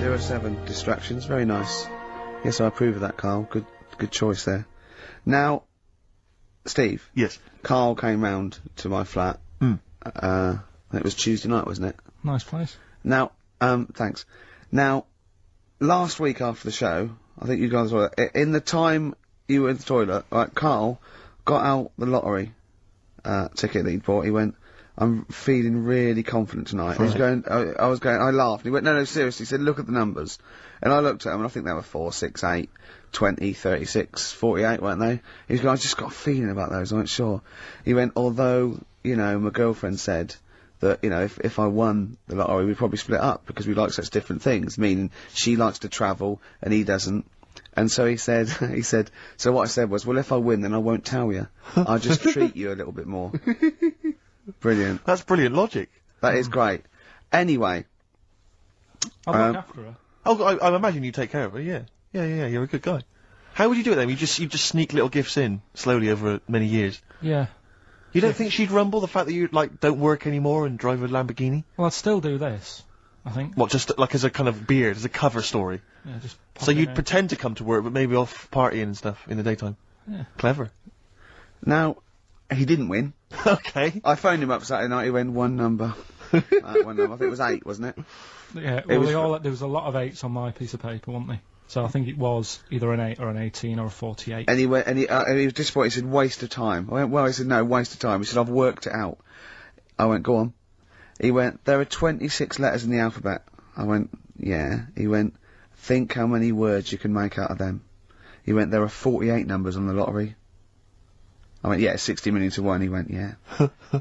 07 distractions, very nice. Yes, I approve of that, Karl. Good choice there. Now, Steve. Yes. Karl came round to my flat. It was Tuesday night, wasn't it? Nice place. Now, thanks. Now, last week after the show, I think you guys were, in the time you were in the toilet, right, Karl got out the lottery, ticket that he'd bought. He went, I'm feeling really confident tonight. He was going, I laughed. He went, no, seriously. He said, look at the numbers. And I looked at him and I think they were 4, 6, 8, 20, 36, 48, weren't they? He was going, I just got a feeling about those, I went, sure. He went, although, you know, my girlfriend said that, you know, if I won the lottery, we'd probably split up because we like such different things, meaning she likes to travel and he doesn't. And so he said, so what I said was, well, if I win, then I won't tell you. I'll just treat you a little bit more. Brilliant. That's brilliant logic. That is great. Anyway. I'll look after her. Oh, I imagine you take care of her, yeah. Yeah, you're a good guy. How would you do it then? You just sneak little gifts in, slowly over many years? Yeah. You don't think she'd rumble, the fact that you, like, don't work anymore and drive a Lamborghini? Well, I'd still do this, I think. What, just, like, as a kind of beard, as a cover story? Yeah, just pop So it you'd in. pretend to come to work, but maybe off partying and stuff in the daytime? Yeah. Clever. Now, he didn't win. Okay. I phoned him up Saturday night, he went, one number. One number. I think it was 8, wasn't it? Yeah, well, there was a lot of 8s on my piece of paper, wasn't there? So I think it was either an 8 or an 18 or a 48. And he went, and he was disappointed, he said, waste of time. I went, well, he said, no, waste of time. He said, I've worked it out. I went, go on. He went, there are 26 letters in the alphabet. I went, yeah. He went, think how many words you can make out of them. He went, there are 48 numbers on the lottery. I went, yeah, 60 million to 1. He went, yeah.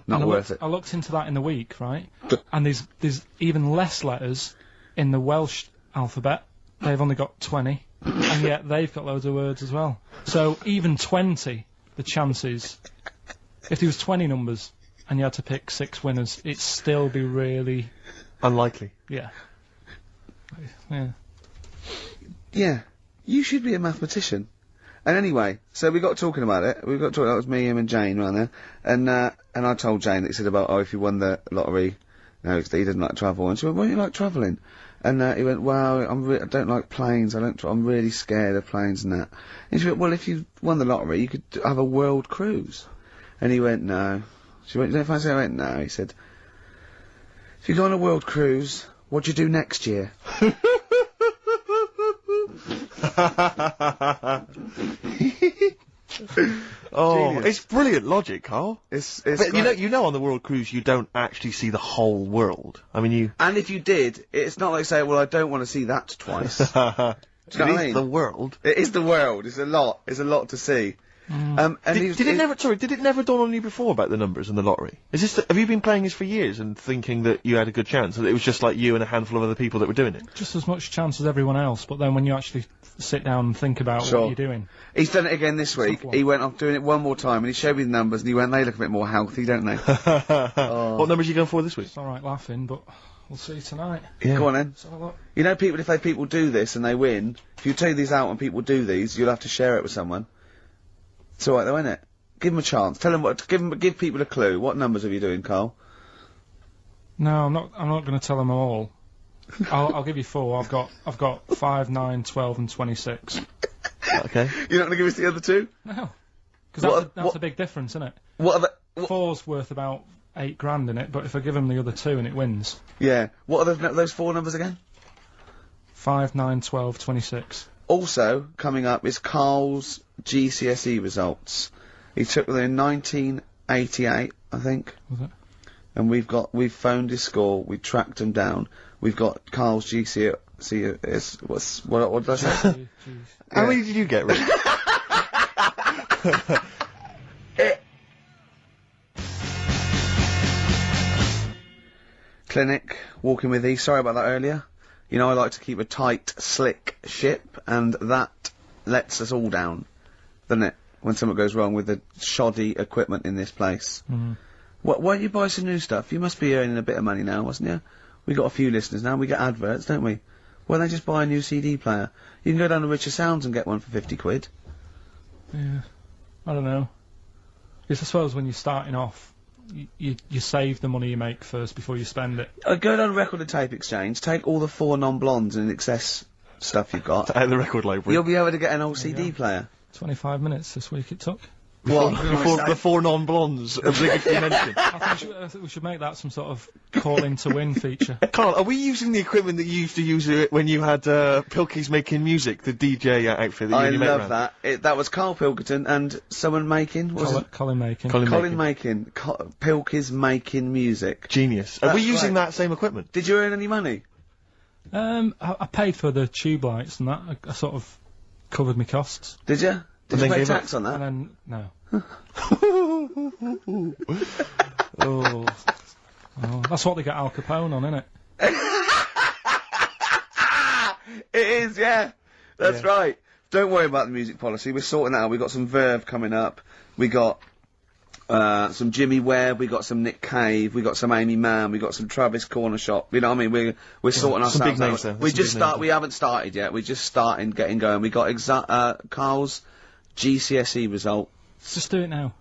Not worth it. I looked into that in the week, right? And there's even less letters in the Welsh alphabet. They've only got 20, and yet they've got loads of words as well. So even 20, the chances, if there was 20 numbers and you had to pick 6 winners, it'd still be really unlikely. Yeah. Yeah. Yeah. You should be a mathematician. And anyway, so we got talking about it. We got talking. That was me, him, and Jane around there. And I told Jane that he said about, oh, if you won the lottery, no, he didn't like travel. And she went, why don't you like travelling? And he went, well, I don't like planes. I'm really scared of planes and that. And she went, well, if you won the lottery, you could have a world cruise. And he went, no. She went, you don't fancy it? I went, no. He said, if you go on a world cruise, what do you do next year? Oh, Genius. it's brilliant logic, Karl. It's But you know on the world cruise you don't actually see the whole world. I mean, you... And if you did, it's not like saying, well, I don't want to see that twice. Do you know what I mean? the world. It is the world. It's a lot. It's a lot to see. And Did it never dawn on you before about the numbers in the lottery? Is this, have you been playing this for years and thinking that you had a good chance, and it was just like you and a handful of other people that were doing it? Just as much chance as everyone else, but then when you actually sit down and think about what you're doing. He's done it again this week. He went off doing it one more time, and he showed me the numbers, and he went, they look a bit more healthy, don't they? What numbers are you going for this week? It's alright laughing, but we'll see tonight. Yeah. Go on then. So look. You know, if people do this and they win, if you take these out and people do these, you'll have to share it with someone. It's alright though, isn't it? Give them a chance. Tell them give people a clue. What numbers are you doing, Karl? No, I'm not going to tell them all. I'll give you 4. I've got 5, 9, 12 and 26. Okay. You're not going to give us the other 2? No. Because that's a big difference, isn't it? What are the... 4's worth about 8 grand in it, but if I give them the other 2 and it wins. Yeah. What are those 4 numbers again? 5, 9, 12, 26. Also, coming up is Karl's GCSE results. He took them in 1988, I think. Was it? And we've phoned his score, we tracked him down. We've got Karl's GCSE, what did I say? How many did you get, Rick? Clinic, walking with E. Sorry about that earlier. You know, I like to keep a tight, slick ship, and that lets us all down, doesn't it? When something goes wrong with the shoddy equipment in this place. Mm. Why don't you buy some new stuff? You must be earning a bit of money now, wasn't you? We got a few listeners now, we get adverts, don't we? Why don't they just buy a new CD player? You can go down to Richer Sounds and get one for 50 quid. Yeah. I don't know. Because I suppose when you're starting off, you save the money you make first before you spend it. Go down to Record and Tape Exchange, take all the 4 non-blondes and excess stuff you've got. Out of the record library. You'll be able to get an old CD player. 25 minutes this week it took. What? The 4 non-blondes obligatory mention. I think we should make that some sort of call in to win feature. Carl, are we using the equipment that you used to use when you had Pilkey's Making Music, the DJ outfit that you I and your mate love ran? that. That was Karl Pilkington and someone making. Colin Making. Colin Making. Pilkey's Making Music. Genius. Are we using that same equipment? Did you earn any money? I paid for the tube lights and that. I sort of covered my costs. Did you? Did you pay tax on that? And then, no. Oh, that's what they get Al Capone on, isn't it? It is, yeah. That's right. Don't worry about the music policy. We're sorting that out. We got some Verve coming up. We got some Jimmy Webb. We got some Nick Cave. We got some Amy Mann. We got some Travis Corner Shop. You know what I mean? We're sorting some big ourselves names out. there. We haven't started yet. We're just starting, getting going. We got Carl's GCSE result. Let's just do it now.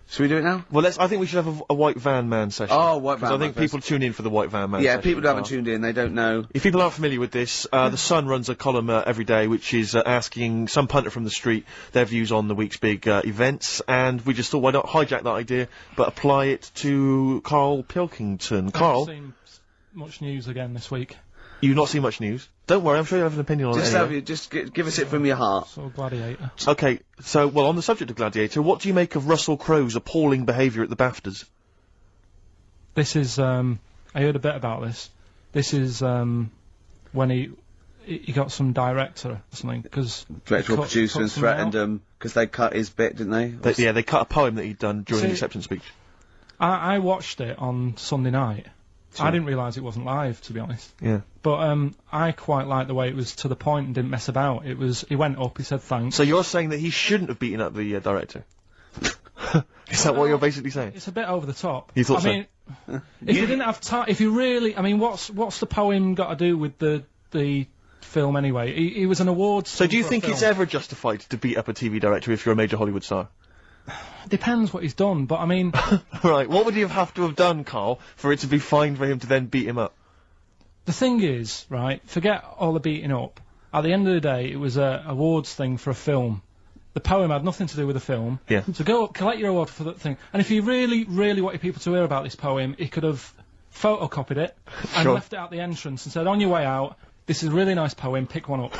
Should we do it now? Well, I think we should have a White Van Man session. Oh, White Van Man. I think people tune in for the White Van Man Yeah, session. people who haven't tuned in, they don't know. If people aren't familiar with this, The Sun runs a column every day which is asking some punter from the street their views on the week's big events, and we just thought, why not hijack that idea, but apply it to Karl Pilkington. Karl, I've seen much news again this week. you've not seen much news. Don't worry, I'm sure you have an opinion on it anyway. Just give us it from your heart. Saw Gladiator. Okay, so, well, on the subject of Gladiator, what do you make of Russell Crowe's appalling behaviour at the BAFTAs? This is, I heard a bit about this. This is, when he got some director or something, because... Director or producer and threatened him, because they cut his bit, didn't they? Yeah, they cut a poem that he'd done during the acceptance speech. I watched it on Sunday night. I didn't realise it wasn't live, to be honest. Yeah. But I quite liked the way it was to the point and didn't mess about. He went up, he said thanks. So you're saying that he shouldn't have beaten up the director? Is that what you're basically saying? It's a bit over the top. You thought I mean, if you didn't have time, if you really, I mean, what's the poem got to do with the film anyway? He was an awards. So do you think it's ever justified to beat up a TV director if you're a major Hollywood star? Depends what he's done, but I mean... Right, what would he have to have done, Karl, for it to be fine for him to then beat him up? The thing is, right, forget all the beating up. At the end of the day, it was a awards thing for a film. The poem had nothing to do with the film. Yeah. So go up, collect your award for that thing. And if he really, really wanted people to hear about this poem, he could have photocopied it and left it at the entrance and said, on your way out, this is a really nice poem, pick one up.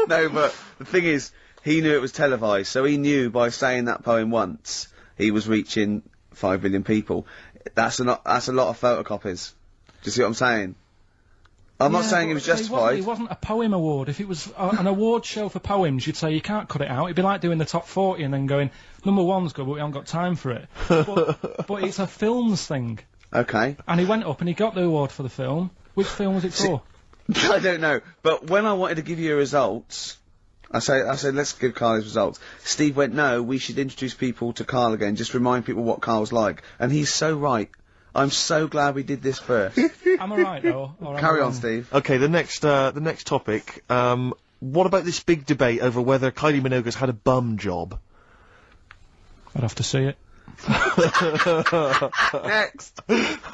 No, but the thing is, he knew it was televised, so he knew by saying that poem once, he was reaching 5 million people. That's a lot of photocopies. Do you see what I'm saying? I'm not saying it was justified. It wasn't a poem award. If it was an award show for poems, you'd say you can't cut it out. It'd be like doing the top 40 and then going, number 1's good, but we haven't got time for it. but it's a films thing. Okay. And he went up and he got the award for the film. Which film was it for? I don't know. But when I wanted to give you results, I said, let's give Karl his results. Steve went, no, we should introduce people to Karl again, just remind people what Karl's like. And he's so right. I'm so glad we did this first. Am I right, though? Or Carry on, Steve. Okay, the next topic. What about this big debate over whether Kylie Minogue's had a bum job? I'd have to see it. Next.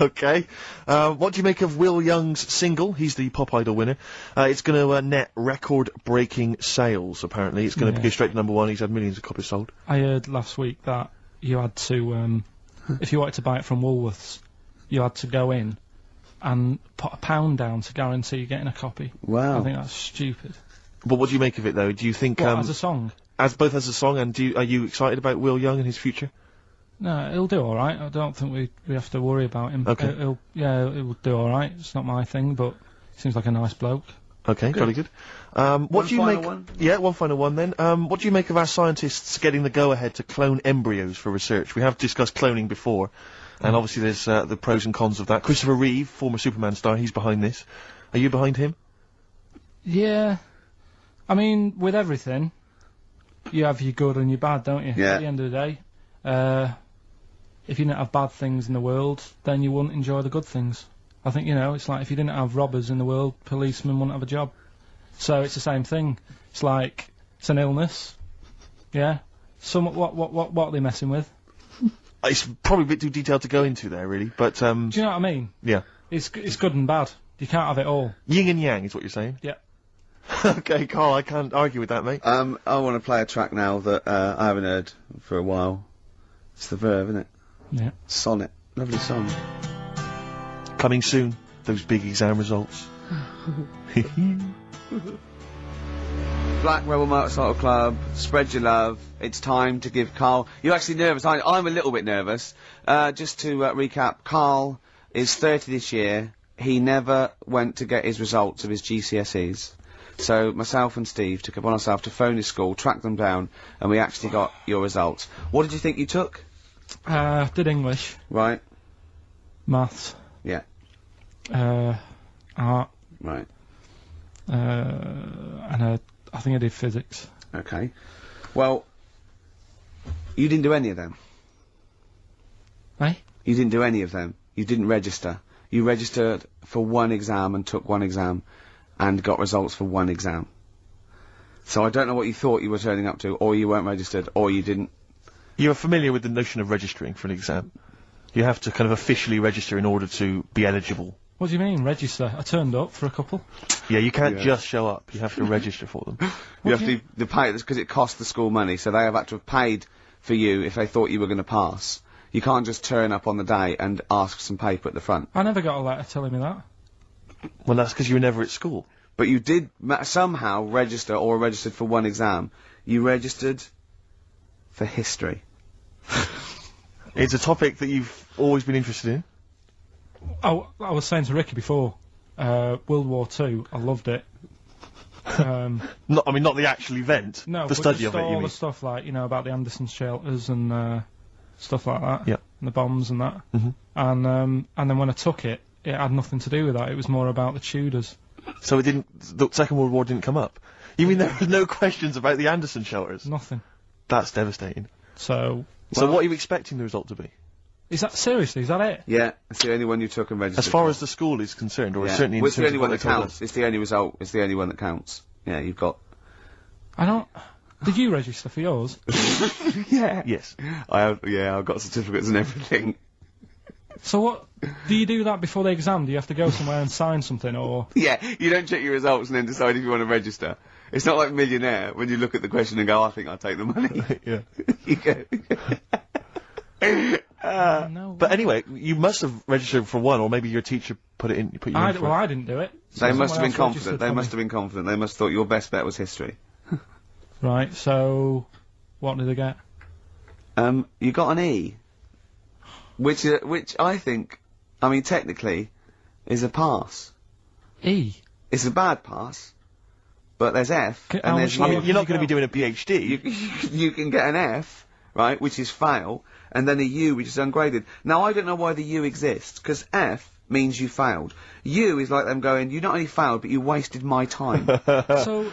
Okay. What do you make of Will Young's single? He's the Pop Idol winner. It's going to net record-breaking sales, apparently. It's going to go straight to #1. He's had millions of copies sold. I heard last week that you had to, if you wanted to buy it from Woolworths, you had to go in and put £1 down to guarantee getting a copy. Wow. I think that's stupid. But what do you make of it, though? Do you think... as a song? Both as a song, and are you excited about Will Young and his future? No, he'll do alright. I don't think we have to worry about him. Okay. He'll do alright. It's not my thing, but he seems like a nice bloke. Okay, very good. What do you make... One? Yeah, one final one then. What do you make of our scientists getting the go-ahead to clone embryos for research? We have discussed cloning before, and obviously there's the pros and cons of that. Christopher Reeve, former Superman star, he's behind this. Are you behind him? Yeah. I mean, with everything, you have your good and your bad, don't you? Yeah. At the end of the day. If you didn't have bad things in the world, then you wouldn't enjoy the good things. I think, it's like if you didn't have robbers in the world, policemen wouldn't have a job. So it's the same thing. It's like, it's an illness. Yeah? What are they messing with? It's probably a bit too detailed to go into there, really, but, Do you know what I mean? yeah. It's good and bad. You can't have it all. Yin and yang is what you're saying? Yeah. Okay, Carl, I can't argue with that, mate. I want to play a track now that I haven't heard for a while. It's the Verve, isn't it? Yeah. Sonnet. Lovely song. Coming soon, those big exam results. Black Rebel Motorcycle Club, spread your love. It's time to give Karl... You're actually nervous, aren't you? I'm a little bit nervous. Just to recap, Karl is 30 this year. He never went to get his results of his GCSEs. So myself and Steve took upon ourselves to phone his school, track them down, and we actually got your results. What did you think you took? Did English, Right. maths, Yeah. art, Right. and I think I did physics. Okay. Well, you didn't do any of them. Eh? You didn't do any of them. You didn't register. You registered for one exam and took one exam and got results for one exam. So I don't know what you thought you were turning up to, or you weren't registered, or you didn't. You're familiar with the notion of registering for an exam. You have to kind of officially register in order to be eligible. What do you mean, register? I turned up for a couple. Yeah, you can't just show up. You have to register for them. You have to pay this because it costs the school money, so they have had to have paid for you if they thought you were going to pass. You can't just turn up on the day and ask for some paper at the front. I never got a letter telling me that. Well, that's because you were never at school. But you did somehow register or registered for one exam. You registered for history. It's a topic that you've always been interested in. Oh, I was saying to Ricky before, World War II, I loved it. Not the actual event. No, the study just of it. all You the mean? stuff like, you know, about the Anderson shelters and stuff like that. Yeah. And the bombs and that. Mhm. And then when I took it, it had nothing to do with that. It was more about the Tudors. So the Second World War didn't come up. You mean there was no questions about the Anderson shelters? Nothing. That's devastating. So So what are you expecting the result to be? is that seriously? Is that it? Yeah, it's the only one you took and registered. As far for. as the school is concerned, or Yeah. certainly in Well, it's the terms only of one what that they told counts. us. It's the only result. It's the only one that counts. Yeah, you've got. I don't. Did you register for yours? Yeah. Yes. I've got certificates and everything. So what? Do you do that before the exam? Do you have to go somewhere and sign something, or? Yeah, you don't check your results and then decide if you want to register. It's not like Millionaire when you look at the question and go, I think I'll take the money. Yeah. You go. No. But anyway, you must have registered for one, or maybe your teacher put you in for I it. didn't do it. They must have been Someone else confident. registered They for must me. have been confident. They must have thought your best bet was history. Right. So, what did they get? You got an E, which I think, I mean, technically, is a pass. E. It's a bad pass, but there's F, How and there's much I lower mean, you're not can going you to be doing a PhD. you can get an F, right, which is fail, and then a U, which is ungraded. Now, I don't know why the U exists, because F means you failed. U is like them going, you not only failed, but you wasted my time. So,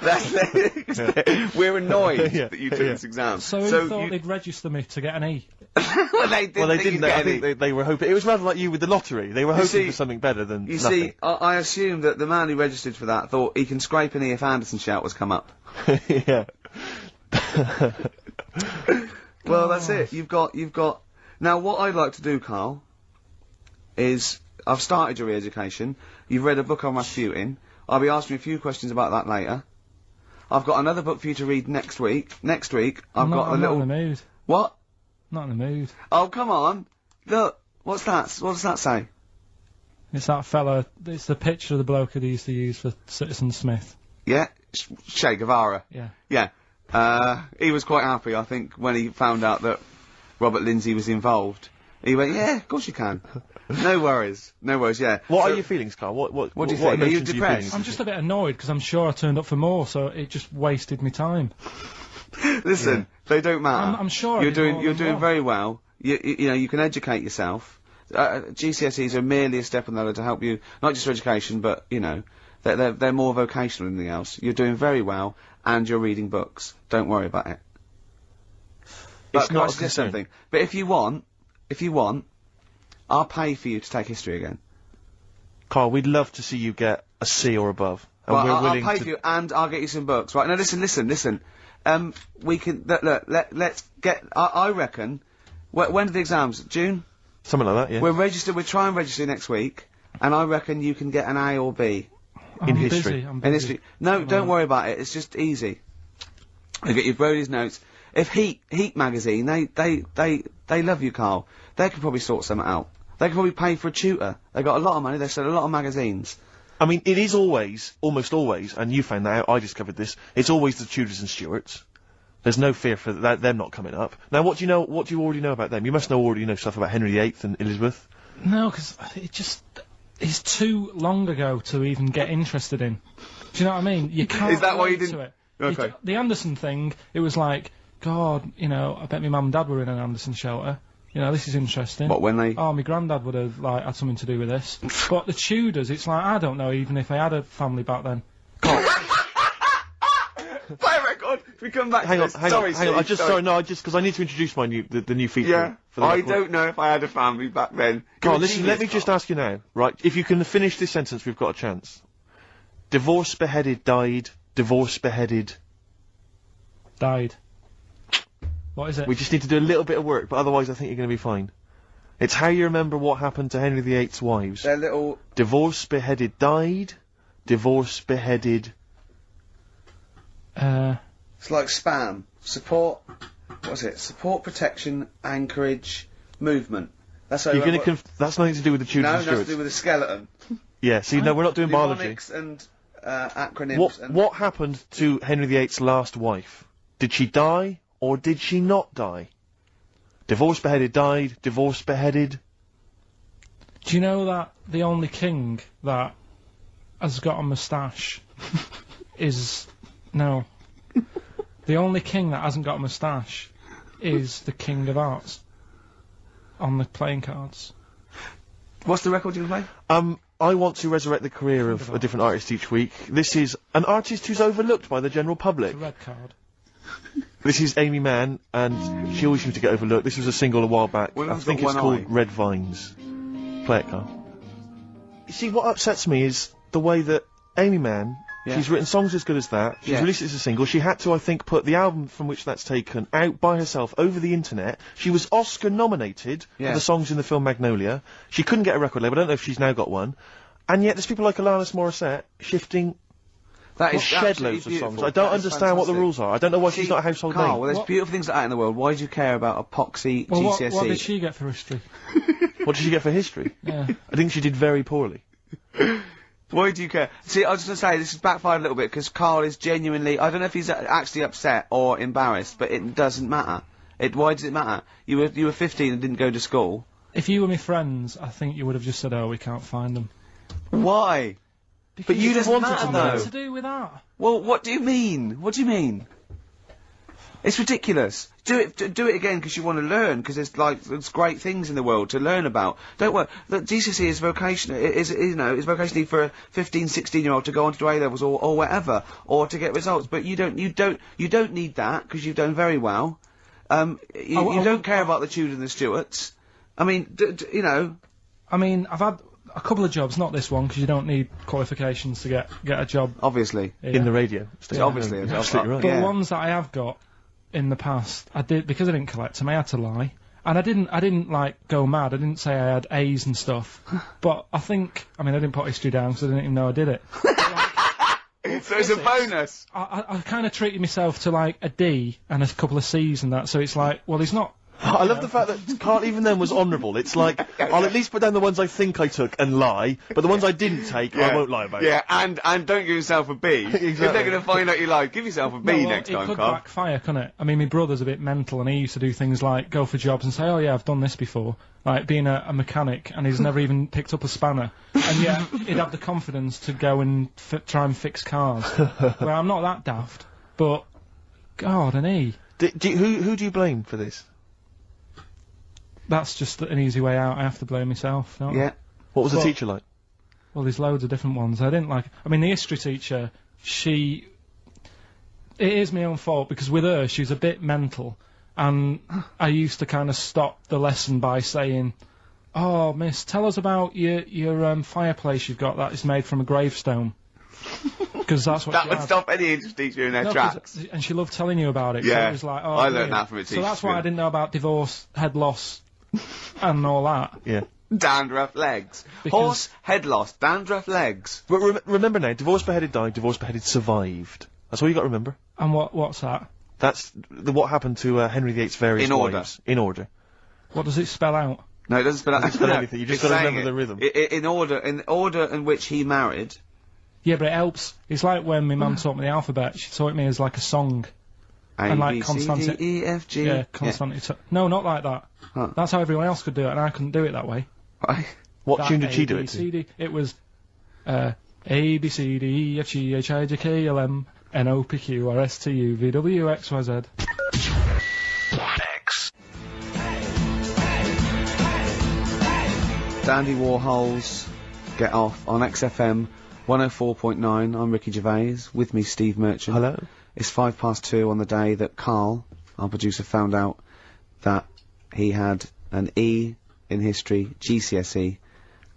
We're annoyed Yeah, that you took yeah. this exam. so who thought they'd register me to get an E? well, they didn't. Well, they think didn't. you'd I get think any. they were hoping. It was rather like you with the lottery. They were hoping see- for something better than You nothing. see, I assume that the man who registered for that thought he can scrape an E if Anderson Shelters come up. Yeah. Well, that's it. You've got. Now, what I'd like to do, Karl, is I've started your re-education. You've read a book on Rasputin. I'll be asking you a few questions about that later. I've got another book for you to read next week. Next week, I've got a I'm little. not in the mood. What? Not in the mood. Oh, come on! Look, what's that? What does that say? It's that fella. It's the picture of the bloke that he used to use for Citizen Smith. Yeah, Che Guevara. Yeah. Yeah. He was quite happy, I think, when he found out that Robert Lindsay was involved. He went, yeah, of course you can. No worries, yeah. What So- are your feelings, Carl? What do you think? Are you emotions depressed? feeling? I'm just a bit annoyed because I'm sure I turned up for more, so it just wasted me time. Listen, they don't matter. I'm sure I you're did doing more you're than doing one. very well. You know you can educate yourself. GCSEs are merely a step on the ladder to help you, not just for education, but you know they're more vocational than anything else. You're doing very well, and you're reading books. Don't worry about it. But It's can I not a suggest concern. something? But if you want, I'll pay for you to take history again. Carl, we'd love to see you get a C or above. And Well, we're I'll willing pay to... for you, and I'll get you some books. Right now, listen. We can look. Let's get. I reckon When are the exams? June? Something like that, yeah. We're trying to register next week, and I reckon you can get an A or B. In history. I'm In busy. history. No, don't worry about it, it's just easy. You get your Brody's notes. If Heat magazine, they love you, Karl. They could probably sort something out. They could probably pay for a tutor. They got a lot of money, they sell a lot of magazines. I mean, it is almost always, and you found that out, I discovered this, it's always the Tudors and Stuarts. There's no fear for them not coming up. Now, what do you already know about them? You must already know stuff about Henry VIII and Elizabeth. No, because it's too long ago to even get interested in. Do you know what I mean? You can't. Is that why you relate didn't- to it. Okay. The Anderson thing, it was like, God, you know, I bet my mum and dad were in an Anderson shelter. You know, this is interesting. What, when they... Oh, my granddad would have, like, had something to do with this. But the Tudors, it's like, I don't know even if they had a family back then. Play a record! If we come back Hang to on, this. hang Sorry, on, hang on. Steve, Because I need to introduce my the new feature. Yeah, For the I record. don't know if I had a family back then. Carl, You're a listen, let me genius, just Karl. ask you now, right? If you can finish this sentence, we've got a chance. Divorced, beheaded, died. Divorced, beheaded. Died. What is it? We just need to do a little bit of work, but otherwise I think you're going to be fine. It's how you remember what happened to Henry VIII's wives. They're little... Divorced, beheaded, died. Divorced, beheaded. It's like spam. Support... What's it? Support, protection, anchorage, movement. That's how You're I going to that's nothing to do with the Tudors No, and that's to Stuarts. do with the skeleton. Yeah, see, no, we're not doing biology. Mnemonics and acronyms and... What happened to Henry VIII's last wife? Did she die, or did she not die? Divorced, beheaded, died. Divorced, beheaded. Do you know that the only king that has got a moustache is... No. The only king that hasn't got a moustache is the King of Hearts on the playing cards. What's the record you can play? I want to resurrect the career of a different artist each week. This is an artist who's overlooked by the general public. The red card. This is Amy Mann, and she always seems to get overlooked. This was a single a while back. Well, I that's think got it's one called eye. Red Vines. Play it, Carl. You see, what upsets me is the way that Amy Mann, Yeah. she's written songs as good as that. She's Yeah. released it as a single. She had to, I think, put the album from which that's taken out by herself over the internet. She was Oscar nominated Yeah. for the songs in the film Magnolia. She couldn't get a record label. I don't know if she's now got one. And yet there's people like Alanis Morissette shifting That is shed absolutely loads of beautiful. songs. I don't That is understand what the fantastic. rules are. I don't know why she's See, not a household Karl, name. well, there's What- beautiful things like that in the world. Why do you care about epoxy, Well, GCSE? what did she get for history? What did she get for history? Yeah. I think she did very poorly. Why do you care? See, I was just gonna say, this has backfired a little bit, because Karl is genuinely, I don't know if he's actually upset or embarrassed, but it doesn't matter. Why does it matter? You were 15 and didn't go to school. If you were my friends, I think you would have just said, "Oh, we can't find them." Why? But you just wanted matter, to though. know. What to do with that? Well, what do you mean? What do you mean? It's ridiculous. Do it again because you want to learn, because there's great things in the world to learn about. Don't worry. Look, GCSE is vocational. Is vocationally for a 15, 16-year-old to go on to do A levels or whatever, or to get results. But you don't need that because you've done very well. You don't care about the Tudors and the Stuarts. I mean, you know. I mean, I've had a couple of jobs, not this one, because you don't need qualifications to get a job. Obviously. Here. In the radio. Yeah, obviously. You're absolutely right. But Yeah. the ones that I have got in the past, I did, because I didn't collect them, I had to lie. And I didn't like go mad. I didn't say I had A's and stuff. But I didn't put history down because I didn't even know I did it. So it's a bonus. I kind of treated myself to like a D and a couple of C's and that. So it's like, well, he's not. I love the fact that Karl even then was honourable. It's like, I'll at least put down the ones I think I took and lie, but the ones I didn't take, I won't lie about. Yeah, and don't give yourself a B. If they're going to find out you lied, give yourself a B No, well, next it time, could Karl. backfire, couldn't it? I mean, my brother's a bit mental, and he used to do things like go for jobs and say, "Oh yeah, I've done this before," like being a mechanic, and he's never even picked up a spanner, and yet he'd have the confidence to go and try and fix cars. Well, I'm not that daft, but God, and he. Who do you blame for this? That's just an easy way out. I have to blame myself. Don't I? Yeah. What was the Well- teacher like? Well, there's loads of different ones. I didn't like. I mean, the history teacher, it is my own fault because with her, she's a bit mental, and I used to kind of stop the lesson by saying, "Oh, miss, tell us about your fireplace you've got that is made from a gravestone." Because that's what That she would had. stop any English teacher in their No, 'cause- tracks. and she loved telling you about it. Yeah. So it was like, oh, I learned brilliant. that from a So teacher, that's why yeah. I didn't know about divorce, head loss, and all that. Yeah. Dandruff legs. Because- Horse, head loss, dandruff legs. But remember now, divorced, beheaded, died, divorced, beheaded, survived. That's all you got to remember. And what's that? That's what happened to Henry VIII's various In order. wives. In order. What does it spell out? No, it doesn't spell out spell anything, you just it's gotta saying remember it. the rhythm. In order in which he married. Yeah, but it helps. It's like when my mum taught me the alphabet. She taught me as like a song. A, And like B, C, consonant- D, E, F, G. Yeah, constantly. No, not like that. Huh. That's how everyone else could do it, and I couldn't do it that way. Right. What That tune did she A, do B, it to? C, D. It was A, B, C, D, E, F, G, H, I, J, K, L, M, N, O, P, Q, R, S, T, U, V, W, X, Y, Z. Dandy Warhols, Get Off on XFM 104.9. I'm Ricky Gervais. With me, Steve Merchant. Hello. It's 2:05 on the day that Karl, our producer, found out that he had an E in history, GCSE,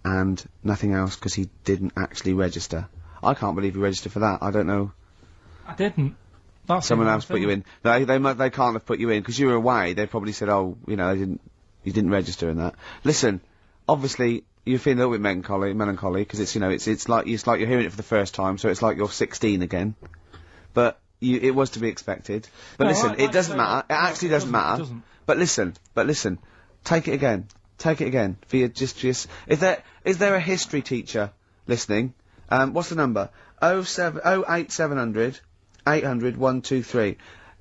and nothing else because he didn't actually register. I can't believe he registered for that. I don't know. I didn't. That's Someone the else put thing. you in. They can't have put you in because you were away. They probably said, oh, you know, you didn't register in that. Listen, obviously you're feeling a little bit melancholy because it's, you know, it's like you're hearing it for the first time, so it's like you're 16 again. But it was to be expected. But No, listen, like it doesn't say matter. that- It no, actually it doesn't matter. doesn't. But listen. Take it again. Take it again. For your just. Is there a history teacher listening? What's the number? 08700 800 123.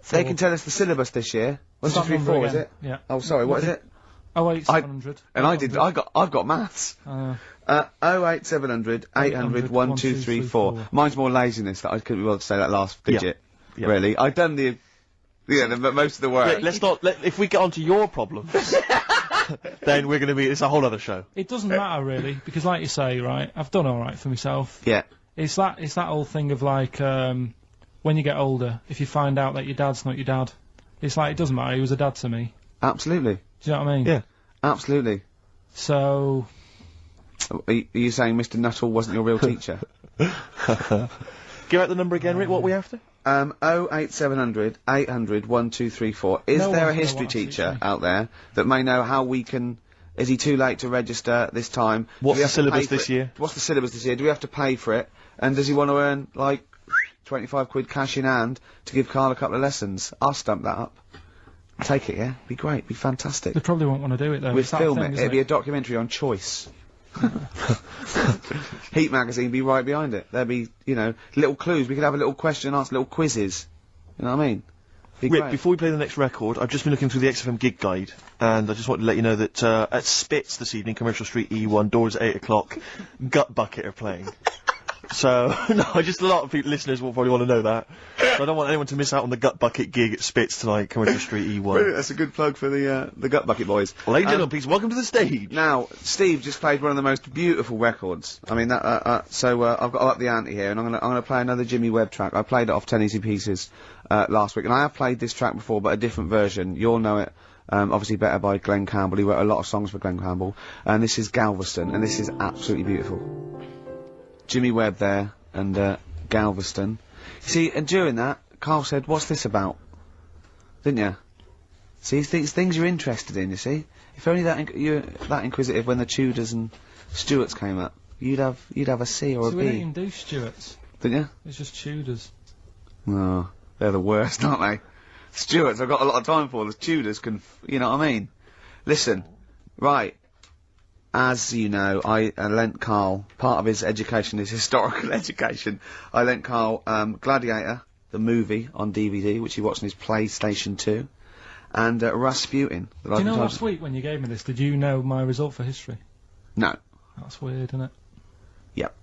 They can tell us the syllabus this year. 1, 2, Start 3, number 4, is again. it? Yeah. Oh, sorry. What is it? 08700. I've got maths. 08700 800 1234. Mine's more laziness that I couldn't be able to say that last digit. Yeah. Really. I've done most of the work. Let's not. If we get onto your problems, then we're going to be. It's a whole other show. It doesn't matter really, because like you say, right, I've done alright for myself. Yeah. It's that old thing of like, when you get older, if you find out that your dad's not your dad, it's like, it doesn't matter, he was a dad to me. Absolutely. Do you know what I mean? Yeah. Absolutely. So, Are you saying Mr. Nuttall wasn't your real teacher? Give out the number again, Rick. What are we after? 08700 800 1234. Is No there a one's gonna history want to teach teacher me. out there that may know how we can... Is he too late to register this time? What's Do we the have to syllabus pay for this it? year? What's the syllabus this year? Do we have to pay for it? And does he want to earn, like, 25 quid cash in hand to give Karl a couple of lessons? I'll stump that up. Take it, yeah? Be great. Be fantastic. they probably won't want to do it though. We'd It's that film thing, it. isn't It'd be a documentary on choice. Heat magazine be right behind it. There'd be, you know, little clues. We could have a little question and answer, little quizzes. You know what I mean? Be Rick, great. before we play the next record, I've just been looking through the XFM gig guide, and I just want to let you know that at Spitz this evening, Commercial Street E1, doors at 8 o'clock, Gut Bucket are playing. So, no, just a lot of listeners will probably want to know that. So I don't want anyone to miss out on the Gut Bucket gig at Spitz tonight, Commercial Street Brilliant, E1. that's a good plug for the Gut Bucket boys. Ladies and gentlemen, please welcome to the stage. Now, Steve just played one of the most beautiful records. I mean, so I've got to up the ante here, and I'm gonna play another Jimmy Webb track. I played it off 10 Easy Pieces last week, and I have played this track before, but a different version. You'll know it, obviously better by Glenn Campbell. He wrote a lot of songs for Glenn Campbell, and this is Galveston, and this is absolutely beautiful. Jimmy Webb there, and Galveston. See, and during that, Karl said, "What's this about?" Didn't you? See, it's things you're interested in, you see? If only you're that inquisitive when the Tudors and Stuarts came up, you'd have a C or So a we don't B, even do Stuarts. didn't you? It's just Tudors. No, they're the worst, aren't they? Stuarts, I've got a lot of time for. The Tudors can, you know what I mean? Listen, right. As you know, I lent Karl, part of his education is historical education, I lent Karl Gladiator, the movie, on DVD, which he watched on his PlayStation 2, and Rasputin. Do you know last week when you gave me this, did you know my result for history? No. That's weird, isn't it? Yep.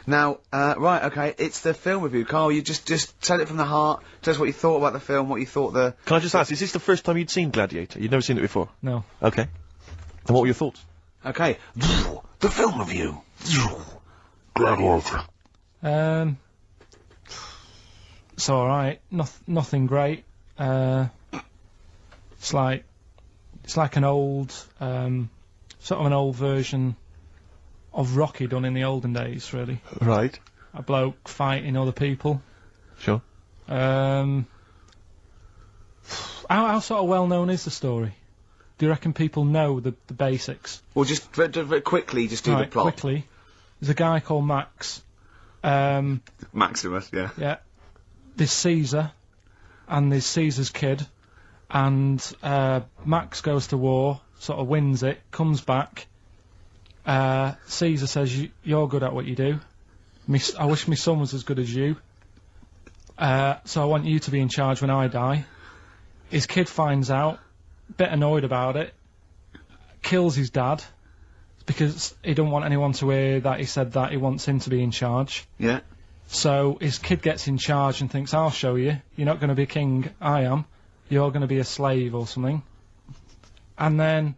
Now, right, okay, it's the film review. Karl, you just tell it from the heart, tell us what you thought about the film, what you thought the... Can I just ask, is this the first time you'd seen Gladiator? You'd never seen it before? No. Okay. And what were your thoughts? Okay. The film review. Gladiator. It's alright. Nothing great. It's like an old, sort of an old version of Rocky done in the olden days, really. Right. a bloke fighting other people. Sure. How sort of well known is the story? Do you reckon people know the basics? Well, just very quickly, just do the plot. Quickly. There's a guy called Max. Maximus, yeah. Yeah. There's Caesar, and there's Caesar's kid, and Max goes to war, sort of wins it, comes back. Caesar says, "You're good at what you do. I wish my son was as good as you. So I want you to be in charge when I die." His kid finds out, bit annoyed about it, kills his dad, because he don't want anyone to hear that he said that he wants him to be in charge. Yeah. So his kid gets in charge and thinks, "I'll show you. You're not going to be king, I am. You're going to be a slave or something." And then,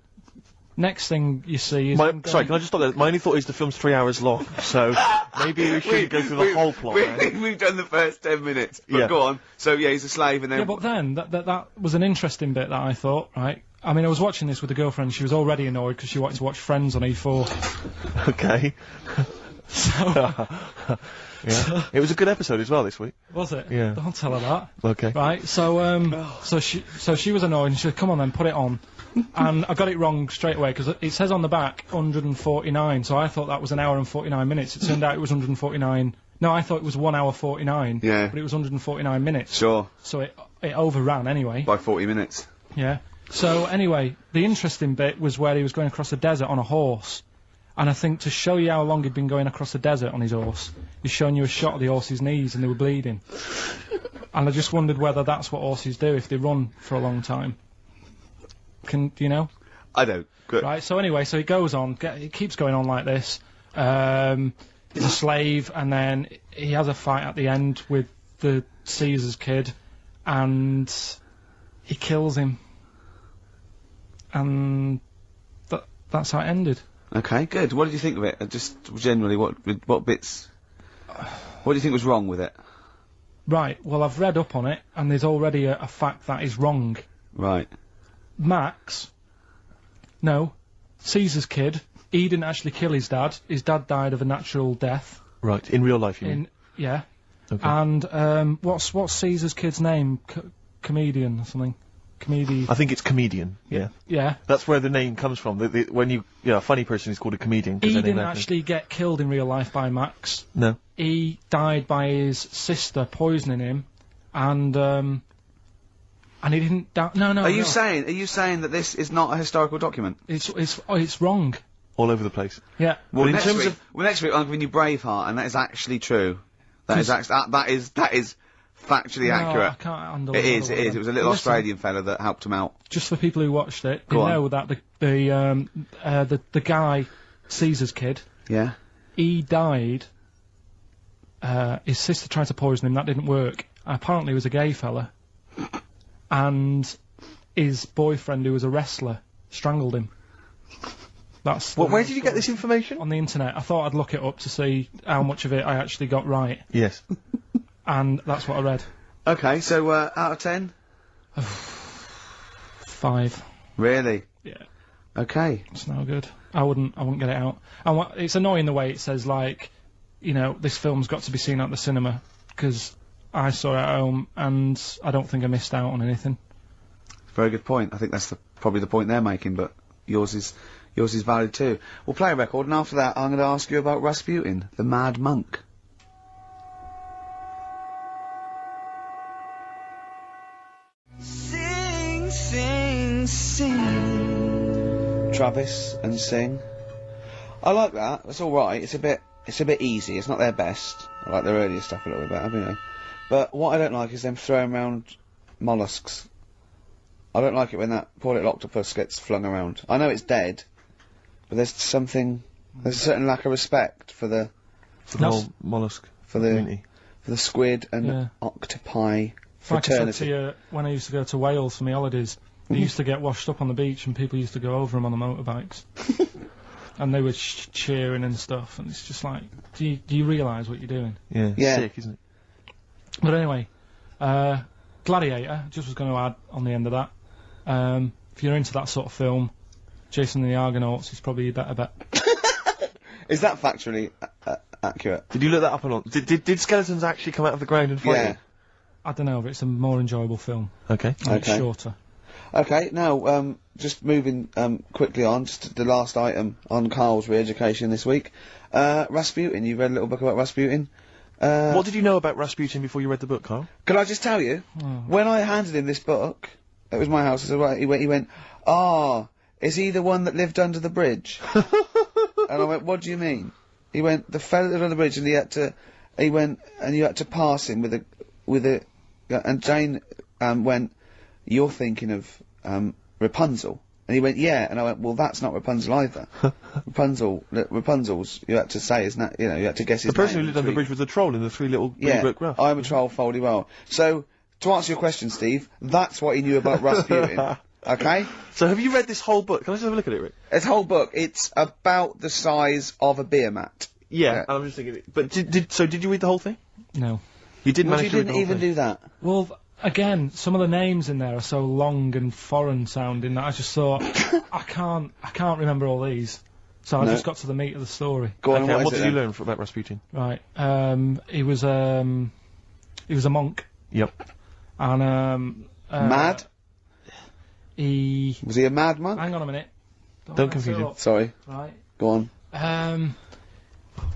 next thing you see is... Sorry, can I just stop there? My only thought is the film's 3 hours long, so maybe we shouldn't go through the whole plot. We've done the first 10 minutes, but go on. So, yeah, he's a slave and then... Yeah, but then, that was an interesting bit that I thought, right? I mean, I was watching this with a girlfriend, she was already annoyed because she wanted to watch Friends on E4. Okay. So... Yeah. It was a good episode as well this week. Was it? Yeah. Don't tell her that. Okay. Right, so she was annoyed and she said, "Come on then, put it on." And I got it wrong straight away because it says on the back 149, so I thought that was an hour and 49 minutes. It turned out it was 149. No, I thought it was 1 hour 49. Yeah. But it was 149 minutes. Sure. So it overran anyway. By 40 minutes. Yeah. So anyway, the interesting bit was where he was going across the desert on a horse. And I think to show you how long he'd been going across the desert on his horse, he's showing you a shot of the horse's knees and they were bleeding. And I just wondered whether that's what horses do if they run for a long time. Do you know? I don't. Good. Right, so anyway, so he goes on, it keeps going on like this. He's a slave, and then he has a fight at the end with the Caesar's kid, and he kills him. And that's how it ended. Okay, good. What did you think of it? Just generally, what bits... What do you think was wrong with it? Right, well, I've read up on it, and there's already a fact that is wrong. Right. Caesar's kid, he didn't actually kill his dad. His dad died of a natural death. Right, in real life, you mean? Yeah. Okay. And, what's Caesar's kid's name? Comedian or something? I think it's comedian. Yeah. Yeah. That's where the name comes from. When a funny person is called a comedian. He didn't actually get killed in real life by Max. No. He died by his sister poisoning him, and he didn't die. No. Are you saying that this is not a historical document? It's wrong. All over the place. Yeah. Well, next week I'm giving you Braveheart, and that is actually true. That is factually accurate. I can't handle it. It was a little Australian fella that helped him out. Just for people who watched it, they know that the guy, Caesar's kid, yeah, he died. His sister tried to poison him, that didn't work. Apparently he was a gay fella. And his boyfriend, who was a wrestler, strangled him. Where did you get this information? On the internet. I thought I'd look it up to see how much of it I actually got right. Yes. And that's what I read. Okay, so out of 10? 5. Really? Yeah. Okay. It's no good. I wouldn't get it out. And it's annoying the way it says, like, you know, this film's got to be seen at the cinema, because I saw it at home and I don't think I missed out on anything. Very good point. I think that's probably the point they're making, but yours is valid too. We'll play a record, and after that I'm going to ask you about Rasputin, the Mad Monk. Sing, sing, sing. Travis and Sing. I like that. That's all right. It's a bit easy. It's not their best. I like their earlier stuff a little bit better, you know. But what I don't like is them throwing around mollusks. I don't like it when that poor little octopus gets flung around. I know it's dead, but there's a certain lack of respect for the whole mollusk community. For the squid and octopi fraternity. Like I said to you, when I used to go to Wales for my holidays, they used to get washed up on the beach and people used to go over them on the motorbikes. And they were cheering and stuff, and it's just like, do you realise what you're doing? Yeah, yeah. Sick, isn't it? But anyway, Gladiator, just was going to add on the end of that. If you're into that sort of film, Jason and the Argonauts is probably a better bet. Is that factually accurate. Did you look that up or not? Did skeletons actually come out of the ground and fight? Yeah. I don't know, but it's a more enjoyable film. Okay. And it's Okay. shorter. Okay, now, just moving, quickly on, just to the last item on Karl's re-education this week. Rasputin, you read a little book about Rasputin? What did you know about Rasputin before you read the book, Karl? Can I just tell you, when I handed him this book, it was my house, I said, right, he went, is he the one that lived under the bridge? And I went, what do you mean? He went, the fella that lived under the bridge, and you had to pass him and Jane, went, you're thinking of, Rapunzel. And he went, yeah, and I went, well, that's not Rapunzel either. Rapunzel's, you had to say, isn't that, you had to guess his The person name. who lived under the bridge was the troll in the three little Yeah, brick rough. I'm a troll, foldy well. So, to answer your question, Steve, that's what he knew about Rasputin. Okay? So have you read this whole book? Can I just have a look at it, Rick? This whole book, it's about the size of a beer mat. Yeah, I'm just thinking. But did you read the whole thing? No. You didn't Well, manage you to read didn't the whole even thing? do that. Well, again, some of the names in there are so long and foreign sounding that I just thought, I can't remember all these. So I No. just got to the meat of the story. Go on, Okay, and what what is did it you then? learn about Rasputin? Right. He was a monk. Yep. And, Mad? he... Was he a mad monk? Hang on a minute. Don't mess confuse it him. up. Sorry, Right. go on.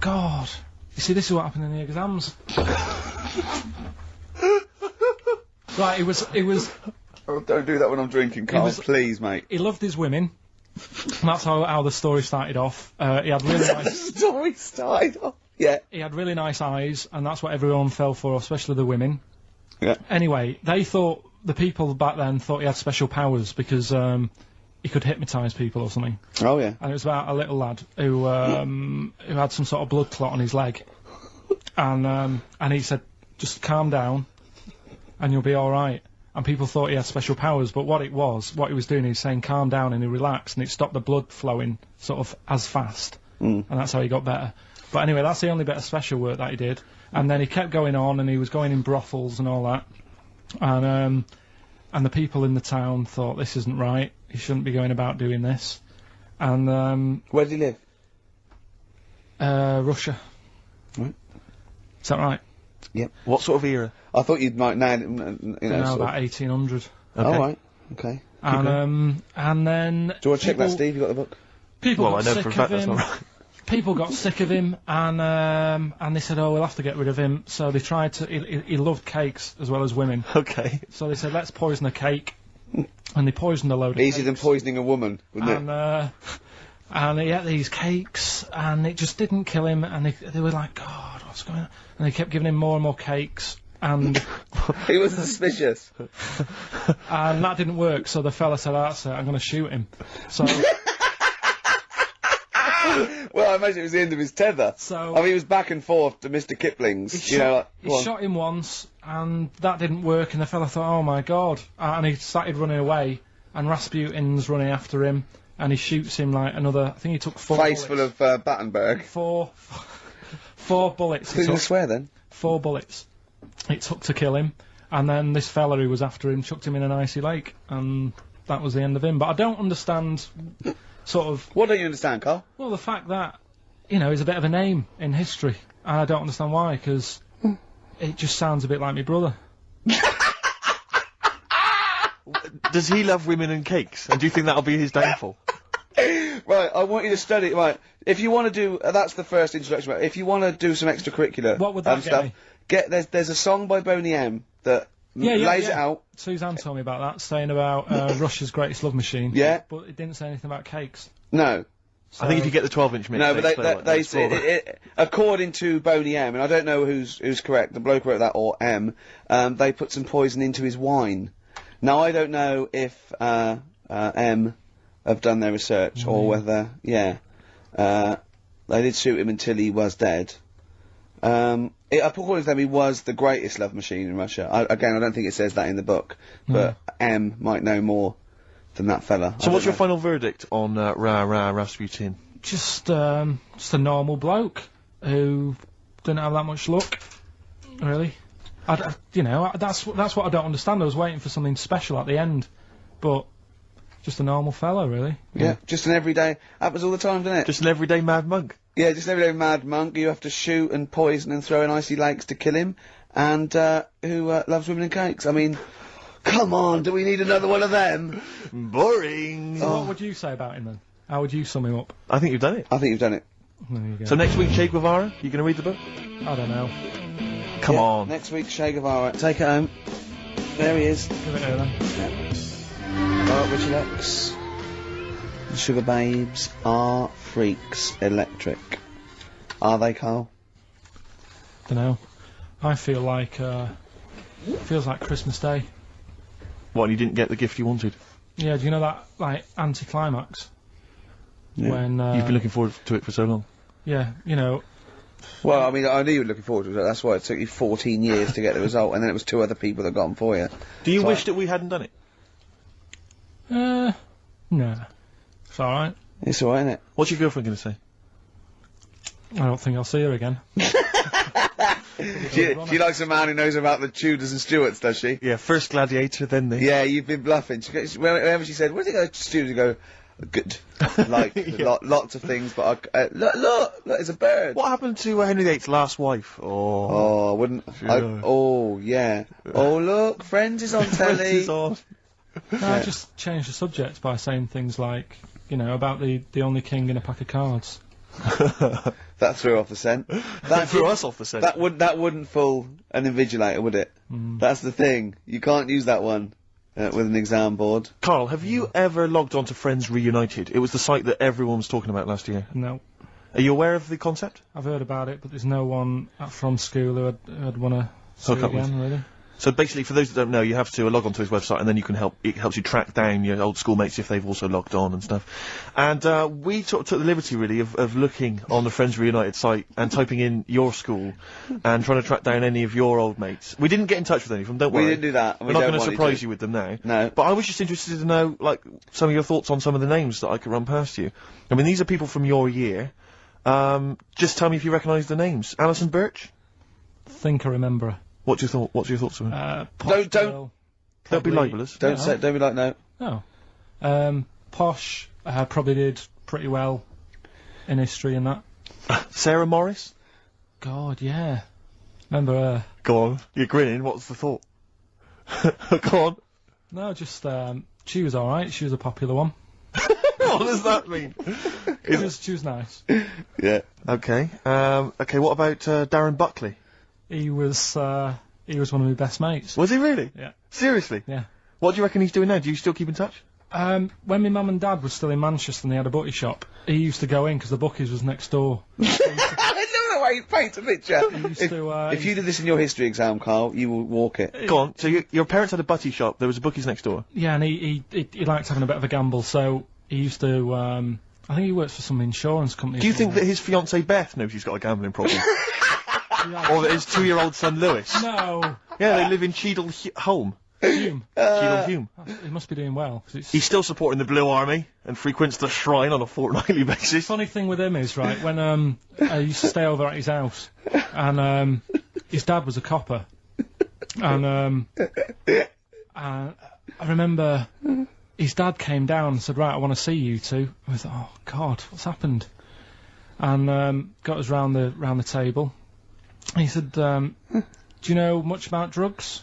God. You see, this is what happened in the exams. Right, it was, Oh, don't do that when I'm drinking, Karl, was- please, mate. he loved his women. That's how the story started off. He had really nice, Story started off. Yeah. he had really nice eyes, and that's what everyone fell for, especially the women. Yeah. Anyway, the people back then thought he had special powers because, he could hypnotise people or something. Oh, yeah. And it was about a little lad who had some sort of blood clot on his leg, and he said, "Just calm down, and you'll be all right." And people thought he had special powers, but what he was doing, he was saying, "Calm down," and he relaxed, and it stopped the blood flowing sort of as fast, and that's how he got better. But anyway, that's the only bit of special work that he did, and then he kept going on, and he was going in brothels and all that, and the people in the town thought, this isn't right. He shouldn't be going about doing this. And, Where did he live? Russia. Right. Is that right? Yep. What sort of era? I thought you'd might know, you know, No, sort about of. 1800. Okay. Oh, right. Okay. And then... Do you want to check that, Steve? You got the book? People Well, I got know sick for a of fact that's him. not right. People got sick of him, and they said, "Oh, we'll have to get rid of him." So they tried to. He loved cakes as well as women. Okay. So they said, "Let's poison a cake," and they poisoned a load of Easier than cakes. poisoning a woman, wouldn't it? And he ate these cakes, and it just didn't kill him. And they were like, "God, what's going on?" And they kept giving him more and more cakes, and He was suspicious. and that didn't work. So the fella said, "That's it. I'm going to shoot him." So. Well, I imagine it was the end of his tether. So- I mean, he was back and forth to Mr. Kipling's. He You know, shot, shot him once, and that didn't work, and the fella thought, oh my god, and he started running away, and Rasputin's running after him, and he shoots him like another, I think he took four face bullets. full of Battenberg. Four bullets. Who's It going took, to swear then? 4 bullets it took to kill him, and then this fella who was after him chucked him in an icy lake, and that was the end of him. But I don't understand, sort of, What don't you understand, Karl? well, the fact that, you know, he's a bit of a name in history, and I don't understand why, because it just sounds a bit like my brother. Does he love women and cakes? And do you think that'll be his downfall? Right, I want you to study. Right, if you want to do, that's the first introduction. Right, if you want to do some extracurricular, What would that get stuff, me? there's a song by Boney M that lays it out. Suzanne told me about that, saying about Russia's greatest love machine. Yeah. But it didn't say anything about cakes. No, I think if you get the 12-inch mix, no, but explain what they it's say for. it, according to Boney M, and I don't know who's correct, the bloke who wrote that or M. They put some poison into his wine. Now I don't know if M have done their research or whether they did shoot him until he was dead. According to them, he was the greatest love machine in Russia. I don't think it says that in the book, but M might know more than that fella. So what's your final verdict on Rasputin? Just a normal bloke who didn't have that much luck, really. That's what I don't understand. I was waiting for something special at the end, but Just a normal fellow, really. Yeah, just an everyday. Happens all the time, doesn't it? Just an everyday mad monk. Yeah, just an everyday mad monk. You have to shoot and poison and throw in icy lakes to kill him, and who loves women and cakes. I mean, come on, do we need another one of them? Boring. So what would you say about him then? How would you sum him up? I think you've done it. I think you've done it. There you go. So next week, Che Guevara, you going to read the book? I don't know. Come Yeah, on. Next week, Che Guevara. Take it home. There he is. Give it here then. Alright, Richie Lux. The Sugar Babes are freaks electric. Are they, Carl? Don't know. I feel like feels like Christmas Day. What, you didn't get the gift you wanted? Yeah, do you know that like anticlimax? Yeah. When You've been looking forward to it for so long. yeah, you know, Well, I mean, I knew you were looking forward to it. That's why it took you 14 years to get the result, and then it was 2 other people that got them for you. Do you So- wish that we hadn't done it? no, it's all right. It's alright, isn't it? What's your girlfriend going to say? I don't think I'll see her again. She likes a man who knows about the Tudors and Stuarts, does she? Yeah, first Gladiator, then the... Yeah, you've been bluffing. Whenever she said, "Where's it go to Stuarts?" you go, "Good." Like, lots of things, but look, it's a bird. What happened to Henry VIII's last wife? Oh, I wouldn't. Sure. Oh, yeah. Oh, look, Friends is on telly. Friends is on. No, I just changed the subject by saying things like, you know, about the only king in a pack of cards. That threw off the scent. That threw us off the scent. That wouldn't fool an invigilator, would it? That's the thing. You can't use that one with an exam board. Karl, have you ever logged on to Friends Reunited? It was the site that everyone was talking about last year. No, Are you aware of the concept? I've heard about it, but there's no one from school who'd want to see Hook up with. again, really. So basically, for those that don't know, you have to log on to his website, and then it helps you track down your old schoolmates if they've also logged on and stuff. And we took the liberty, really, of looking on the Friends Reunited site and typing in your school and trying to track down any of your old mates. We didn't get in touch with any of them, don't worry. We didn't do that. We're not going to surprise you with them now. No. But I was just interested to know, like, some of your thoughts on some of the names that I could run past you. I mean, these are people from your year. Just tell me if you recognise the names. Alison Birch? Think I remember her. What's your thoughts of her? Posh Don't- girl, Don't be probably- libellous. Don't be like, no. No. Posh probably did pretty well in history and that. Sarah Morris? God, yeah. Remember her? Go on. You're grinning. What's the thought? Go on. No, just she was all right. She was a popular one. What does that mean? She was nice. Yeah. Okay. Okay. What about Darren Buckley? He was one of my best mates. Was he really? Yeah. Seriously? Yeah. What do you reckon he's doing now? Do you still keep in touch? When my mum and dad were still in Manchester and they had a butty shop, he used to go in because the bookies was next door. I love the way you paint a picture. If you did this in your history exam, Carl, you will walk it. Go on. So your parents had a butty shop. There was a bookies next door. Yeah, and he liked having a bit of a gamble, so he used to. I think he works for some insurance company. Do you think that his fiancée Beth knows he's got a gambling problem? Or that his 2-year-old son Lewis? No. Yeah, they live in Cheadle Holme. Hume. Cheadle Hume. He must be doing well. 'Cause it's He's still supporting the Blue Army and frequents the shrine on a fortnightly basis. funny thing with him is, right, when I used to stay over at his house, and his dad was a copper, and I remember his dad came down and said, "Right, I want to see you two." I thought, "Oh God, what's happened?" And got us round the table. And he said, "Do you know much about drugs?"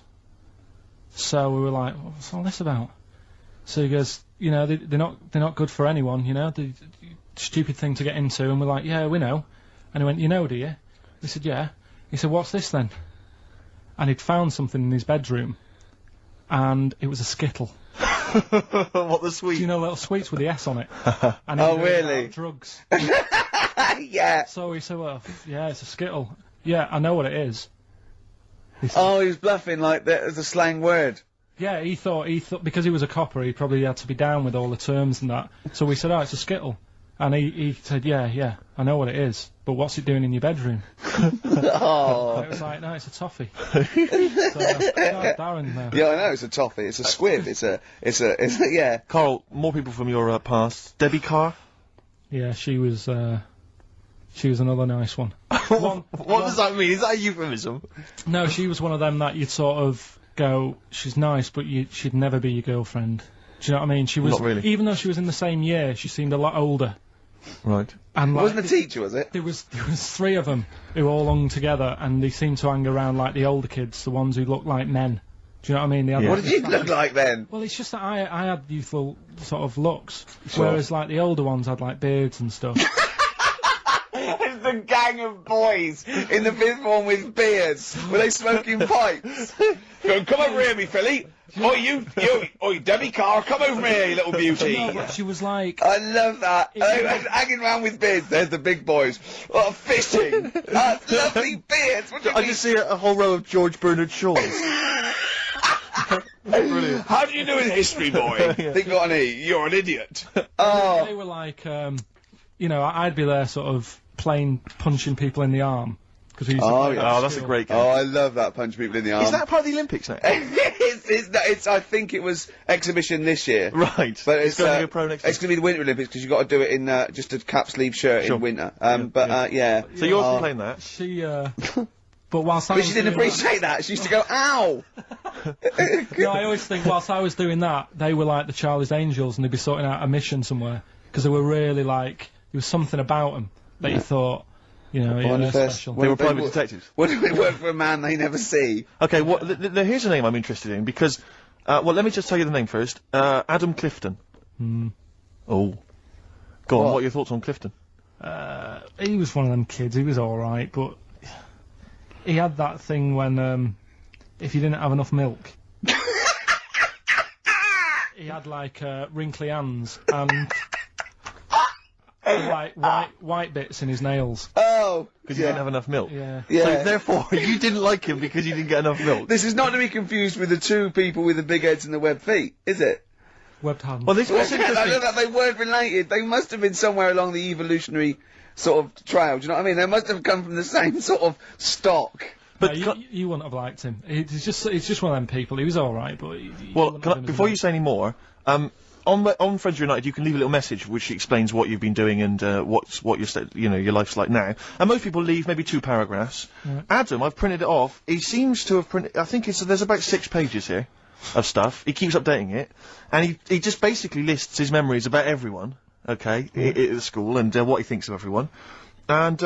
So we were like, "What's all this about?" So he goes, "You know, they're not good for anyone. You know, the stupid thing to get into." And we're like, "Yeah, we know." And he went, "You know, do you?" We said, "Yeah." He said, "What's this then?" And he'd found something in his bedroom, and it was a Skittle. What the sweet? Do you know little sweets with the S on it? And Oh, he knew really? about drugs. Yeah. So he said, "Well, yeah, it's a Skittle." "Yeah, I know what it is." He said, Oh, he was bluffing like that as a slang word. yeah, he thought because he was a copper, he probably had to be down with all the terms and that. So we said, "Oh, it's a Skittle," and he said, "Yeah, I know what it is, but what's it doing in your bedroom?" Oh. And it was like, "No, it's a toffee." So, Darren, Yeah, I know, it's a toffee, it's a squib, it's a, yeah. Karl, more people from your past. Debbie Carr? yeah, she was another nice one. What does that mean? Is that a euphemism? No, she was one of them that you'd sort of go, she's nice, but she'd never be your girlfriend. Do you know what I mean? She was, Not really. even though she was in the same year, she seemed a lot older. Right. And It like, wasn't a teacher, was it? there was 3 of them who all hung together, and they seemed to hang around like the older kids, the ones who looked like men. Do you know what I mean? They had, Yeah. like, What did you look like then? Well, it's just that I had youthful sort of looks, Sure. whereas like the older ones had like beards and stuff. It's the gang of boys in the 5th form with beards. Were they smoking pipes? Come over here, me filly. Oi, Debbie Carr, come over here, you little beauty. No, but she was like, I love that. Hanging around with beards. There's the big boys. Oh, fishing. Lovely beards. What do you I mean? just see a whole row of George Bernard Shaws. Brilliant. How do you do in history, boy? Yeah. Think got any? You're an idiot. Oh. they were like, you know, I'd be there sort of punching people in the arm. Cause we used to Oh, play yeah. that at Oh, that's a school. great game. Oh, I love that. Punch people in the arm. Is that part of the Olympics now? it's I think it was exhibition this year. Right. But it's going to be a pro next year. It's going to be the Winter Olympics because you've got to do it in just a cap sleeve shirt Sure. in winter. Yeah. So you're also playing that? She, but whilst I But was she didn't doing appreciate that. She used to go, ow! that, no, I always think whilst I was doing that, they were like the Charlie's Angels, and they'd be sorting out a mission somewhere because they were really like there was something about them that you thought, you know, yeah, they're special. They were private detectives. What do they work for a man they never see? Okay, here's a name I'm interested in because, well, let me just tell you the name first. Adam Clifton. Oh. Go on, What? what are your thoughts on Clifton? He was one of them kids. He was all right, but he had that thing when if you didn't have enough milk, he had like wrinkly hands and like white bits in his nails. Oh! Because you didn't have enough milk. Yeah. Yeah. So therefore, you didn't like him because you didn't get enough milk. This is not to be confused with the 2 people with the big heads and the webbed feet, is it? Webbed hands. Well, this I was know interesting. that they weren't related. They must have been somewhere along the evolutionary sort of trail. Do you know what I mean? They must have come from the same sort of stock. But no, you wouldn't have liked him. It's just one of them people. He was all right, but well, before you say any more, on Friends United, you can leave a little message which explains what you've been doing and what your life's like now. And most people leave maybe 2 paragraphs. Right. Adam, I've printed it off. He seems to have printed. I think there's about 6 pages here of stuff. He keeps updating it, and he just basically lists his memories about everyone. Okay, at the school and what he thinks of everyone. And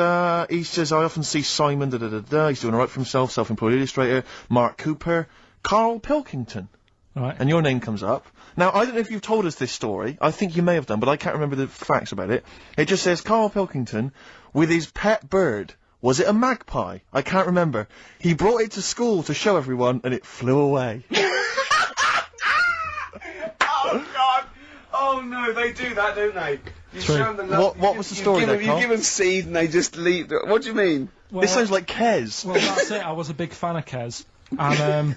he says, I often see Simon, he's doing alright for himself, self-employed illustrator, Mark Cooper, Karl Pilkington. Right. And your name comes up. Now, I don't know if you've told us this story. I think you may have done, but I can't remember the facts about it. It just says, Karl Pilkington, with his pet bird. Was it a magpie? I can't remember. He brought it to school to show everyone, and it flew away. Oh, God! Oh, no, they do that, don't they? You True. show them the What was the story there, You Karl? give them seed and they just leave. What do you mean? Well, This sounds like Kez. well, that's it. I was a big fan of Kez, and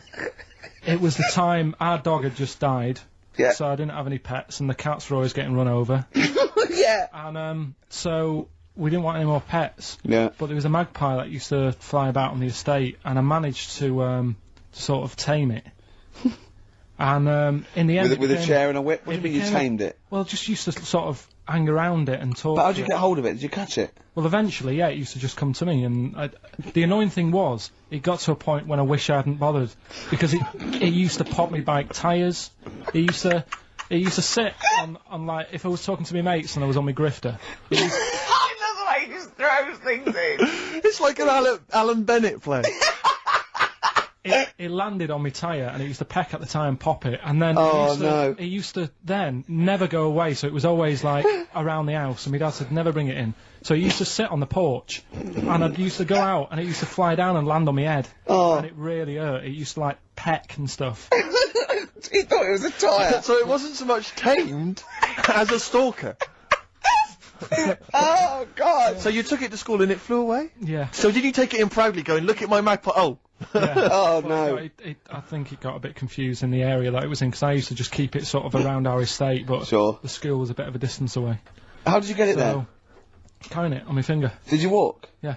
it was the time our dog had just died. Yeah. So I didn't have any pets, and the cats were always getting run over. Yeah. And so we didn't want any more pets. Yeah. But there was a magpie that used to fly about on the estate, and I managed to sort of tame it. And in the end, With it a became- chair and a whip? What do it you mean you became- tamed it? Well, just used to sort of hang around it and talk. But how did to you it. get hold of it? Did you catch it? Well, eventually, yeah, it used to just come to me, and the annoying thing was, it got to a point when I wish I hadn't bothered, because it used to pop me bike tyres. It used to sit on like, if I was talking to my mates and I was on my grifter. I love the way he just throws things in. It's like an Alan Bennett play. It landed on my tyre, and it used to peck at the tyre and pop it, and then Oh, it used to then never go away, so it was always like around the house, and my dad said never bring it in. So it used to sit on the porch, and I used to go out, and it used to fly down and land on my head, and it really hurt. It used to like peck and stuff. He thought it was a tyre. So it wasn't so much tamed as a stalker. Oh, God. So you took it to school and it flew away? Yeah. So did you take it in proudly going, look at my magpie? Oh. Yeah. Oh, But no. I think it got a bit confused in the area that it was in, because I used to just keep it sort of around our estate, but Sure. the school was a bit of a distance away. How did you get it there? So, carrying it on my finger. Did you walk? Yeah.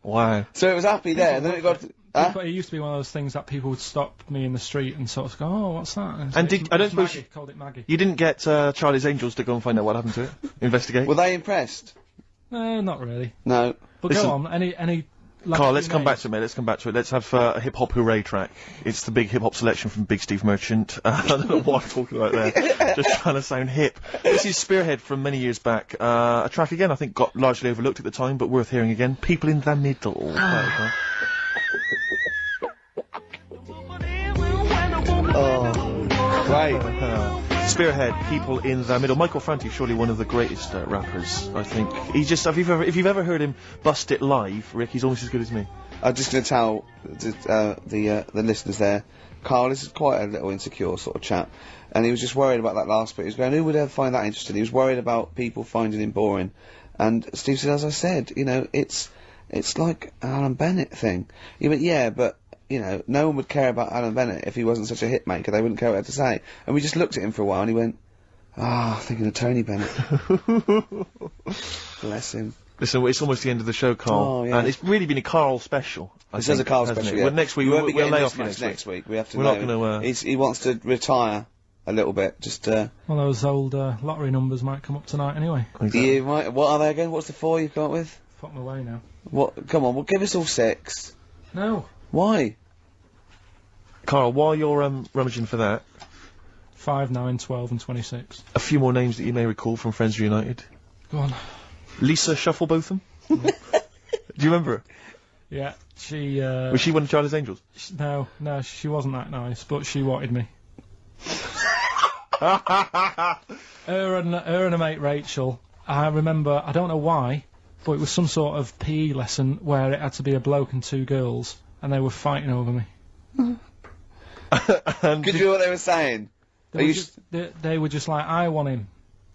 Wow. So it was happy there, and then it got... Huh? But it used to be one of those things that people would stop me in the street and sort of go, oh, what's that? And so did- it's I don't suppose Maggie, called it Maggie. You didn't get Charlie's Angels to go and find out what happened to it? Investigate? Were they impressed? Not really. No. But Listen- go on, any Karl, let's come back to it, mate. Let's come back to it. Let's have a hip-hop hooray track. It's the big hip-hop selection from Big Steve Merchant. I don't know what I'm talking about there. Just trying to sound hip. This is Spearhead from many years back. A track, again, I think got largely overlooked at the time, but worth hearing again. People in the Middle. Right. Spearhead, People in the Middle. Michael Franti, surely one of the greatest rappers, I think. He just, if you've ever heard him bust it live, Rick, he's almost as good as me. I'm just going to tell the listeners there, Karl, this is quite a little insecure sort of chap, and he was just worried about that last bit. He was going, who would ever find that interesting? He was worried about people finding him boring. And Steve said, as I said, you know, it's like an Alan Bennett thing. He went, yeah, but you know, no one would care about Alan Bennett if he wasn't such a hit maker. They wouldn't care what he had to say. And we just looked at him for a while and he went, thinking of Tony Bennett. Bless him. Listen, it's almost the end of the show, Karl. Oh, yeah. And it's really been a Karl special. This is a Karl special, yeah. Well, next week, we'll lay off next week. We have to We're not going to... He wants to retire a little bit, just Well, those old lottery numbers might come up tonight anyway. Exactly. You might... What are they again? What's the 4 you've come up with? Fuck my way now. What? Come on, well, give us all 6. No. Why? Karl, while you're rummaging for that... 5, 9, 12 and 26. A few more names that you may recall from Friends Reunited. Go on. Lisa Shufflebotham? Do you remember her? Yeah, she... Was she one of Charlie's Angels? No, she wasn't that nice, but she wanted me. her and her mate Rachel, I remember, I don't know why, but it was some sort of PE lesson where it had to be a bloke and 2 girls, and they were fighting over me. Could you hear what they were saying? They were just like, I want him,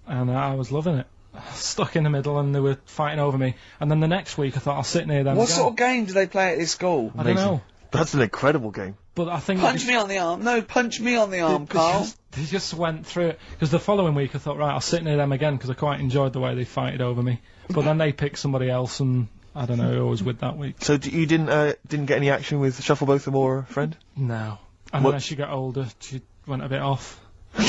and I was loving it. Stuck in the middle, and they were fighting over me. And then the next week, I thought I'll sit near them. What sort of game do they play at this school? I don't know. That's an incredible game. But I think punch me on the arm. No, punch me on the arm, Karl. They just went through it. Because the following week, I thought, right, I'll sit near them again because I quite enjoyed the way they fighted over me. But then they picked somebody else, and I don't know who I was with that week. So you didn't get any action with Shufflebotham or a friend? No. And then as she got older, she went a bit off. She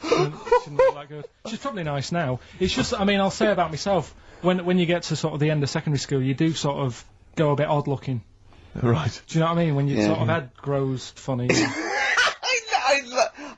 didn't look that good. She's probably nice now. It's just, I mean, I'll say about myself, when you get to sort of the end of secondary school, you do sort of go a bit odd looking. Right. Do you know what I mean? When your sort of head grows funny.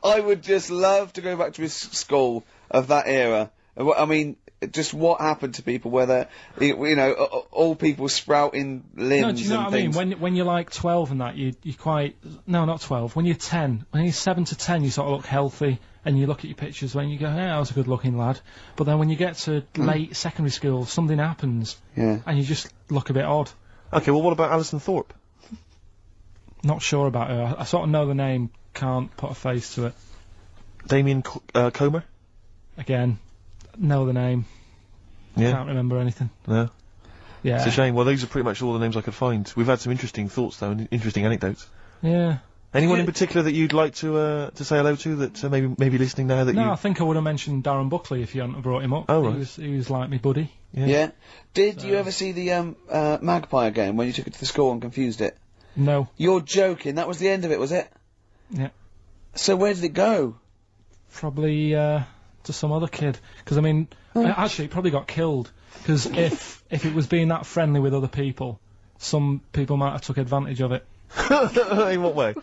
I would just love to go back to his school of that era. I mean, just what happened to people, whether, you know, all people sprouting limbs. No, do you know and what I mean? things. When you're like 12 and that, you quite... No, not 12. When you're 10, when you're 7 to 10, you sort of look healthy, and you look at your pictures when you go, yeah, I was a good-looking lad. But then when you get to late secondary school, something happens, and you just look a bit odd. Okay, well, what about Alison Thorpe? Not sure about her. I sort of know the name, can't put a face to it. Damien Comer? Again, know the name. Yeah. Can't remember anything. No. Yeah. It's a shame. Well, those are pretty much all the names I could find. We've had some interesting thoughts, though, and interesting anecdotes. Yeah. Anyone in particular that you'd like to say hello to that maybe listening now that No, I think I would have mentioned Darren Buckley if you hadn't have brought him up. Oh, right. He was like me buddy. Yeah. Did you ever see the Magpie game when you took it to the school and confused it? No. You're joking. That was the end of it, was it? Yeah. So where did it go? Probably to some other kid. Because I mean, actually, it probably got killed. Because if it was being that friendly with other people, some people might have took advantage of it. In what way?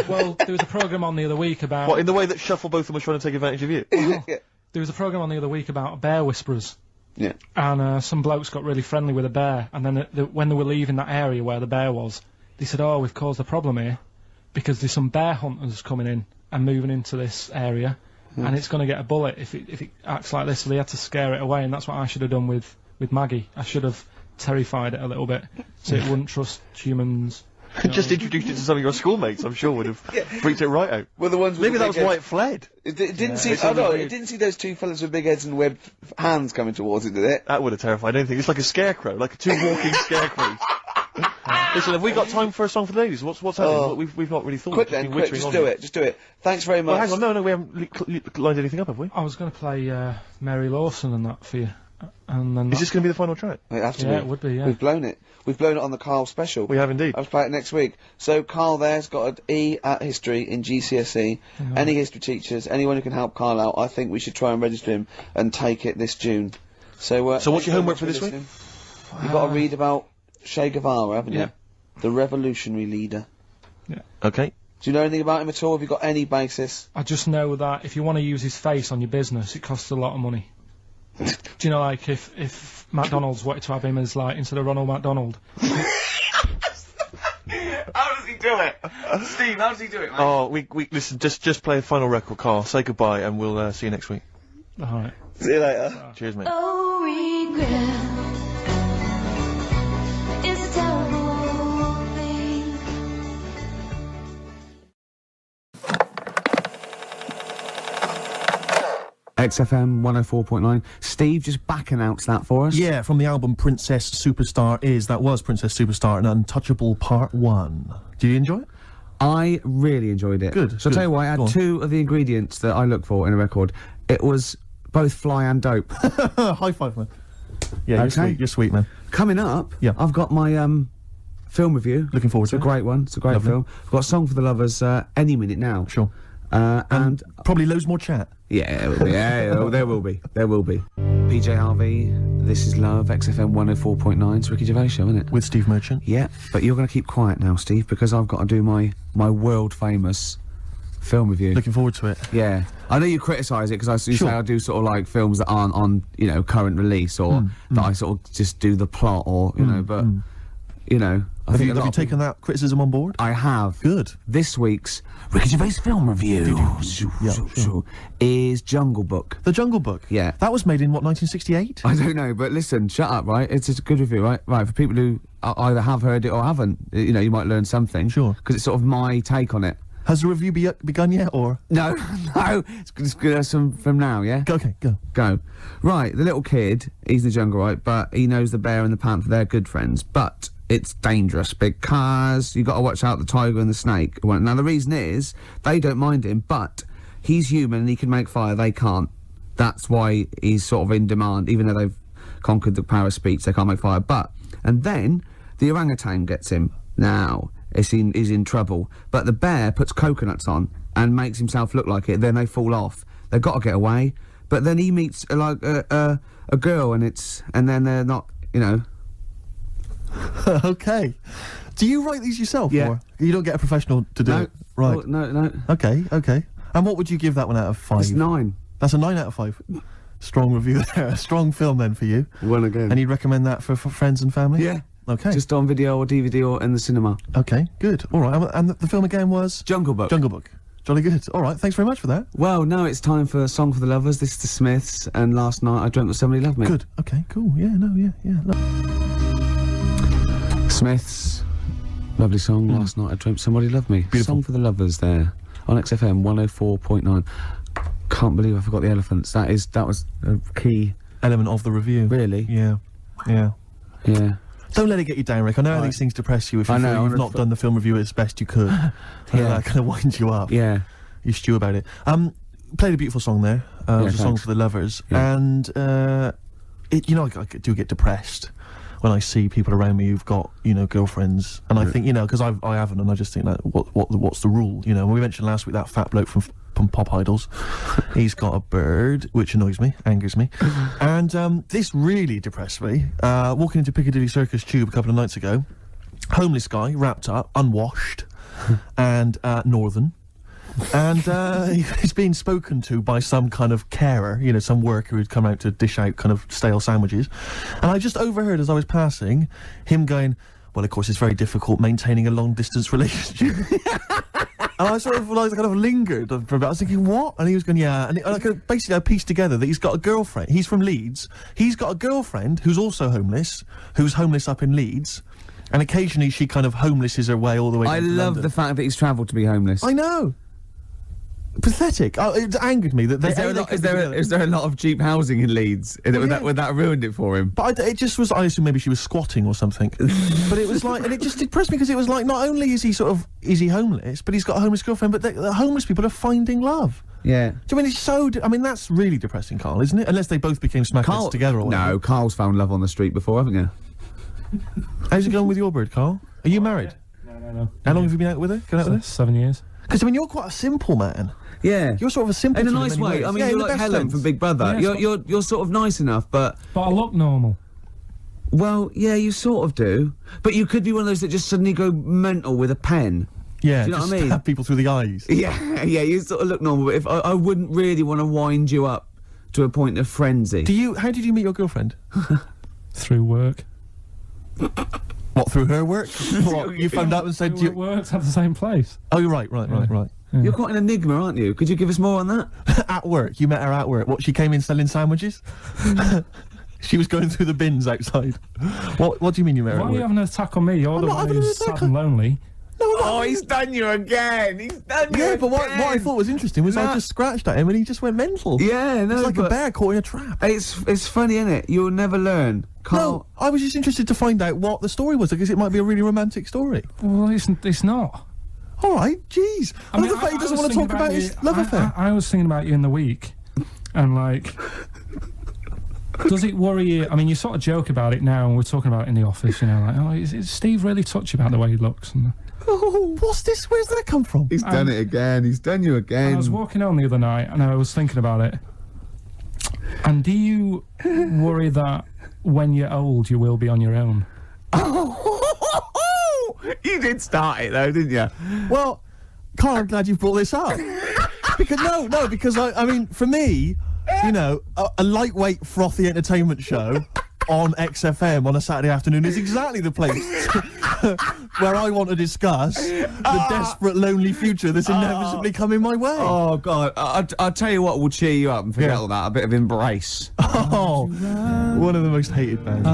Well, there was a programme on the other week about... What, in the way that Shufflebotham was trying to take advantage of you? Well, there was a programme on the other week about bear whisperers. Yeah. And some blokes got really friendly with a bear, and then when they were leaving that area where the bear was, they said, oh, we've caused a problem here, because there's some bear hunters coming in and moving into this area, and it's going to get a bullet if it acts like this, so they had to scare it away, and that's what I should have done with Maggie. I should have terrified it a little bit, so it wouldn't trust humans. Just introduced it to some of your schoolmates, I'm sure would have freaked it right out. Well, the ones with maybe the that was big why heads. it fled. It didn't see. Oh no! It didn't see those 2 fellas with big heads and webbed hands coming towards it, did it? That would have terrified anything. It's like a scarecrow, like 2 walking scarecrows. Listen, have we got time for a song for the ladies? What's happening? We've not really thought. Quick then, quick, just do it, just do it. Thanks very much. Well, hang on, no, we haven't lined anything up, have we? I was going to play Mary Lawson and that for you. And then Is this going to be the final track? It has to be. Yeah, it would be, yeah. We've blown it. We've blown it on the Karl special. We have indeed. I'll play it next week. So Karl there's got an E at history in GCSE. Any history teachers, anyone who can help Karl out, I think we should try and register him and take it this June. So what's your homework for this week? You've got to read about Che Guevara, haven't Yeah. you? The revolutionary leader. Okay. Do you know anything about him at all? Have you got any basis? I just know that if you want to use his face on your business, it costs a lot of money. Do you know, like, if McDonald's wanted to have him as, like, instead of Ronald McDonald? How does he do it? Steve, how does he do it, mate? Oh, we listen. Just play a final record, Carl. Say goodbye, and we'll see you next week. Alright. See you later. Cheers, mate. Oh, regret is a terrible thing. XFM 104.9. Steve, just back announce that for us. Yeah, from the album Princess Superstar that was Princess Superstar and Untouchable Part 1. Did you enjoy it? I really enjoyed it. Good, So I'll good. tell you what, I Go had on. 2 of the ingredients that I look for in a record. It was both fly and dope. High five, man. Yeah, Okay. you're sweet, man. Coming up, Yeah. I've got my film review. Looking forward It's a to it. great one. It's a great Lovely. film. I've got a Song for the Lovers any minute now. Sure. And Probably loads more chat. yeah, there will be. There will be. PJ Harvey, This Is Love, XFM 104.9. It's Ricky Gervais show, isn't it? With Steve Merchant. Yeah, but you're going to keep quiet now, Steve, because I've got to do my world famous film review. Looking forward to it. Yeah, I know you criticise it because you Sure. say I do sort of like films that aren't on current release or that I sort of just do the plot or but I Have think you a lot of taken that criticism on board? I have. Good. This week's Ricky Gervais film review Yeah, sure. is Jungle Book. The Jungle Book. Yeah. That was made in, what, 1968? I don't know, but listen, shut up, right? It's a good review, right? Right, for people who either have heard it or haven't, you might learn something. Sure. Because it's sort of my take on it. Has the review begun yet, or...? No, no, it's good from now, yeah? Okay, go. Go. Right, the little kid, he's in the jungle, right? But he knows the bear and the panther, they're good friends. But it's dangerous because you got to watch out the tiger and the snake. Well, now, the reason is, they don't mind him, but he's human and he can make fire, they can't. That's why he's sort of in demand, even though they've conquered the power of speech, they can't make fire. And then, the orangutan gets him. Now, he's in trouble. But the bear puts coconuts on and makes himself look like it, then they fall off. They've got to get away. But then he meets, a girl, and then they're not, Okay. Do you write these yourself, Yeah. or you don't get a professional to do No. it? Right. Oh, no. Okay. And what would you give that one out of 5? It's 9. That's a 9 out of 5. Strong review there. A strong film then for you. One again. And you'd recommend that for friends and family? Yeah. Okay. Just on video or DVD or in the cinema. Okay, good. All right. And the film again was? Jungle Book. Jungle Book. Jolly good. All right. Thanks very much for that. Well, now it's time for Song for the Lovers. This is the Smiths, and last night I dreamt that somebody loved me. Good. Okay, cool. Yeah, no, yeah. Smiths, lovely song. Last night I dreamt somebody loved me. Beautiful. Song for the Lovers there on XFM 104.9. Can't believe I forgot the elephants. That was a key. Element of the review. Really? Yeah. Yeah. Don't let it get you down, Rick. I know how these things depress you if you I know, feel I you've would've not done the film review as best you could. Yeah. That kind of winds you up. Yeah. You stew about it. Played a beautiful song there. It was a song thanks. for the lovers. Yeah. And, I do get depressed when I see people around me who've got, girlfriends. And I think, because I haven't, and I just think that, what's the rule? When we mentioned last week that fat bloke from Pop Idols, he's got a bird, which annoys me, angers me. And this really depressed me. Walking into Piccadilly Circus Tube a couple of nights ago, homeless guy, wrapped up, unwashed, and northern. And he's being spoken to by some kind of carer, some worker who'd come out to dish out kind of stale sandwiches. And I just overheard as I was passing him going, well, of course, it's very difficult maintaining a long-distance relationship. And I sort of kind of lingered for a bit. I was thinking, what? And he was going, yeah. And basically I pieced together that he's got a girlfriend. He's from Leeds. He's got a girlfriend who's also homeless, who's homeless up in Leeds. And occasionally she kind of homelesses her way all the way I down to love London. the fact that he's travelled to be homeless. I know. Pathetic. Oh, it angered me that they... Is there a lot of cheap housing in Leeds? Would that ruined it for him? But it just was, I assume maybe she was squatting or something. But it was like, and it just depressed me because it was like, not only is he homeless, but he's got a homeless girlfriend, but the homeless people are finding love. Yeah. Do you mean it's so, that's really depressing, Carl, isn't it? Unless they both became smackheads together or whatever. No, Carl's found love on the street before, haven't you? How's it going with your bird, Carl? Are you married? No. How long have you been out with her? Going out with her? 7 years. Because, you're quite a simple man. Yeah. You're sort of a simple In a nice way. I mean, you're like Helen from Big Brother. Yeah, You're sort of nice enough, but But I look normal. Well, yeah, you sort of do. But you could be one of those that just suddenly go mental with a pen. Yeah, Do you know just what I mean? stab people through the eyes. Yeah, you sort of look normal, but if I wouldn't really want to wind you up to a point of frenzy. How did you meet your girlfriend? Through work. What, through her work? What, you found out and said... We worked at the same place. Oh, you're right. You're quite an enigma, aren't you? Could you give us more on that? At work, you met her at work. What, she came in selling sandwiches? She was going through the bins outside. What do you mean you met her Why at are you work? having an attack on me? You're the not one having an who's attack sad and lonely. No, I'm not. Oh, he's done you again! He's done you Yeah, but what I thought was interesting was I Nah. just scratched at him and he just went mental. Yeah, no, It's like a but bear caught in a trap. It's funny, isn't it? You'll never learn. No, I was just interested to find out what the story was, because it might be a really romantic story. Well, it's not. All right, jeez. I love the fact he doesn't was want to talk thinking about you- his love affair. I was thinking about you in the week, and like, does it worry you? I mean, you sort of joke about it now, and we're talking about it in the office. You know, like, oh, is Steve really touchy about the way he looks? And Oh, what's this? Where's that come from? He's done it again. He's done you again. I was walking home the other night, and I was thinking about it. And do you worry that when you're old, you will be on your own? You did start it though, didn't you? Well, Karl, I'm glad you brought this up. because I mean, for me, you know, a lightweight, frothy entertainment show on XFM on a Saturday afternoon is exactly the place where I want to discuss the desperate, lonely future that's inevitably coming my way. Oh God! I'll tell you what will cheer you up and forget Yeah. all that. A bit of Embrace. Oh, one of the most hated bands.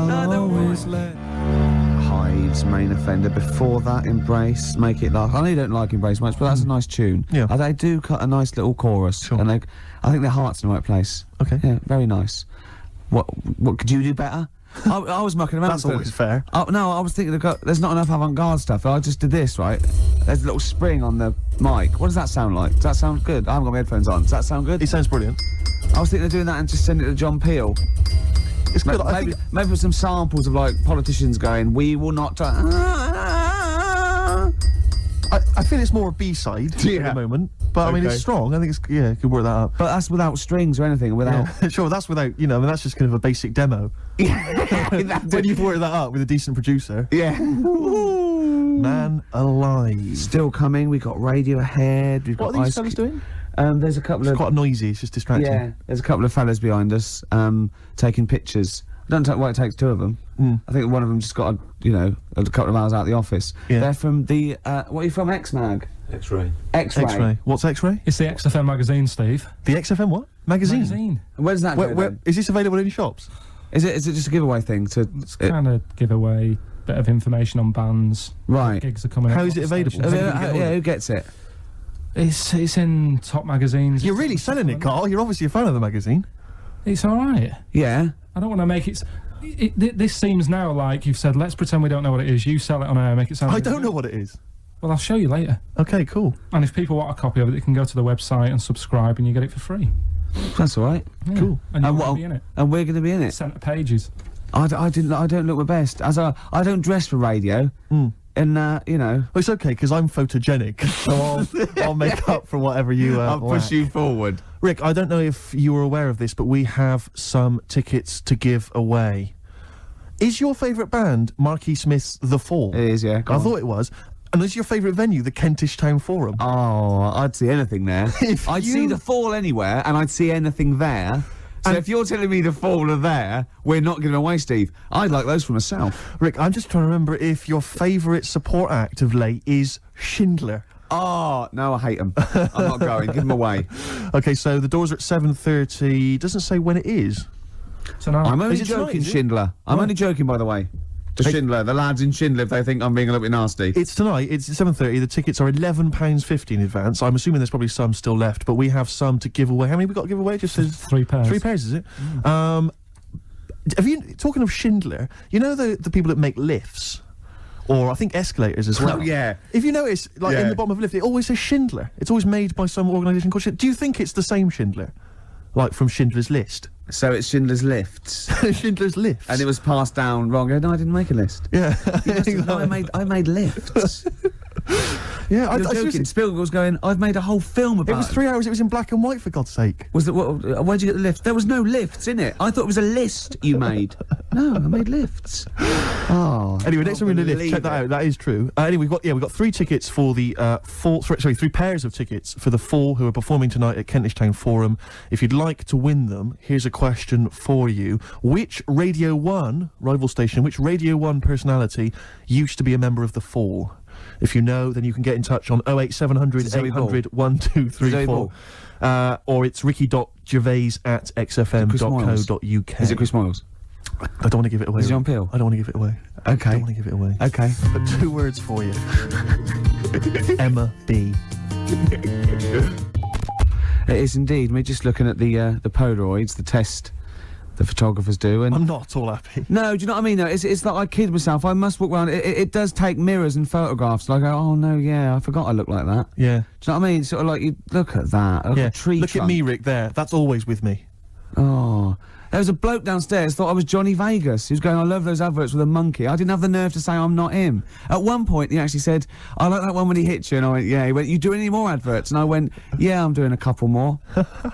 Hive's Main Offender. Before that, Embrace. Make It Last. I know you don't like Embrace much, but that's a nice tune. Yeah. They do cut a nice little chorus, Sure. and I think their heart's in the right place. Okay. Yeah, very nice. What could you do better? I was mucking around. That's always fair. Oh, no, I was thinking there's not enough avant-garde stuff. I just did this, right? There's a little spring on the mic. What does that sound like? Does that sound good? I haven't got my headphones on. Does that sound good? It sounds brilliant. I was thinking of doing that and just send it to John Peel. It's good. I Maybe, think maybe with some samples of like politicians going, "We will not." I feel it's more a B-side at Yeah. the moment, but I mean Okay. it's strong. I think it could work that up. But that's without strings or anything. Without. Yeah. Sure, that's without, you know, I mean, that's just kind of a basic demo. When you've worked that up with a decent producer. Yeah. Man alive. Still coming. We got Radiohead. We've What got are these Ice fellas doing? There's a couple It's of quite noisy, it's just distracting. yeah. There's a couple of fellas behind us taking pictures. I don't know why it takes two of them. I think one of them just got a couple of hours out of the office. Yeah. They're from the what are you from? X-Mag. X-ray. X-Ray. X-Ray. What's X-Ray? It's the XFM magazine, Steve. The XFM what? Magazine? Where does that go? Where, then? is this available in shops? Is it just a giveaway thing to? Kind of give away bit of information on bands. Right. Gigs are coming How up. is it available? stations. Who gets it? It's in top magazines. You're really selling it, Karl. You're obviously a fan of the magazine. It's all right. Yeah. I don't want to make it. This seems now like you've said. Let's pretend we don't know what it is. You sell it on air, make it sound. I really don't good. know what it is. Well, I'll show you later. Okay, cool. And if people want a copy of it, they can go to the website and subscribe, and you get it for free. That's all right. Yeah. Cool. And you're And going to be in it. And we're going to be in it. Centre pages. I don't look my best. I don't dress for radio. And you know. Well, it's okay because I'm photogenic, so I'll make up for whatever you. lack. forward. Rick, I don't know if you were aware of this, but we have some tickets to give away. Is your favourite band Marquis Smith's The Fall? It is, yeah. Go I on. thought it was. And is your favourite venue the Kentish Town Forum? Oh, I'd see anything there. If I'd you- see the Fall anywhere, and I'd see anything there. So And- if you're telling me the Fall are there, we're not giving away, Steve. I'd like those for myself. Rick, I'm just trying to remember if your favourite support act of late is Schindler. Oh, no, I hate them. I'm not going. Give them away. Okay, so the doors are at 7:30. Doesn't say when it is. Tonight. I'm only Is it tonight, joking, is it? Schindler. I'm Right. only joking, by the way. To Schindler, the lads in Schindler, if they think I'm being a little bit nasty. It's tonight. It's 7:30. The tickets are £11.50 in advance. I'm assuming there's probably some still left, but we have some to give away. How many we got to give away? It just says 3 pairs. 3 pairs, is it? Have you, talking of Schindler, you know the people that make lifts? Or I think escalators as well. Oh, yeah. If you notice, like in Yeah. the bottom of a lift, it always says Schindler. It's always made by some organisation called Schindler. Do you think it's the same Schindler? Like from Schindler's List? So it's Schindler's Lifts. Schindler's Lifts. And it was passed down wrong. No, I didn't make a list. Yeah. No, I made lifts. Yeah, I You're joking. seriously- Spielberg was going, I've made a whole film about It was 3 hours. It was in black and white, for God's sake. Was it, where'd you get the lift? There was no lifts in it. I thought it was a list you made. No, I made lifts. Oh. Anyway, next time we're in the lift, believe check that it. out. That is true. Anyway, we've got 3 tickets for the Fall. Sorry, 3 pairs of tickets for the Fall who are performing tonight at Kentish Town Forum. If you'd like to win them, here's a question for you: which Radio 1 rival station, which Radio 1 personality used to be a member of the Fall? If you know, then you can get in touch on 08700 Zoe Ball. 800 1234. Or it's ricky.gervais@xfm.co.uk. Is it Chris Moyles? I don't want to give it away. Is it on Peel? I don't want to give it away. Okay. I don't want to give it away. Okay. But 2 words for you. Emma B. It is indeed. We're just looking at the Polaroids, the test the photographers do, and I'm not at all happy. no, do you know what I mean? No, it's like I kid myself. I must walk around. It does take mirrors and photographs. And I go, oh no, yeah, I forgot I look like that. Yeah. Do you know what I mean? Sort of like you look at that, like Yeah. a tree Look trunk. at me, Rick, there. That's always with me. Oh. There was a bloke downstairs thought I was Johnny Vegas. He was going, I love those adverts with a monkey. I didn't have the nerve to say I'm not him. At one point, he actually said, I like that one when he hits you. And I went, yeah. He went, you do any more adverts? And I went, yeah, I'm doing a couple more.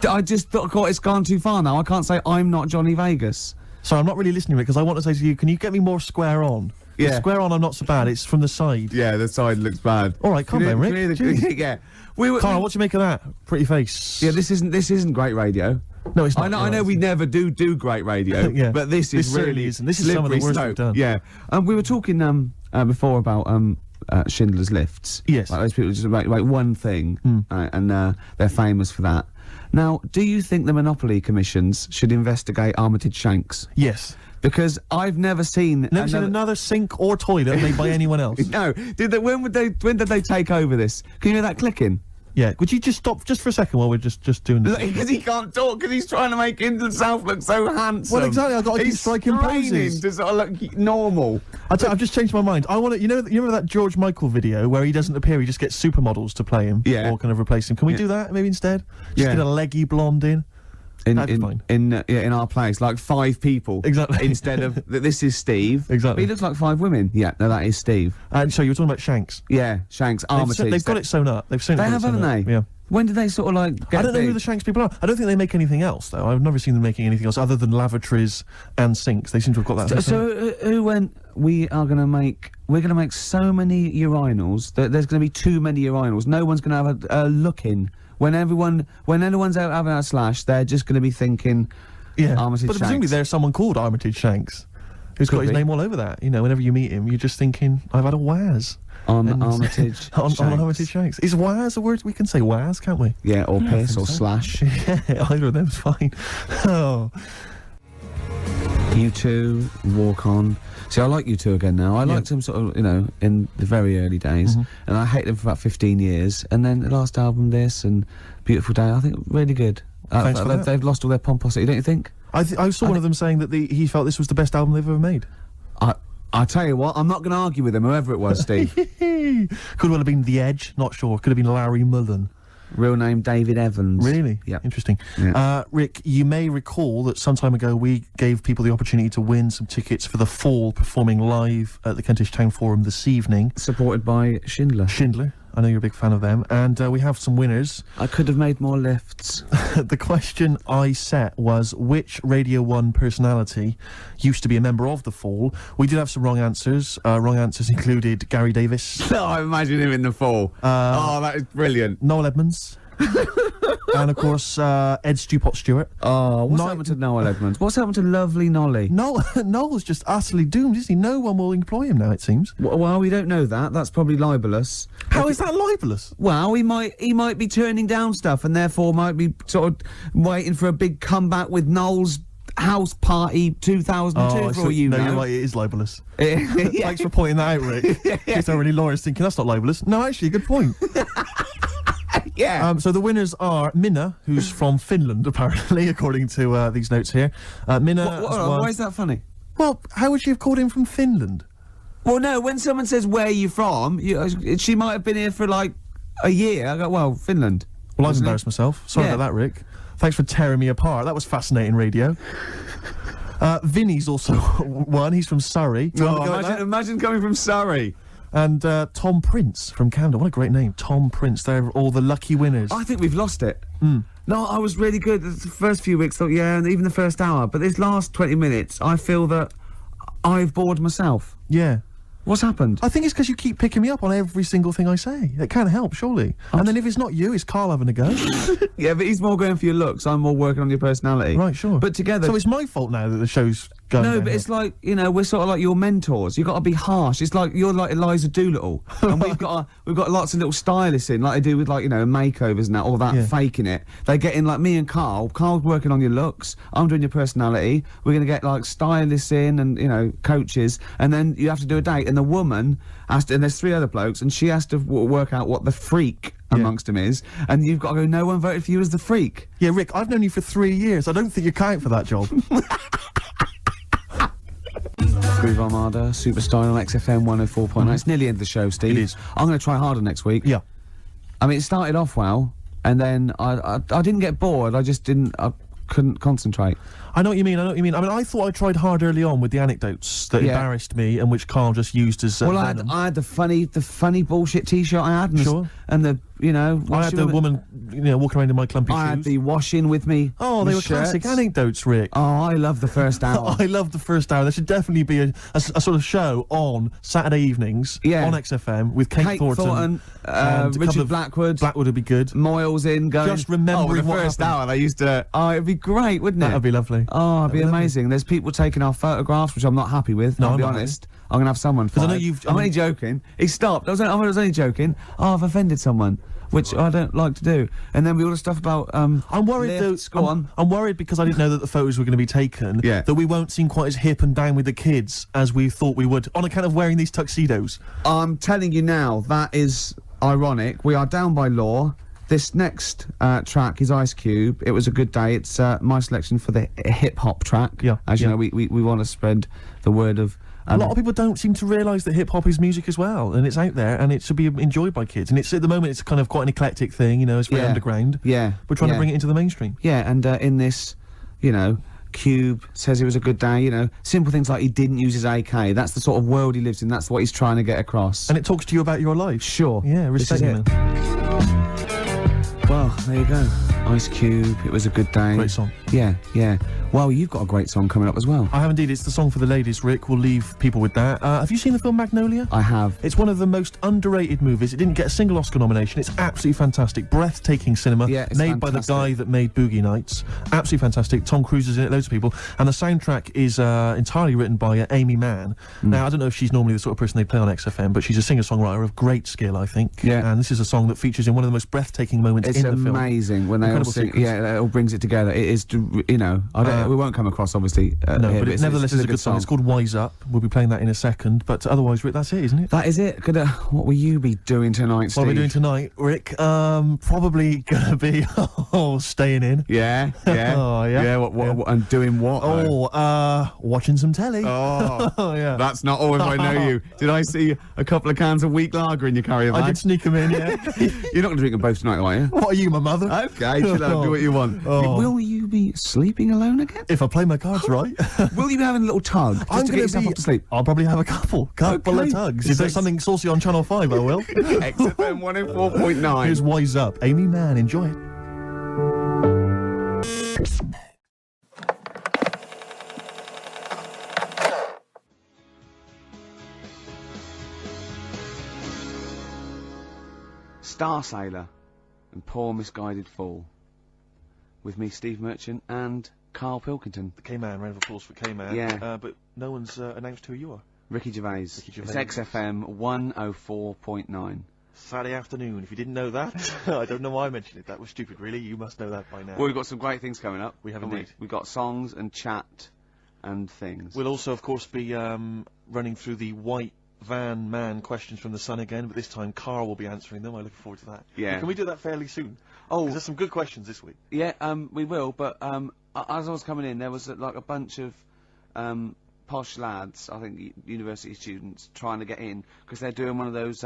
I just thought, God, it's gone too far now. I can't say I'm not Johnny Vegas. Sorry, I'm not really listening, Rick, because I want to say to you, can you get me more square on? Yeah. Square on, I'm not so bad. It's from the side. Yeah, the side looks bad. All right, calm down, Rick. Jeez. Yeah. We were, Carl, what do you make of that? Pretty face. yeah, this isn't great radio. No, it's not. I know we never do great radio, Yeah. but this This is certainly really isn't. This is some of the slippery worst we've slope. done. Yeah, we were talking before about Schindler's Lifts. Yes. Like those people just make one thing, and they're famous for that. Now, do you think the Monopoly commissions should investigate Armitage Shanks? Yes. Because I've never seen Never seen another sink or toilet made by anyone else. No, when did they take over this? Can you hear that clicking? Yeah. Would you just stop just for a second while we're just doing this? Because he can't talk, because he's trying to make himself look so handsome. Well, exactly, I've got to keep He's striking straining poses. to sort of look normal. I've just changed my mind. I want to. You remember that George Michael video where he doesn't appear, he just gets supermodels to play him, Yeah. or kind of replace him. Can we do that maybe instead? Just Yeah. get a leggy blonde in. That'd be fine. In our place, like 5 people. Exactly. Instead of, this is Steve. Exactly. But he looks like 5 women. Yeah, no, that is Steve. And so you were talking about Shanks. Yeah, Shanks, Armitage. They've got it sewn up. They've sewn They it. have, haven't they? Yeah. When did they sort of like get I don't know big? who the Shanks people are. I don't think they make anything else, though. I've never seen them making anything else other than lavatories and sinks. They seem to have got that. So who went? We're gonna make so many urinals that there's gonna be too many urinals. No one's gonna have a look in. When anyone's out having a slash, they're just gonna be thinking, Yeah. Armitage But presumably Shanks. there's someone called Armitage Shanks who's Could got his be. name all over that. You know, whenever you meet him, you're just thinking, I've had a Waz. On And- Armitage on Shanks. Armitage Shanks. Is Waz a word? We can say Waz, can't we? Yeah, or piss or so. slash. Yeah, either of them's fine. Oh. U2, Walk On. See, I like U2 again now. I liked them sort of, in the very early days, and I hated them for about 15 years. And then the last album, this and Beautiful Day, I think really good. Thanks for that. They've lost all their pomposity, don't you think? I saw one of them saying that he felt this was the best album they've ever made. I tell you what, I'm not going to argue with him, whoever it was, Steve. Could well have been The Edge, not sure. Could have been Larry Mullen. Real name David Evans. Really? Yeah. Interesting. Yeah. Rick, you may recall that some time ago we gave people the opportunity to win some tickets for the Fall performing live at the Kentish Town Forum this evening. Supported by Schindler. Schindler. I know you're a big fan of them. And we have some winners. I could have made more lifts. The question I set was, which Radio 1 personality used to be a member of the Fall? We did have some wrong answers. Wrong answers included Gary Davis, No, I imagine him in the fall. Oh, that is brilliant. Noel Edmonds, and of course Ed Stewpot Stewart. Oh, what's Ni- happened to Noel Edmonds? What's happened to lovely Nolly? Noel's just utterly doomed, isn't he? No one will employ him now, it seems. Well, we don't know that. That's probably libelous. How is that libelous? Well, he might be turning down stuff, and therefore might be sort of waiting for a big comeback with Noel's House Party 2002 for all you no, know. you're right, it is libelous. Yeah. Thanks for pointing that out, Rick. In case already Laura's thinking that's not libelous. No, actually, good point. Yeah. So the winners are Minna, who's from Finland, apparently, according to these notes here. Minna has won. Why is that funny? Well, how would she have called him from Finland? Well, no, when someone says, where are you from, she might have been here for like a year. I go, well, Finland. Well, I've Isn't it? embarrassed myself. Sorry Yeah. about that, Rick. Thanks for tearing me apart. That was fascinating radio. Vinny's also won. He's from Surrey. Do you want to go with that? Imagine coming from Surrey. And Tom Prince from Camden. What a great name, Tom Prince. They're all the lucky winners. I think we've lost it. No, I was really good. The first few weeks, thought, yeah, and even the first hour. But this last 20 minutes, I feel that I've bored myself. Yeah. What's happened? I think it's because you keep picking me up on every single thing I say. That can't help, surely. And then if it's not you, it's Karl having a go. Yeah, but he's more going for your looks. I'm more working on your personality. Right, sure. But together... So it's my fault now that the show's going No, downhill. but it's like, you know, we're sort of like your mentors. You've got to be harsh. It's like, you're like Eliza Doolittle. And we've got lots of little stylists in, like they do with, like, you know, makeovers and that, all that, Yeah. faking it. They get in, like, me and Karl. Karl's working on your looks. I'm doing your personality. We're going to get, like, stylists in and, you know, coaches. And then you have to do a date. And the woman has to, and there's 3 other blokes, and she has to work out what the freak amongst them is. And you've got to go, no one voted for you as the freak. Yeah, Rick, I've known you for 3 years. I don't think you count for that job. Groove Armada, Superstar on XFM 104.9. It's nearly the end of the show, Steve. It is. I'm going to try harder next week. Yeah. I mean, it started off well, and then I didn't get bored. I couldn't concentrate. I know what you mean, I mean, I thought I tried hard early on with the anecdotes that Yeah. embarrassed me and which Karl just used as Well, venom. I had the funny bullshit T-shirt I had, and Sure. and the, you know, I had the woman, you know, walking around in my clumpy I had shoes. the washing with me. Oh, they the were classic shirts. anecdotes, Rick. Oh, I love the first hour. I love the first hour. There should definitely be a sort of show on Saturday evenings Yeah. on XFM with Kate Thornton and a couple Richard of- Blackwood. Blackwood would be good. Moyles in going. Just remembering oh, the what first happened. hour they used to. Oh, it'd be great, wouldn't it? That'd be lovely. Oh, it'd be That'd be lovely. amazing. There's people taking our photographs, which I'm not happy with. No, I'll I'm be not honest. I'm gonna have someone. 'Cause I know fired. you've- I'm only joking. He stopped. I was only joking. Oh, I've offended someone, which I don't like to do. And then we all the stuff about. I'm worried lifts, though. Go on. I'm worried because I didn't know that the photos were going to be taken. Yeah. That we won't seem quite as hip and down with the kids as we thought we would on account of wearing these tuxedos. I'm telling you now, that is ironic. We are down by law. This next track is Ice Cube. It was a good day. It's my selection for the hip hop track. Yeah, As you yeah. know, we want to spread the word of. A lot of people don't seem to realise that hip hop is music as well, and it's out there, and it should be enjoyed by kids. And it's at the moment, it's kind of quite an eclectic thing, you know, it's very Yeah. underground. Yeah. We're trying to yeah. bring it into the mainstream. Yeah, and in this, you know, Cube says it was a good day, you know, simple things like he didn't use his AK. That's the sort of world he lives in. That's what he's trying to get across. And it talks to you about your life. Sure. Yeah, This respect is you, it. man. Well, there you go. Ice Cube, it was a good day. Great song. Yeah, yeah. Well, you've got a great song coming up as well. I have indeed. It's the song for the ladies, Rick. We'll leave people with that. Have you seen the film Magnolia? I have. It's one of the most underrated movies. It didn't get a single Oscar nomination. It's absolutely fantastic. Breathtaking cinema. Yeah, it's made by the fantastic. guy that made Boogie Nights. Absolutely fantastic. Tom Cruise is in it, loads of people. And the soundtrack is entirely written by Amy Mann. Now, I don't know if she's normally the sort of person they play on XFM, but she's a singer-songwriter of great skill, I think. Yeah. And this is a song that features in one of the most breathtaking moments It's in the film. amazing when they all Incredible sing. sequence. Yeah, it all brings it together. It is, you know, we won't come across obviously. No, here, but it nevertheless is a still good song. It's called Wise Up. We'll be playing that in a second. But otherwise, Rick, that's it, isn't it? That is it. What will you be doing tonight, Steve? What are we doing tonight, Rick? Probably gonna be staying in. Yeah, yeah. Oh, yeah. Yeah, what, and doing what? though? Watching some telly. Oh, Oh, yeah. that's not all if I know you. Did I see a couple of cans of weak lager in your carrier bag? I did sneak them in, yeah. You're not going to drink them both tonight, are you? What are you, my mother? Okay, chill out, do what you want. Oh. Will you be sleeping alone again? If I play my cards right, Will you be having a little tug just to get yourself off to sleep? I'll probably have a couple of Okay. tugs. Is If there's that- something saucy on Channel 5, I will. XFM 104.9. Here's Wise Up. Amy Mann, enjoy it. Star Sailor and Poor Misguided Fool. With me, Steve Merchant, and Karl Pilkington. The K-Man, round of applause for K-Man. Yeah. But no one's announced who you are. Ricky Gervais. Ricky It's Gervais. XFM 104.9. Saturday afternoon. If you didn't know that, I don't know why I mentioned it. That was stupid, really. You must know that by now. Well, we've got some great things coming up. We have haven't indeed. We've got songs and chat and things. We'll also, of course, be running through the white van man questions from the Sun again, but this time Karl will be answering them. I'm looking forward to that. Yeah. Can we do that fairly soon? Oh. 'Cause there's some good questions this week. Yeah, we will, but as I was coming in, there was like a bunch of posh lads, I think university students, trying to get in because they're doing one of those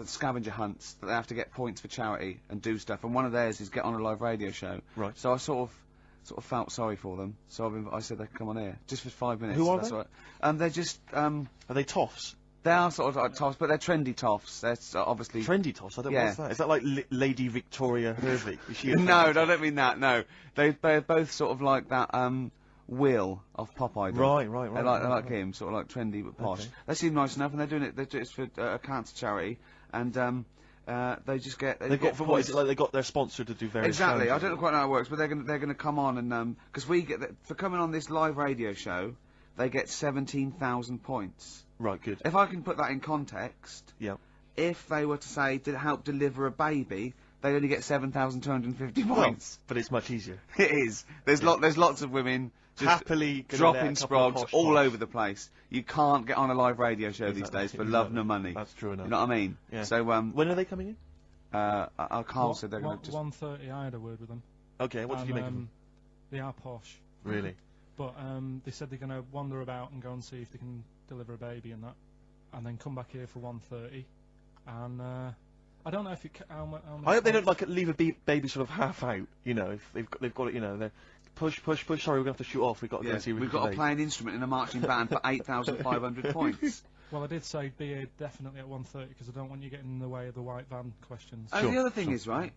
scavenger hunts that they have to get points for charity and do stuff. And one of theirs is get on a live radio show. Right. So I sort of felt sorry for them. So I said they could come on here just for 5 minutes. Who are that's they? all right. They're just Are they toffs? They are sort of like toffs, but they're trendy toffs. They're obviously... Trendy toss. I don't know Yeah. what's that. Is that like Lady Victoria Hervey? Is she a No, trendy I toff? don't mean that, no. They're both sort of like that, Will of Pop Idol. Right. They like him, sort of like trendy but posh. Okay. They seem nice enough, and they do it for a cancer charity, and they just get They've got for what is it like? They got their sponsor to do various. exactly. I challenges. don't know quite how it works, but they're gonna come on and because we get for coming on this live radio show, they get 17,000 points. Right. Good. If I can put that in context, Yeah. if they were to say to help deliver a baby, they only get 7,250 points. But it's much easier. It is. There's lots of women just Happily gonna dropping let a couple of sprogs posh all toffs. over the place. You can't get on a live radio show these days for love nor money. That's true enough. You know what I mean? Yeah. So When are they coming in? Carl said they're going to just 1:30. I had a word with them. Okay. What did you make of them? They are posh, Really? but they said they're going to wander about and go and see if they can deliver a baby and that, and then come back here for 1:30. And I don't know if it. How many I hope they don't points- like leave a baby sort of half out. You know, if they've got it. You know, they're push. Sorry, we're gonna have to shoot off. We've got to go and see. we've got to play an instrument in a marching band for 8,500 points. Well, I did say be here definitely at 1:30 because I don't want you getting in the way of the white van questions. And Sure, the other thing is, right,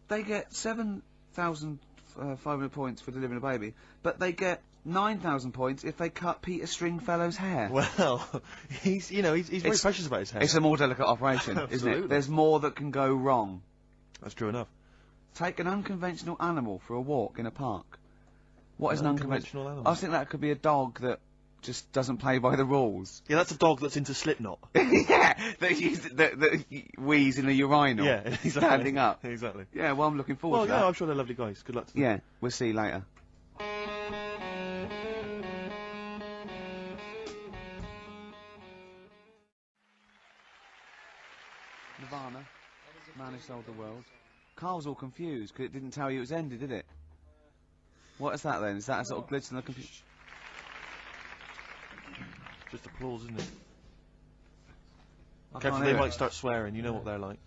they get 7,500 points for delivering a baby, but they get 9,000 points if they cut Peter Stringfellow's hair. Well, he's very precious about his hair. It's a more delicate operation, isn't Absolutely. it? There's more that can go wrong. That's true enough. Take an unconventional animal for a walk in a park. What is an Unconventional unconventional animal? I think that could be a dog that just doesn't play by the rules. Yeah, that's a dog that's into Slipknot. Yeah, that wheeze in a urinal. Yeah, exactly. Standing up. Exactly. Yeah, well, I'm looking forward Well, to yeah, that. I'm sure they're lovely guys. Good luck to them. Yeah, we'll see you later. Nirvana, Man Who Sold the World. Carl's all confused because it didn't tell you it was ended, did it? What is that then? Is that a sort of glitch in the computer? Just applause, isn't it? I Careful, can't they hear might it. start swearing. You know what they're like.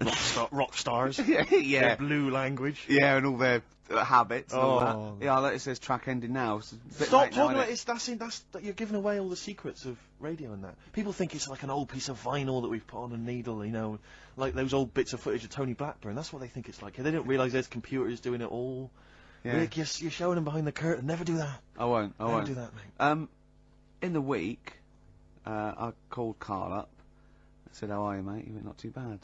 Yeah. Rock stars. Yeah, Their blue language. yeah, and all their habits and all Oh. that. Yeah, it says track ending now. It's a bit Stop late now, talking about innit? it. That's you're giving away all the secrets of radio and that. People think it's like an old piece of vinyl that we've put on a needle, you know, like those old bits of footage of Tony Blackburn. That's what they think it's like. They don't realise there's computers doing it all. Yeah. Rick, you're showing them behind the curtain. Never do that. I won't. Never do that, mate. In the week, I called Karl up. I said, "How are you, mate?" He went, "Not too bad."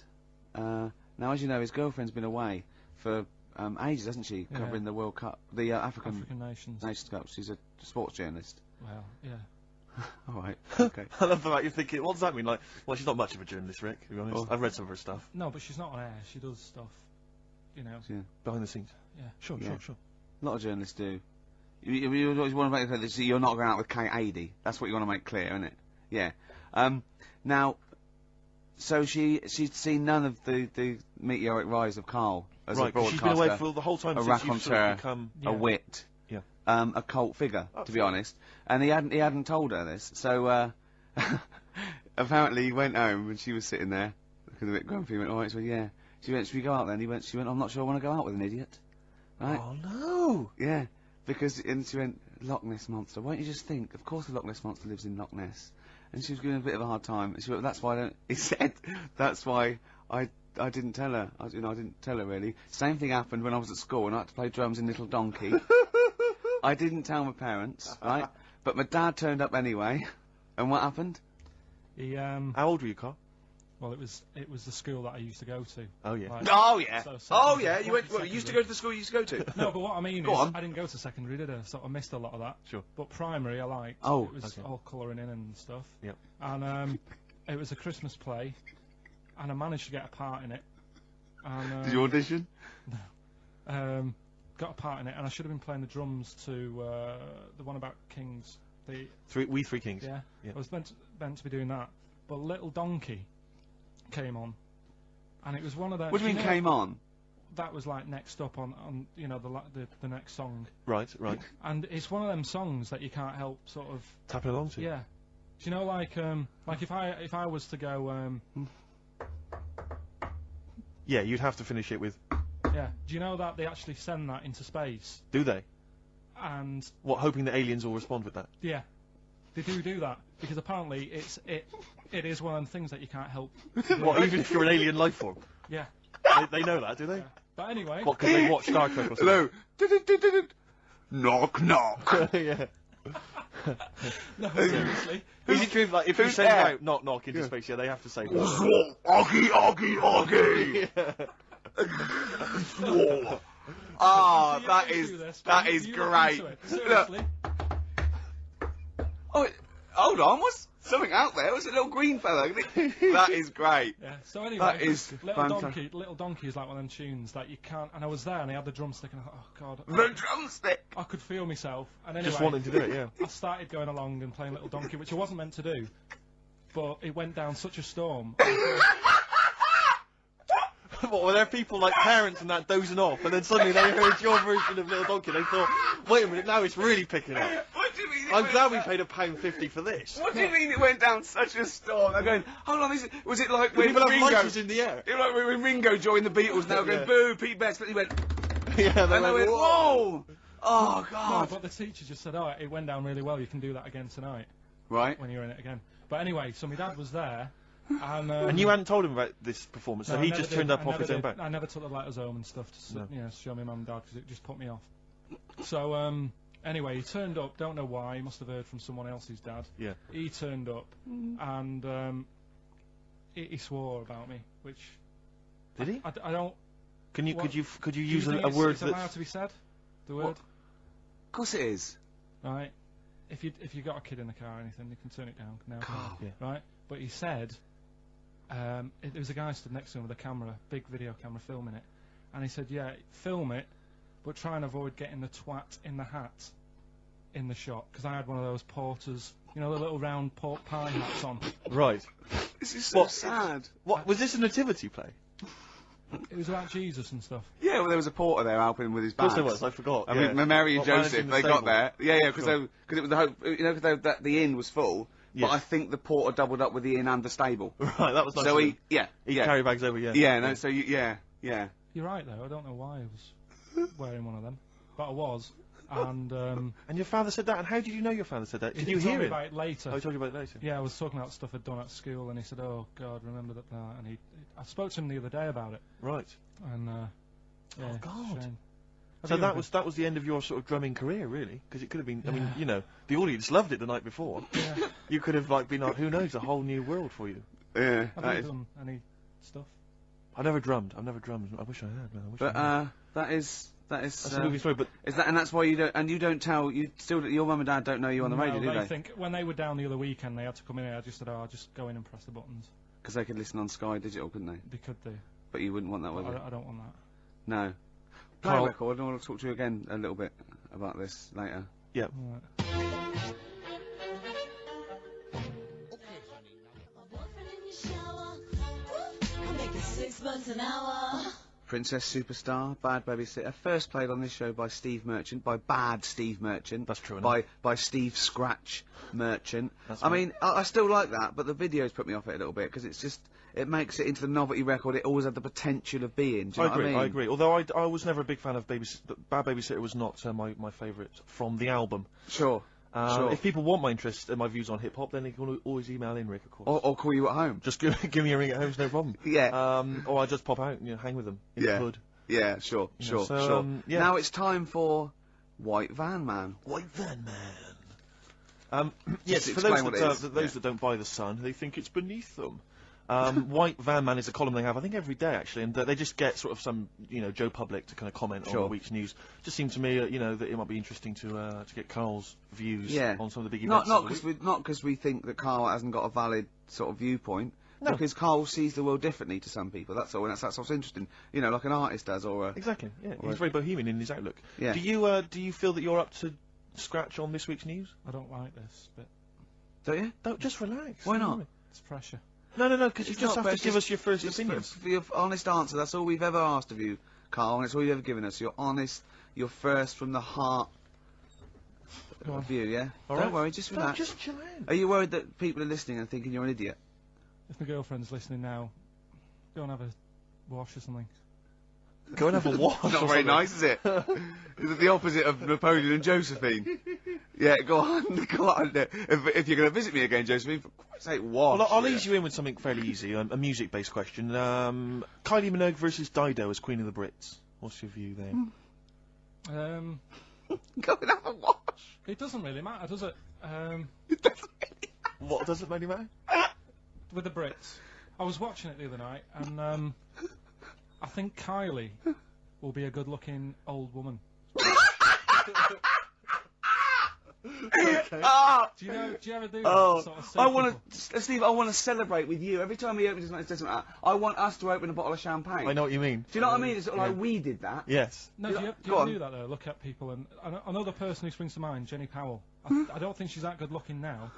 Now, as you know, his girlfriend's been away for ages, hasn't she? Yeah. Covering the World Cup, the African Nations. Nations Cup. She's a sports journalist. Well, yeah. All right. Okay. I love the fact you're thinking, what does that mean? Like, well, she's not much of a journalist, Rick, to be honest. Oh. I've read some of her stuff. No, but she's not on air. She does stuff, you know. Yeah. Behind the scenes. Yeah. Sure, Yeah. sure. A lot of journalists do. You always want to make clear that you're not going out with Kate Adie. That's what you want to make clear, isn't it? Yeah. Now, so she'd seen none of the meteoric rise of Karl as a Right, 'cause broadcaster, she's been away for the whole time a since you've sort of raconteur, become... Yeah. a wit, Yeah. a cult figure, to be honest. And he hadn't told her this. So apparently he went home and she was sitting there looking a bit grumpy. He went, "All right," so yeah. She went, "Should we go out then?" She went, "I'm not sure I want to go out with an idiot." Right? Oh, no! Yeah, and she went, "Loch Ness Monster, won't you just think, of course the Loch Ness Monster lives in Loch Ness." And she was giving a bit of a hard time, and she went, "That's why I don't," he said, "that's why I didn't tell her, I didn't tell her really. Same thing happened when I was at school and I had to play drums in Little Donkey. I didn't tell my parents, right, but my dad turned up anyway, and what happened?" He How old were you, Carl? well, it was the school that I used to go to. Oh, yeah. Like- Oh yeah, So oh secondary- yeah, you went, secondary. you used to go to the school you used to go to? No, but what I mean Go is, on. I didn't go to secondary, did I? So I missed a lot of that. Sure. But primary, I liked. Oh, it was okay. all colouring in and stuff. Yep. And it was a Christmas play, and I managed to get a part in it. And Did you audition? got a part in it, and I should have been playing the drums to the one about Kings. The We Three Kings. yeah, Yeah. I was meant to be doing that, but Little Donkey came on, and it was one of those. What do you mean came on? That was like next up on the next song, Right. and it's one of them songs that you can't help sort of Tapping along to. yeah. Do you know like if I was to go Yeah, you'd have to finish it with... yeah. Do you know that they actually send that into space? Do they? And What, hoping that aliens will respond with that? yeah, they do that. because apparently it is one of them things that you can't help. What, even if you're an alien life form? Yeah. They know that, do they? Yeah. But anyway. What, because they watch Star Trek or something? Hello. Knock, knock. Yeah. No, seriously. Is it true, like, if you who's send there? out knock knock into space, yeah, they have to say that. Oggy, oggy, oggy. Ah, Do you that ever is do this? that Do is you look great. into it? Look. Seriously. Oh, hold on, what's something out there? Was a little green fella? That is great. Yeah. So anyway, That is Little Donkey is like one of them tunes that you can't. And I was there, and he had the drumstick, and I thought, oh god, The drumstick. I could feel myself. And anyway, Just wanting to do it, yeah. I started going along and playing Little Donkey, which I wasn't meant to do, but it went down such a storm. What, were there people like parents and that dozing off, and then suddenly they heard your version of Little Donkey, and they thought, wait a minute, now it's really picking up. What do you mean? I'm glad we paid £1.50 for this. What do you mean it went down such a storm? I'm going, hold on, was it like when People have Ringo... lighters in the air. It was like when Ringo joined the Beatles now going, Yeah. boo, Pete Best, but he went... Yeah, And they went, whoa! Oh, No, God. but the teacher just said, oh, it went down really well, you can do that again tonight, Right. when you're in it again. But anyway, so my dad was there, and... And you hadn't told him about this performance, so No, he I never just did. turned up I off never his own did. back. I never took the letters home and stuff to No. you know, show my mum and dad because it just put me off. So anyway, he turned up. Don't know why. He must have heard from someone else's dad. Yeah. He turned up and he swore about me, which Did he? I don't. Could you What? use Do you think a word it's allowed that's... to be said? The word, What? Of course it is. right? If you got a kid in the car or anything, you can turn it down now. Karl. Yeah. Right? But he said, there was a guy stood next to him with a camera, big video camera, filming it, and he said, yeah, film it, but try and avoid getting the twat in the hat in the shot, because I had one of those porters, you know, the little round pork pie hats on. Right. This is so What? sad. What, was this a nativity play? It was about Jesus and stuff. Yeah, well, there was a porter there helping with his Of course bags. there was, I forgot. I yeah. mean, Mary and What, Joseph, managing they the got stable? there. Yeah, because Sure. it was the hope, you know, because the inn was full. Yes. But I think the porter doubled up with the inn and the stable. Right, that was nice. So of he, him. yeah, He yeah, carry bags over, yeah. yeah. No, so yeah. You're right, though. I don't know why I was wearing one of them, but I was. And And your father said that, and how did you know your father said that? Did he you told hear me it? about it later. Oh, he told you about it later? Yeah, I was talking about stuff I'd done at school, and he said, "Oh God, remember that." And I spoke to him the other day about it, Right. and yeah, Oh, God. shame. So that was the end of your sort of drumming career, really? Because it could have been, I mean, you know, the audience loved it the night before. Yeah. You could have, like, been, like, who knows, a whole new world for you. Yeah, Have that you is. done any stuff? I've never drummed. I wish I had, man. I wish But I had. that is That's a movie story, but is that, and that's why you don't tell, your mum and dad don't know you on the radio, No, do they? think when they were down the other weekend, they had to come in here. I just said, "Oh, I'll just go in and press the buttons." Because they could listen on Sky Digital, couldn't they? They could do. But you wouldn't want that, would you? I don't want that. No. Play Karl- a record. I want to talk to you again a little bit about this later. yeah. Right. My boyfriend in your shower. I'm making $6 an hour. Princess Superstar, Bad Babysitter, first played on this show by Steve Merchant, by Bad Steve Merchant. That's true enough. By Steve Scratch Merchant. That's I right. mean, I still like that, but the videos put me off it a little bit, because it's just, it makes it into the novelty record it always had the potential of being. Do you know what I mean? I agree. Although I was never a big fan of Bad Babysitter was not my favourite from the album. Sure. Sure. If people want my interest and my views on hip hop, then they can always email in, Rick, of course. Or call you at home. Just give me a ring at home, it's no problem. Yeah. Or I just pop out and hang with them in the hood. Yeah, sure, You know, sure, so, sure. yeah. Now it's time for White Van Man. White Van Man. Yes, Just for those explain what it is. those Yeah. that don't buy the Sun, they think it's beneath them. White Van Man is a column they have, I think, every day actually, and they just get sort of some, Joe Public to kind of comment on Sure. the week's news. Just seemed to me, that it might be interesting to get Karl's views Yeah. on some of the big Not events. of the because week. not because we think that Karl hasn't got a valid sort of viewpoint. No. Because Karl sees the world differently to some people. That's all. And that's what's interesting. Like an artist does, or a. Exactly. Yeah, Or he's very bohemian in his outlook. Yeah. Do you feel that you're up to scratch on this week's news? I don't like this, but Don't you? Don't just relax. Why not? it's pressure. No, because you It's just not, have but to give just- us your first Just opinions. for your honest answer. That's all we've ever asked of you, Karl, and it's all you've ever given us. Your honest, your first from the heart Go on. view. Yeah. All Don't right. worry. Just No, relax. just chill out. Are you worried that people are listening and thinking you're an idiot? If my girlfriend's listening now, go and have a wash or something. Go and have a wash. Not or very something. nice, is it? Is it the opposite of Napoleon and Josephine? Yeah, go on, go on. If you're going to visit me again, Josephine, for Christ's sake, wash. Well, I'll ease you in with something fairly easy, a music-based question. Kylie Minogue versus Dido as Queen of the Brits. What's your view there? Go and have a wash. It doesn't really matter, does it? What does it really matter? With the Brits. I was watching it the other night, and I think Kylie will be a good-looking old woman. Ah! Do you ever do Oh, that sort of I want to, Steve. I want to celebrate with you. Every time he opens his mouth, it doesn't matter. I want us to open a bottle of champagne. I know what you mean. Do you know what I mean? It's sort of like we did that. Yes. No, You do know- you go ever on. do that though? Look at people, and another person who springs to mind, Jenny Powell. I don't think she's that good looking now.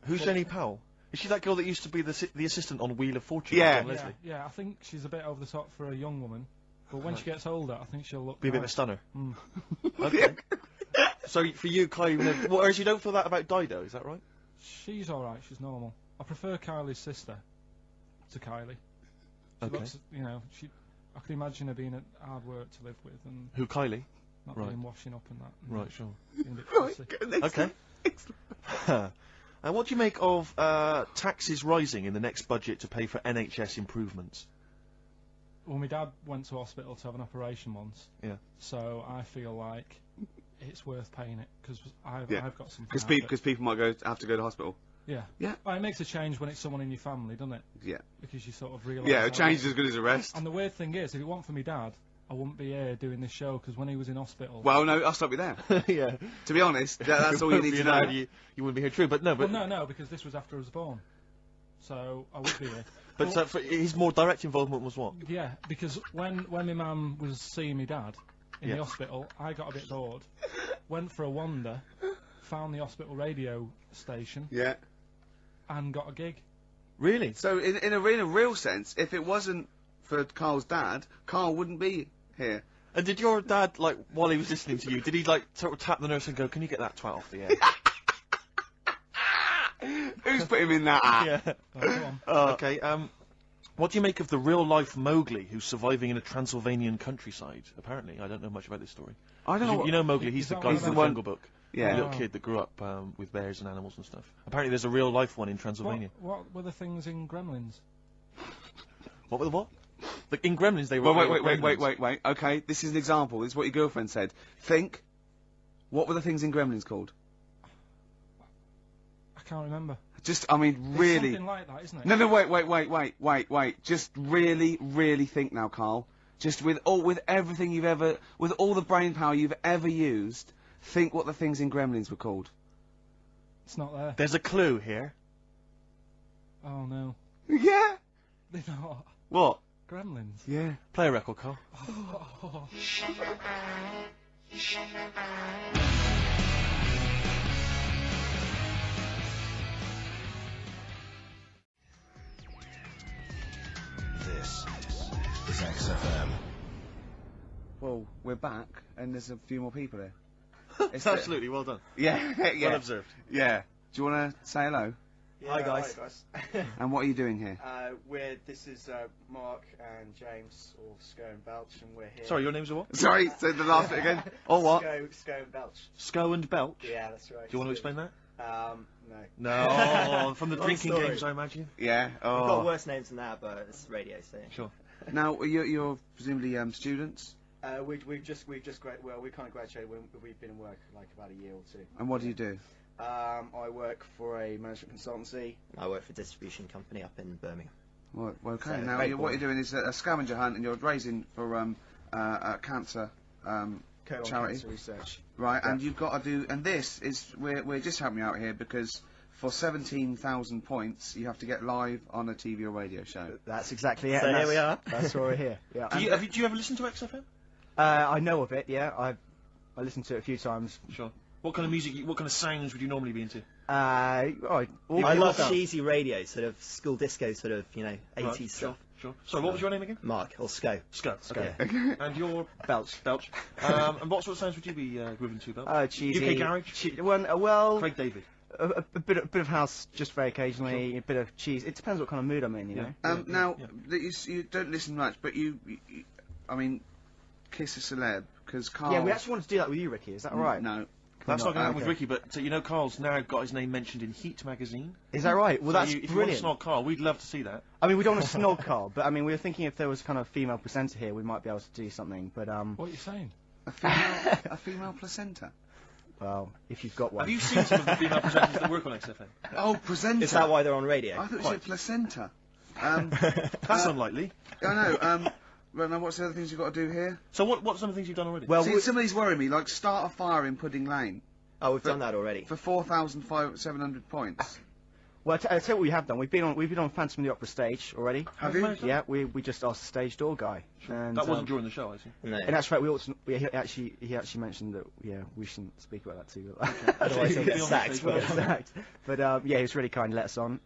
Who's Jenny Powell? Is she that girl that used to be the assistant on Wheel of Fortune? Yeah. John Leslie? Yeah, I think she's a bit over the top for a young woman, but when she gets older, I think she'll look Be a bit of a nice. stunner. Mm. Okay. So for you, Kylie Minogue, whereas you don't feel that about Dido, is that right? She's alright, she's normal. I prefer Kylie's sister to Kylie. She Okay. looks, I could imagine her being a hard work to live with and Who, Kylie? not Right. being washing up and that. and Right, sure. being a bit Right. fussy. Next Okay. And what do you make of taxes rising in the next budget to pay for NHS improvements? Well, my dad went to hospital to have an operation once, Yeah. so I feel like it's worth paying it because I've got something. Because out of it. people might have to go to hospital. Yeah. Yeah. Well, it makes a change when it's someone in your family, doesn't it? Yeah. Because you sort of realise. Yeah, how a change is it- as good as a rest. And the weird thing is, if it weren't for my dad, I wouldn't be here doing this show because when he was in hospital. Well, no, I'll stop you there. Yeah. To be honest, that's all you need to know. You wouldn't be here, true, but no, but Well, no, because this was after I was born, so I would be here. but his more direct involvement was what? Yeah, because when my mum was seeing my dad in Yeah. the hospital, I got a bit bored, went for a wander, found the hospital radio station, Yeah. and got a gig. Really? So in a real sense, if it wasn't for Carl's dad, Carl wouldn't be here. And did your dad, like, while he was listening to you, did he, like, sort of tap the nurse and go, can you get that twat off the air? Who's put him in that act? Yeah. Oh, go on. Okay, what do you make of the real-life Mowgli who's surviving in a Transylvanian countryside? Apparently, I don't know much about this story. I don't know. You know Mowgli, he's Is the that guy one from of the them? Jungle Book. Yeah. The little kid that grew up with bears and animals and stuff. Apparently there's a real-life one in Transylvania. What were the things in Gremlins? What were the what? Like, in Gremlins they were... Well, they were gremlins. wait. Okay, this is an example. This is what your girlfriend said. Think. What were the things in Gremlins called? I can't remember. Just, I mean, It's really. something like that, isn't it? No, wait. Just really think now, Carl. Just with everything with all the brain power you've ever used, think what the things in Gremlins were called. It's not there. There's a clue here. Oh no. Yeah. They're not. What? Gremlins. Yeah. Play a record, Carl. Oh. This is XFM. Well, we're back, and there's a few more people here. It's Absolutely, well done. Yeah, yeah. Well observed. Yeah. Do you want to say hello? Hi guys. And what are you doing here? This is Mark and James, or Sco and Belch, and we're here. Sorry, your name's what? Sorry, say the last bit again. Or what? Sco and Belch. Sco and Belch? Yeah, that's right. Do you want to explain that? No. No, from the Long drinking story. games, I imagine. Yeah. We've got Oh. worse names than that, but it's radio, so. Sure. Now you're presumably students. We've just we kind of graduated. We've been in work like about a year or two. And what do you do? I work for a management consultancy. I work for a distribution company up in Birmingham. Well, okay. So, Now great what you're boy. doing is a scavenger hunt, and you're raising for cancer Colon charity, Cancer Research. right? Yeah. And you've got to do. And this is we're just helping you out here because for 17,000 points you have to get live on a TV or radio show. That's exactly it. So and here we are. That's why we're here. Yeah. Do you ever listen to XFM? I know of it. Yeah. I listened to it a few times. Sure. What kind of music, what kind of sounds would you normally be into? I I love stuff. cheesy radio, sort of school disco, sort of 80s Right, stuff. Sure. Sorry, what was your name again? Mark or Sco. Sco. Sco. Okay. And you're Belch. Belch. And what sort of sounds would you be grooving to, Belch? Cheesy. UK garage? Well, Craig David. a bit of house just very occasionally, a bit of cheese. It depends what kind of mood I'm in, you know. Now yeah. that you don't listen much, but I mean, kiss a celeb, because Karl... Yeah, we actually want to do that with you, Ricky. Is that all right? No. That's not going to happen with Okay. Ricky, but you know, Karl's now got his name mentioned in Heat magazine. Is that right? Well, So that's if you want brilliant. to snog Karl, we'd love to see that. I mean, we don't want to snog Karl, but I mean, we were thinking if there was kind of a female presenter here, we might be able to do something. But What are you saying? A female placenta. well, if you've got one. Have you seen some of the female presenters that work on XFM? Oh, placenta. Is that why they're on radio? I thought you Quite. said placenta. That's unlikely. I know, well, now what's the other things you've got to do here? So what are some of the things you've done already? Well, See, some of these worry me, like start a fire in Pudding Lane Oh, we've done that already. for 4,700 points. Well, I'll tell you what we have done. We've been on Phantom of the Opera stage already. Have you? Yeah, we just asked the stage door guy. And, That wasn't during the show, I see. No. And that's right. He actually mentioned that. Yeah, we shouldn't speak about that too. Otherwise he'll get Be on the sacked. stage, won't yeah. he? Exact. But yeah, he was really kind to let us on.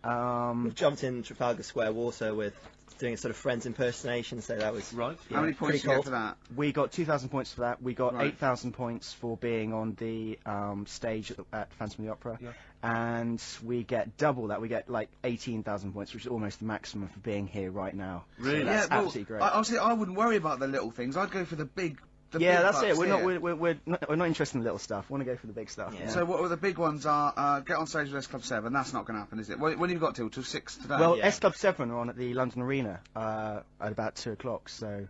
We've jumped in Trafalgar Square Water with doing a sort of Friends impersonation, so that was Right. How many points pretty do you get cool. for that? We got 2,000 points for that. We got Right. 8,000 points for being on the stage at Phantom of the Opera. Yeah. And we get double that. We get like 18,000 points, which is almost the maximum for being here right now. Really? So that's well, absolutely great. Honestly, I wouldn't worry about the little things. I'd go for the big. Yeah, big that's it. bucks We're here. not interested in the little stuff. We want to go for the big stuff. Yeah. So what were the big ones are, get on stage with S Club 7, that's not going to happen, is it? When have you got till 6 today? Well, Yeah. S Club 7 are on at the London Arena at about 2 o'clock. So,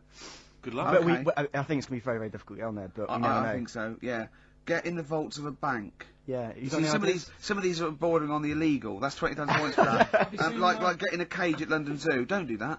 Good luck. but Okay. I think it's going to be very, very difficult to get on there. But I, we never I know. think so, yeah. Get in the vaults of a bank. Yeah, you You got see, any ideas? some of these are bordering on the illegal. That's 20,000 points for that. Have you seen like that? like getting a cage at London Zoo. Don't do that.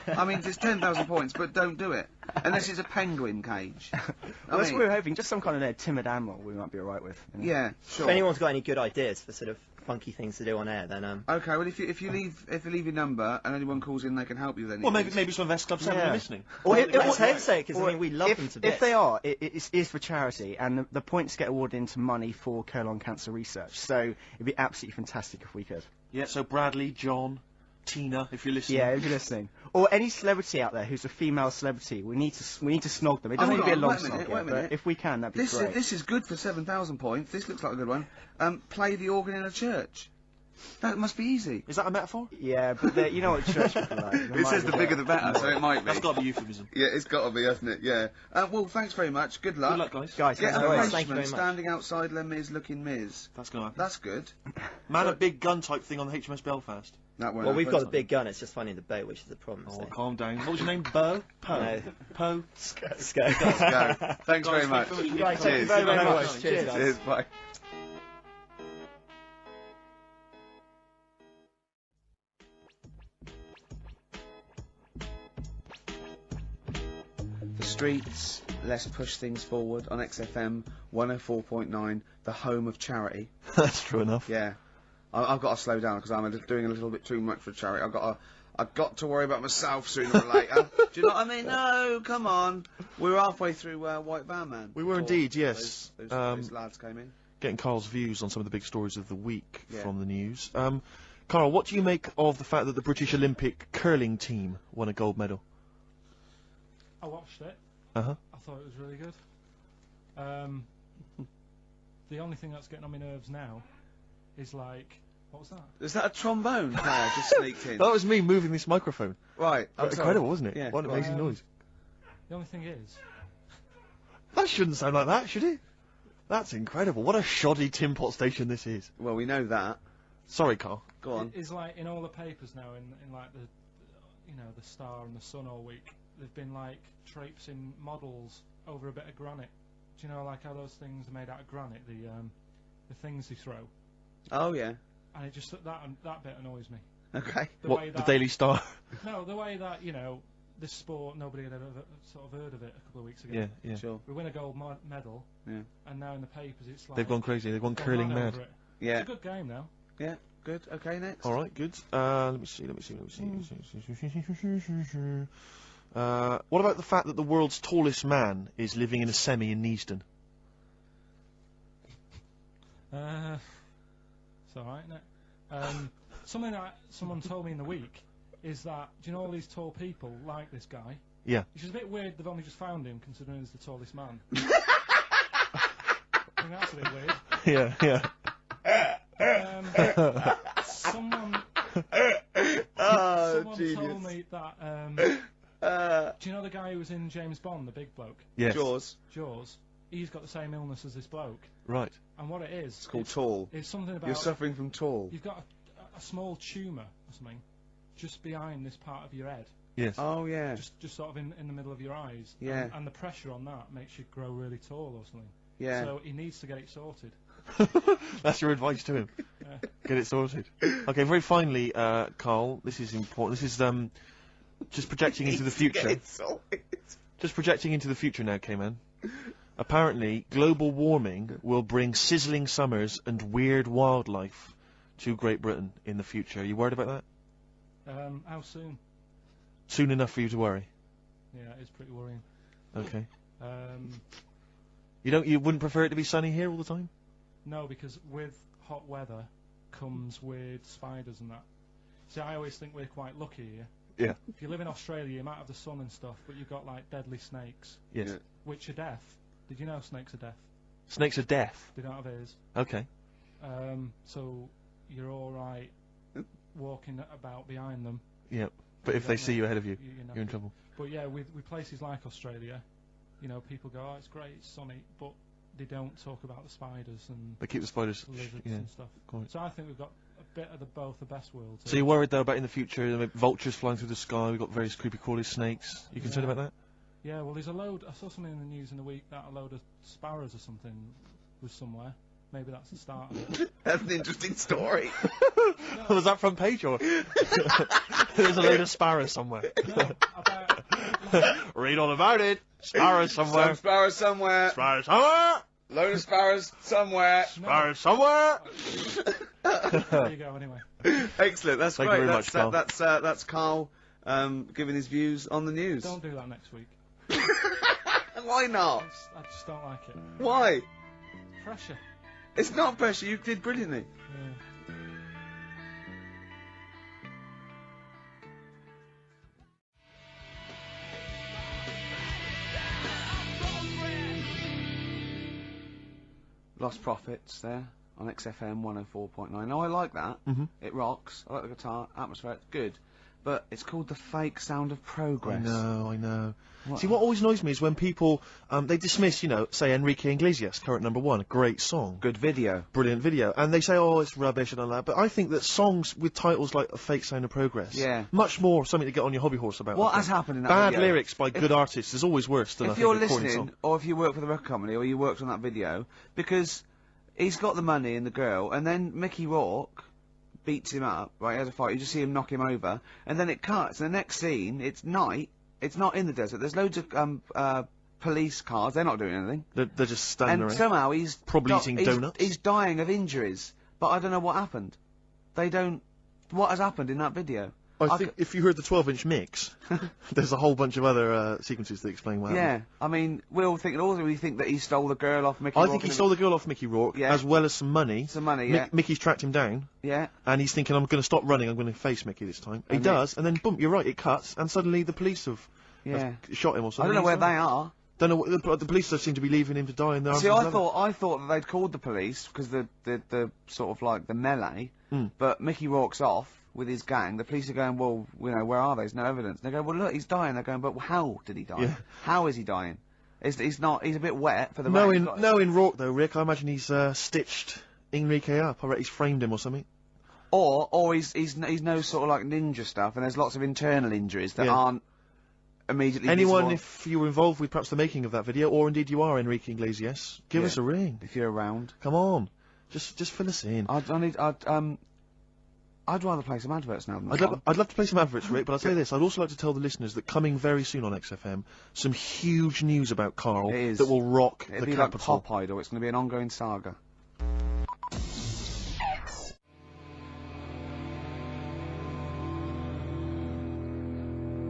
I mean, it's 10,000 points, but don't do it unless it's a penguin cage. Well, I that's what mean, we were hoping. Just some kind of timid animal we might be alright with. you know? yeah, sure. If anyone's got any good ideas for sort of funky things to do on air, then Okay, well if you leave your number and anyone calls in, they can help you with anything. Well, maybe some of S Club 7 Yeah. are listening. Or let's hope so, because I or mean we love if, them to if bits. they are, it is for charity, and the points get awarded into money for colon cancer research. So it'd be absolutely fantastic if we could. Yeah, so Bradley, John, Tina, if you're listening. Yeah, if you're listening, or any celebrity out there who's a female celebrity, we need to snog them. It doesn't Hold need to be a on, long wait a minute, snog, wait a but minute. if we can, that'd be great. This is good for 7,000 points. This looks like a good one. Play the organ in a church. That must be easy. Is that a metaphor? Yeah, but you know what church people are like. They It might says the be- bigger the better, so it might be. That's got to be euphemism. Yeah, it's got to be, hasn't it? Yeah. Well, thanks very much. Good luck. Good luck, guys. Guys, Get thanks a very much. Thank you Frenchman very much. standing outside Les Mis looking Miz. That's going to happen. That's good. Man a big gun type thing on the HMS Belfast. That won't well, we've happen. got a big gun. It's just finding the boat, which is the problem. Oh, so. calm down. What was your name? Bo? Poe? No. Poe? Let's go. Go. Thanks very Guys, much. thank you Guys, thank you Cheers. very, very Cheers. much. Cheers, guys. Cheers. Bye. The streets, let's push things forward on XFM 104.9, the home of charity. That's true enough. Yeah, I've got to slow down because I'm doing a little bit too much for charity. I've got to worry about myself sooner or later. Do you know what I mean? No, come on. We were halfway through White Van Man. We were before indeed, yes. Those lads came in. Getting Karl's views on some of the big stories of the week Yeah. from the news. Karl, what do you make of the fact that the British Olympic curling team won a gold medal? I watched it. Uh-huh. I thought it was really good. The only thing that's getting on my nerves now is like, what was that? Is that a trombone player just sneaked in? That was me moving this microphone. Right. I'm sorry. Incredible, wasn't it? Yeah, What an right. amazing noise. The only thing is, That shouldn't sound like that, should it? That's incredible. What a shoddy tin pot station this is. Well, we know that. Sorry, Karl. Go on. is like in all the papers now, in like the, you know, the Star and the Sun all week, they've been like traipsing models over a bit of granite. Do you know like how those things are made out of granite? The things they throw, Oh yeah. and it just that bit annoys me. Okay. The What, way the that, Daily Star? No, the way that, you know, this sport, nobody had ever sort of heard of it a couple of weeks ago. Yeah, yeah. Sure. We win a gold medal, Yeah. and now in the papers it's like They've gone crazy. They've gone curling mad. over it. Yeah. It's a good game now. Yeah. Good. Okay. Next. All right, good. Let me see. What about the fact that the world's tallest man is living in a semi in Neasden? It's alright, isn't it? Something that someone told me in the week is that, do you know all these tall people like this guy? Yeah. It's just a bit weird they've only just found him, considering he's the tallest man. I think that's a bit weird. Yeah, yeah. Someone Oh, told genius. me that Do you know the guy who was in James Bond, the big bloke? Yes. Jaws. He's got the same illness as this bloke. Right. And what it is... It's called tall. It's something about... You're suffering from tall. You've got a small tumour or something just behind this part of your head. Yes. Oh, yeah. Just sort of in the middle of your eyes. Yeah. And the pressure on that makes you grow really tall or something. Yeah. So he needs to get it sorted. That's your advice to him. Yeah. Get it sorted. Okay, very finally, Karl, this is important. This is, just projecting into the future. Just projecting into the future now, K-Man. Apparently, global warming will bring sizzling summers and weird wildlife to Great Britain in the future. Are you worried about that? How soon? Soon enough for you to worry. Yeah, it's pretty worrying. Okay. Um, You wouldn't prefer it to be sunny here all the time? no, because with hot weather comes weird spiders and that. See, I always think we're quite lucky here. Yeah. If you live in Australia, you might have the sun and stuff, but you've got like deadly snakes, Yes. which are deaf. Did you know snakes are deaf? Snakes are deaf. They don't have ears. Okay. So you're all right walking about behind them. Yep. But if they see you ahead of you, know. you're in trouble. But yeah, with places like Australia, you know, people go, oh, it's great, it's sunny, but they don't talk about the spiders and They keep the spiders. lizards Yeah. and stuff. Quite. So I think we've got a bit of both the best worlds. So you're worried though about in the future, vultures flying through the sky, we've got various creepy crawly snakes. You concerned about that? Yeah, well, there's a load. I saw something in the news in the week that a load of sparrows or something was somewhere. Maybe that's the start of it. That's an interesting story. Was that front page or? There's a load of sparrows somewhere. No, about Read all about it. Sparrows somewhere. Some sparrows somewhere. Sparrows somewhere. Load of sparrows somewhere. Sparrows somewhere. there you go. Anyway, Excellent. That's Thank great. you very much, Karl. That's Karl giving his views on the news. don't do that next week. Why not? I just don't like it. Why? Pressure. It's not pressure. You did brilliantly. Yeah. Lost Profits there on XFM 104.9. Now I like that. It rocks. I like the guitar, atmosphere. It's good. But it's called the fake sound of progress. I know. What? See, what always annoys me is when people, they dismiss, say Enrique Iglesias, current #1, great song. Good video. Brilliant video. And they say, oh, it's rubbish and all that. But I think that songs with titles like A Fake Sound of Progress, Yeah. much more something to get on your hobby horse about. What I has think. happened in that Bad video? lyrics by good artists is always worse than I If think you're a recording listening, song. or if you work for the record company, or you worked on that video, because he's got the money and the girl, and then Mickey Rourke beats him up, right, he has a fight, you just see him knock him over, and then it cuts, and the next scene, it's night, it's not in the desert, there's loads of, police cars, they're not doing anything. They're just standing And around. somehow he's... Probably eating donuts. He's dying of injuries, but I don't know what happened. They don't... What has happened in that video? I think if you heard the 12-inch mix, there's a whole bunch of other sequences that explain what happened. Yeah, I mean, we'll think also we think that he stole the girl off Mickey I Rourke think he and- stole the girl off Mickey Rourke, Yeah. as well as some money. Some money, yeah. Mickey's tracked him down, Yeah. and he's thinking, I'm going to stop running, I'm going to face Mickey this time. He And does, and then boom, you're right, it cuts, and suddenly the police have Yeah. shot him or I something. don't know where He's they gone. are. Don't know, the police just seem to be leaving him to die in the arms See, of his I lover. thought that they'd called the police because the sort of like the melee, Mm. but Mickey Rourke's off with his gang. The police are going, well, where are they? There's no evidence. They go, well, look, he's dying. They're going, but how did he die? Yeah. How is he dying? He's a bit wet for the rain. Knowing Rourke though, Rick, I imagine he's stitched Enrique up. I reckon he's framed him or something. Or he's no sort of like ninja stuff, and there's lots of internal injuries that Yeah. aren't immediately Anyone, visible if you were involved with perhaps the making of that video, or indeed you are Enrique Iglesias, give Yeah. us a ring. if you're around. Come on. Just fill us in. I'd rather play some adverts now than I'd love to play some adverts, Rick, but I'll tell you this, I'd also like to tell the listeners that coming very soon on XFM, some huge news about Karl It is. that will rock It'll the be like capital. Pop Idol. It's going to be an ongoing saga.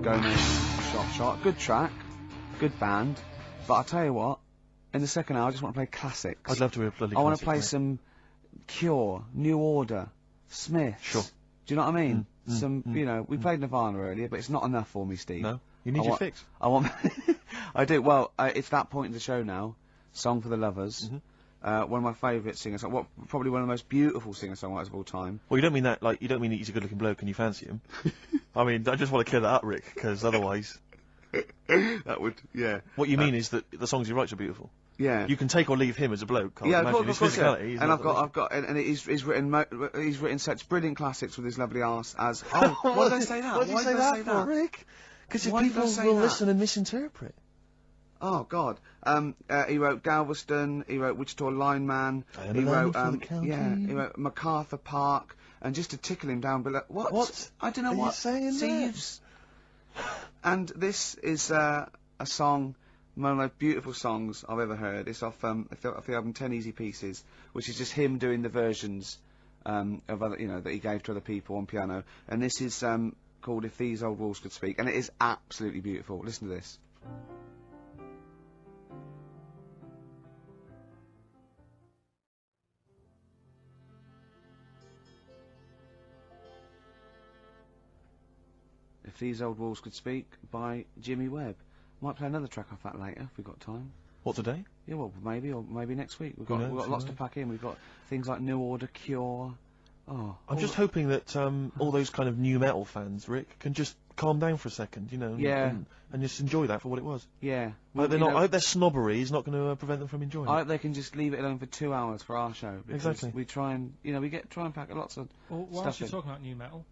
Going in, shot. Good track, good band. But I'll tell you what, in the second hour, I just want to play classics. I'd love to hear a bloody I want to classic, play mate. some Cure, New Order, Smiths. Sure. Do you know what I mean? We played Nirvana earlier, but it's not enough for me, Steve. No, you need I your want- fix. I want. I do. Well, it's that point in the show now. Song for the Lovers. One of my favourite singers. Probably one of the most beautiful singer-songwriters of all time. Well, you don't mean that, like, you don't mean that he's a good-looking bloke and you fancy him. I mean, I just want to clear that up, Rick, because otherwise... That would, yeah. What you mean is that the songs he writes are beautiful. Yeah. You can take or leave him as a bloke, can't Yeah, you? of Imagine course, his yeah. physicality. he's And not I've got, and he's written such brilliant classics with his lovely arse as. Oh, why did I say that? Why did you say that for, Rick? Because Why did I people say will that? listen and misinterpret. Oh God. He wrote Galveston. He wrote Wichita Lineman. I am He a wrote, lineman for the county. yeah. He wrote MacArthur Park. And just to tickle him down below. What? I don't know are what. you saying See, there? And this is a song, one of the most beautiful songs I've ever heard. It's off the album 10 Easy Pieces, which is just him doing the versions of other, that he gave to other people on piano. And this is called If These Old Walls Could Speak, and it is absolutely beautiful. Listen to this. If These Old Walls Could Speak by Jimmy Webb. Might play another track off that later if we've got time. What, today? Yeah, well, maybe, or maybe next week. We've Who got knows, lots who to pack in. We've got things like New Order, Cure. Oh, I'm just hoping that all those kind of new metal fans, Rick, can just calm down for a second, Yeah. and just enjoy that for what it was. yeah. I hope, you I hope their snobbery is not going to prevent them from enjoying I it. hope they can just leave it alone for 2 hours for our show. Because Exactly. we try and, try and pack lots of Well, stuff whilst you're in. talking about new metal,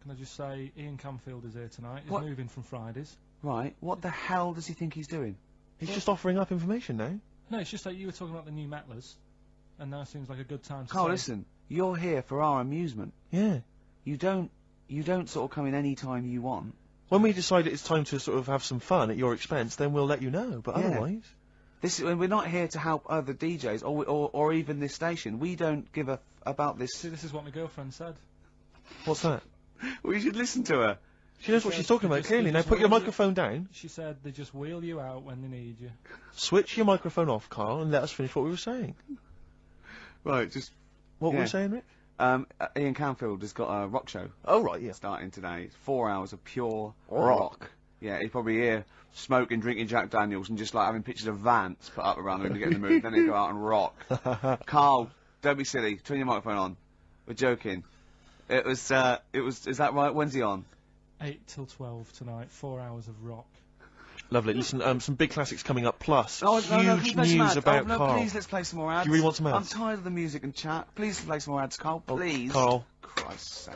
can I just say Ian Camfield is here tonight. He's What? moving from Fridays. Right, what the hell does he think he's doing? He's just offering up information now. No, it's just that you were talking about the new metalers, and now seems like a good time to Carl, say. listen, you're here for our amusement. Yeah. You don't sort of come in any time you want. When we decide it's time to sort of have some fun at your expense, then we'll let you know. But Yeah. otherwise, We're not here to help other DJs or even this station. We don't give a about this. See, this is what my girlfriend said. what's that? Well, you should listen to her. She knows what she's talking about clearly. Now put your microphone down. She said they just wheel you out when they need you. Switch your microphone off, Carl, and let us finish what we were saying. Right, just What were Yeah. we saying, Rick? Ian Camfield has got a rock show Oh right, yeah. starting today. It's 4 hours of pure Rock. Yeah, he's probably here smoking, drinking Jack Daniels, and just like having pictures of Vance put up around him to get in the mood. Then he'd go out and rock. Carl, don't be silly. Turn your microphone on. We're joking. Is that right? When's he on? 8 till 12 tonight, 4 hours of rock. Lovely. Listen, some big classics coming up, plus No, huge can you play some news ads? about no, Carl. please, let's play some more ads. You really want some ads? I'm tired of the music and chat. Please play some more ads, Carl. Please. Carl. Christ's sake.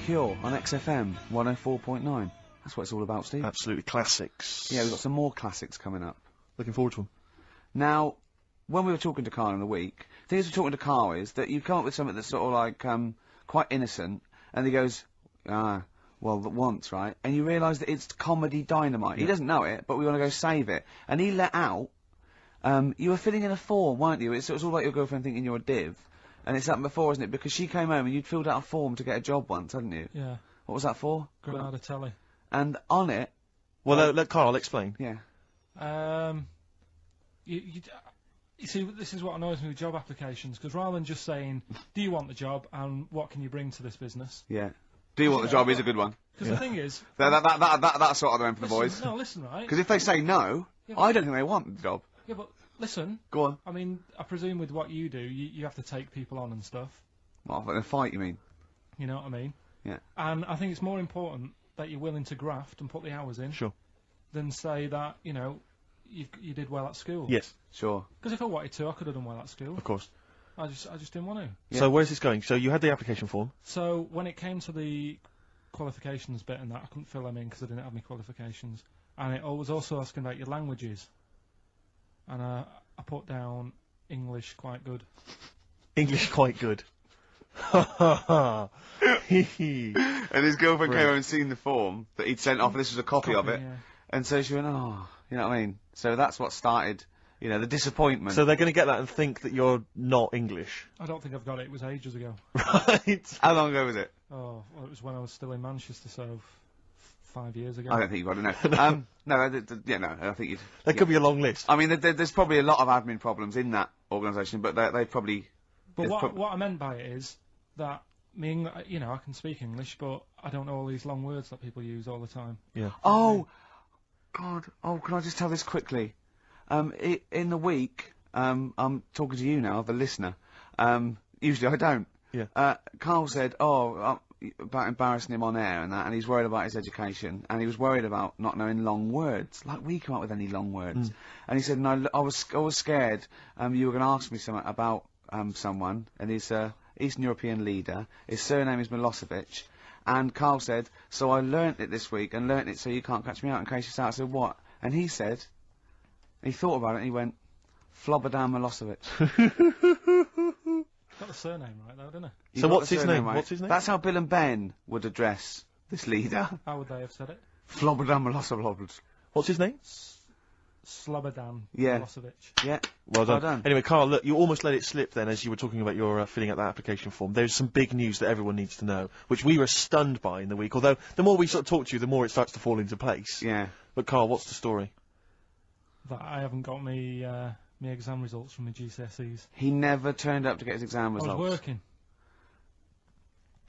Cure on XFM 104.9. That's what it's all about, Steve. Absolutely classics. Yeah, we've got some more classics coming up. Looking forward to them. Now, when we were talking to Karl in the week, the thing is we're talking to Karl is that you come up with something that's sort of like, quite innocent, and he goes, well, once, right? And you realise that it's comedy dynamite. He doesn't know it, but we want to go save it. And he let out, you were filling in a form, weren't you? It was all like your girlfriend thinking you're a div. And it's happened before, isn't it? Because she came home and you'd filled out a form to get a job once, hadn't you? Yeah. What was that for? Granada Telly. And on it, Well, let Carl explain. yeah. You see, this is what annoys me with job applications, because rather than just saying, do you want the job and what can you bring to this business? Yeah. Do you want the job is a good one. Because the thing is... That's sort of the one for the listen, boys. No, listen, right? Because if they say no, Yeah, I don't think they want the job. Yeah, but listen, Go on. I mean, I presume with what you do, you have to take people on and stuff. What, in a fight, you mean? You know what I mean? Yeah. And I think it's more important that you're willing to graft and put the hours in Sure. than say that, you did well at school. Yes, Sure. Because if I wanted to, I could have done well at school. of course. I just didn't want to. Yeah. So where's this going? So you had the application form. So when it came to the qualifications bit and that, I couldn't fill them in because I didn't have any qualifications. And it was also asking about your languages. And I put down English quite good. English quite good. Ha ha ha. Hee hee. And his girlfriend came Right. over and seen the form that he'd sent off, and this was a copy of it. Yeah. And so she went, oh, you know what I mean? So that's what started, the disappointment. So they're going to get that and think that you're not English. I don't think I've got it. It was ages ago. Right. How long ago was it? Oh, well, it was when I was still in Manchester, so 5 years ago. I don't think you got to know. No, I think you'd... There could be a long list. I mean, there's probably a lot of admin problems in that organisation, but they probably... But it's what I meant by it is that I can speak English, but I don't know all these long words that people use all the time. Yeah. Oh, God. Oh, can I just tell this quickly? In the week, I'm talking to you now, the listener. Usually I don't. Yeah. Karl said, about embarrassing him on air and that, and he's worried about his education, and he was worried about not knowing long words. Like, we come up with any long words. And he said, no, I was scared, you were going to ask me something about, someone, and he's a Eastern European leader. His surname is Milosevic. And Karl said, so I learnt it this week, and learnt it so you can't catch me out in case you start. I said, what? And he said, he thought about it, and he went, Flobodan Milosevic. Got the surname right though, didn't he? So what's his name? Right? What's his name? That's how Bill and Ben would address this leader. How would they have said it? Flobodan Milosevic. What's his name? Slobodan Yeah. Milosevic. Yeah. Well done. Well done. Anyway, Karl, look, you almost let it slip then as you were talking about your filling out that application form. There's some big news that everyone needs to know, which we were stunned by in the week, although the more we sort of talk to you, the more it starts to fall into place. Yeah. But Karl, what's the story? That I haven't got me exam results from my GCSEs. He never turned up to get his exam I results. was working.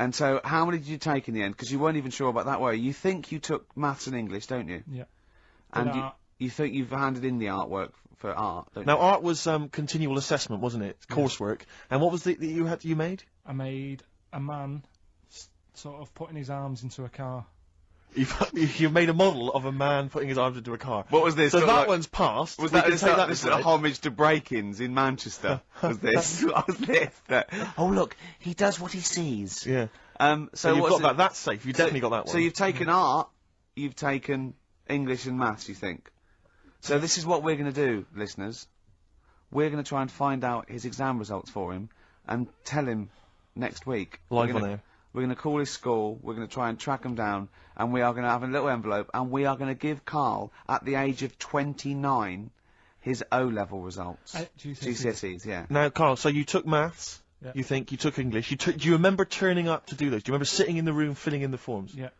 And so, how many did you take in the end? Because you weren't even sure about that, were you? You think you took maths and English, don't you? Yeah. And Did art. you think you've handed in the artwork for art, don't Now, you? art was continual assessment, wasn't it? Coursework. And what was it that you made? I made a man sort of putting his arms into a car. You made a model of a man putting his arms into a car. What was this? So Sort of that like- one's passed. Was We that can this, take that this aside. homage to break-ins in Manchester? Was this? What was this? Oh look, he does what he sees. Yeah. So So you've what's got it- that. That's safe. You definitely got that one. So you've taken art, you've taken English and maths, you think? So this is what we're going to do, listeners. We're going to try and find out his exam results for him and tell him next week. Live We're on gonna- air. We're going to call his school, we're going to try and track him down, and we are going to have a little envelope, and we are going to give Karl, at the age of 29, his O-level results. GCSEs, yeah. Now, Karl, so you took maths. Yeah. You think you took English. Do you remember turning up to do those? Do you remember sitting in the room filling in the forms? Yeah.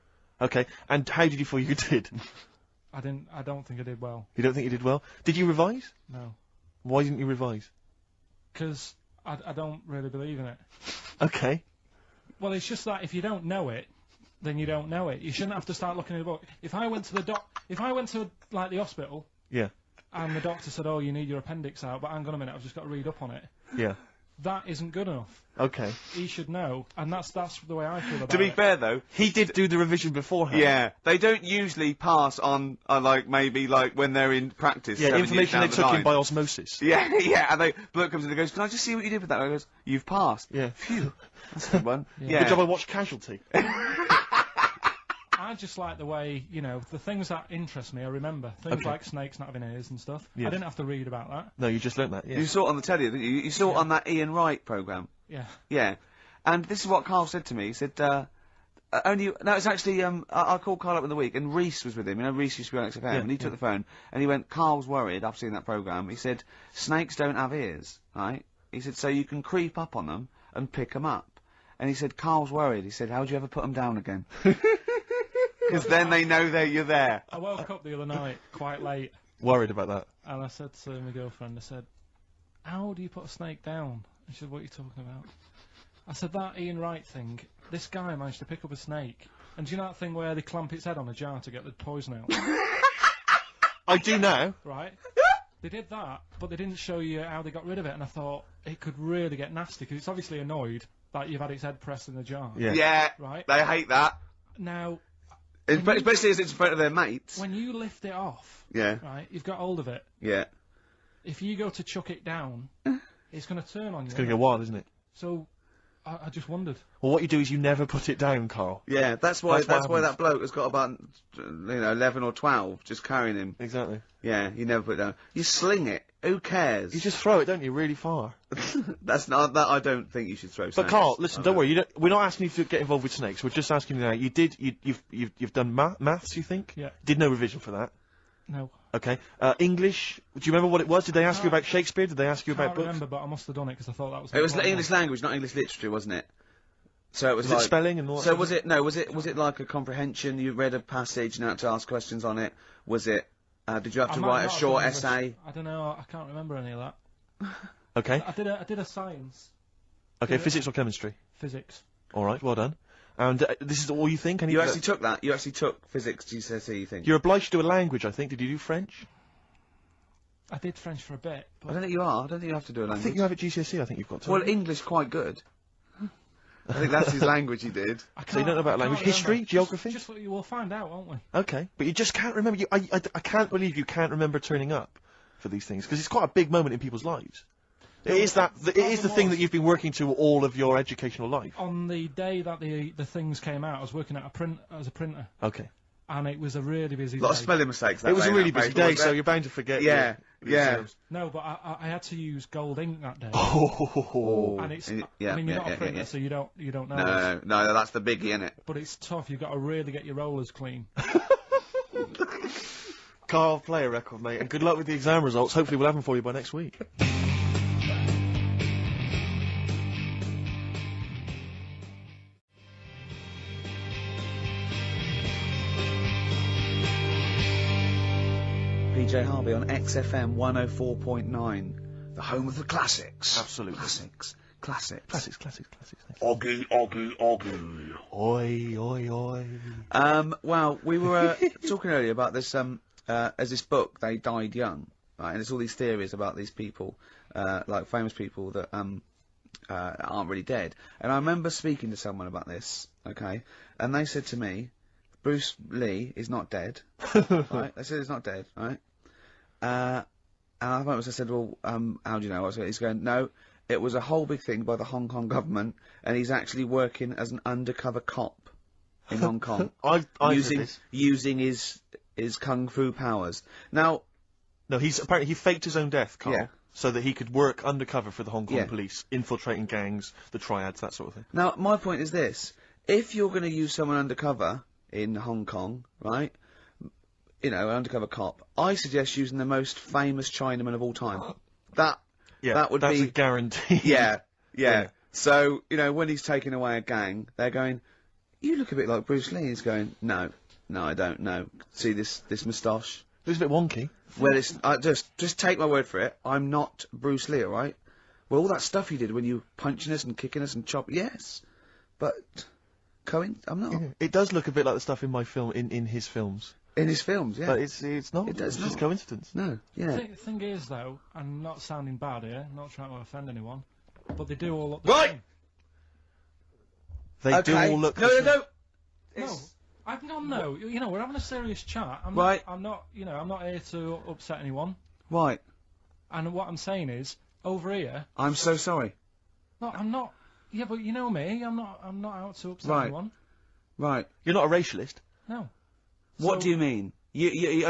Okay. And how did you feel you did? I don't think I did well. You don't think you did well? Did you revise? No. Why didn't you revise? Because I don't really believe in it. Okay. Well, it's just that if you don't know it, then you don't know it. You shouldn't have to start looking at the book. If I went to like the hospital Yeah. and the doctor said, "Oh, you need your appendix out," but hang on a minute, I've just got to read up on it. Yeah. That isn't good enough. Okay. He should know, and that's the way I feel about it. To be fair though, He did do the revision beforehand. yeah, they don't usually pass on, like, maybe, like, when they're in practice. Yeah, 7 years information down they the took in line. by osmosis. Yeah, yeah, and bloke comes in and goes, can I just see what you did with that? And I goes, you've passed. Yeah. Phew, that's a good one. Yeah. Good job I watched Casualty. I just like the way, the things that interest me, I remember. Things Okay. like snakes not having ears and stuff. Yes. I didn't have to read about that. No, you just learnt that, yeah. You saw it on the telly, didn't you? You saw it on that Ian Wright programme. Yeah. Yeah. And this is what Karl said to me. He said, it's actually, I called Karl up in the week, and Reese was with him. You know, Reese used to be on XFM, Yeah, and he took the phone, and he went, Karl's worried, I've seen that programme. He said, snakes don't have ears, right? He said, so you can creep up on them and pick them up. And he said, Karl's worried. He said, how do you ever put them down again? Because then they know you're there. I woke up the other night quite late, Worried about that. and I said to my girlfriend, I said, how do you put a snake down? And she said, what are you talking about? I said, that Ian Wright thing, this guy managed to pick up a snake. And do you know that thing where they clamp its head on a jar to get the poison out? I do now. Right? They did that, but they didn't show you how they got rid of it, and I thought it could really get nasty, because it's obviously annoyed that you've had its head pressed in the jar. Yeah. Yeah. Right? They hate that. Now, Especially as it's in front of their mates. when you lift it off, Yeah. right, you've got hold of it. Yeah. If you go to chuck it down, it's going to turn on you. It's going to go wild, isn't it? So, I just wondered. Well, what you do is you never put it down, Karl. Yeah, that's why That's what that happens. bloke has got about 11 or 12 just carrying him. Exactly. Yeah, you never put it down. You sling it. Who cares? You just throw it, don't you, really far. That's not that. I don't think you should throw. But snakes. Karl, listen, don't worry. We're not asking you to get involved with snakes. We're just asking you now. You've done maths, you think? Yeah. Did no revision for that. No. Okay. English. Do you remember what it was? Did they ask you about Shakespeare? Did they ask you I can't about books? remember, but I must have done it because I thought that was. It was important. English language, not English literature, wasn't it? So it was Was it like spelling and all that So sort was of it? No, was it like a comprehension? You read a passage and had to ask questions on it. Was it? Did you have I to might write a not have short done English. essay? I don't know. I can't remember any of that. Okay. I did a science, Okay. Yeah. Physics or chemistry? physics. All right. Well done. And this is all you think? You actually took that. You actually took physics GCSE. You think? You're obliged to do a language, I think. Did you do French? I did French for a bit. I don't think you are. I don't think you have to do a I language. think you have at GCSE, I think you've got to. Well, English quite good. I think that's his language he did. So you don't know about language. History? Geography? Just we'll find out, won't we? Okay. But you just can't remember. I can't believe you can't remember turning up for these things, because it's quite a big moment in people's lives. It is the thing that you've been working to all of your educational life. On the day that the things came out, I was working at as a printer. Okay. And it was a really busy A lot day. of spelling mistakes. That It was day, a really that busy paper, day, wasn't so it? you're bound to forget. Yeah, your yeah. exams. No, but I had to use gold ink that day. Oh. And it's, Yeah, I mean, you're yeah, not a yeah, printer, yeah. so you don't know. this. No, that's the biggie, innit? But it's tough. You've got to really get your rollers clean. Karl, play a record, mate, and good luck with the exam results. Hopefully we'll have them for you by next week. PJ Harvey on XFM 104.9, the home of the classics. Absolutely. Classics. Classics. Oggy. Oi, oi, oi. Well, we were talking earlier about this, as this book, They Died Young, right? And it's all these theories about these people, like famous people that, aren't really dead. And I remember speaking to someone about this, okay? And they said to me, Bruce Lee is not dead, right? They said he's not dead, right? And I said, well, how do you know? He's going, no, it was a whole big thing by the Hong Kong government, and he's actually working as an undercover cop in Hong Kong, using his kung fu powers. Now, no, apparently he faked his own death, Karl, Yeah. so that he could work undercover for the Hong Kong Yeah. police, infiltrating gangs, the triads, that sort of thing. Now, my point is this: if you're going to use someone undercover in Hong Kong, right? You know, an undercover cop. I suggest using the most famous Chinaman of all time. That would that's be a guarantee. Yeah. So, you know, when he's taking away a gang, they're going, you look a bit like Bruce Lee. He's going, no, I don't know. See this moustache? It was a bit wonky. Well, it's, just take my word for it. I'm not Bruce Lee, alright? Well, all that stuff you did when you punching us and kicking us and chopping, yes. But, I'm not. Yeah. It does look a bit like the stuff in my film, in his films. In his films, yeah. But it's not. It does it's just not. coincidence. No, yeah. The thing is, though, I'm not sounding bad here, not trying to offend anyone, but they do all look the Right! same. They do all look. No. No, you know, we're having a serious chat. Right. I'm not here to upset anyone. Right. And what I'm saying is, over here, I'm so sorry. no, I'm not. Yeah, but you know me, I'm not out to upset Right. anyone. Right. You're not a racialist. No. What So- do you mean? Are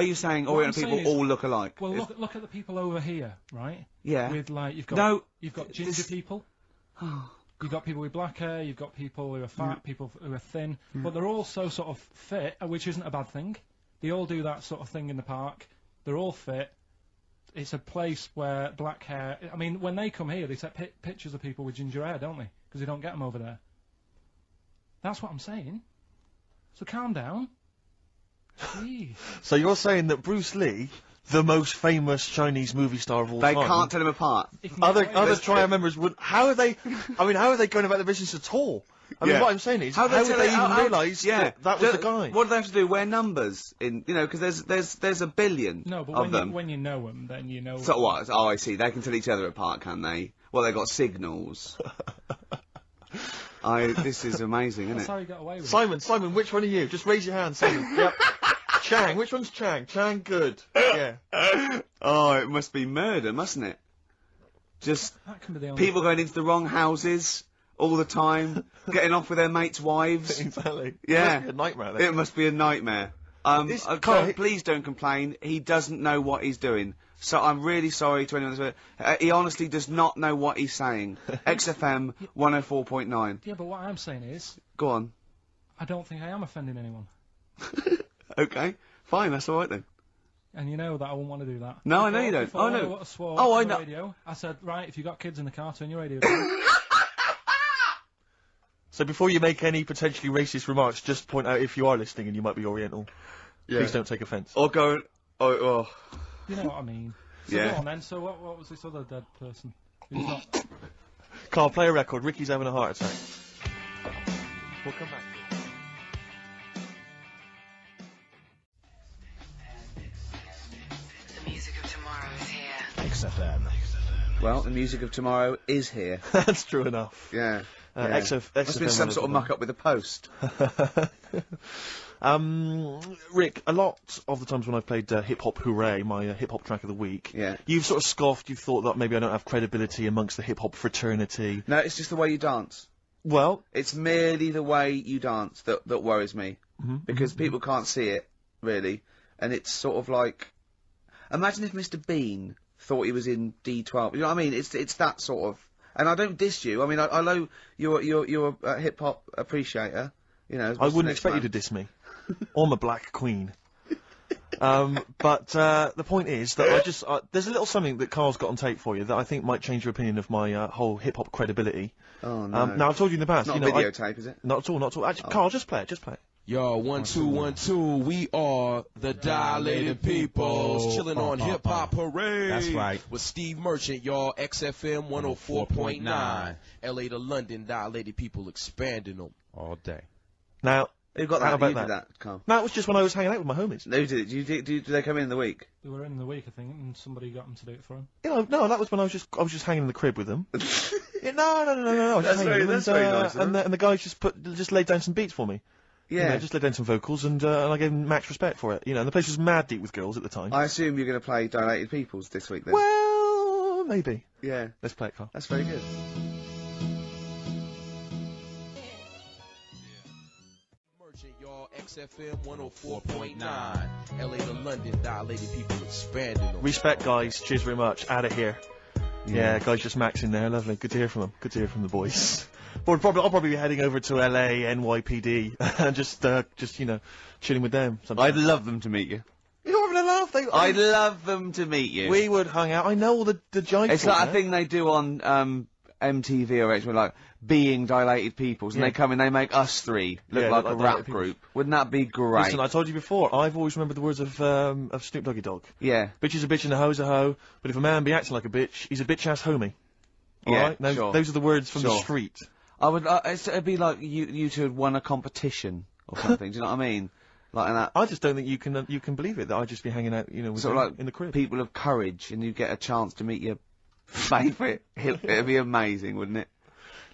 you saying What Orient I'm people saying is- all look alike? Well, look at the people over here, right? Yeah. With like you've got No, ginger this- people. You've got people with black hair. You've got people who are fat, people who are thin, but they're all so sort of fit, which isn't a bad thing. They all do that sort of thing in the park. They're all fit. It's a place where black hair. I mean, when they come here, they take pictures of people with ginger hair, don't they? Because they don't get them over there. That's what I'm saying. So calm down. Jeez. So you're saying that Bruce Lee, the most famous Chinese movie star of all They time, can't tell them apart. other triad members would. How are they? I mean, how are they going about the business at all? I mean, Yeah. what I'm saying is, how tell would they it- even realise yeah. that was the guy? What do they have to do? Wear numbers in, you know, because there's a billion No, but of them. when you know them, then you know. So what? Oh, I see. They can tell each other apart, can they? Well, they got signals. This is amazing, isn't That's it? how you got away with it. Simon, which one are you? Just raise your hand, Simon. Yep. Chang, which one's Chang? Chang, good. Yeah. Oh, it must be murder, mustn't it? Just That can be the only. people going into the wrong houses all the time, getting off with their mates' wives. Exactly. Yeah. It must be a nightmare. It must be a nightmare. Please don't complain. He doesn't know what he's doing. So I'm really sorry to anyone that's... he honestly does not know what he's saying. XFM 104.9. Yeah, but what I'm saying is, Go on. I don't think I am offending anyone. Okay. Fine, that's alright then. And you know that I wouldn't want to do that. No, I know you don't. Before Oh, no. I swore Oh, I on the know. radio, I said, right, if you've got kids in the car, turn your radio down. So before you make any potentially racist remarks, just point out if you are listening and you might be Oriental. Yeah. Please don't take offence. Or go... Oh. You know what I mean. So Yeah. go on then, so what was this other dead person? Who's not... Karl, play a record. Ricky's having a heart attack. We'll come back. The music of tomorrow is here. XFM. Well, the music of tomorrow is here. That's true enough. Yeah. XFM Must have been some sort of muck up with the post. Rick, a lot of the times when I've played Hip Hop Hooray, my hip hop track of the week, you've sort of scoffed, you've thought that maybe I don't have credibility amongst the hip hop fraternity. No, it's just the way you dance. Well, it's merely the way you dance that worries me, because people can't see it really, and it's sort of like, imagine if Mr. Bean thought he was in D12. You know what I mean? It's that sort of. And I don't diss you. I mean, I know you're a hip hop appreciator. You know, I wouldn't expect you to diss me. I'm a black queen. But the point is that there's a little something that Karl's got on tape for you that I think might change your opinion of my whole hip hop credibility. Oh no! Now I've told you in the past. Not you know, a videotape, is it? Not at all. Not at all. Actually, Karl, just play it. Yo, 1 2 1 2. We are the Dilated Peoples, chilling on Hip Hop Parade. That's right. With Steve Merchant, y'all. XFM 104.9. LA to London, Dilated People expanding them all day. Now, who got that? How about you did that, Karl? No, it was just when I was hanging out with my homies. Who did it? Did they come in the week? They were in the week, I think, and somebody got them to do it for him. You know, no, that was when I was just hanging in the crib with them. No. I was That's just very, hanging that's with them, very nice. and the guys just laid down some beats for me. Yeah. You know, just laid down some vocals, and I gave them max respect for it. You know, and the place was mad deep with girls at the time. I assume you're going to play Dilated Peoples this week then. Well, maybe. Yeah. Let's play it, Karl. That's very good. XFM 104.9. LA to London, Dilated People expanding them. Respect, guys. Cheers very much. Out of here. Yeah, guys just maxing there. Lovely. Good to hear from them. Good to hear from the boys. But I'll probably be heading over to LA, NYPD, and just you know, chilling with them. I'd love them to meet you. You're having a laugh. I'd love them to meet you. We would hang out. I know all the jive. It's like a thing they do on MTV or H, like being Dilated Peoples, and they come in, they make us three look like a rap group. Wouldn't that be great? Listen, I told you before, I've always remembered the words of Snoop Doggy Dogg. Yeah. Bitch is a bitch and a hoe's a hoe, but if a man be acting like a bitch, he's a bitch-ass homie. Alright? Those are the words from the street. I would, it'd be like you two had won a competition or something, do you know what I mean? Like that. I just don't think you can believe it, that I'd just be hanging out, you know, with sort them of like in the crib. People of courage, and you get a chance to meet your favourite. It'd be amazing, wouldn't it?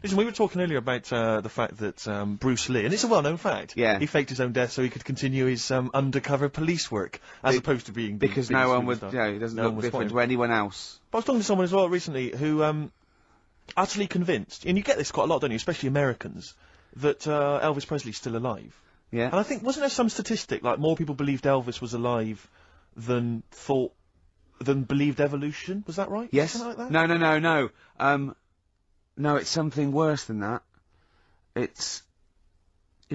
Listen, we were talking earlier about the fact that Bruce Lee, and it's a well-known fact, he faked his own death so he could continue his undercover police work, as opposed to being because no one would, he doesn't look different to anyone else. But I was talking to someone as well recently who utterly convinced, and you get this quite a lot, don't you, especially Americans, that Elvis Presley's still alive. Yeah. And I think, wasn't there some statistic, like more people believed Elvis was alive than believed evolution? Was that right? Yes. Something like that? No. No, it's something worse than that. It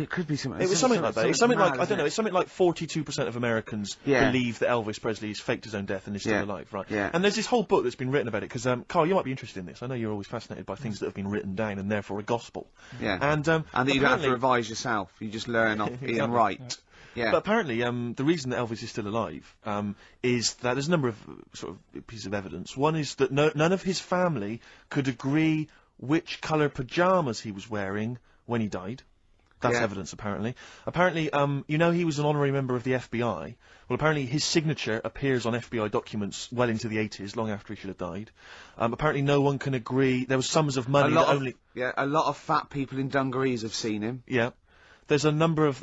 could be something. It was something like that. It's something mad, like, I don't know, it's something like 42% of Americans believe that Elvis Presley's faked his own death and is still alive, right? Yeah. And there's this whole book that's been written about it, because, Karl, you might be interested in this. I know you're always fascinated by things that have been written down and therefore a gospel. Yeah. And that you don't have to revise yourself. You just learn off Ian Wright. Yeah. But apparently, the reason that Elvis is still alive, is that there's a number of sort of pieces of evidence. One is that none of his family could agree which colour pyjamas he was wearing when he died. That's evidence, apparently. Apparently, you know, he was an honorary member of the FBI. Well, apparently his signature appears on FBI documents well into the 80s, long after he should have died. Apparently no one can agree. There was sums of money a lot of fat people in dungarees have seen him. Yeah. There's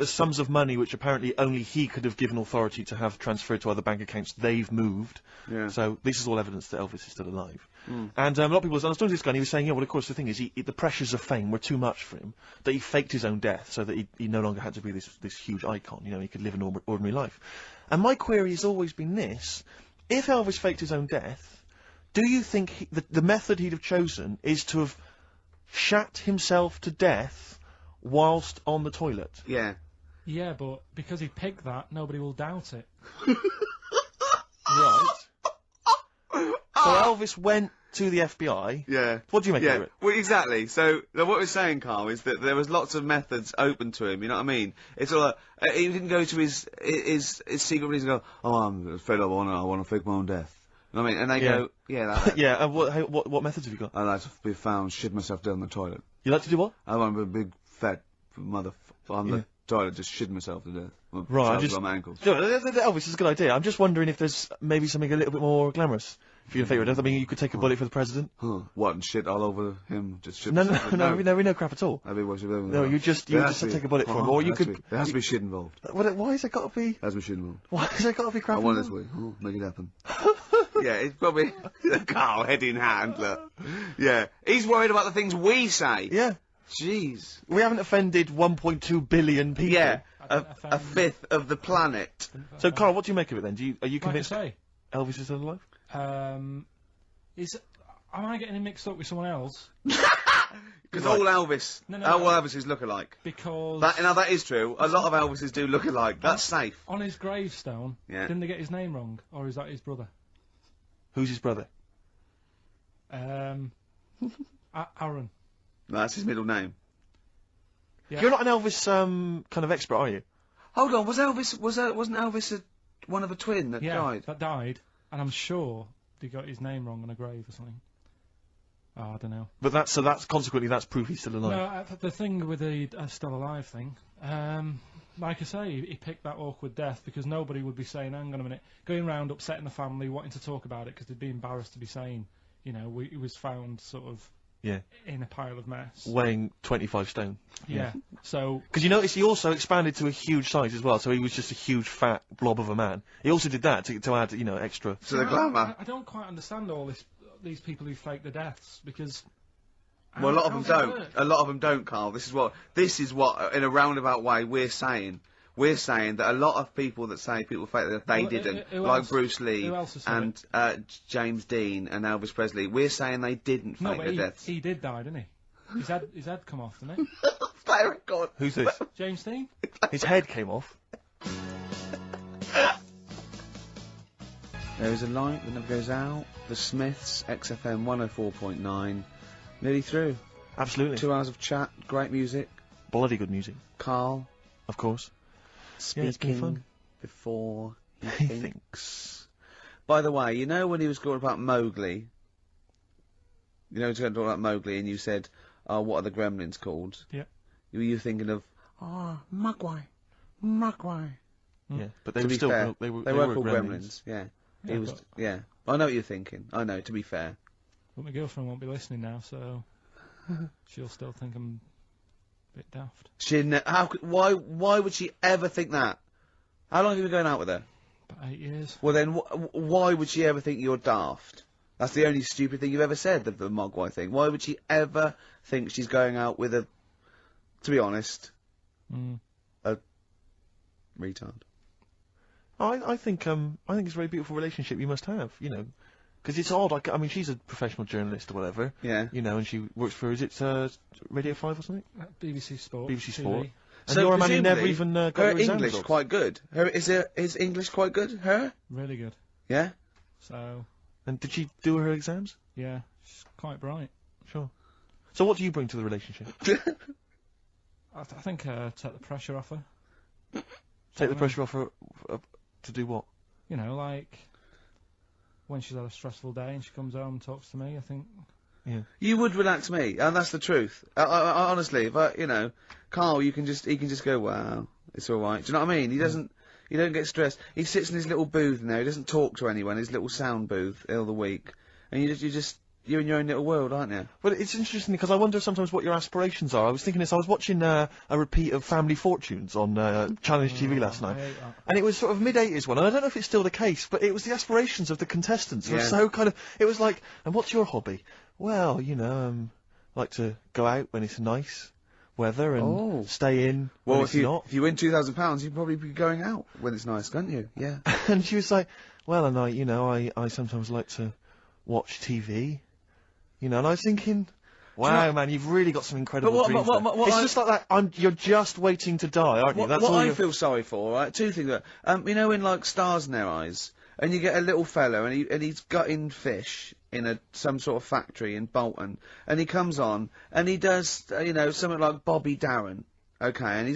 sums of money which apparently only he could have given authority to have transferred to other bank accounts. They've moved. Yeah. So this is all evidence that Elvis is still alive. And a lot of people, I was talking to this guy and he was saying, yeah, well, of course, the thing is, the pressures of fame were too much for him, that he faked his own death so that he no longer had to be this huge icon, you know, he could live an ordinary life. And my query has always been this: if Elvis faked his own death, do you think the method he'd have chosen is to have shat himself to death whilst on the toilet? Yeah. Yeah, but because he picked that, nobody will doubt it. Right. So Elvis went to the FBI. Yeah. What do you make of it? Well, exactly. So what we're saying, Karl, is that there was lots of methods open to him. You know what I mean? It's all like, he didn't go to his secret police and go, "Oh, I'm fed up. I want to fake my own death." You know what I mean? And they go, "Yeah, yeah." And what methods have you got? I like to be found, shit myself down the toilet. You like to do what? I want to be a big fat mother on the toilet, just shitting myself to death. Right, on my ankles. Elvis is a good idea. I'm just wondering if there's maybe something a little bit more glamorous. If you're in favour of death, I mean, you could take a bullet for the president. What, and shit all over him? Just shit? No, we know crap at all. I mean, No, you just take a bullet for him, or you could. There has to be shit involved. Why has it got to be? There has to be shit involved. Why has it got to be crap? I want this way. Make it happen. Yeah, it's probably Karl, head in hand, look. Yeah, he's worried about the things we say. Yeah. Jeez. We haven't offended 1.2 billion people. Yeah, a fifth of the planet. So, Karl, what do you make of it then? Are you convinced like I say, Elvis is still alive? am I getting him mixed up with someone else? Because all Elvis, all Elvises look alike. Because that is true. A lot of Elvises do look alike. That's safe. On his gravestone, didn't they get his name wrong, or is that his brother? Who's his brother? Aaron. No, that's his middle name. Yeah. You're not an Elvis kind of expert, are you? Hold on, wasn't Elvis one of a twin that died? That died, and I'm sure they got his name wrong on a grave or something. Oh, I don't know. But that's consequently that's proof he's still alive. No, the thing with the still alive thing, like I say, he picked that awkward death because nobody would be saying, hang on a minute, going round upsetting the family, wanting to talk about it because they'd be embarrassed to be saying, you know, he was found sort of in a pile of mess. Weighing 25 stone. Yeah. So... Because you notice he also expanded to a huge size as well, so he was just a huge fat blob of a man. He also did that to add, you know, extra... To the glamour. I don't quite understand these people who fake the deaths, because... Well, a lot of them don't. A lot of them don't, Karl. This is what, in a roundabout way, we're saying. We're saying that a lot of people that say people fake that they didn't, like Bruce Lee and James Dean and Elvis Presley. We're saying they didn't fake their deaths. He did die, didn't he? His head come off, didn't he? Play a record. Who's this? James Dean. His head came off. There is a light that never goes out. The Smiths, XFM 104.9. Nearly through. Absolutely. 2 hours of chat, great music. Bloody good music. Karl. Of course. Speaking fun. Before he thinks. By the way, you know when he was talking about Mowgli? You know, he was going to talk about Mowgli and you said, what are the gremlins called? Yeah. Were you thinking of, Mogwai. Mogwai. Yeah, but they were still... Fair, they were called gremlins. Yeah. Yeah, I know what you're thinking. I know, to be fair. But my girlfriend won't be listening now, so she'll still think I'm a bit daft. Why would she ever think that? How long have you been going out with her? About 8 years. Well then, why would she ever think you're daft? That's the only stupid thing you've ever said, the Mogwai thing. Why would she ever think she's going out with a, to be honest, a retard? I think it's a very beautiful relationship you must have, you know. Because it's odd, I mean, she's a professional journalist or whatever. Yeah. You know, and she works for, is it, Radio 5 or something? BBC Sport. BBC Sport. TV. And so you're a man who never even got her your exam English results. quite good. Is English quite good? Her? Really good. Yeah? So... And did she do her exams? Yeah. She's quite bright. Sure. So what do you bring to the relationship? I think take the pressure off her. Take the pressure off her to do what? You know, like... when she's had a stressful day and she comes home and talks to me, I think... Yeah. You would relax me, and that's the truth. I honestly, if you know, Karl, he can just go, wow, it's alright. Do you know what I mean? He don't get stressed. He sits in his little booth now, he doesn't talk to anyone, his little sound booth all the week. And you're in your own little world, aren't you? Well, it's interesting because I wonder sometimes what your aspirations are. I was thinking this, I was watching a repeat of Family Fortunes on Challenge TV last night. And it was sort of mid-80s one, and I don't know if it's still the case, but it was the aspirations of the contestants. It was so kind of, it was like, and what's your hobby? Well, you know, like to go out when it's nice weather and stay in when it's not. If you win £2,000, you'd probably be going out when it's nice, can't you? Yeah. And she was like, well, and I sometimes like to watch TV. You know, and I was thinking, wow, man, you've really got some incredible dreams. It's just like that. You're just waiting to die, aren't you? That's what I feel sorry for, right? Two things. You know, in like Stars in Their Eyes, and you get a little fella, and he's gutting fish in some sort of factory in Bolton, and he comes on, and he does, you know, something like Bobby Darin, okay,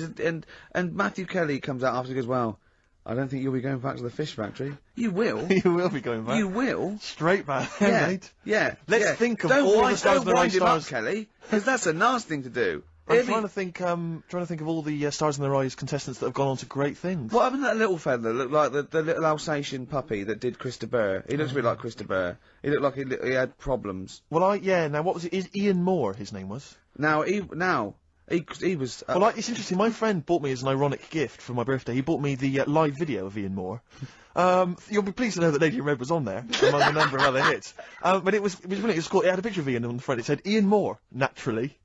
and Matthew Kelly comes out after and goes, well, I don't think you'll be going back to the fish factory. You will. You will be going back. You will. Straight back, yeah, mate. Yeah. Let's think of all the stars Don't that wind him up, stars. Kelly, because that's a nasty thing to do. I'm trying to think of all the Stars in Their Eyes contestants that have gone on to great things. What happened to that little fella that looked like the little Alsatian puppy that did Christa Burr? He looks a bit like Christa Burr. He looked like he had problems. Well, now what was it? Is Ian Moore his name was? He was. Well, it's interesting. My friend bought me as an ironic gift for my birthday. He bought me the live video of Ian Moore. You'll be pleased to know that Lady in Red was on there among a number of other hits. But it was brilliant. It was called. It had a picture of Ian on the front. It said Ian Moore, naturally.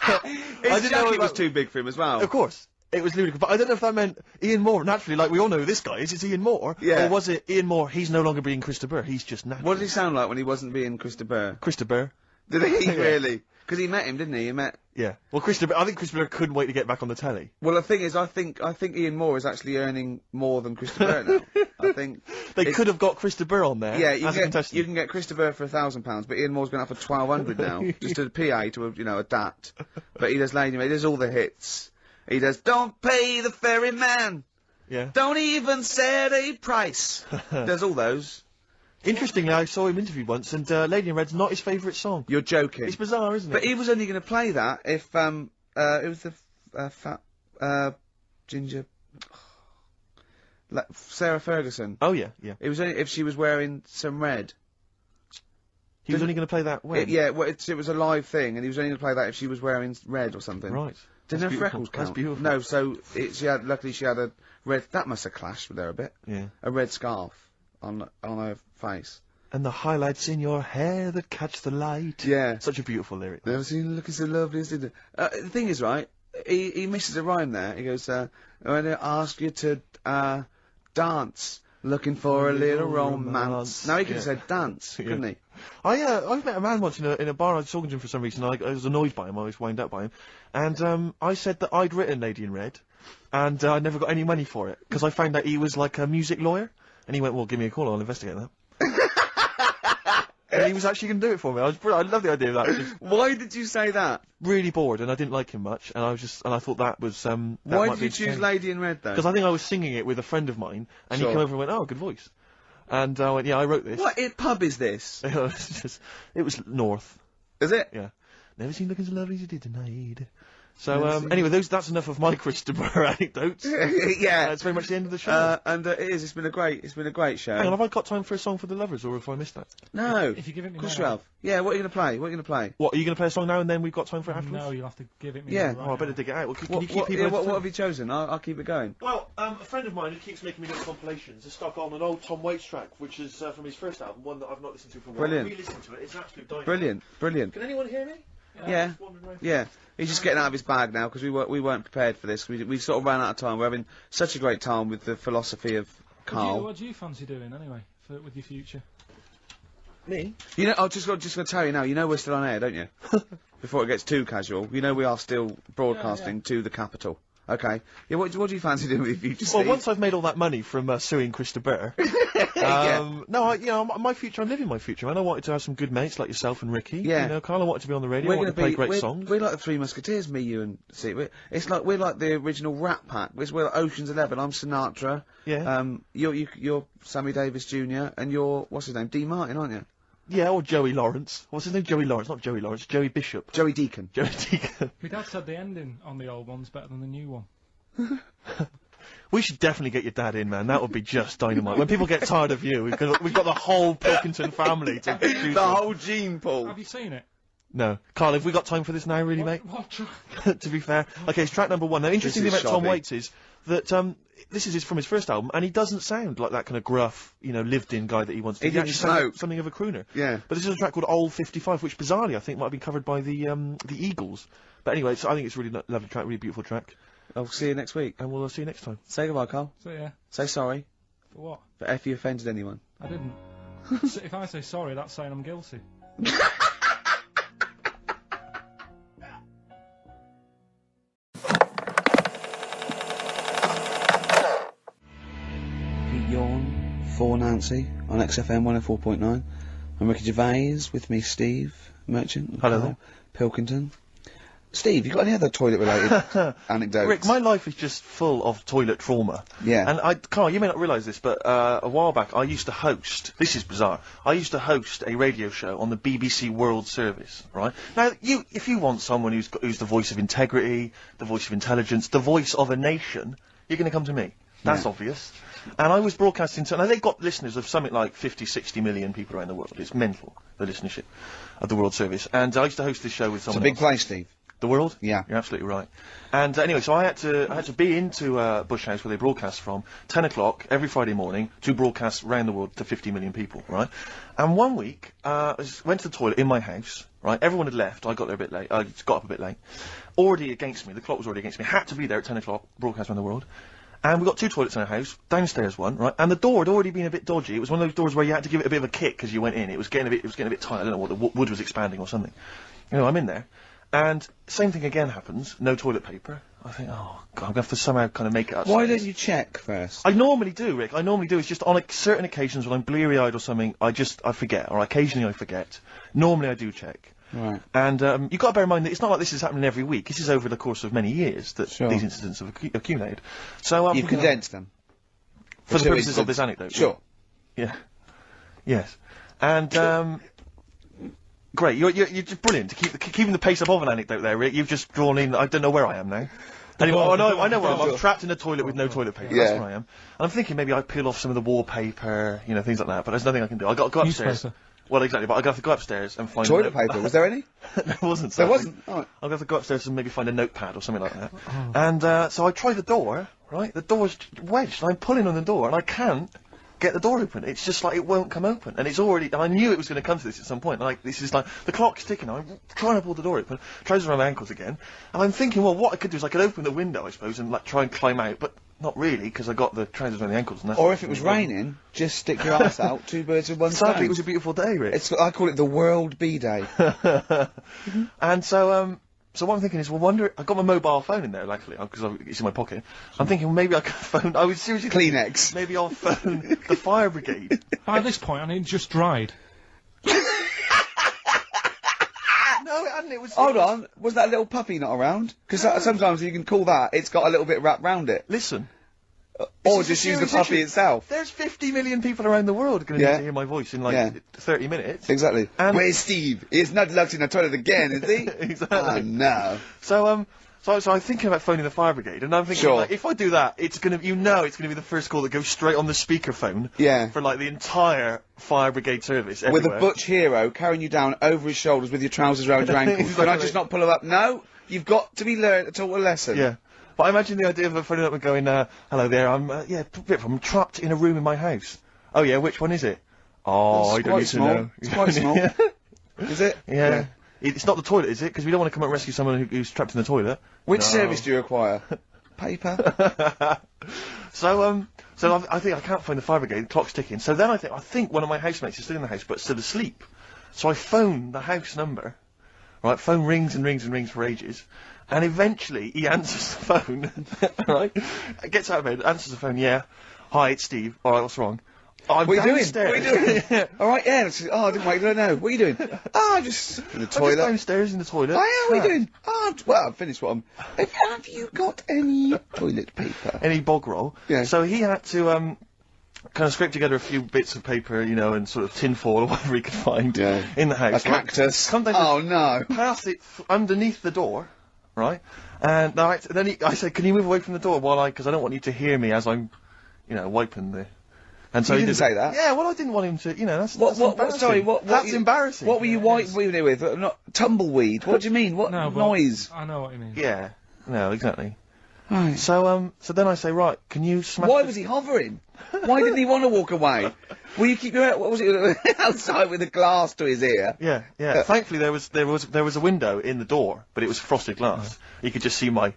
I didn't know it was too big for him as well. Of course. It was ludicrous, but I don't know if that meant Ian Moore, naturally, like we all know who this guy is, it's Ian Moore. Yeah. Or was it Ian Moore, he's no longer being Christa Burr, he's just natural. What did he sound like when he wasn't being Christa Burr? Christa Burr. Did he really? Because he met him, didn't he? Yeah. Well, I think Christa Burr couldn't wait to get back on the telly. Well, the thing is, I think Ian Moore is actually earning more than Christa Burr now. I think they could have got Christa Burr on there. Yeah, you can get Christa Burr for £1,000, but Ian Moore's going up for £1,200 now, just a PA to adapt. But he does Lady Made, he does all the hits. He does Don't Pay the Ferryman. Yeah. Don't even set a price. Does all those. Interestingly, I saw him interviewed once, and Lady in Red's not his favourite song. You're joking. It's bizarre, isn't it? But he was only going to play that if it was the fat ginger Sarah Ferguson. Oh yeah. It was only if she was wearing some red. He was only going to play that when? It was a live thing, and he was only going to play that if she was wearing red or something. Right. Didn't her freckles count? That's beautiful. No, so luckily she had a red. That must have clashed with her a bit. Yeah. A red scarf on her face. And the highlights in your hair that catch the light. Yeah. Such a beautiful lyric. Never seen you looking so lovely as did. The thing is, right, he misses a rhyme there. He goes, when I ask you to dance, looking for a little romance. Now he could have said dance, couldn't he? I met a man once in a bar. I was talking to him for some reason. I was annoyed by him. I was wound up by him, and I said that I'd written Lady in Red, and I never got any money for it because I found out he was like a music lawyer, and he went, "Well, give me a call. I'll investigate that." And he was actually going to do it for me. I love the idea of that. Why did you say that? Really bored, and I didn't like him much, and I thought that was Why did you choose Lady in Red though? Because I think I was singing it with a friend of mine, and he came over and went, "Oh, good voice." And I went, yeah, I wrote this. What pub is this? It was North. Is it? Yeah. Never seen looking so lovely as you did tonight. So, anyway, that's enough of my Christa Burr anecdotes. Yeah. That's very much the end of the show. And it is, it's been a great show. Hang on, have I got time for a song for the lovers, or have I missed that? No. If you give it me Of course now. you have. Yeah, what are you going to play? What are you going to play? What, are you going to play a song now and then we've got time for it afterwards? No, you'll have to give it me Yeah. now. Oh, I better dig it out. Well, can you keep What people have you chosen? I'll keep it going. Well, a friend of mine who keeps making me little compilations has stuck on an old Tom Waits track, which is from his first album, one that I've not listened to for a while. Brilliant. I re-listened to it, it's absolute dynamite. Brilliant. Can anyone hear me? Yeah. Yeah. He's just getting out of his bag now because we weren't prepared for this. We sort of ran out of time. We're having such a great time with the philosophy of Karl. What do you fancy doing anyway with your future? Me? You know, I'm just going to tell you now. You know we're still on air, don't you? Before it gets too casual, you know we are still broadcasting to the capital. Okay. Yeah. What do you fancy doing with your future? Well, Steve? once I've made all that money from suing Christa Burr, my future. I'm living my future, man. I wanted to have some good mates like yourself and Ricky. Yeah. You know, Karl, I wanted to be on the radio. I wanted to play great songs. We're like the Three Musketeers, me, you, and Steve. We're like the original Rat Pack. We're like Ocean's 11. I'm Sinatra. Yeah. You're Sammy Davis Jr. and you're what's his name? Dean Martin, aren't you? Yeah, or Joey Lawrence. What's his name? Joey Lawrence, not Joey Lawrence. Joey Bishop. Joey Deacon. Joey Deacon. My dad said the ending on the old one's better than the new one. We should definitely get your dad in, man. That would be just dynamite. When people get tired of you, we've got the whole Pilkington family to choose The from. whole gene pool. Have you seen it? No. Karl, have we got time for this now, really, mate? To be fair. Okay, it's track number 1. Now, interesting thing is about Tom shoddy. Waits is that, this is from his first album, and he doesn't sound like that kind of gruff, lived-in guy that he wants to be. He didn't actually sounds smoke. something of a crooner. Yeah. But this is a track called Old 55, which bizarrely, I think, might have been covered by the Eagles. But anyway, I think it's a really lovely track, really beautiful track. I'll see you next week. And we'll see you next time. Say goodbye, Karl. So yeah. Say sorry. For what? For if you offended anyone. I didn't. So if I say sorry, that's saying I'm guilty. Yawn for Nancy on XFM 104.9. I'm Ricky Gervais, with me Steve Merchant. Hello Karl there. Pilkington. Steve, you got any other toilet-related anecdotes? Rick, my life is just full of toilet trauma. Yeah. And Carl, you may not realise this, but a while back I used to host, this is bizarre, I used to host a radio show on the BBC World Service, right? Now, if you want someone who's the voice of integrity, the voice of intelligence, the voice of a nation, you're going to come to me. That's obvious. And I was broadcasting to, now they've got listeners of something like 50, 60 million people around the world. It's mental, the listenership of the World Service. And I used to host this show with someone It's a big place, Steve. The World? Yeah. You're absolutely right. And anyway, so I had to be into Bush House where they broadcast from 10 o'clock every Friday morning to broadcast around the world to 50 million people, right? And one week, I went to the toilet in my house, right? Everyone had left. I got there a bit late. I got up a bit late. Already against me. The clock was already against me. Had to be there at 10 o'clock, broadcast around the world. And we got 2 toilets in our house, downstairs one, right? And the door had already been a bit dodgy. It was one of those doors where you had to give it a bit of a kick as you went in. It was getting a bit tight. I don't know what the wood was expanding or something. You know, I'm in there. And same thing again happens. No toilet paper. I think, oh God, I'm gonna have to somehow kind of make it up. Why don't you check first? I normally do, Rick. I normally do. It's just on certain occasions when I'm bleary-eyed or something, I forget, or occasionally I forget. Normally I do check. Right. And you've got to bear in mind that it's not like this is happening every week. This is over the course of many years that these incidents have accumulated. So you've condensed them for the purposes of this anecdote. Sure. Yeah. Yes. And great. You're just brilliant to keeping the pace up of an anecdote there, Rick. You've just drawn in. I don't know where I am now. Anyway, I know where I am. I'm trapped in a toilet with no toilet paper. Yeah. That's where I am. And I'm thinking maybe I peel off some of the wallpaper, you know, things like that. But there's nothing I can do. I got to go upstairs. Newspaper. Well, exactly. But I have to go upstairs and find Toilet paper? Was there any? There wasn't. There sadly. wasn't. Oh. I'll have to go upstairs and maybe find a notepad or something like that. And so I try the door. Right, the door's wedged. I'm pulling on the door and I can't get the door open. It's just like it won't come open. And it's already. I knew it was going to come to this at some point. Like this is like the clock's ticking. I'm trying to pull the door open. Trousers around my ankles again. And I'm thinking, well, what I could do is I could open the window, I suppose, and like try and climb out. But not really, because I got the trousers around the ankles. And that's Or if it was raining, just stick your ass out. 2 birds with one stone. Sadly, it was a beautiful day, Rick. I call it the World Bee Day. And so what I'm thinking is, well, I got my mobile phone in there, luckily, because it's in my pocket. I'm thinking, well, maybe I could phone, I was seriously Kleenex. Maybe I'll phone the fire brigade. By this point, I mean, it just dried. No, it hadn't, it was... Hold on, was that little puppy not around? Because sometimes you can call that, it's got a little bit wrapped round it. Listen. Or just use the puppy itself. There's 50 million people around the world going to need to hear my voice in like 30 minutes. Exactly. And where's Steve? He's not locked in the toilet again, is he? Exactly. Oh, no. So I'm thinking about phoning the fire brigade, and I'm thinking, like, if I do that, it's gonna be the first call that goes straight on the speakerphone. Yeah. For like the entire fire brigade service. With everywhere. a butch hero carrying you down over his shoulders with your trousers around your ankles. Exactly. Can I just not pull him up? No, you've got to be taught a lesson. Yeah. But I imagine the idea of phoning up and going, hello there, I'm trapped in a room in my house. Oh yeah, which one is it? Oh, I don't need to know. It's quite small. Is it? Yeah. It's not the toilet, is it? Because we don't want to come and rescue someone who's trapped in the toilet. Which service do you require? Paper? So I think I can't phone the fire brigade, the clock's ticking. So then I think one of my housemates is still in the house, but still asleep. So I phone the house number. Right, phone rings and rings and rings for ages. And eventually he answers the phone, right? Gets out of bed, answers the phone, yeah. Hi, it's Steve. Alright, what's wrong? I'm what are you downstairs. doing? What are you doing? Alright, yeah. I didn't wait, I don't know. What are you doing? Just in the toilet. I'm just downstairs in the toilet. Oh, yeah, what are you doing? Well, I've finished what I'm... Have you got any toilet paper? Any bog roll? Yeah. So he had to, kind of scrape together a few bits of paper, you know, and sort of tinfoil or whatever he could find in the house. A cactus. Come down oh, no. Pass it underneath the door, right? And then I said, can you move away from the door because I don't want you to hear me as I'm, you know, wiping the... And so you he didn't say that? Yeah, well, I didn't want him to, you know, that's embarrassing. Sorry, that's embarrassing. What were you wiping it with? Not tumbleweed. What do you mean? What noise? I know what you mean. Yeah. No, exactly. Right. So then I say, right, can you smash... Why was he hovering? Why didn't he want to walk away? Will you keep your... What was it? Outside with a glass to his ear? Yeah. Thankfully, there was a window in the door, but it was frosted glass. You could just see my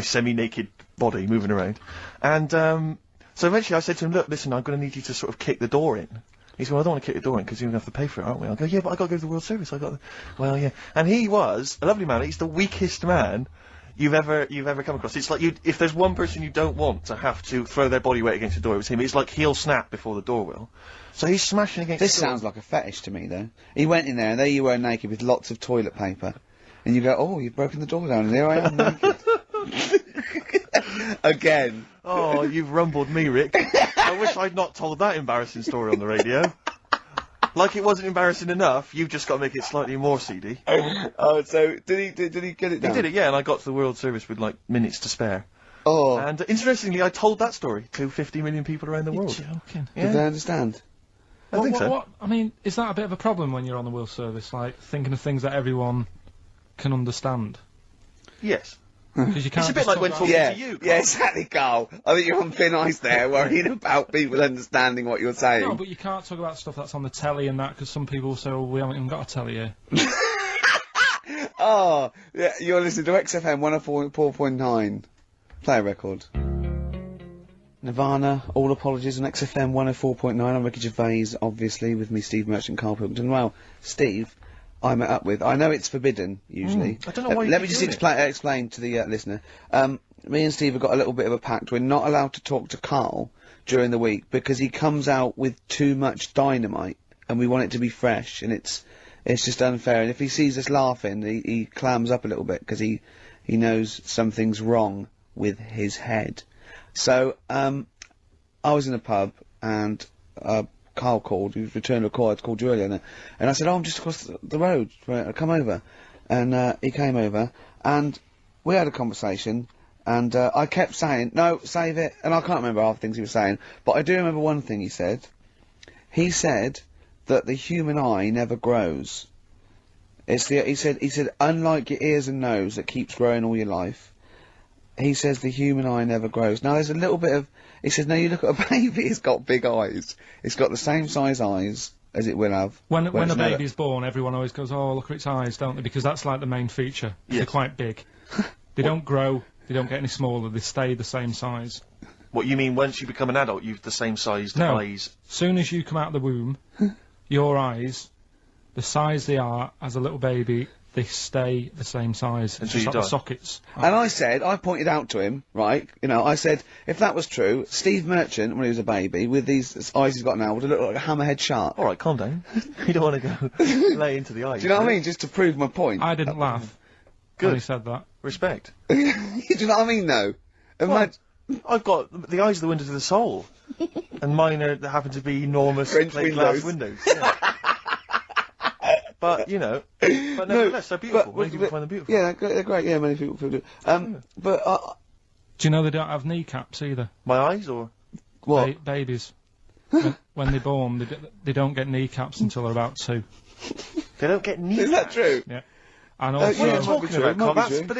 semi-naked body moving around. And, so eventually I said to him, look, listen, I'm going to need you to sort of kick the door in. He said, well, I don't want to kick the door in because you're going to have to pay for it, aren't we? I go, yeah, but I got to go to the World Service. Well, yeah. And he was a lovely man. He's the weakest man you've ever come across. It's like if there's one person you don't want to have to throw their body weight against the door, it was him. It's like he'll snap before the door will. So he's smashing against This the door. sounds like a fetish to me, though. He went in there and there you were naked with lots of toilet paper. and you go, oh, you've broken the door down, and there I am naked. Again. Oh, you've rumbled me, Rick. I wish I'd not told that embarrassing story on the radio. Like it wasn't embarrassing enough, you've just got to make it slightly more seedy. Oh, so did he get it down? He did it, yeah, and I got to the World Service with, like, minutes to spare. Oh. And interestingly, I told that story to 50 million people around the world. Joking. Did they understand? I think so. I mean, is that a bit of a problem when you're on the World Service? Like, thinking of things that everyone can understand? Yes. Because you can't. It's a bit just like talk when about- talking Yeah, to you, Carl. yeah, exactly, Carl. I think you're on thin ice there, worrying about people understanding what you're saying. No, but you can't talk about stuff that's on the telly and that, because some people say, oh, we haven't even got a telly here. Oh, yeah, you're listening to XFM 104.9. Play a record. Nirvana, all apologies on XFM 104.9. I'm Ricky Gervais, obviously, with me, Steve Merchant, Karl Pilkington. Well, Steve, I met up with. I know it's forbidden, usually. I don't know why you Let me keep just doing explain to the listener. Me and Steve have got a little bit of a pact. We're not allowed to talk to Karl during the week because he comes out with too much dynamite, and we want it to be fresh, and it's just unfair. And if he sees us laughing, he clams up a little bit because he knows something's wrong with his head. So, I was in a pub, and Karl called, he was returning a call, I'd called you earlier, and I said, oh, I'm just across the road, come over. And he came over, and we had a conversation, and I kept saying, no, save it, and I can't remember half the things he was saying, but I do remember one thing he said. He said that the human eye never grows. He said, unlike your ears and nose that keeps growing all your life, he says the human eye never grows. Now, there's a little bit of... He says, now you look at a baby, it's got big eyes. It's got the same size eyes as it will have. When it's a never- baby's born, everyone always goes, oh, look at its eyes, don't they? Because that's like the main feature. Yes. They're quite big. They don't grow, they don't get any smaller, they stay the same size. What, you mean once you become an adult, you've the same sized No. eyes? Soon as you come out of the womb, your eyes, the size they are as a little baby, they stay the same size. It's Until just you like the die. sockets. And I pointed out to him, right, I said, if that was true, Steve Merchant, when he was a baby, with these eyes he's got now, would have looked like a hammerhead shark. Alright, calm down. You don't want to go lay into the eyes. Do you know what I mean? Just to prove my point. I didn't laugh Good. when he said that. Respect. Do you know what I mean, though? Imagine... I've got the eyes are the windows of the soul. And mine happen to be enormous French plate windows. glass windows. Yeah. But, but nevertheless, they're beautiful. Many people find them beautiful. Yeah, they're great, yeah, many people do. But, Do you know they don't have kneecaps either? My eyes, or? what? Babies. when they're born, they don't get kneecaps until they're about 2. They don't get kneecaps. Is that true? Yeah. And yeah, also, What are you it might be talking true, about, it might Carl? be That's, true. but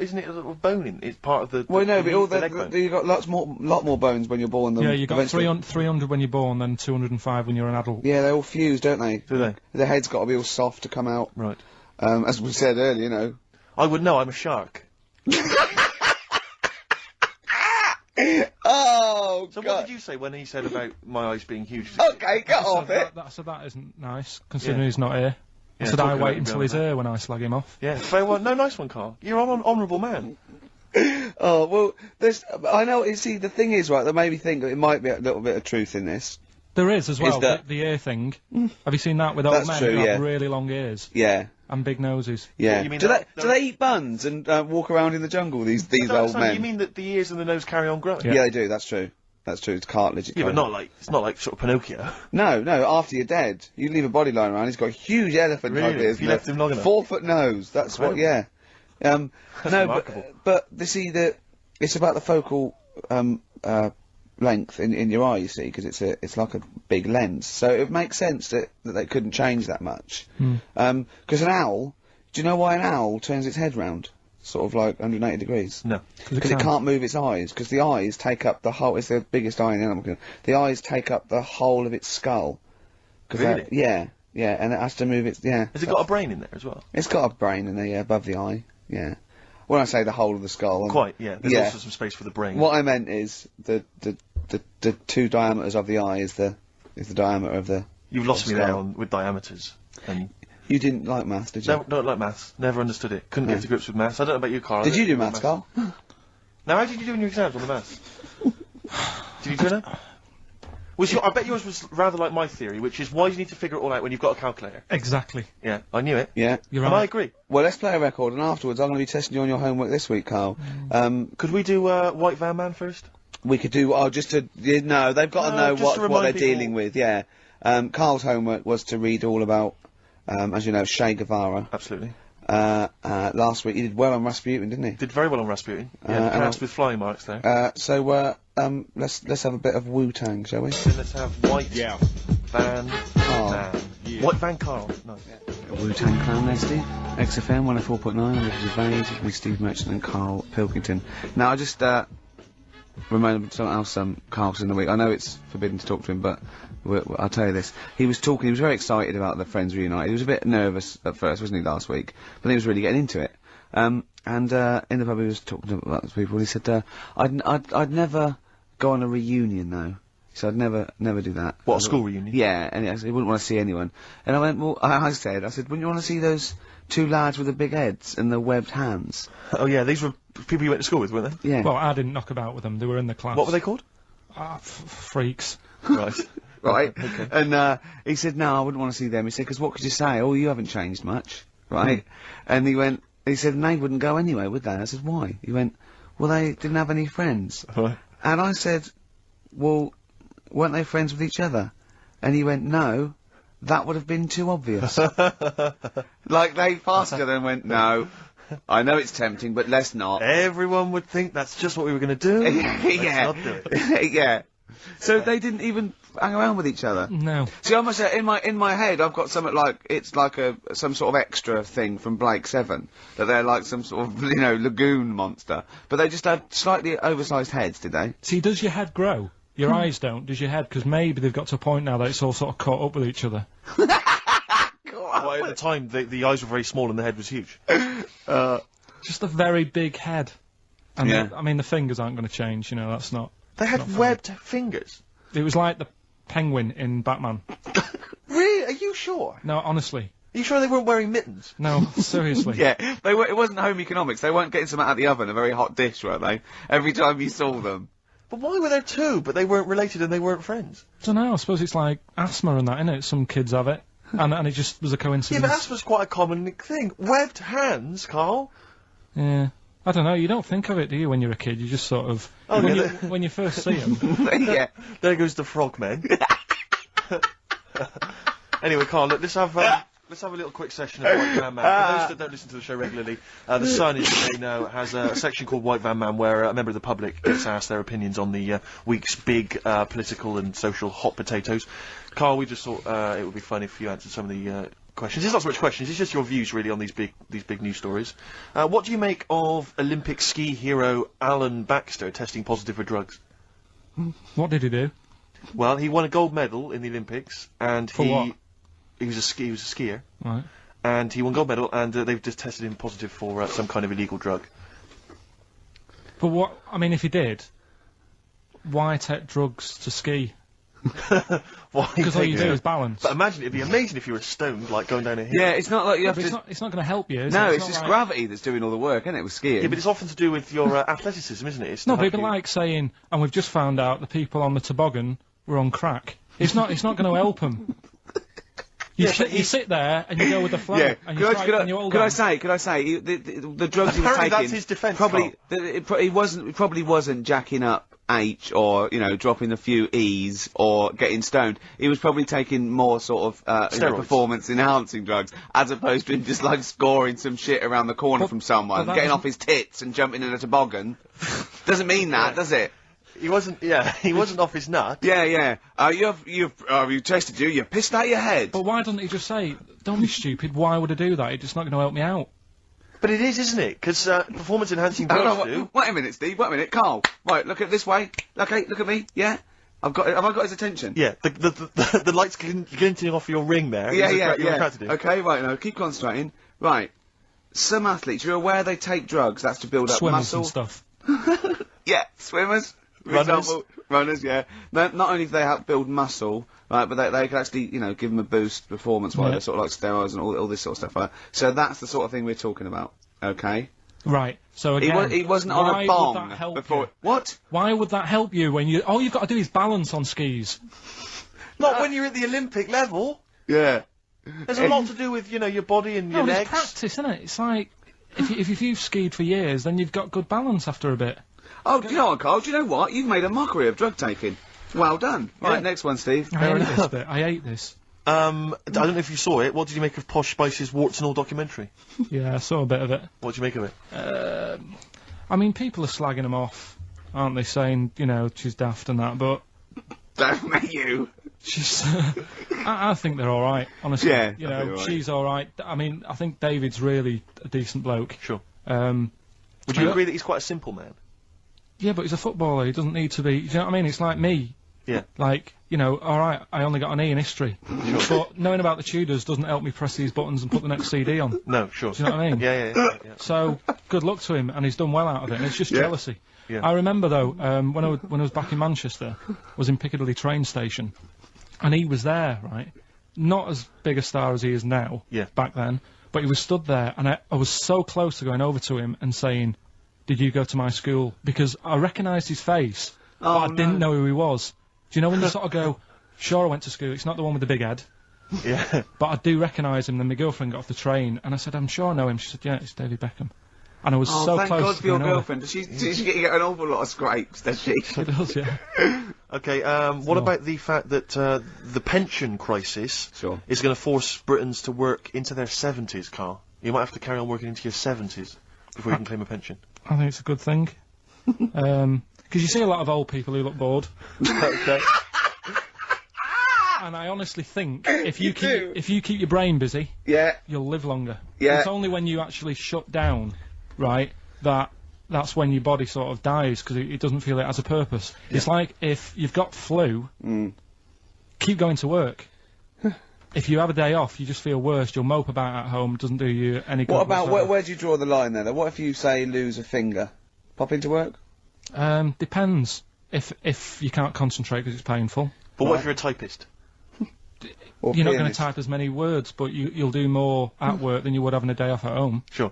isn't it a little bone in? It's part of the... Well, no, but all the leg bone. you've got lot more bones when you're born than... yeah, you got eventually. 300 when you're born, then 205 when you're an adult. Yeah, they all fuse, don't they? Do they? The head's got to be all soft to come out. Right. As we said earlier, I would know, I'm a shark. Oh, So God. what did you say when he said about my eyes being huge? Okay, get So off it. that isn't nice, considering Yeah. he's not here. I Yeah, said talking I about wait him until going he's like here when I slag him off. Yeah, very well. No, nice one, Carl. You're an honourable man. Oh, well, I know, you see, the thing is, right, that made me think that it might be a little bit of truth in this. There is as well, that- the ear thing. Have you seen that with old That's men true, who have yeah. really long ears Yeah. and big noses? Yeah. You mean do that- they eat buns and walk around in the jungle, these old So men? you mean that the ears and the nose carry on growing? Yeah, they do, that's true. That's true, it's cartilage. Yeah, but it's not like sort of Pinocchio. No, after you're dead. You leave a body lying around, he's got a huge elephant type Really? ears. If you left him long enough? 4-foot nose, that's what, yeah. No, remarkable. but it's about the focal, length in your eye, you see, because it's like a big lens. So it makes sense that they couldn't change that much. Because an owl, do you know why an owl turns its head round? Sort of like 180 degrees. No. Because it can't move its eyes, because the eyes take up the whole, it's the biggest eye in the animal kingdom. The eyes take up the whole of its skull. Really? Yeah, and it has to move its, yeah. Has it got a brain in there as well? It's got a brain in there, yeah, above the eye, yeah. When I say the whole of the skull... Quite, yeah. There's yeah. also some space for the brain. What I meant is, the two diameters of the eye is the diameter of the... You've lost me skull. there with diameters. And You didn't like maths, did you? no, don't like maths. Never understood it. Couldn't No. get to grips with maths. I don't know about you, Karl. Did you do maths, Carl? Now, how did you do in your exams on the maths? Did you turn up? I bet yours was rather like my theory, which is why do you need to figure it all out when you've got a calculator? Exactly. Yeah, I knew it. Yeah. You're And right. I agree. Well, let's play a record, and afterwards I'm going to be testing you on your homework this week, Carl. Could we do White Van Man first? We could do, no, they've got to know just to what remind they're people. dealing with, yeah. Carl's homework was to read all about, as you know, Che Guevara. Absolutely. Last week he did well on Rasputin, didn't he? Did very well on Rasputin. Yeah, cast with flying marks there. Let's have a bit of Wu-Tang, shall we? Then let's have White Van Man. White Van Karl. Nice. Wu-Tang Clan there, Steve. XFM 104.9, I'm Richard Gervais, with me, Steve Merchant and Karl Pilkington. Now, I just, remembered something else, Karl's in the week. I know it's forbidden to talk to him, but I'll tell you this. He was very excited about the Friends reunited. He was a bit nervous at first, wasn't he, last week? But he was really getting into it. In the pub he was talking about the people, and he said, I'd never go on a reunion, though. So I'd never do that. What, a school reunion? Yeah, and he wouldn't want to see anyone. And I went, well, I said, wouldn't you want to see those two lads with the big heads and the webbed hands? Oh yeah, these were people you went to school with, weren't they? Yeah. Well, I didn't knock about with them. They were in the class. What were they called? Freaks. Right. Right. Okay. And he said, no, I wouldn't want to see them. He said, because what could you say? Oh, you haven't changed much. Right? And he said, and they wouldn't go anyway, would they? I said, why? He went, well, they didn't have any friends. Right. And I said, well, weren't they friends with each other? And he went, no, that would have been too obvious. Like, they passed each other and went, no, I know it's tempting, but let's not. Everyone would think that's just what we were going to do. Yeah. Let's not do it. Yeah. So they didn't even hang around with each other. No. See, I must say, in my head, I've got something like it's like some sort of extra thing from Blake 7 that they're like some sort of lagoon monster, but they just had slightly oversized heads, did they? See, does your head grow? Your eyes don't. Does your head? Because maybe they've got to a point now that it's all sort of caught up with each other. Well, at the time, the eyes were very small and the head was huge. Just a very big head. And Yeah. the fingers aren't going to change. That's not. They not had funny. webbed fingers. It was like the penguin in Batman. Really? Are you sure? No, honestly. Are you sure they weren't wearing mittens? No, seriously. Yeah, it wasn't home economics. They weren't getting some out of the oven, a very hot dish, were they? Every time you saw them. But why were there two, but they weren't related and they weren't friends? Don't know. I suppose it's like asthma and that, innit? Some kids have it. And it just was a Yeah, coincidence. but asthma's quite a common thing. Webbed hands, Karl. Yeah. I don't know, you don't think of it, do you, when you're a kid? You just sort of... Oh, when, yeah, when you first see them. Yeah. There goes the frogmen. Anyway, Karl, look, let's have a little quick session of White Van Man. For those that don't listen to the show regularly, The Sun, as you may know, has a section called White Van Man where a member of the public gets asked their opinions on the week's big political and social hot potatoes. Karl, we just thought it would be fun if you answered some of the questions. It's not so much questions, it's just your views really on these big news stories. What do you make of Olympic ski hero Alan Baxter testing positive for drugs? What did he do? Well, he won a gold medal in the Olympics, and For what? he was a skier, Right. and he won gold medal, and they've just tested him positive for some kind of illegal drug. But what... if he did, why take drugs to ski? Why? Because all you do is balance. But imagine, it'd be amazing if you were stoned, like going down a hill. Yeah, it's not like you have But to... it's not going to help you, is No, it? it's not just like- gravity that's doing all the work, isn't it, with skiing? Yeah, but it's often to do with your athleticism, isn't it? It's to No, but help it'd be you. like saying, and we've just found out the people on the toboggan were on crack. It's not going to help them. You sit there and you go with the flow. Yeah, And you hold could on. I say, the drugs he was Apparently taking... that's his defence, Probably, he probably wasn't jacking up H or, dropping a few E's or getting stoned. He was probably taking more sort of, Steroids. performance-enhancing drugs, as opposed to him just, scoring some shit around the corner from someone, but that getting doesn't- off his tits and jumping in a toboggan. Doesn't mean that, does it? He wasn't off his nut. Yeah. You tasted you. You pissed out your head. But why doesn't he just say, don't be stupid, why would I do that? It's just not going to help me out. But it is, isn't it? Because performance-enhancing drugs do. Wait a minute, Steve. Wait a minute, Karl. Right, look at this way. Okay, look at me. Yeah. Have I got his attention? Yeah, the lights glinting off your ring there. Yeah. You're attracted to him. Okay, right, now, keep concentrating. Right. Some athletes, you're aware they take drugs, that's to build up Swimmers muscle. and stuff. Yeah, swimmers. For Runners. example, runners, yeah. Not only do they help build muscle, right, but they can actually, give them a boost performance-wise, Yeah. sort of like steroids and all this sort of stuff like that. So that's the sort of thing we're talking about, okay? Right. So again, He wasn't why on a would bong that help before. you? What? Why would that help you when you? All you've got to do is balance on skis. Not when you're at the Olympic level. Yeah. There's a lot to do with, you know, your body and your No, legs. it's practice, isn't it? It's like if you've skied for years, then you've got good balance after a bit. Oh, do you know what, Carl? Do you know what? You've made a mockery of drug taking. Well done. Right, next one, Steve. I hate this bit. I hate this. I don't know if you saw it. What did you make of Posh Spice's Warts and All documentary? Yeah, I saw a bit of it. What did you make of it? I mean, people are slagging them off, aren't they? Saying, you know, she's daft and that, but Don't make you. she's. I think they're all right, honestly. Yeah, you I think know, they're all she's all right. I mean, I think David's really a decent bloke. Sure. Would you agree that he's quite a simple man? Yeah, but he's a footballer. He doesn't need to be. Do you know what I mean? It's like me. Yeah. Like, you know, all right, I only got an E in history, but knowing about the Tudors doesn't help me press these buttons and put the next CD on. No, sure. Do you know what I mean? Yeah. So, good luck to him, and he's done well out of it, and it's just Yeah. jealousy. Yeah. I remember, though, when I was back in Manchester, was in Piccadilly train station, and he was there, right? Not as big a star as he is now, Yeah. back then, but he was stood there, and I was so close to going over to him and saying, "Did you go to my school?" Because I recognised his face, but I didn't know who he was. Do you know when you sort of go, "Sure, I went to school, it's not the one with the big head." Yeah. But I do recognise him. Then my girlfriend got off the train, and I said, "I'm sure I know him." She said, "Yeah, it's David Beckham." And I was so thank close God to for your going over. girlfriend. She get an awful lot of scrapes, does she? She does, yeah. Okay, what about the fact that the pension crisis is going to force Britons to work into their 70s, Karl? You might have to carry on working into your 70s before you can claim a pension. I think it's a good thing. Because you see a lot of old people who look bored. Okay. And I honestly think if you keep your brain busy, Yeah. you'll live longer. Yeah. It's only when you actually shut down, right, that's when your body sort of dies because it doesn't feel it has a purpose. It's like if you've got flu, keep going to work. If you have a day off, you just feel worse. You'll mope about at home. Doesn't do you any good. What about whatsoever. where do you draw the line there? What if you say lose a finger? Pop into work? Depends. If you can't concentrate because it's painful. But what if you're a typist? Or You're not going to pianist? type as many words, but you'll do more at work than you would having a day off at home. Sure.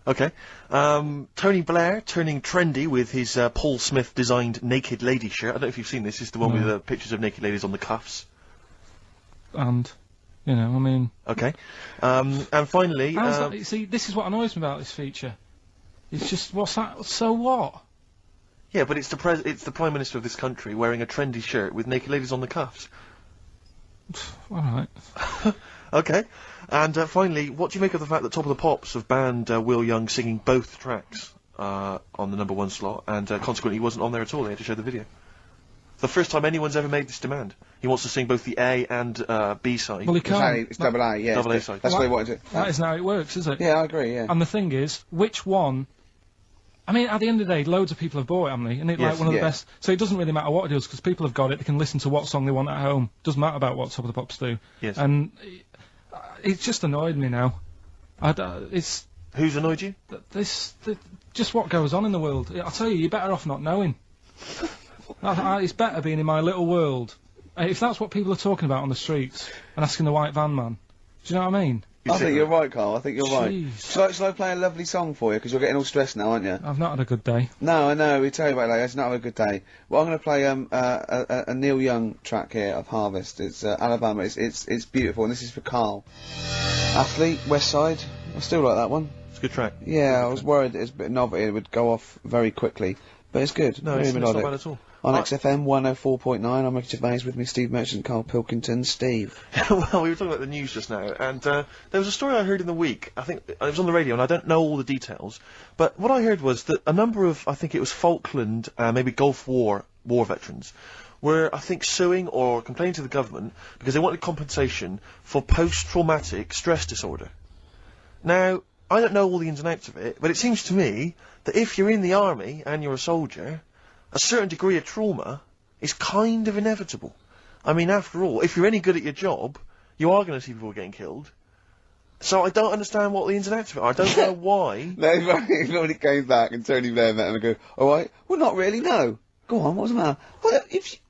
Okay. Tony Blair turning trendy with his Paul Smith designed naked lady shirt. I don't know if you've seen this. It's the one with the pictures of naked ladies on the cuffs. And, you know, I mean... Okay. And finally... how's that? You see, this is what annoys me about this feature. It's just, what's that? So what? Yeah, but it's the Prime Minister of this country wearing a trendy shirt with naked ladies on the cuffs. Alright. Okay. And finally, what do you make of the fact that Top of the Pops have banned Will Young singing both tracks on the #1 slot, and consequently he wasn't on there at all? They had to show the video. The first time anyone's ever made this demand. He wants to sing both the A and B side. Well, he can't. It's double A, yeah. Double A side. That's what he wanted to. That isn't how it works, is it? Yeah, I agree, yeah. And the thing is, which one... I mean, at the end of the day, loads of people have bought it, haven't they? Isn't it Yes, like one of the yeah. best... So it doesn't really matter what it does, because people have got it, they can listen to what song they want at home. Doesn't matter about what Top of the Pops do. Yes. And it's just annoyed me now. It's... Who's annoyed you? Just what goes on in the world. I'll tell you, you're better off not knowing. It's better being in my little world. If that's what people are talking about on the streets and asking the white van man, do you know what I mean? I think you're right, Carl. I think you're right. Jeez. Shall I play a lovely song for you? Because you're getting all stressed now, aren't you? I've not had a good day. No, I know. We tell you about it later. It's not a good day. Well, I'm going to play a Neil Young track here of Harvest. It's Alabama. It's beautiful, and this is for Karl. Athlete, West Side. I still like that one. It's a good track. Yeah, I was worried it's a bit novelty. It would go off very quickly, but it's good. No, Really it's not melodic. bad at all. On XFM 104.9, I'm Ricky Gervais, with me Steve Merchant, Karl Pilkington, Steve. Well, we were talking about the news just now, and there was a story I heard in the week. I think it was on the radio, and I don't know all the details. But what I heard was that a number of, I think it was Falkland, maybe Gulf War veterans, were, I think, suing or complaining to the government because they wanted compensation for post-traumatic stress disorder. Now, I don't know all the ins and outs of it, but it seems to me that if you're in the army and you're a soldier, a certain degree of trauma is kind of inevitable. I mean, after all, if you're any good at your job, you are going to see people getting killed. So I don't understand what the ins and outs of it are. I don't know why. No, when it came back and Tony Blair met him and go, alright, well not really, no. Go on, what's the matter? Well,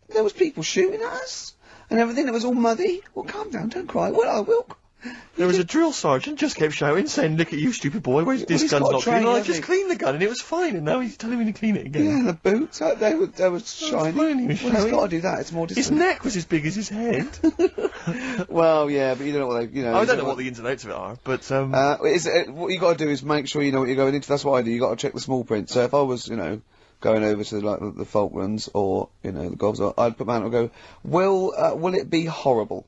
there was people shooting at us and everything, it was all muddy. Well, calm down, don't cry. Well, I will. There was a drill sergeant just kept shouting, saying, "Look at you, stupid boy! Where's this he's gun's got not training, clean?" And I hasn't just he? cleaned the gun, and it was fine. And now he's telling me to clean it again. Yeah, the boots, they were shiny. fine, he was Well, he's showing. got to do that. It's more His distant. neck was as big as his head. Well, yeah, but you don't know what they, you know. I you don't know what the ins and outs of it are, but what you got to do is make sure you know what you're going into. That's what I do. You got to check the small print. So if I was, you know, going over to like the Falklands or you know the Gulf, I'd put my hand up and go, will it be horrible?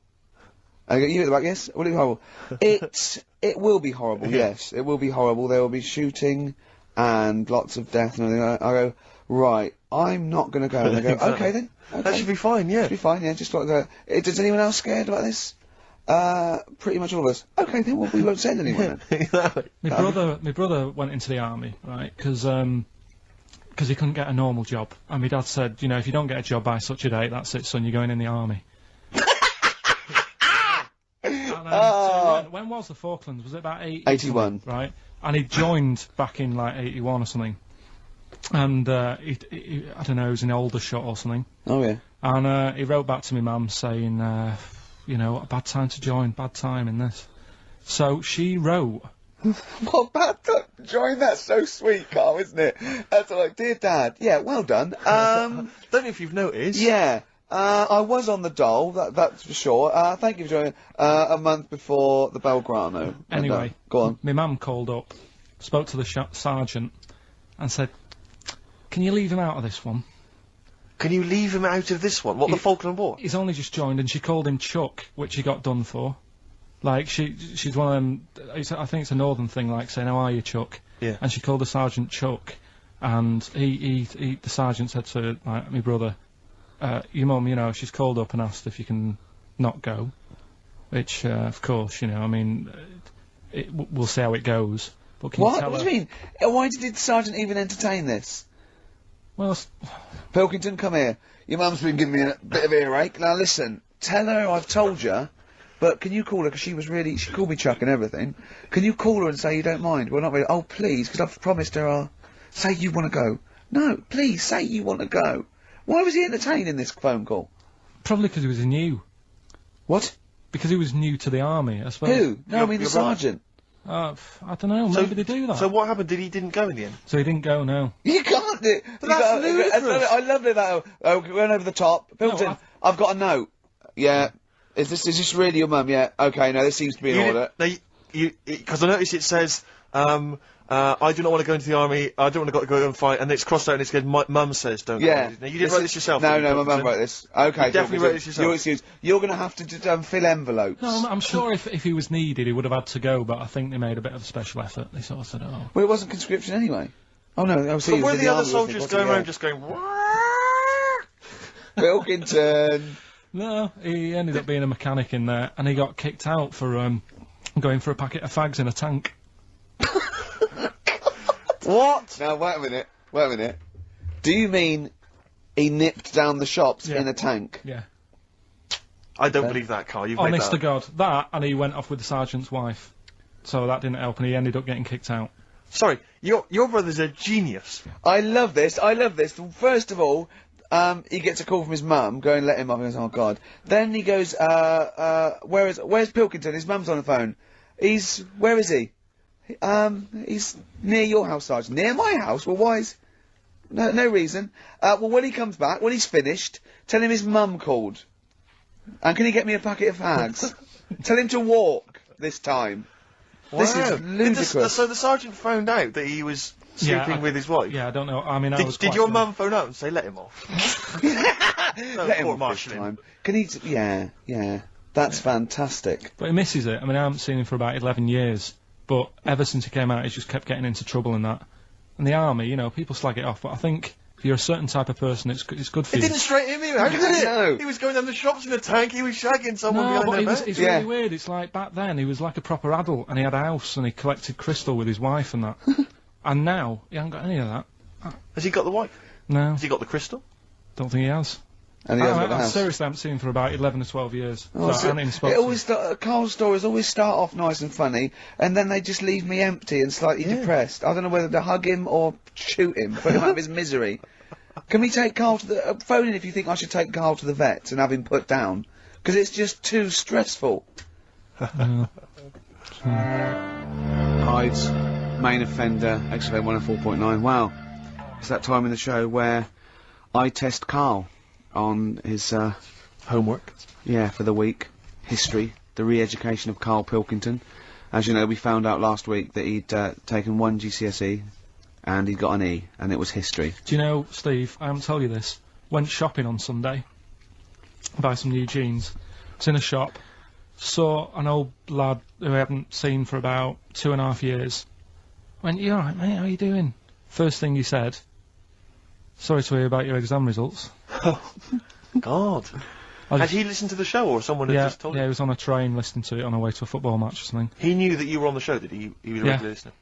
I go, you hit the back, yes. Will it be horrible? It will be horrible. Yes, it will be horrible. There will be shooting and lots of death and everything. I go, right. I'm not going to go. And they go, Exactly. okay then. Okay. that should be fine. Yeah. Should be fine. Yeah, just like that. Does anyone else scared about this? Pretty much all of us. Okay, then we won't send anyone. Then. Exactly. My brother went into the army, right? Because he couldn't get a normal job, and my dad said, you know, if you don't get a job by such a date, that's it, son. You're going in the army. So when was the Falklands? Was it about 81. Right? And he joined back in like 81 or something. And he I don't know, he was in Aldershot or something. Oh yeah. And he wrote back to my mum saying, you know, a bad time to join, bad time in this. So she wrote. What bad time to join? That's so sweet, Karl, isn't it? That's like, dear Dad. Yeah, well done. Don't know if you've noticed. Yeah. I was on the dole, that's for sure. Thank you for joining. A month before the Belgrano. Anyway, go on. My mum called up, spoke to the sergeant, and said, "Can you leave him out of this one?" Can you leave him out of this one? What, the Falkland War? He's only just joined, and she called him Chuck, which he got done for. Like, she's one of them, I think it's a northern thing, like saying, "How are you, Chuck?" Yeah. And she called the sergeant Chuck, and the sergeant said to, like, my brother, your mum, you know, she's called up and asked if you can not go. Which, of course, you know, I mean, we'll see how it goes. But can you What? tell What her? do you mean? Why did the sergeant even entertain this? Well, Pilkington, come here. Your mum's been giving me a bit of earache. Now listen, tell her I've told you, but can you call her, because she called me Chuck and everything. Can you call her and say you don't mind? Well, not really. Oh, please, because I've promised her I'll say you want to go. No, please, say you want to go. Why was he entertaining this phone call? probably because he was new. What? Because he was new to the army, I suppose. Who? No, I mean the sergeant. I don't know, maybe they do that. So what happened? He didn't go in the end? So he didn't go, no. You can't do. But that's ludicrous. I love that. Oh, we went over the top. Pilkington, I've got a note. Yeah. Is this really your mum? Yeah. Okay. No, this seems to be in order. Because I noticed it says, I do not want to go into the army. I don't want to go and fight, and it's crossed out and it's good. My mum says don't. Yeah. Go. Now, you didn't write this yourself. No, did you, no, my mum wrote this. Okay. You definitely wrote this yourself. Your excuse. You're going to have to fill envelopes. No, I'm sure if he was needed, he would have had to go, but I think they made a bit of a special effort. They sort of said, oh. Well, it wasn't conscription anyway. Oh no, I was. But were the other soldiers going around just going? Pilkington. No, he ended up being a mechanic in there, and he got kicked out for going for a packet of fags in a tank. What? Now wait a minute. Do you mean he nipped down the shops in a tank? Yeah. I don't believe that, Karl. You've made Honest that to God, that, and he went off with the sergeant's wife. So that didn't help, and he ended up getting kicked out. Sorry, your brother's a genius. I love this. First of all, he gets a call from his mum, go and let him up, and he goes, oh God. Then he goes, where's Pilkington? His mum's on the phone. Where is he? He's near your house, Sergeant. Near my house? Well, why is... No reason. Well, when he comes back, when he's finished, tell him his mum called. And can he get me a packet of fags? Tell him to walk this time. Wow. This is ludicrous. So the sergeant found out that he was sleeping with his wife? Yeah, I don't know. I mean, Did your mum phone up and say, let him off? Let him off this time. Can he... Yeah. That's fantastic. But he misses it. I mean, I haven't seen him for about 11 years. But ever since he came out, he's just kept getting into trouble and that. And the army, you know, people slag it off, but I think if you're a certain type of person, it's good for It you. didn't straighten him out, did it? No. He was going down the shops in a tank, he was shagging someone No, behind but their back. it's really weird. It's like back then, he was like a proper adult, and he had a house, and he collected crystal with his wife and that. And now, he hasn't got any of that. Has he got the wife? No. Has he got the crystal? Don't think he has. And he hasn't got the I house. seriously haven't seen him for about 11 or 12 years. Oh, So I haven't even spoken it to always him. Carl's stories always start off nice and funny, and then they just leave me empty and slightly depressed. I don't know whether to hug him or shoot him, put him out of his misery. Can we take Karl to the... phone in if you think I should take Karl to the vet and have him put down. Because it's just too stressful. Hyde's main offender, XFM 104.9. Wow. It's that time in the show where I test Karl on his, Homework. yeah, for the week. History. The re-education of Karl Pilkington. As you know, we found out last week that he'd, taken one GCSE and he'd got an E, and it was history. Do you know, Steve, I haven't told you this, went shopping on Sunday, buy some new jeans, was in a shop, saw an old lad who I haven't seen for about 2.5 years, went, "You alright, mate, how you doing?" First thing he said, "Sorry to hear about your exam results." God. Had he listened to the show, or someone had just told Yeah, him? he was on a train listening to it on our way to a football match or something. He knew that you were on the show, did he? He was a Yeah. regular listener.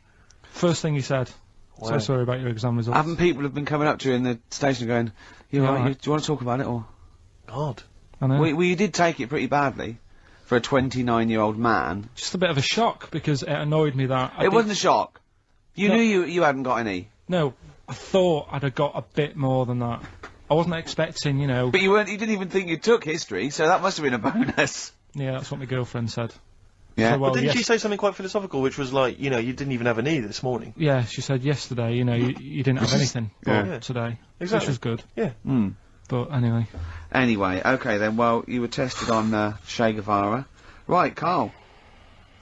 First thing he said, Wow. "So sorry about your exam results." Haven't people have been coming up to you in the station going, "You Yeah, alright, right. do you want to talk about it, or?" God. I know. Well, you did take it pretty badly for a 29-year-old man. Just a bit of a shock, because it annoyed me that... It wasn't a shock. You No. knew you hadn't got any. No, I thought I'd have got a bit more than that. I wasn't expecting, you know... But you didn't even think you took history, so that must have been a bonus. Yeah, that's what my girlfriend said. Yeah. So, well, But didn't yes- she say something quite philosophical, which was like, you know, you didn't even have an E this morning? Yeah, she said yesterday, you know, you didn't have anything Yeah. today. Exactly. Which was good. Yeah. Hmm. But anyway. Anyway, okay then, well, you were tested on, Che Guevara. Right, Karl.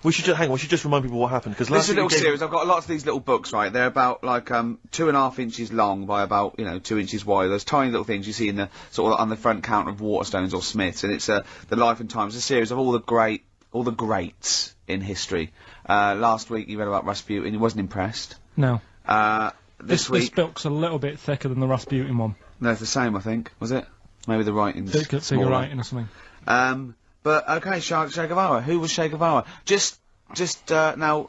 We should just, hang on, we should just remind people what happened, because This last is a week we little gave- series. I've got lots of these little books, right? They're about, like, 2.5 inches long by about, 2 inches wide. Those tiny little things you see in the, sort of, on the front counter of Waterstones or Smiths. And it's, the Life and Times. It's a series of all the greats in history. Last week you read about Rasputin. You wasn't impressed. No. This This week... book's a little bit thicker than the Rasputin one. No, it's the same, I think. Was it? Maybe the writing's So you're smaller. writing or something. But, okay, Che Guevara. Who was Che Guevara? Just, now,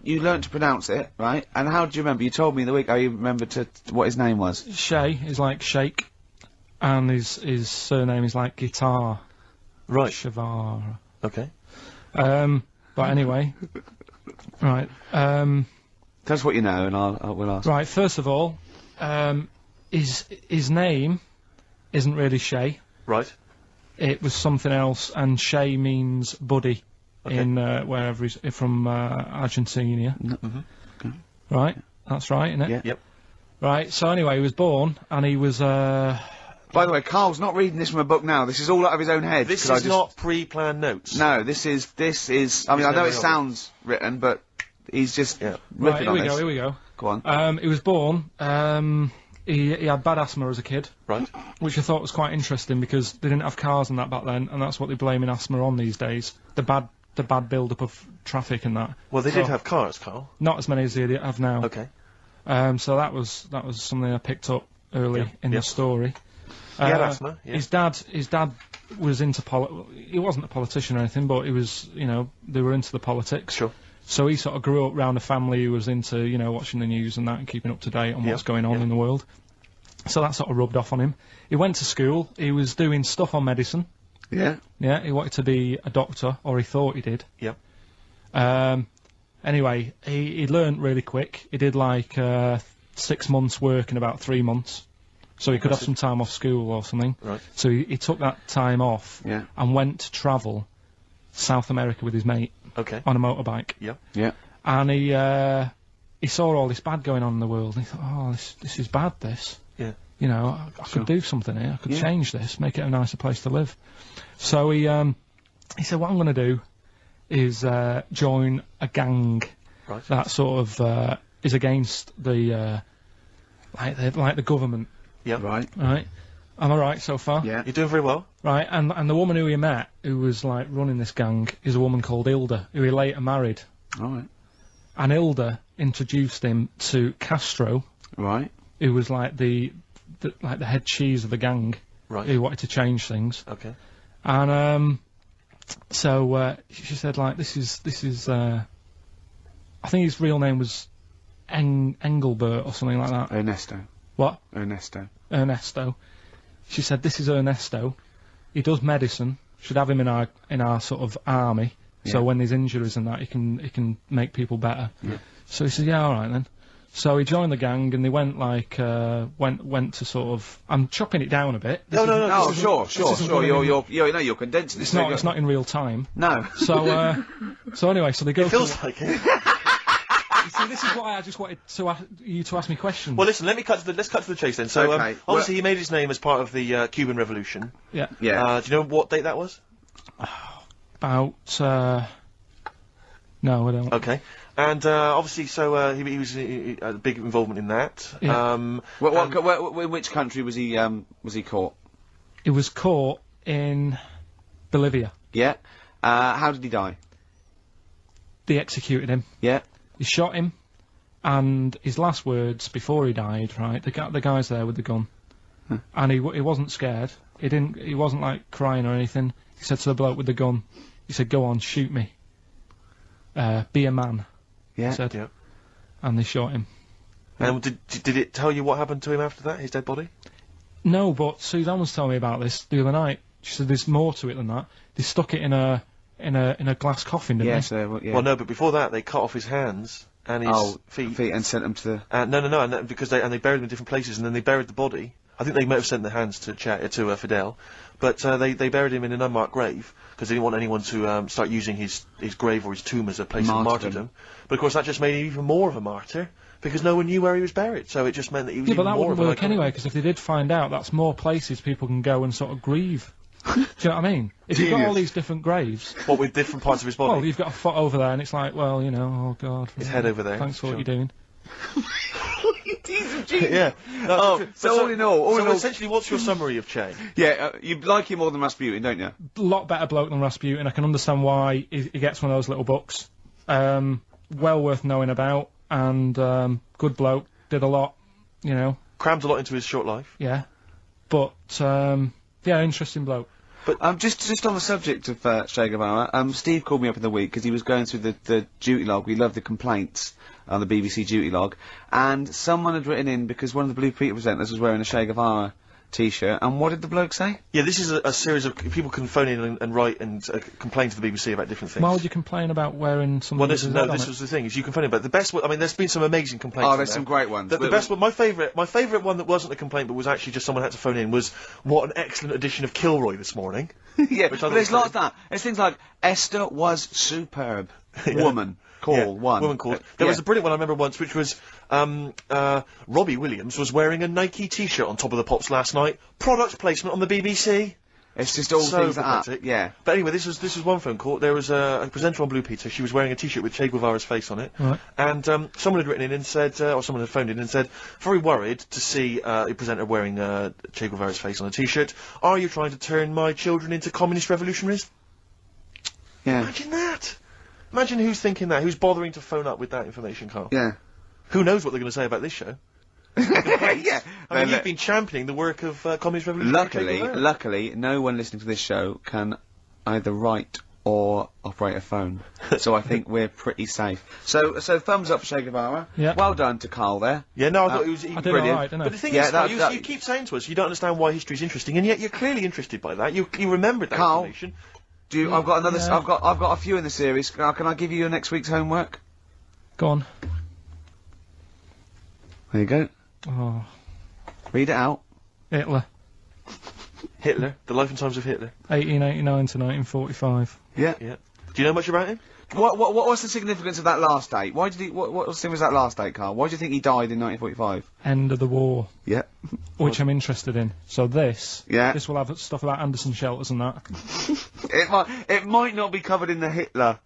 you learnt to pronounce it, right? And how do you remember? You told me in the week how you remembered what his name was. Che is like shake, and his surname is like guitar. Right. Shavara. Okay. But anyway. Right. Tell us what you know, and we'll ask. Right, first of all, his name isn't really Che. Right. It was something else, and Che means buddy Okay. in wherever he's from Argentina. Right, that's right, isn't it? Yeah. Yep. Right. So anyway, he was born, and he was By the way, Karl's not reading this from a book now. This is all out of his own head. This 'cause I is just- not pre-planned notes. No, this is. I mean, I know never it heard. sounds written, but he's just right. ripping Here on we this. go. Here we go. Go on. He was born. He had bad asthma as a kid, Right. which I thought was quite interesting because they didn't have cars and that back then, and that's what they're blaming asthma on these days. The bad build-up of traffic and that. Well, they So- did have cars, Karl. Not as many as they have now. Okay. So that was something I picked up early Yeah, in yeah. the story. He had asthma, yeah. His dad was into he wasn't a politician or anything, but he was, they were into the politics. Sure. So he sort of grew up around a family who was into, watching the news and that and keeping up to date on Yeah, what's going on yeah. in the world. So that sort of rubbed off on him. He went to school. He was doing stuff on medicine. Yeah. Yeah, he wanted to be a doctor, or he thought he did. Yep. Anyway, he learnt really quick. He did like 6 months work in about 3 months. So he could have some time off school or something. Right. So he took that time off Yeah. and went to travel South America with his mate Okay. on a motorbike. Yep. Yeah. And he saw all this bad going on in the world, and he thought, oh, this is bad, this. Yeah. I could do something here. I could Yeah. change this, make it a nicer place to live. So he said, what I'm going to do is join a gang Right. that sort of is against the like the government. Yep. Right. Right? Am I right so far? Yeah. You're doing very well. Right, and the woman who he met, who was like running this gang, is a woman called Hilda, who he later married. All right. And Hilda introduced him to Castro, Right. who was like the head cheese of the gang, Right. who wanted to change things. Okay. And so she said, like, this is I think his real name was Engelbert or something like that. Ernesto. What? Ernesto. Ernesto. She said, this is Ernesto. He does medicine. Should have him in our sort of army. So Yeah. when there's injuries and that, he can make people better. Yeah. So he said, yeah, all right then. So he joined the gang, and they went like went to sort of. I'm chopping it down a bit. No, This isn't- sure. this isn't gonna be- You're condensing It's not. It's not in real time. No. So anyway, so they go. It feels like it. You see, this is why I just wanted you to ask me questions. Well, listen, let's cut to the chase then. So, Okay, obviously he made his name as part of the Cuban Revolution. Yeah. Yeah. Do you know what date that was? About. No, I don't. Okay. And obviously, so he was a big involvement in that. Yeah. In which country was he caught? It was caught in Bolivia. Yeah. How did he die? They executed him. Yeah. They shot him, and his last words before he died, right? The guy's there with the gun, and he wasn't scared. He wasn't like crying or anything. He said to the bloke with the gun, he said, "Go on, shoot me. Be a man." Yeah. He said. Yeah. And they shot him. And did it tell you what happened to him after that? His dead body? No, but Suzanne was telling me about this the other night. She said there's more to it than that. They stuck it in a glass coffin, didn't they? Well, no, but before that, they cut off his hands and his feet and sent them to the. No, and because they buried them in different places, and then they buried the body. I think they might have sent the hands to Fidel, but they buried him in an unmarked grave because they didn't want anyone to start using his grave or his tomb as a place of martyrdom. But of course, that just made him even more of a martyr because no one knew where he was buried. So it just meant that he was even but that more wouldn't of work anyway, because if they did find out, that's more places people can go and sort of grieve. Do you know what I mean? If you've got all these different graves. What, with different parts of his body? Well, you've got a foot over there, and it's like, well, you know, oh God. His head over there. Thanks for what you're doing. Yeah. No, so all in all, essentially, what's your summary of Che? Yeah, you like him more than Rasputin, don't you? A lot better bloke than Rasputin. I can understand why he gets one of those little books. Well worth knowing about, and good bloke. Did a lot, you know. Crammed a lot into his short life. Yeah. But, yeah, interesting bloke. But just on the subject of Che Guevara, Steve called me up in the week because he was going through the duty log. We love the complaints on the BBC duty log, and someone had written in because one of the Blue Peter presenters was wearing a Che Guevara T-shirt. And what did the bloke say? Yeah, this is a series of people can phone in and write and complain to the BBC about different things. Why would you complain about wearing something? Well, this was the thing. Is you can phone in, but the best one. I mean, there's been some amazing complaints. Oh, there's some great ones. The best one, my favourite one that wasn't a complaint, but was actually just someone had to phone in, was what an excellent edition of Kilroy this morning. Yeah, but there's lots of that. There's things like Esther was superb. Woman. Woman called. There was a brilliant one I remember once, which was Robbie Williams was wearing a Nike T-shirt on Top of the Pops last night. Product placement on the BBC. It's just all things like that. Yeah. But anyway, this was one phone call. There was a presenter on Blue Peter. She was wearing a T-shirt with Che Guevara's face on it. Right. And someone had written in and said, or someone had phoned in and said, very worried to see a presenter wearing Che Guevara's face on a T-shirt. Are you trying to turn my children into communist revolutionaries? Yeah. Imagine that. Imagine who's thinking that, who's bothering to phone up with that information, Karl. Yeah. Who knows what they're going to say about this show? Yeah. I mean, you've been championing the work of communist revolution. Luckily, no one listening to this show can either write or operate a phone. So I think we're pretty safe. So thumbs up for Che Guevara. Yeah. Well done to Karl there. Yeah, no, I thought it was I did brilliant. alright, didn't I? But the thing Yeah, is, Karl, you keep saying to us you don't understand why history's interesting, and yet you're clearly interested by that. You remembered that Karl, information. I've got another. Yeah. I've got a few in the series. Can I give you your next week's homework? Go on. There you go. Oh, Read it out. Hitler. Hitler, the life and times of Hitler. 1889 to 1945. Yeah. Yeah. Do you know much about him? What's the significance of that last date? Why did he? What was that last date, Karl? Why do you think he died in 1945? End of the war. Yeah. Which I'm interested in. So this. Yeah. This will have stuff about Anderson shelters and that. It might not be covered in the Hitler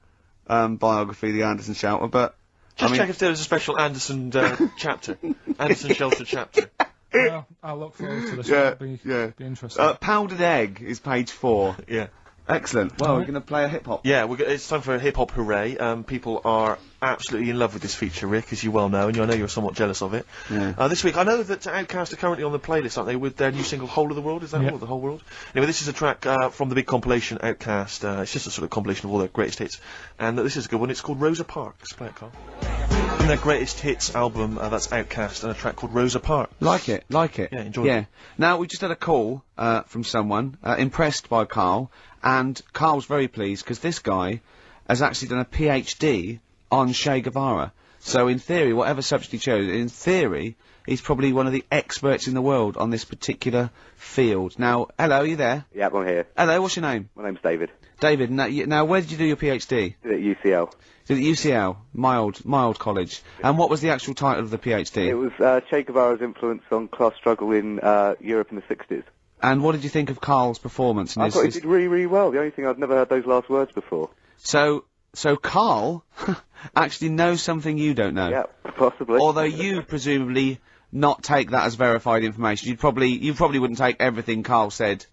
biography, the Anderson Shelter, but Just check if there was a special Anderson chapter. Anderson Shelter chapter. Well, I'll look forward to this. Yeah, It'll be interesting. Powdered Egg is page 4. Yeah. Excellent. Well, we're going to play a hip hop. Yeah, it's time for a hip hop hooray. People are absolutely in love with this feature, Rick, as you well know, and I know you're somewhat jealous of it. Yeah. This week, I know that Outkast are currently on the playlist, aren't they, with their new single "Whole of the World"? Is that all? The whole world? Anyway, this is a track from the big compilation Outkast. It's just a sort of compilation of all their greatest hits, and this is a good one. It's called Rosa Parks. Play it, Karl. From their greatest hits album, that's Outkast, and a track called Rosa Parks. Like it. Yeah, enjoy it. Now, we just had a call from someone impressed by Karl, and Karl's very pleased because this guy has actually done a PhD on Che Guevara. So in theory, whatever subject he chose, in theory, he's probably one of the experts in the world on this particular field. Now, hello, are you there? Yeah, I'm here. Hello, what's your name? My name's David. David, now where did you do your PhD? Did it at UCL. Did it at UCL? My old college. And what was the actual title of the PhD? It was Che Guevara's influence on class struggle in Europe in the 60s. And what did you think of Karl's performance? I thought he did really, really well. The only thing I'd never heard those last words before. So Karl actually knows something you don't know. Yeah, possibly. Although you presumably not take that as verified information. You probably wouldn't take everything Karl said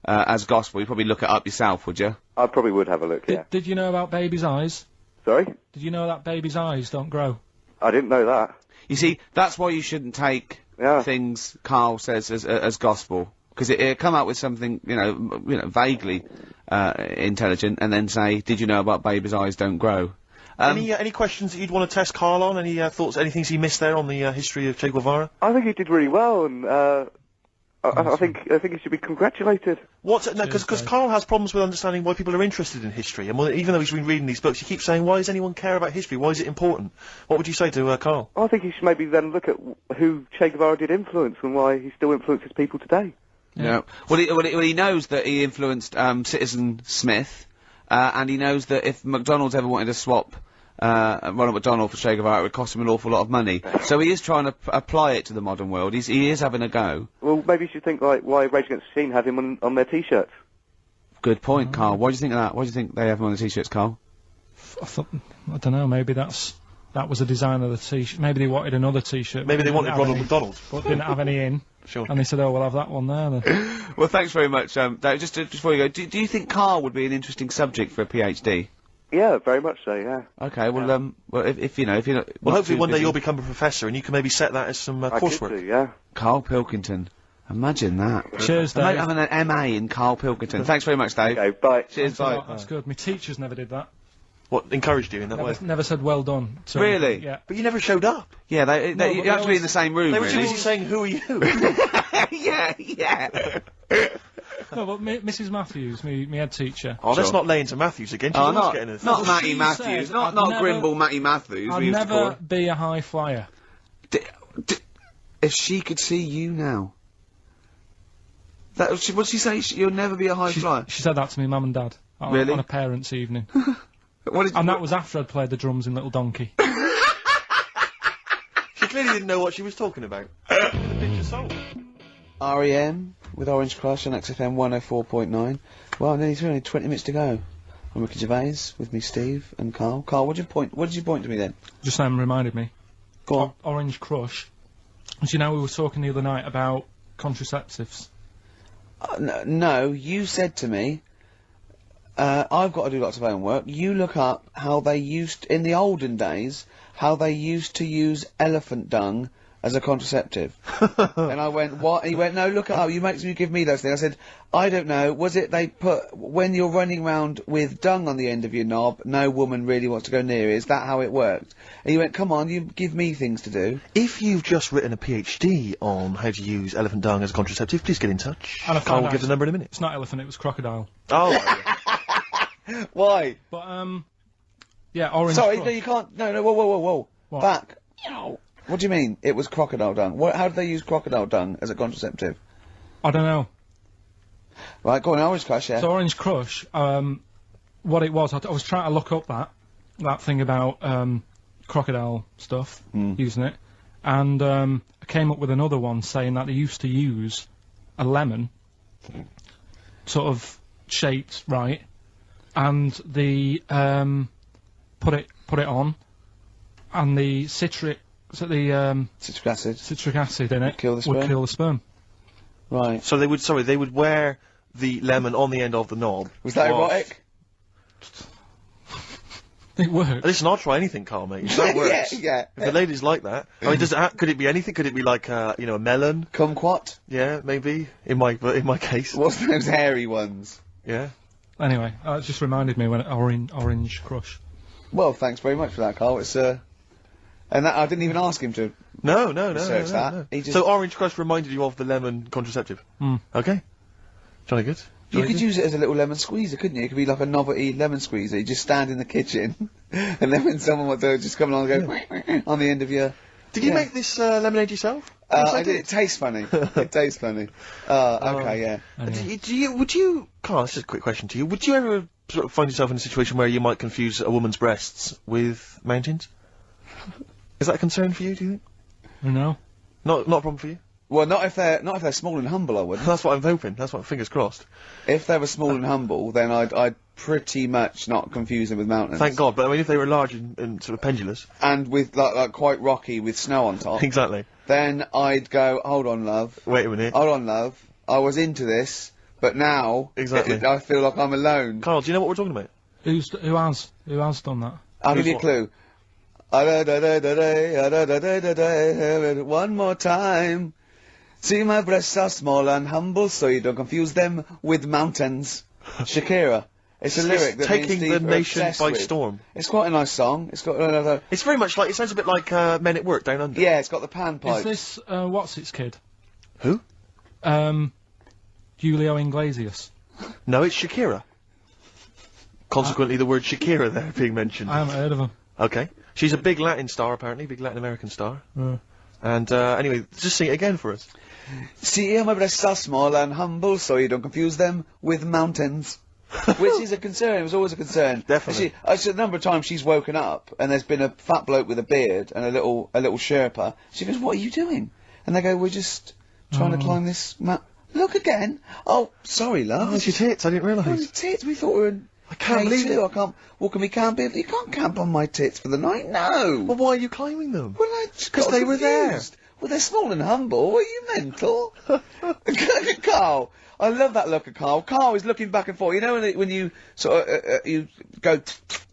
as gospel. You'd probably look it up yourself, would you? I probably would have a look. Yeah. Did you know about babies' eyes? Sorry? Did you know that babies' eyes don't grow? I didn't know that. You see, that's why you shouldn't take things Karl says as gospel, because it come out with something vaguely intelligent, and then say, "Did you know about babies' eyes don't grow?" Any questions that you'd want to test Karl on? Any thoughts? Any things he missed there on the history of Che Guevara? I think he did really well, and I think he should be congratulated. Because Karl has problems with understanding why people are interested in history, and even though he's been reading these books, he keeps saying, "Why does anyone care about history? Why is it important?" What would you say to Karl? I think he should maybe then look at who Che Guevara did influence and why he still influences people today. Yeah. Well, he knows that he influenced Citizen Smith, and he knows that if McDonald's ever wanted to swap Ronald McDonald for Che Guevara, it would cost him an awful lot of money. So he is trying to apply it to the modern world. He is having a go. Well, maybe you should think like why Rage Against the Machine have him on their T-shirts. Good point, Karl. Why do you think of that? Why do you think they have him on the T-shirts, Karl? I don't know. Maybe that was the design of the T-shirt. Maybe they wanted another T-shirt. Maybe they wanted Ronald McDonald, but didn't have any in. Sure. And they said, "Oh, we'll have that one there then." Well, thanks very much, Dave. Just before you go, do you think Karl would be an interesting subject for a PhD? Yeah, very much so. Yeah. Okay. Well, if you're not. Well, hopefully one day you'll become a professor, and you can maybe set that as some coursework. I could do, yeah. Karl Pilkington. Imagine that. Cheers, Dave. Imagine having an MA in Karl Pilkington. Thanks very much, Dave. Okay, bye. Cheers, bye. That's good. My teachers never did that. What, encouraged you in that way? Never said well done. So, Really? Yeah. But you never showed up. Yeah, you have to be in the same room, They were really. too busy saying, "Who are you?" yeah. No, but Mrs. Matthews, me head teacher. Oh, let's not lay into Matthews again. She's always getting a not Matty She Matthews, said not I'd never- Grimble Matty Matthews. I'd we used to call never her. be a high flyer. If she could see you now. What'd she say? You'll never be a high flyer? She said that to me, mum and dad. Really? On a parents' evening. And that was after I'd played the drums in Little Donkey. She clearly didn't know what she was talking about. The picture sold. R.E.M. with Orange Crush on XFM 104.9. Well, nearly through, only 20 minutes to go. I'm Ricky Gervais, with me Steve and Karl. Karl, what did you point to me then? Just reminded me. Go on. Orange Crush. As you know, we were talking the other night about contraceptives. No, you said to me, I've got to do lots of homework. You look up how they in the olden days, how they used to use elephant dung as a contraceptive. And I went, what? And he went, no, look it up. You give me those things. I said, I don't know. Was it they put, when you're running around with dung on the end of your knob, no woman really wants to go near it. Is that how it worked? And he went, come on, you give me things to do. If you've just written a PhD on how to use elephant dung as a contraceptive, please get in touch. And Karl will give the number in a minute. It's not elephant, it was crocodile. Oh. Why? But, yeah, Orange Sorry, Crush. no, you can't. No, whoa. What? Back. What do you mean? It was crocodile dung. How did they use crocodile dung as a contraceptive? I don't know. Right, go on, Orange Crush, yeah. So Orange Crush, what it was, I was trying to look up that thing about crocodile stuff, using it, and I came up with another one saying that they used to use a lemon, sort of shaped right, and the put it on, and the citric acid in it would kill the sperm. Right. So they would wear the lemon on the end of the knob. Was that erotic? It works. Listen, I'll try anything, Karl, mate. If that works. yeah. If the ladies like that. I mean, could it be anything? Could it be like, a melon? Kumquat? Yeah, maybe. In my case. What's those hairy ones? Yeah. Anyway, it just reminded me when Orange Crush. Well, thanks very much for that, Karl. It's and that I didn't even ask him to. No. He just So Orange Crush reminded you of the lemon contraceptive. Mm. Okay. Jolly good. You could use it as a little lemon squeezer, couldn't you? It could be like a novelty lemon squeezer. You just stand in the kitchen, and then when someone wants to just come along and go on the end of your... Did you make this lemonade yourself? I did. It tastes funny. It tastes funny. Okay, yeah. Would you, Carl, this is a quick question to you. Would you ever sort of find yourself in a situation where you might confuse a woman's breasts with mountains? Is that a concern for you, do you think? No. Not a problem for you? Well, not if they're small and humble, I wouldn't. That's what I'm hoping. That's what, fingers crossed. If they were small and humble, then I'd pretty much not confuse them with mountains. Thank God, but I mean, if they were large and sort of pendulous. And with, like quite rocky with snow on top. Exactly. Then I'd go, hold on, love. Wait a minute. Hold on, love. I was into this, but now... Exactly. I feel like I'm alone. Carl, do you know what we're talking about? Who has done that? I'll give you a clue. One more time. See, my breasts are small and humble, so you don't confuse them with mountains. Shakira. It's a lyric that taking me and the Steve are nation obsessed by with. storm. It's quite a nice song. It's got another... It's very much like, it sounds a bit like Men at Work Down Under. Yeah, it's got the panpipes. Is this, what's its kid? Who? Julio Iglesias. No, it's Shakira. Consequently, the word Shakira there being mentioned. I haven't heard of him. Okay. She's a big Latin star, apparently, big Latin American star. And, anyway, just sing it again for us. See, my breasts are small and humble, so you don't confuse them with mountains. Which is a concern. It was always a concern. Definitely. A number of times she's woken up, and there's been a fat bloke with a beard and a little Sherpa. She goes, "What are you doing?" And they go, "We're just trying to climb this Look again. Oh, sorry, love. Oh, it's your tits. I didn't realise. Oh, your tits. We thought we were in... I can't believe it. I can't walk on me camping. You can't camp on my tits for the night. No. Well, why are you climbing them? Well, I just because got they were there. confused. Well, they're small and humble. Are you mental? Look at Karl. I love that look at Karl. Karl is looking back and forth. You know when you sort of you go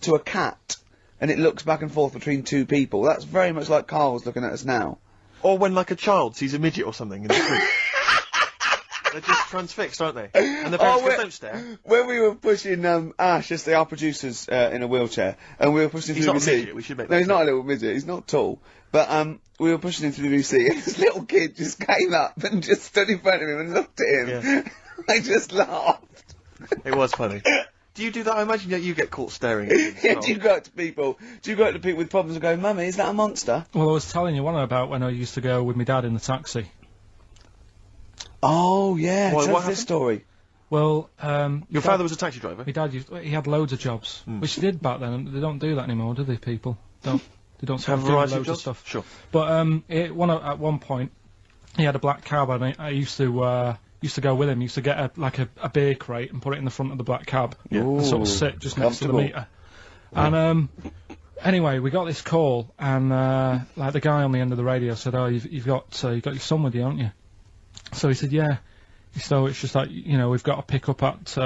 to a cat and it looks back and forth between two people. That's very much like Karl's looking at us now. Or when like a child sees a midget or something in the street. They're just transfixed, aren't they? And the parents go, don't stare. When we were pushing Ash, just our producers, in a wheelchair, and we were pushing He's through not the a VC. midget, we should make No, that he's not a little midget. He's not tall. But we were pushing him through the VC, and this little kid just came up and just stood in front of him and looked at him. Yeah. I just laughed. It was funny. Do you do that? I imagine that you get caught staring at him. Yeah, do you go up to people with problems and go, "Mummy, is that a monster?" Well, I was telling you one about when I used to go with my dad in the taxi. Oh, yeah. Why, Tell what us this story. Well, your father was a taxi driver? My dad he had loads of jobs, which he did back then, and they don't do that anymore, do they, people? They don't sort Have of do variety loads of of stuff. Sure. But at one point, he had a black cab, and I used to go with him. He used to get a beer crate and put it in the front of the black cab, and sort of sit just next to the meter. And anyway, we got this call, and like the guy on the end of the radio said, "Oh, you've got your son with you, haven't you?" So he said, "Yeah." So it's just like, we've got to pick up at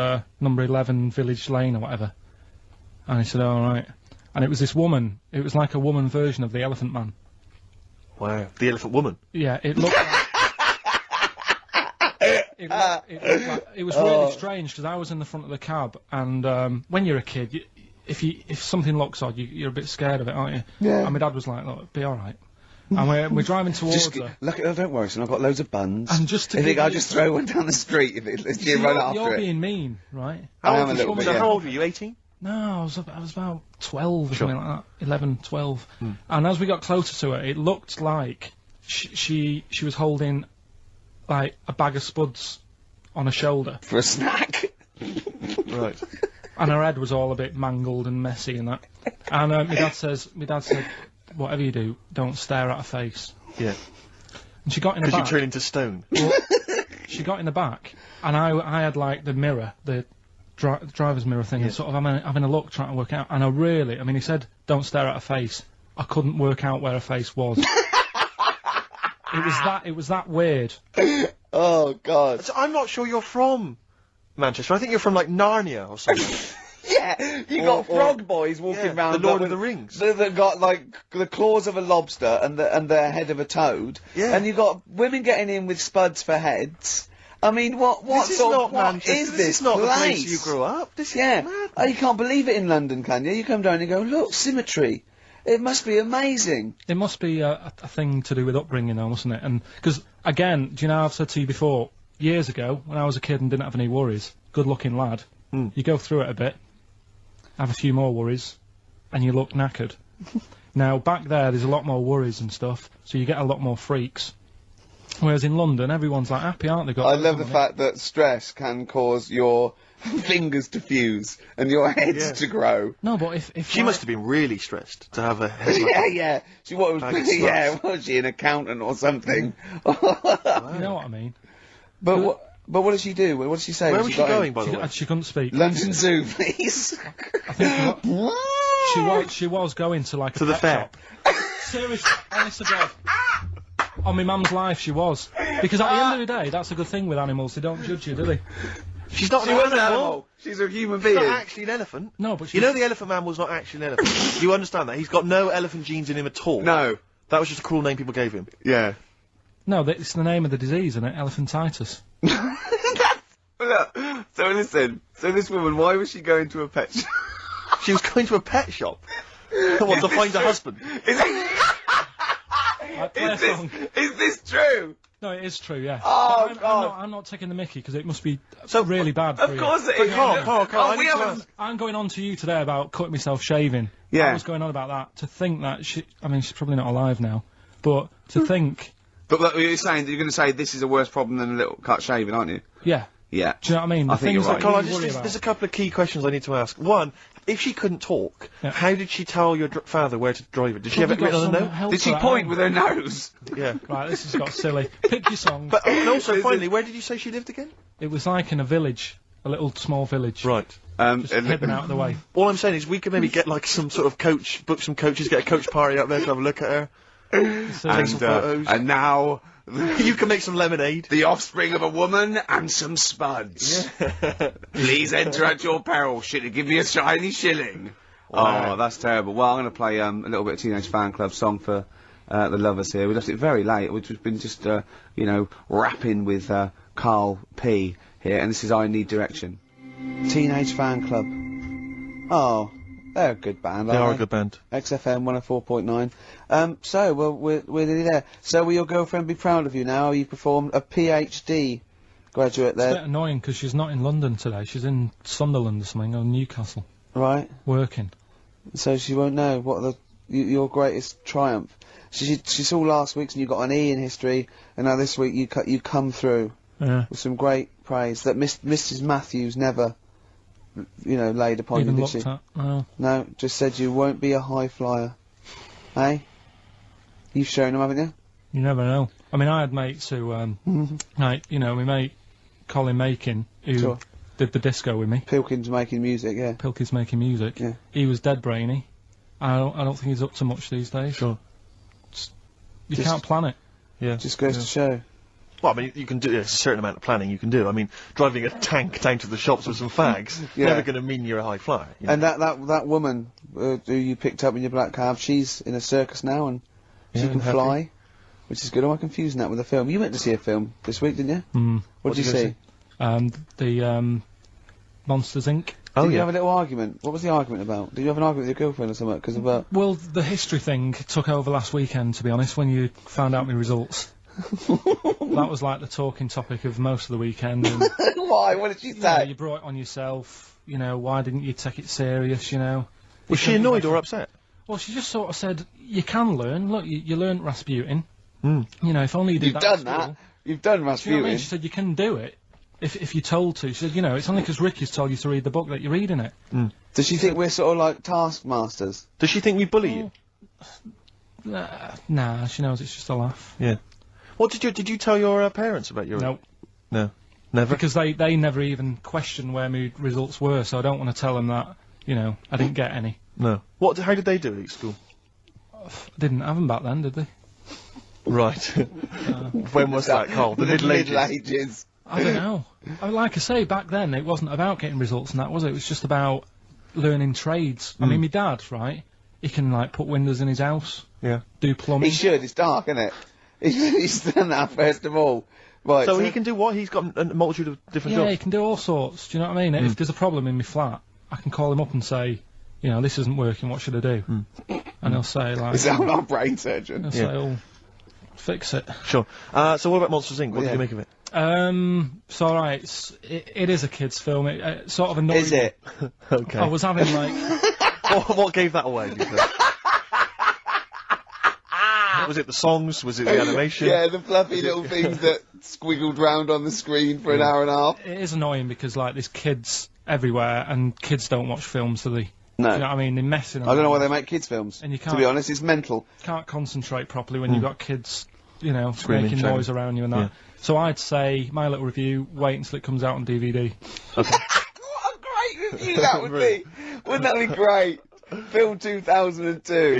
number 11 Village Lane or whatever. And he said, "All right." And it was this woman. It was like a woman version of the Elephant Man. Wow, the Elephant Woman. Yeah, it looked like... it was really strange, because I was in the front of the cab, and when you're a kid, if something looks odd, you're a bit scared of it, aren't you? Yeah. And my dad was like, "Look, it'll be all right." And we're driving towards her. Look, don't worry, son, I've got loads of buns. And just to I think I'll just throw one down the street if you run after You're it. being mean, right? I am a little bit, yeah. How old were you, 18? No, I was about 12 or something like that. 11, 12. And as we got closer to her, it looked like she was holding like a bag of spuds on her shoulder. For a snack. Right. And her head was all a bit mangled and messy and that. And my dad said, "Whatever you do, don't stare at her face." Yeah. And she got in the Because back. you turn into stone. Well, she got in the back, and I had like the mirror, the driver's mirror thing, and sort of having a look, trying to work out. And he said, "Don't stare at her face." I couldn't work out where her face was. It was that weird. Oh, God. So I'm not sure you're from Manchester. I think you're from, like, Narnia or something. Yeah, you got frog boys walking around. The Lord of the Rings. That got, like, the claws of a lobster and the head of a toad. Yeah. And you got women getting in with spuds for heads. I mean, what This is sort not of, what Manchester. is This this is not the place? place you grew up. This is mad. Oh, you can't believe it in London, can you? You come down and you go, "Look, symmetry. It must be amazing." It must be a thing to do with upbringing, though, mustn't it? And because again, do you know, I've said to you before, years ago when I was a kid and didn't have any worries, good-looking lad. You go through it a bit, have a few more worries, and you look knackered. Now, back there's a lot more worries and stuff, so you get a lot more freaks. Whereas in London, everyone's like happy, aren't they? I love the fact that stress can cause your fingers to fuse and your head to grow. No, but if She must have been really stressed to have a head like yeah. She was was she an accountant or something? You know what I mean? But what did she do? What did she say? Where when was she she got going, in? by the way? She couldn't speak. London Zoo, please. She was going to like a the pet fair. shop. Seriously, honest to God. On my mum's life, she was. Because at the end of the day, that's a good thing with animals. They don't judge you, do they? She's not She an was an animal. animal. She's a human She's being. not actually an elephant. No, but You know the elephant man was not actually an elephant. You understand that? He's got no elephant genes in him at all. No. That was just a cruel name people gave him. Yeah. No, it's the name of the disease, isn't it? Elephantitis. Look, so listen. So this woman, why was she going to a pet shop? She was going to a pet shop. What, to find a husband? Is this true? No, it is true, yeah. Oh, But God. I'm not taking the mickey, because it must be really bad for Of you. course it is. Carl, I we need to haven't. ask. I'm going on to you today about cutting myself shaving. Yeah. I was going on about that. To think that she's probably not alive now, but to think, But look, you're going to say this is a worse problem than a little cut shaving, aren't you? yeah. Yeah. Do you know what I mean? I The think you're things right. that Carl, we worry about. there's a couple of key questions I need to ask. One, if she couldn't talk, Yeah. how did she tell your father where to drive it? Did she have it Probably written got on a some note? help Did for she that point home. with her nose? Yeah. Right, this has got silly. Pick your song. But and also, finally, where did you say she lived again? It was like in a village, a little small village. Right. Just hidden out of the way. All I'm saying is we could maybe get like some sort of coach, book some coaches, get a coach party up there to have a look at her. Take some photos. And now, You can make some lemonade. the offspring of a woman and some spuds. Please enter at your peril. Should it give me a shiny shilling? Wow. Oh, that's terrible. Well, I'm going to play a little bit of Teenage Fan Club song for the lovers here. We left it very late. We've been just, rapping with Karl P here, and this is I Need Direction. Teenage Fan Club. Oh, they're a good band, They aren't are a good band. XFM 104.9. So, well, we're nearly there. So, will your girlfriend be proud of you now? You performed a PhD graduate It's a bit there, annoying because she's not in London today. She's in Sunderland or something, or Newcastle, right? working. So she won't know what your greatest triumph. She saw last week's and you got an E in history, and now this week you come through Yeah. with some great praise that Mrs. Matthews never, laid upon Even you, did looked she? at. No. No, just said you won't be a high flyer. Hey? You've shown them, haven't you? You never know. I mean, I had mates who, my mate Colin Makin, who Sure. did the disco with me. Pilkington making music, yeah. Pilkey's making music. Yeah. He was dead brainy. I don't think he's up to much these days. Sure. You Just- can't plan it. Yeah. Just goes to show. Well, I mean, you can do. There's a certain amount of planning you can do. I mean, driving a tank down to the shops with some fags, Yeah. never going to mean you're a high flyer. You know? And that woman who you picked up in your black cab, she's in a circus now and she Yeah, can happy. fly, which is good. Am I confusing that with a film? You went to see a film this week, didn't you? Mm. What did you did you see? The Monsters Inc. Oh, Did you yeah. have a little argument? What was the argument about? Did you have an argument with your girlfriend or something? Because of Well, the history thing took over last weekend, to be honest, when you found out my results. That was like the talking topic of most of the weekend. And, why? What did she you know, say? you brought it on yourself. Why didn't you take it serious? Was she annoyed or upset? Well, she just sort of said, you can learn. Look, you learnt Rasputin. Mm. If only you did You've that done at that. school. You've done Do you know what I mean? Rasputin. She said, you can do it if you're told to. She said, it's only because Ricky's told you to read the book that you're reading it. Does she think we're sort of like taskmasters? Does she think we bully you? Nah, she knows it's just a laugh. Yeah. What did you tell your parents about your? Nope. No. Never. Because they never even questioned where my results were, so I don't want to tell them that, I didn't get any. No. How did they do it at school? Didn't have them back then, did they? Right. When was that, Carl? The Middle Ages. I don't know. Like I say, back then it wasn't about getting results and that, was it? It was just about learning trades. I mean, my dad, right? He can put windows in his house. Yeah. Do plumbing. He should. It's dark, isn't it? He's done that first of all. Right. So he can do what? He's got a multitude of different Yeah, jobs. he can do all sorts. Do you know what I mean? If there's a problem in my flat, I can call him up and say, this isn't working. What should I do? And he'll say Is that our brain surgeon? he'll say, "Oh, fix it." Sure. So what about Monsters Inc? What did Yeah. you make of it? It's alright. It is a kids' film. It sort of annoyed Is it? Okay. I was having like... what gave that away? Do you think? Was it the songs? Was it the animation? Yeah, the fluffy little things that squiggled round on the screen for an hour and a half. It is annoying because, like, there's kids everywhere, and kids don't watch films, do they? No. Do you know what I mean? They're messing around. I don't know why they make kids films. And you To can't- be honest, it's mental. Can't concentrate properly when you've got kids, you know, Screaming, making shouting. noise around you and that. Yeah. So I'd say, my little review, wait until it comes out on DVD. What a great review that would be! Wouldn't that be great? Film 2002.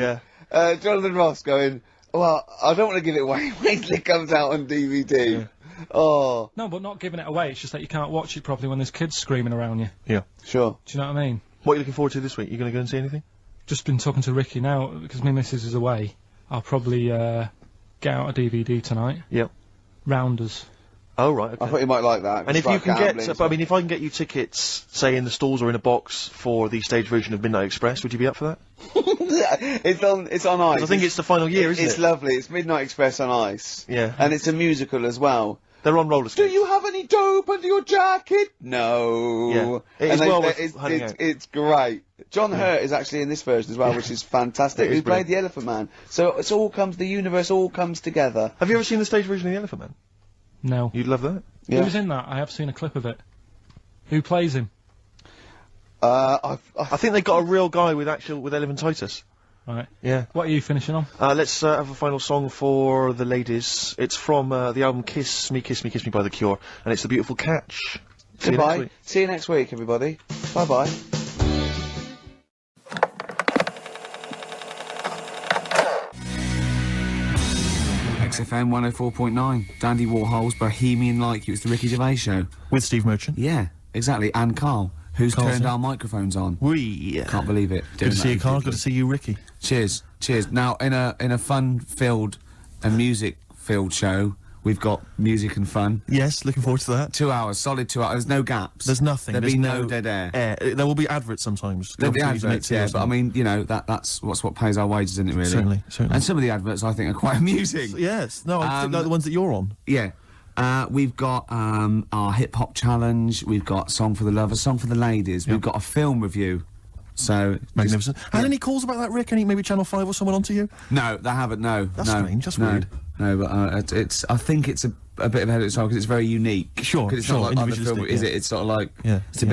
Yeah. Jonathan Ross going, well, I don't want to give it away. Wait till it comes out on DVD. Yeah. Oh. No, but not giving it away, it's just that you can't watch it properly when there's kids screaming around you. Yeah. Sure. Do you know what I mean? What are you looking forward to this week? You going to go and see anything? Just been talking to Ricky now, because my missus is away. I'll probably, get out a DVD tonight. Yep. Rounders. Oh, right, okay. I thought you might like that. And It's if you like can gambling, get, I mean, if I can get you tickets, say in the stalls or in a box for the stage version of Midnight Express, would you be up for that? it's on ice. 'Cause I think it's the final year, isn't it? It's lovely. It's Midnight Express on ice. Yeah. And it's a musical as well. They're on roller Do skates. you have any dope under your jacket? No. Yeah. It is And well worth hunting out. it's great. John Hurt is actually in this version as well, which is fantastic. It is He played brilliant. the Elephant Man. So it's all comes, the universe all comes together. Have you ever seen the stage version of The Elephant Man? No. You'd love that. Yeah. Who's in that? I have seen a clip of it. Who plays him? I think they got a real guy with elephantitis. Right. Yeah. What are you finishing on? Let's have a final song for the ladies. It's from the album Kiss Me, Kiss Me, Kiss Me by The Cure, and it's The Beautiful Catch. See you next Goodbye. week. See you next week, everybody. Bye-bye. XFM 104.9. Dandy Warhol's Bohemian Like You. It's the Ricky Gervais show. With Steve Merchant. Yeah, exactly. And Carl, who's Carl's turned here. our microphones on. We. Can't believe it. Good to see you, Karl. Good to see you, Ricky. Cheers, cheers. Now, in a fun-filled and music-filled show, we've got music and fun. Yes, looking forward to that. 2 hours, solid 2 hours. There's no gaps. There's nothing. There'll There's be no dead air. There will be adverts sometimes. There'll be Obviously, adverts, you yeah, make but I mean, you know, that's what pays our wages, isn't it, really? Certainly, certainly. And some of the adverts, I think, are quite amusing. Yes. No, I think like the ones that you're on. Yeah. We've got our hip-hop challenge, we've got Song for the Lovers, Song for the Ladies, we've got a film review. So Magnificent. Had any calls about that, Rick? Any maybe Channel 5 or someone onto you? No, they haven't, no. That's no, strange, that's no, weird. No, but I think it's a bit of a head of its time because it's very unique. Sure, 'Cause it's sure, not like other individualistic, film, is yeah. it? It's sort of like, Yeah, it's a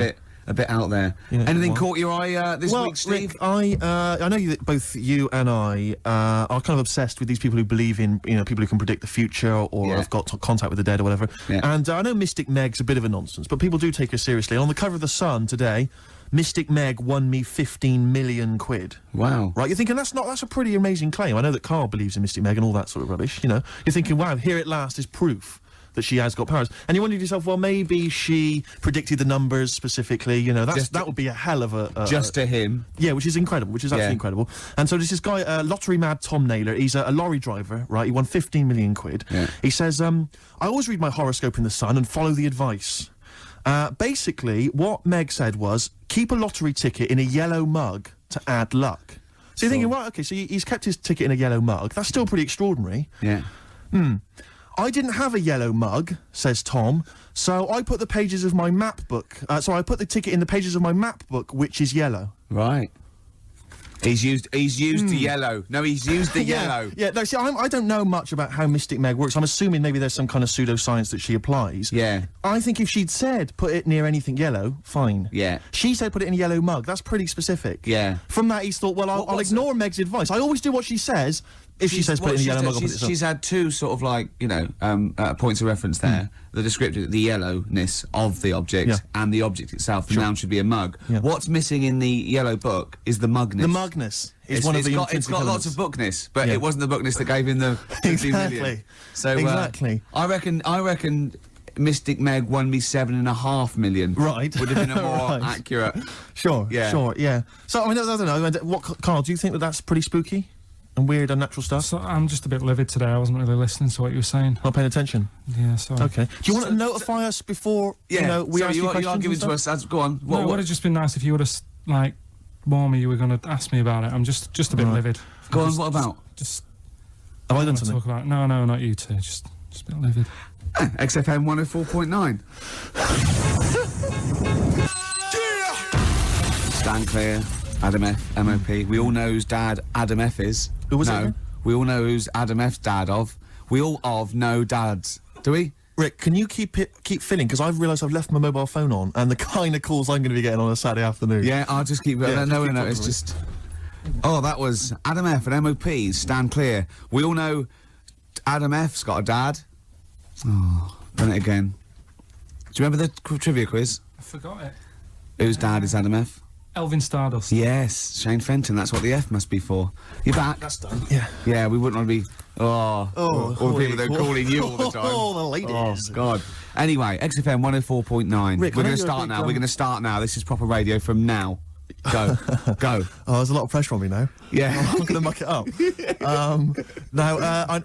bit out there. Yeah, Anything well. caught your eye this Well, week, Steve? Rick, I know that both you and I are kind of obsessed with these people who believe in, you know, people who can predict the future or Yeah. have got contact with the dead or whatever. Yeah. And I know Mystic Meg's a bit of a nonsense, but people do take her seriously. And on the cover of The Sun today, Mystic Meg won me 15 million quid. Wow. Right, you're thinking that's a pretty amazing claim. I know that Karl believes in Mystic Meg and all that sort of rubbish, you know. You're thinking, wow, here at last is proof that she has got powers. And you wondered to yourself, well, maybe she predicted the numbers specifically, you know, that would be a hell of a... Just to him. Yeah, which is incredible, which is absolutely incredible. And so there's this guy, lottery mad Tom Naylor, he's a lorry driver, right, he won 15 million quid. Yeah. He says, I always read my horoscope in The Sun and follow the advice. Basically, what Meg said was, keep a lottery ticket in a yellow mug to add luck. So you're thinking, right, okay, so he's kept his ticket in a yellow mug. That's still pretty extraordinary. Yeah. I didn't have a yellow mug, says Tom, so I put the pages of my map book, I put the ticket in the pages of my map book, which is yellow. Right. He's used the yellow. No, he's used the yellow. Yeah, no, see, I don't know much about how Mystic Meg works. I'm assuming maybe there's some kind of pseudoscience that she applies. Yeah. I think if she'd said, put it near anything yellow, fine. Yeah. She said, put it in a yellow mug. That's pretty specific. Yeah. From that, he's thought, well, I'll ignore Meg's advice. I always do what she says. If she says, put it in a yellow mug, I'll put it she's had two sort of like, you know, points of reference there. The descriptive, the yellowness of the object and the object itself. The noun should be a mug. Yeah. What's missing in the yellow book is the mugness. The mugness is one of the It's got lots of bookness, but it wasn't the bookness that gave him the 50 million. Exactly. So, exactly. I reckon Mystic Meg won me 7.5 million. Right. Would have been a more Right. accurate. Sure, Yeah. sure, yeah. So, I mean, I don't know. What, Karl, do you think that that's pretty spooky? And weird, unnatural stuff? So I'm just a bit livid today. I wasn't really listening to what you were saying. Not paying attention? Yeah, sorry. Okay. Do you want to notify us before, you know, we ask you questions? You are giving to us. Go on. No, it would have just been nice if you would have, like, warned me you were going to ask me about it. I'm just a bit livid. Go on, what about? Just... Have I done wanna something? talk about... No, not you two. Just a bit livid. XFM 104.9. Stand clear, Adam F, MOP. We all know whose dad Adam F is. Who was it No, again? we all know who's Adam F's dad of. We all of know dads. Do we? Rick, can you keep filling? Because I've realised I've left my mobile phone on, and the kind of calls I'm going to be getting on a Saturday afternoon. Yeah, I'll just keep. Yeah, no, just keep it's talking just. Oh, that was Adam F and MOP. Stand clear. We all know Adam F's got a dad. Oh, done it again. Do you remember the trivia quiz? I forgot it. Whose dad is Adam F? Elvin Stardust. Yes, Shane Fenton. That's what the F must be for. You're back. That's done. Yeah. Yeah, we wouldn't want to be. All the people that are calling you all the time. Oh, the ladies. Oh, God. Anyway, XFM 104.9. Rick, We're I know going to you're a start big, now. We're going to start now. This is proper radio from now. Go. Go. Oh, there's a lot of pressure on me now. Yeah. I'm going to muck it up.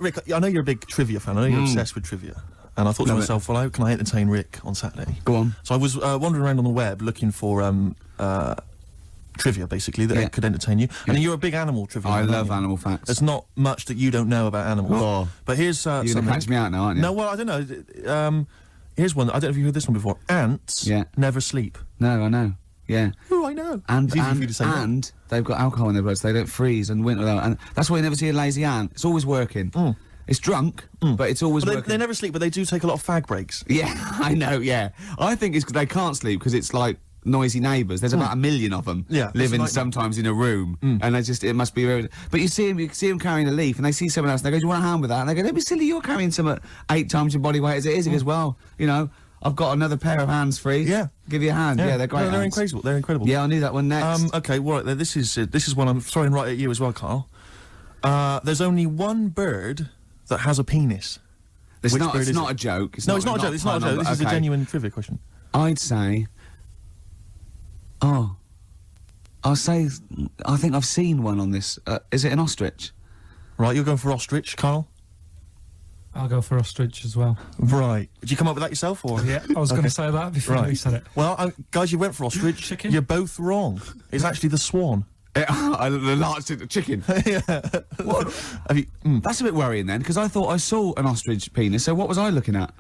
Rick, I know you're a big trivia fan. I know you're obsessed with trivia. And I thought to Love myself, well, how can I entertain Rick on Saturday? Go on. So I was wandering around on the web looking for trivia, basically, that could entertain you. And you're a big animal trivia I fan, love aren't you? animal facts. There's not much that you don't know about animals. Oh. But here's You're going to something. catch me out now, aren't you? No, well, I don't know. Here's one. I don't know if you've heard this one before. Ants never sleep. No, I know. Yeah. Oh, I know. And It's easy for you to say that. and they've got alcohol in their blood, so they don't freeze and winter. And that's why you never see a lazy ant. It's always working. It's drunk, but it's always But working. they never sleep, but they do take a lot of fag breaks. Yeah, I know. Yeah, I think it's 'cause they can't sleep because it's like noisy neighbours. There's about 1 million of them living sometimes in a room, and it must be very. But you see them carrying a leaf, and they see someone else, and they go, "Do you want a hand with that?" And they go, "Don't be silly, you're carrying some 8 times your body weight as it is." He goes, "Well, you know, I've got another pair of hands free. Yeah. Give you a hand. Yeah, they're great. No, they're hands. incredible. They're incredible. Yeah, I knew that one next. Okay, well, this is one I'm throwing right at you as well, Karl. There's only one bird that has a penis. It's Which not. bird It's is not it? a joke. No, it's not a joke. It's not a joke. This is a genuine trivia question. I'd say. Oh. I think I've seen one on this. Is it an ostrich? Right, you're going for ostrich, Karl? I'll go for ostrich as well. Right. Did you come up with that yourself, or? Yeah, I was going to say that before you said it. Well, guys, you went for ostrich. Chicken? You're both wrong. It's actually the swan. The large chicken. Yeah. What? Have you, That's a bit worrying then, because I thought I saw an ostrich penis. So what was I looking at?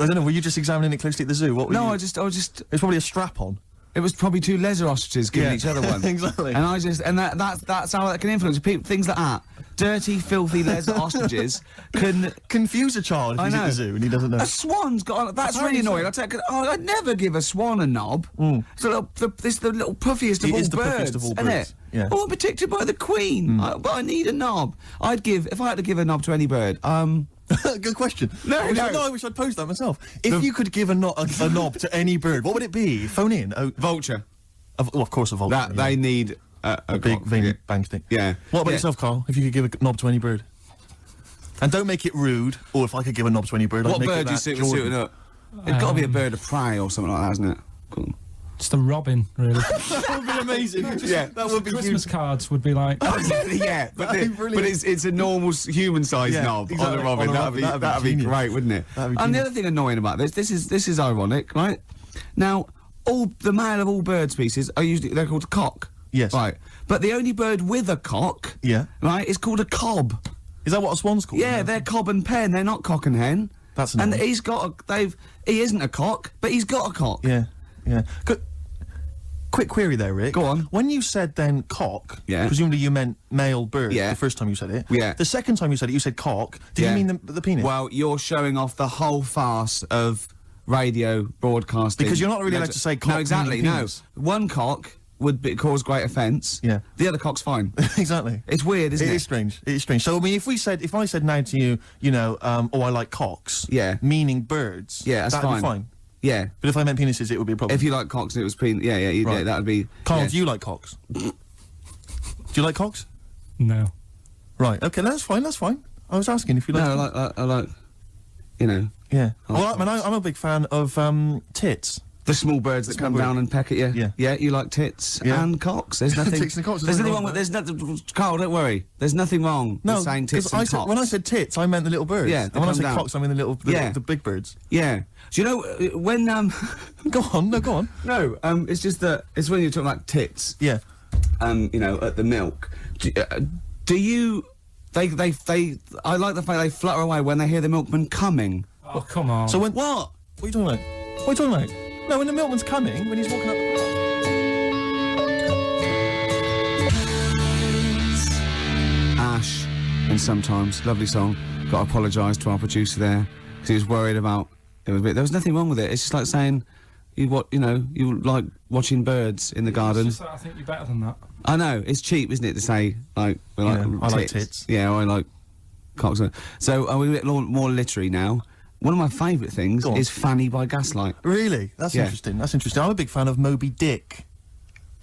I don't know. Were you just examining it closely at the zoo? What were No, you? I just. It's probably a strap-on. It was probably 2 leather ostriches giving Yeah. each other one. Exactly. And that's how that can influence people. Things like that. Dirty, filthy leather ostriches can confuse a child if I he's know. at the zoo and he doesn't know. A swan's got. That's really annoying. I'd never give a swan a knob. It's the little puffiest of It all is the birds. puffiest of all isn't birds, it? yeah. Oh, I'm protected by the queen. But I need a knob. If I had to give a knob to any bird. Good question. No, I wish I'd posed that myself. If you could give a knob to any bird, what would it be? Phone in. Oh, vulture. Of course, a vulture. They need a big cock. veiny bang stick. Yeah. What about Yeah. yourself, Karl? If you could give a knob to any bird, and don't make it rude. Or if I could give a knob to any bird, What I'd make bird it do you that suit Jordan. suiting up? It's got to be a bird of prey or something like that, hasn't it? Cool. It's the robin, really. That would be amazing. Yeah, that would be Christmas cards would be like. Yeah, but it's a normal human-sized Yeah, knob exactly. on a robin. On a robin. That'd be genius. great, wouldn't it? That'd be And the genius. other thing annoying about this is ironic, right? Now, the male of all bird species they're called cock. Yes. Right. But the only bird with a cock, Yeah. right, is called a cob. Is that what a swan's called? Yeah, they're cob and pen. They're not cock and hen. That's and annoying. he isn't a cock, but he's got a cock. Yeah. Yeah. Quick query there, Rick. Go on. When you said then cock, Yeah. presumably you meant male bird. Yeah. The first time you said it. Yeah. The second time you said it, you said cock. Did Yeah. you mean the penis? Well, you're showing off the whole farce of radio broadcasting. Because you're not really allowed to say cock No, exactly, meaning no. penis. One cock would cause great offence. Yeah. The other cock's fine. Exactly. It's weird, isn't it? It is strange. It is strange. So I mean, if I said now to you, I like cocks. Yeah. Meaning birds. Yeah, that's that'd fine. be fine. Yeah. But if I meant penises, it would be a problem. If you like cocks and it was penis, yeah, Right. that would be... Karl, yeah. do you like cocks? Do you like cocks? No. Right. Okay, that's fine. That's fine. I was asking if you like. No, I like, you know... Yeah. I like Well, I mean, I'm a big fan of tits. The small birds that come down and peck at you. Yeah. Yeah, you like tits Yeah. and cocks. There's nothing... Tits and cocks, There's there's nothing nothing wrong with... There's nothing... Carl, don't worry. There's nothing wrong with saying tits 'cause and cocks. when I said tits, I meant the little birds. Yeah, And they when I come said down. cocks, I mean the big birds. Yeah. Do you know, when, Go on. No, go on. No, it's just that... It's when you're talking about tits. Yeah. At the milk. Do you... I like the fact they flutter away when they hear the milkman coming. Oh, come on. So when What? What are you talking about? What are you talking about? No, when the milkman's coming, when he's walking up the park. Ash, and sometimes, lovely song. Got to apologise to our producer there because he was worried about it was a bit. There was nothing wrong with it. It's just like saying you like watching birds in the garden. It's just that I think you're better than that. I know it's cheap, isn't it, to say like we like I like tits. Yeah, or I like cocks. So are we a bit more literary now? One of my favourite things is Fanny by Gaslight. Really? That's interesting. That's interesting. I'm a big fan of Moby Dick.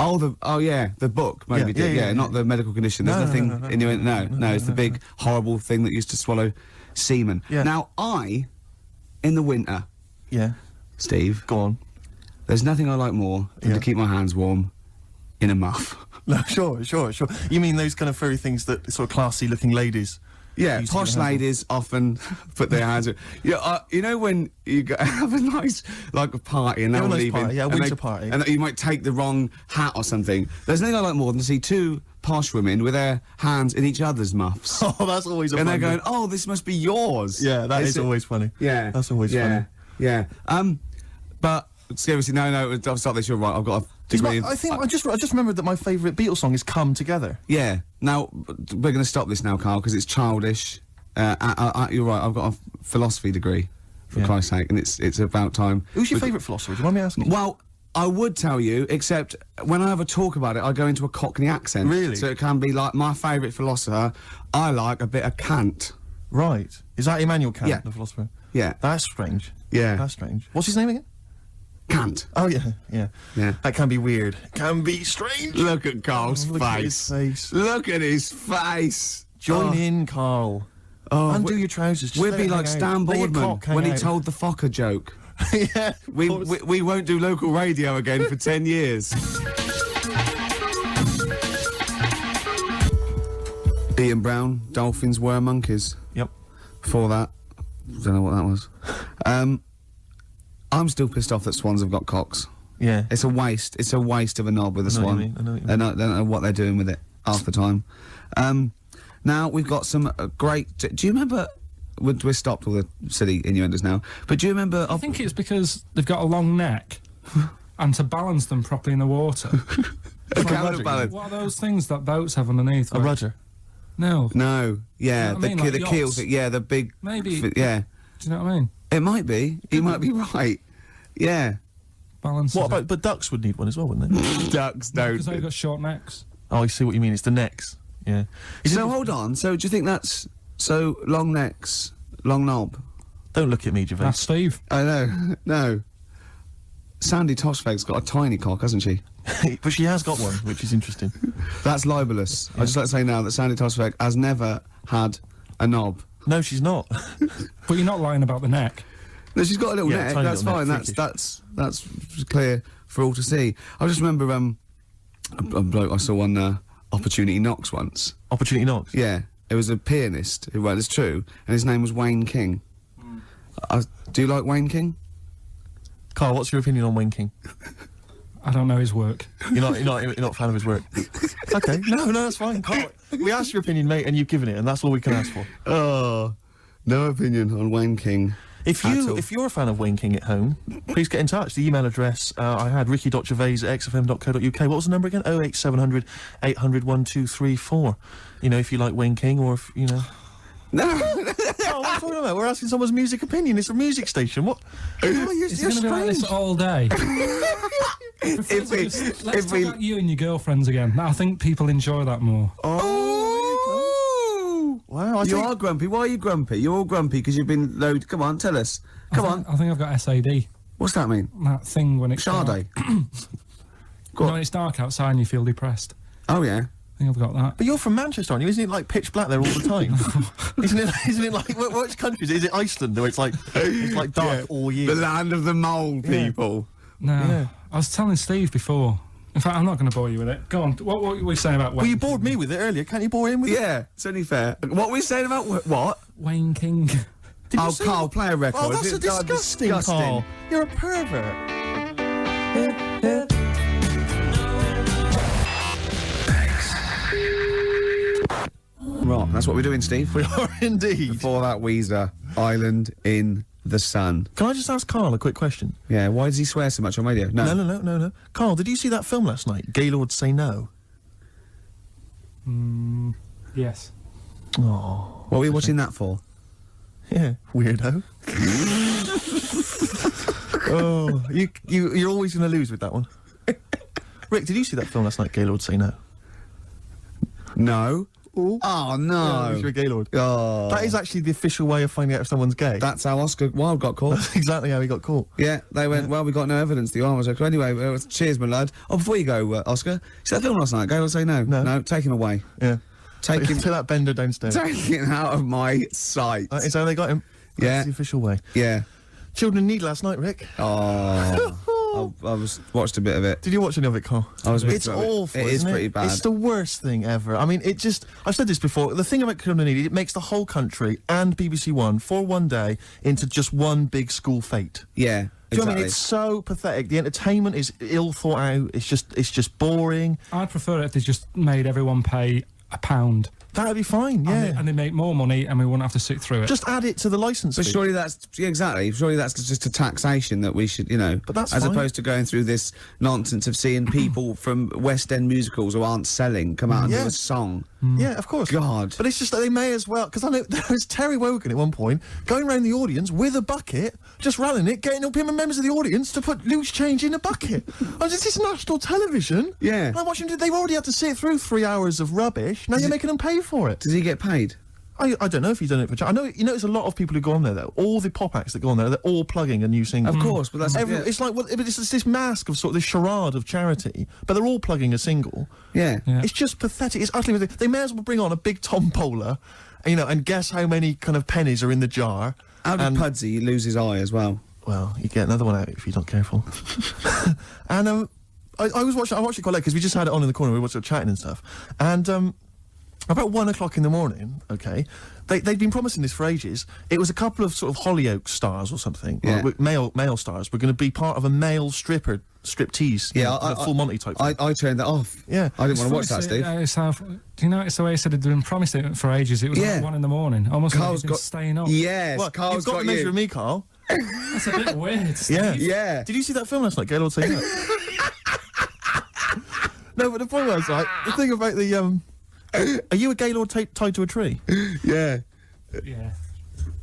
Oh yeah, the book Moby Dick. Yeah, not the medical condition. There's nothing innuendo. No, it's the big horrible thing that used to swallow semen. Yeah. Now in the winter. Yeah. Steve. Go on. There's nothing I like more than to keep my hands warm in a muff. No, sure. You mean those kind of furry things that sort of classy-looking ladies? Yeah, posh ladies often put their hands. Yeah, you know when you have a nice like a party and they're all leaving. Party, yeah, winter party, and you might take the wrong hat or something. There's nothing I like more than to see two posh women with their hands in each other's muffs. Oh, that's always a fun and they're bit. going, oh, this must be yours. Yeah, that is always funny. Yeah, that's always funny. Yeah. But seriously, no, I'll stop this. You're right. I've got a degree. I just remembered that my favourite Beatles song is "Come Together." Yeah. Now we're going to stop this now, Carl, because it's childish. You're right. I've got a philosophy degree, for Christ's sake, and it's about time. Who's your favourite philosopher? Do you mind me asking? Well, I would tell you, except when I have a talk about it, I go into a Cockney accent. Really? So it can be like my favourite philosopher. I like a bit of Kant. Right. Is that Immanuel Kant, Yeah. the philosopher? Yeah. That's strange. Yeah. That's strange. What's his name again? Kant. Oh yeah. That can be weird. Can be strange. Look at Carl's Look at his face. Look at his face. Join in, Karl. Oh, undo your trousers. Just We'd let be it like hang Stan out. Let your Boardman cock hang when he out. told the Fokker joke. Yeah. We won't do local radio again for 10 years. Ian Brown, Dolphins were monkeys. Yep. Before that, don't know what that was. I'm still pissed off that swans have got cocks. Yeah. It's a waste. It's a waste of a knob with a I know what swan. you mean, I know what you They don't know what they're doing with it half the time. Now we've got some great. Do you remember? We're stopped all the silly innuendos now. But do you remember? I think it's because they've got a long neck, and to balance them properly in the water. A counterbalance. What are those things that boats have underneath? A rudder. No. No. Yeah. You know what I mean? The Like keel yachts. thing. Yeah. The big. Maybe. Yeah. Do you know what I mean? It might be. You might be right. Yeah. Balance. What about? But ducks would need one as well, wouldn't they? Ducks don't. Because they've got short necks. Oh, I see what you mean. It's the necks. Yeah. So hold on. So do you think that's long necks, long knob? Don't look at me, Gervais. That's Steve. I know. No. Sandy Toshfeg's got a tiny cock, hasn't she? But she has got one, which is interesting. That's libelous. I'd just like to say now that Sandy Toshfeg has never had a knob. No, she's not. But you're not lying about the neck. No, she's got a little neck. tiny That's little fine. neck, That's clear for all to see. I just remember a bloke I saw on Opportunity Knocks once. Opportunity Knocks? Yeah, it was a pianist who it's true, and his name was Wayne King. Do you like Wayne King? Karl, what's your opinion on Wayne King? I don't know his work. You're not a fan of his work. Okay, no, that's fine. Karl, we asked your opinion, mate, and you've given it, and that's all we can ask for. Oh, no opinion on Wayne King. If you're a fan of Wayne King at home, please get in touch. The email address I had ricky.gervais@xfm.co.uk. What was the number again? 08700 800 1234. You know, if you like Wayne King, or if you know. No. Oh, what are you talking about? We're asking someone's music opinion. It's a music station. What? Oh, you're It's going to be like this all day. Let's talk about you and your girlfriends again. I think people enjoy that more. Oh! Wow, you are grumpy. Why are you grumpy? You're all grumpy because you've been loaded. Come on, tell us. Come on. I think I've got SAD. What's that mean? That thing when it's Sade. when it's dark outside and you feel depressed. Oh yeah. I think I've got that. But you're from Manchester, aren't you? Isn't it like pitch black there all the time? Isn't it like which country is it? Is it Iceland where it's like dark all year? The land of the mole people. No. Yeah. I was telling Steve before. In fact, I'm not going to bore you with it. Go on. What were we saying about Wayne? Well, you bored me with it earlier. Can't you bore him with it? Yeah, it's only fair. What were we saying about what? Wayne King. Did you Oh, see Carl, what- play a record. Oh, that's a disgusting, Carl. You're a pervert. Right, that's what we're doing, Steve. We are indeed. Before that, Weezer, Island in the Sun. Can I just ask Karl a quick question? Yeah, why does he swear so much on radio? No. Karl, did you see that film last night, Gaylord Say No? Yes. Oh. What were you watching that for? Yeah, weirdo. Oh, you're always going to lose with that one. Rick, did you see that film last night, Gaylord Say No? No. Ooh. Oh, no. Yeah, you're a Gaylord. Oh. That is actually the official way of finding out if someone's gay. That's how Oscar Wilde got caught. That's exactly how he got caught. Yeah, they went, well, we got no evidence the arm was okay. Anyway, cheers, my lad. Oh, before you go, Oscar, see that film last night? Gaylord Say No? No, take him away. Yeah. Take him to that bender downstairs. Take him out of my sight. That is how they got him. Yeah. That's the official way. Yeah. Children in Need last night, Rick. Oh. I watched a bit of it. Did you watch any of it, Karl? It's awful. It is isn't pretty bad. It's the worst thing ever. I mean, I've said this before. The thing about Children in Need, it makes the whole country and BBC One for one day into just one big school fete. Yeah. Do you know exactly. what I mean? It's so pathetic. The entertainment is ill thought out. It's just boring. I'd prefer it if they just made everyone pay £1. That'd be fine, yeah. And they make more money and we wouldn't have to sit through it. Just add it to the licence But fee. surely that's exactly. Surely that's just a taxation that we should, But that's as fine. opposed to going through this nonsense of seeing people from West End musicals who aren't selling come out and do a song. Yeah, of course. God. But it's just that they may as well, because I know there was Terry Wogan at one point going around the audience with a bucket, just rattling it, getting up members of the audience to put loose change in a bucket. This is national television. Yeah. And I'm watching. They've already had to sit through 3 hours of rubbish. Now you're making them pay for it. Does he get paid? I don't know if he's done it for. I know there's a lot of people who go on there though. All the pop acts that go on there, they're all plugging a new single. Of course, but that's It's like it's this mask of sort of this charade of charity, but they're all plugging a single. Yeah. It's just pathetic. It's utterly pathetic. They may as well bring on a big tombola, and guess how many kind of pennies are in the jar. How did Pudsey lose his eye as well? Well, you get another one out if you're not careful. And I watched it quite late because we just had it on in the corner. We were sort of chatting and stuff, and about 1 o'clock in the morning, okay, they'd been promising this for ages. It was a couple of sort of Hollyoaks stars or something, male stars. Were going to be part of a male striptease, a full Monty type thing. I turned that off. Yeah, I didn't want to watch that, Steve. Do you notice the way he said he'd been promised it for ages? It was like 1 in the morning, almost Carl's like he'd been staying up. Yes, What, Carl's you've got to measure with me, Karl. That's a bit weird, Steve. Yeah, yeah. Did you see that film last night, Gaylord Say No? No, but the point was, like, the thing about the are you a Gaylord tied to a tree? Yeah. Yeah.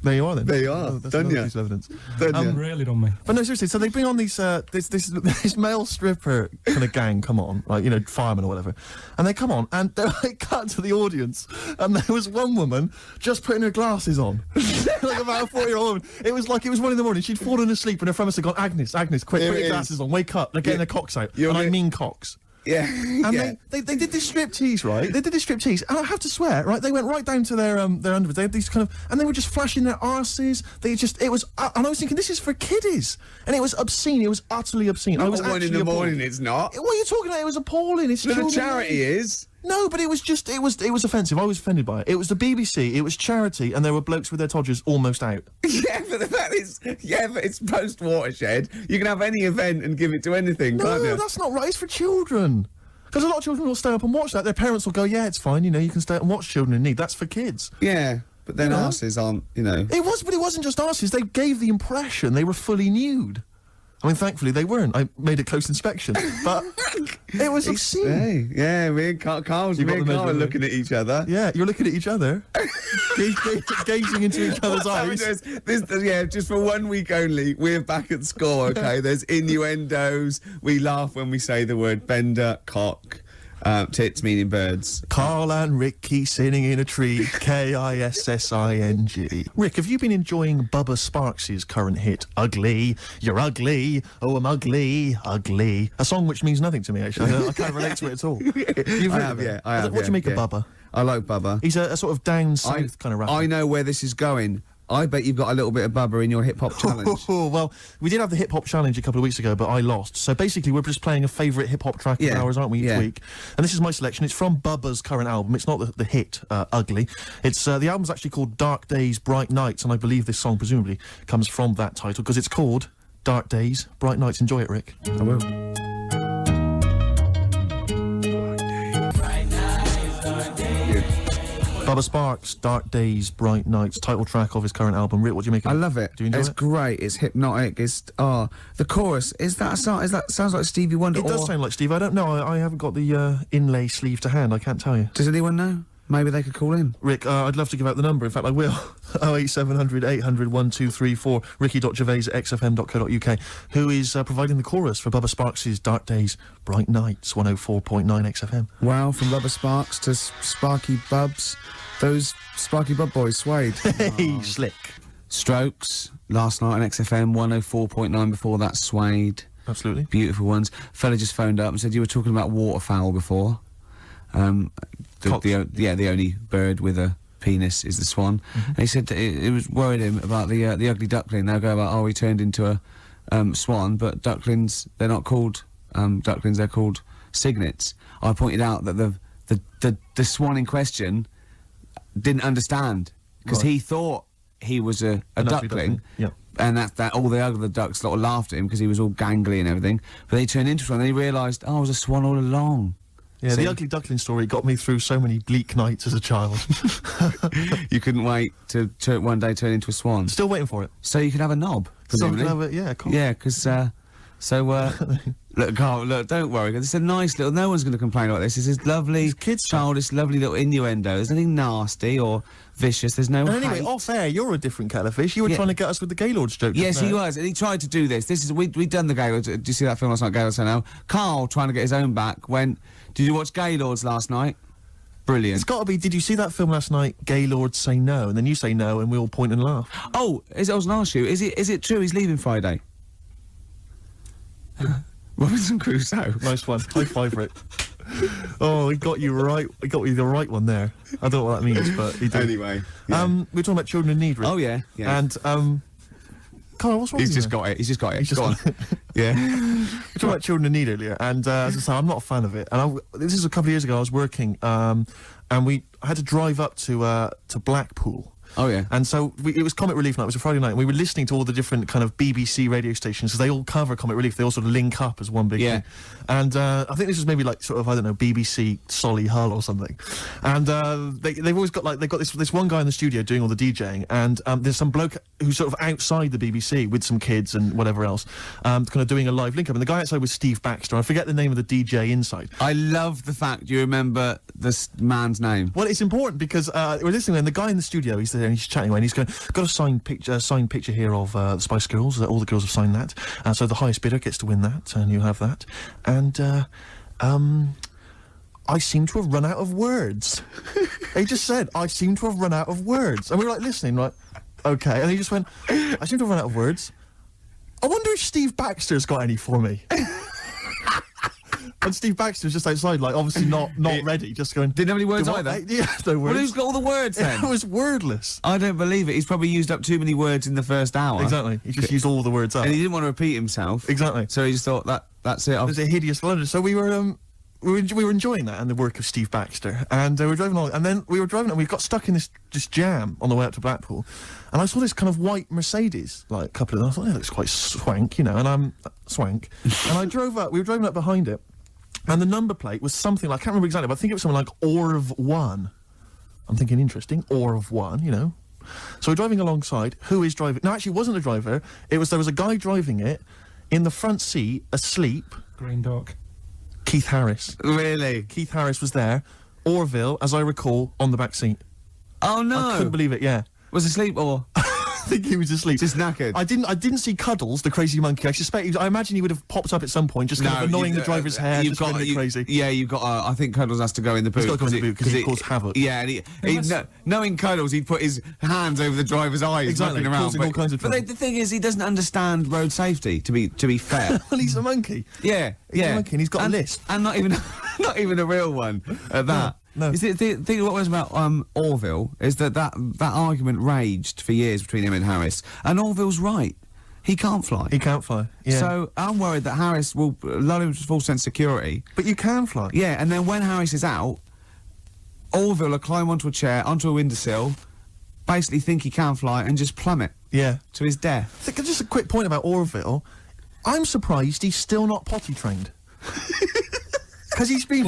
There you are then. There you are. That's Done another ya. piece of evidence. Really done me. But no, seriously, so they bring on these this male stripper kind of gang come on, like, firemen or whatever, and they come on and they're like cut to the audience, and there was one woman just putting her glasses on, like about a 40-year-old woman. It was 1 in the morning. She'd fallen asleep, and her friend must have gone, Agnes, quick, Here put it your is. glasses on, wake up, they're getting their cocks out, and I mean cocks. Yeah. And they did this striptease, right? They did this striptease, and I have to swear, right? They went right down to their underwear. They had these kind of, and they were just flashing their arses. It was, and I was thinking, this is for kiddies, and it was obscene. It was utterly obscene. I was Not 1 in the morning. It's not. What are you talking about? It was appalling. It's The children. charity is. No, but it was offensive. I was offended by it. It was the BBC, it was charity, and there were blokes with their todgers almost out. Yeah, but the fact is, but it's post-Watershed. You can have any event and give it to anything, can't you? No, that's not right. It's for children. Because a lot of children will stay up and watch that. Their parents will go, yeah, it's fine, you can stay up and watch Children in Need. That's for kids. Yeah, but then arses aren't, It was, but it wasn't just arses. They gave the impression they were fully nude. I mean, thankfully they weren't. I made a close inspection, but it was obscene. Hey, yeah, me and Carl are looking at each other. Yeah, you're looking at each other, gazing into each other's eyes. Just for 1 week only, we're back at score, okay? There's innuendos. We laugh when we say the word bender, cock, tits meaning birds. Karl and Ricky sitting in a tree, Kissing. Rick, have you been enjoying Bubba Sparks' current hit, Ugly? You're ugly, oh I'm ugly, ugly. A song which means nothing to me, actually. I can't relate to it at all. I have. What do you make of Bubba? I like Bubba. He's a sort of down south kind of rapper. I know where this is going. I bet you've got a little bit of Bubba in your hip-hop challenge. Well, we did have the hip-hop challenge a couple of weeks ago, but I lost. So basically, we're just playing a favourite hip-hop track of ours, aren't we, each week? And this is my selection. It's from Bubba's current album. It's not the hit, Ugly. It's the album's actually called Dark Days, Bright Nights, and I believe this song presumably comes from that title, because it's called Dark Days, Bright Nights. Enjoy it, Rick. I will. Bubba Sparks, Dark Days, Bright Nights, title track of his current album. Rick, what do you make of it? I love it. Do you enjoy it's it? great. It's hypnotic. It's the chorus. Is that a song? Is that sounds like Stevie Wonder? It does sound like Steve. I don't know. I haven't got the inlay sleeve to hand. I can't tell you. Does anyone know? Maybe they could call in. Rick, I'd love to give out the number. In fact, I will. 08700 800 1234. Ricky.gervais@xfm.co.uk, who is providing the chorus for Bubba Sparks' Dark Days, Bright Nights, 104.9 XFM. Wow, from Bubba Sparks to Sparky Bubs. Those Sparky Bub boys swayed. Hey, slick. Strokes, last night on XFM, 104.9 before that, swayed. Absolutely. Beautiful ones. Fella just phoned up and said you were talking about waterfowl before. The only bird with a penis is the swan. And he said that it was worried him about the ugly duckling. They'll go about, oh, he turned into a swan, but ducklings, they're not called ducklings, they're called cygnets. I pointed out that the swan in question didn't understand, because he thought he was a duckling. Yeah. And that all the other ducks sort of laughed at him because he was all gangly and everything. But they turned into a swan and he realised, oh, I was a swan all along. Yeah, See? the ugly duckling story got me through so many bleak nights as a child. You couldn't wait to one day turn into a swan. Still waiting for it. So you could have a knob. Still presumably. can have it, yeah, cool. Yeah, because look, Carl, look, don't worry. This is a nice little. No one's going to complain about this. This is lovely, childish, lovely little innuendo. There's nothing nasty or vicious. There's no. And anyway, hate. off air, you're a different kettle of fish. You were trying to get us with the Gaylord's joke. Yes, just he now. was, and he tried to do this. This is we'd done the Gaylords. Do you see that film last night, Gaylords? Now, Karl trying to get his own back. Did you watch Gaylords last night? Brilliant. It's got to be. Did you see that film last night? Gaylords Say No, and then you say no, and we all point and laugh. Oh, I was going to ask you. Is it true he's leaving Friday? Robinson Crusoe. Nice one. High five, Rick. Oh, he got you right. He got you the right one there. I don't know what that means, but he did. Anyway, we're talking about children in need, Rick. Oh yeah. And Karl, what's wrong He's with just you? got it. He's just got it. He's just Go on. Yeah. We're talking about children in need earlier, and as I say, I'm not a fan of it. And this is a couple of years ago. I was working, and I had to drive up to Blackpool. Oh yeah. And so it was Comic Relief night. It was a Friday night. And we were listening to all the different kind of BBC radio stations, because they all cover Comic Relief. They all sort of link up as one big thing. And I think this was maybe like sort of, I don't know, BBC Solihull or something. And they've always got like, they've got this one guy in the studio doing all the DJing, and there's some bloke who's sort of outside the BBC with some kids and whatever else, kind of doing a live link up. And the guy outside was Steve Baxter. I forget the name of the DJ inside. I love the fact you remember this man's name. Well, it's important because we're listening, and the guy in the studio, he's there and he's chatting away, and he's going, got a signed picture here of the Spice Girls. All the girls have signed that, so the highest bidder gets to win that, and you have that. And I seem to have run out of words. He just said, I seem to have run out of words, and we were like listening, like, okay, and he just went, I seem to have run out of words. I wonder if Steve Baxter's got any for me. And Steve Baxter was just outside, like, obviously not ready, just going... Didn't have any words either? Yeah, no words. Well, who's got all the words then? It was wordless. I don't believe it. He's probably used up too many words in the first hour. Exactly. He just used all the words up. And he didn't want to repeat himself. Exactly. So he just thought, that's it. It was a hideous blunder. So we were enjoying that and the work of Steve Baxter, and we were driving along, and then we were driving and we got stuck in this jam on the way up to Blackpool, and I saw this kind of white Mercedes, like a couple of them. I thought, it looks quite swank, you know, and I'm swank. And I drove up, we were driving up behind it, and the number plate was something like, I can't remember exactly, but I think it was something like Orv 1. I'm thinking, interesting, Orv 1, you know. So we're driving alongside. Who is driving? No, actually, it wasn't a driver. There was a guy driving it in the front seat, asleep. Green Dog. Keith Harris. Really? Keith Harris was there. Orville, as I recall, on the back seat. Oh no! I couldn't believe it. Yeah. Was he asleep or? I think he was asleep. Just knackered. I didn't see Cuddles, the crazy monkey. I imagine he would have popped up at some point, just kind of annoying the driver's hair, just going a bit crazy. Yeah, you've got. I think Cuddles has to go in the boot. He's got to go in the boot because he caused havoc. Yeah, and knowing Cuddles, he'd put his hands over the driver's eyes, exactly, around, causing all kinds of trouble. But the thing is, he doesn't understand road safety. To be fair, well, he's a monkey. Yeah, he's a monkey, and he's got a list, and not even a real one at that. No. You see, the thing what was about Orville is that argument raged for years between him and Harris, and Orville's right. He can't fly. He can't fly. Yeah. So I'm worried that Harris will lull him to full sense of security. But you can fly. Yeah, and then when Harris is out, Orville will climb onto a chair, onto a windowsill, basically think he can fly, and just plummet. Yeah. To his death. Just a quick point about Orville. I'm surprised he's still not potty trained. Because he's been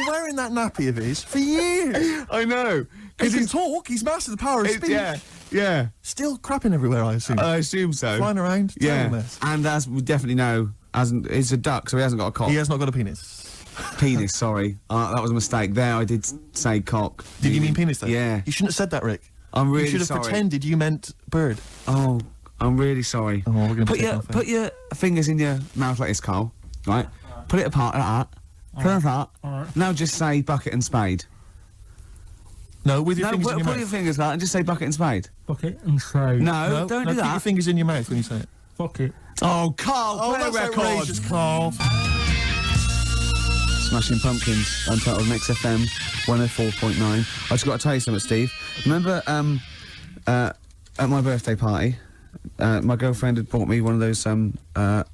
wearing that nappy of his for years. I know. He can talk. He's mastered the power of speech. Yeah. Still crapping everywhere, I assume. I assume so. Flying around. Yeah. Terrible mess. And as we definitely know, he's a duck, so he hasn't got a cock. He has not got a penis. Penis, sorry. That was a mistake. There, I did say cock. Did you mean penis, though? Yeah. You shouldn't have said that, Rick. I'm really You should have sorry. pretended you meant bird. Oh, I'm really sorry. Oh, we're going to Put your fingers in your mouth like this, Carl. Right? Put it apart like that. Put it apart. Alright. Now just say bucket and spade. No, with your fingers in your put mouth. your fingers like that and just say bucket and spade. Bucket and spade. No, don't do keep your that. fingers in your mouth when you say it. Bucket. Oh, Carl, play a that's record. outrageous, Carl. Smashing Pumpkins, Untitled on XFM 104.9. I just got to tell you something, Steve. Remember, at my birthday party, my girlfriend had bought me one of those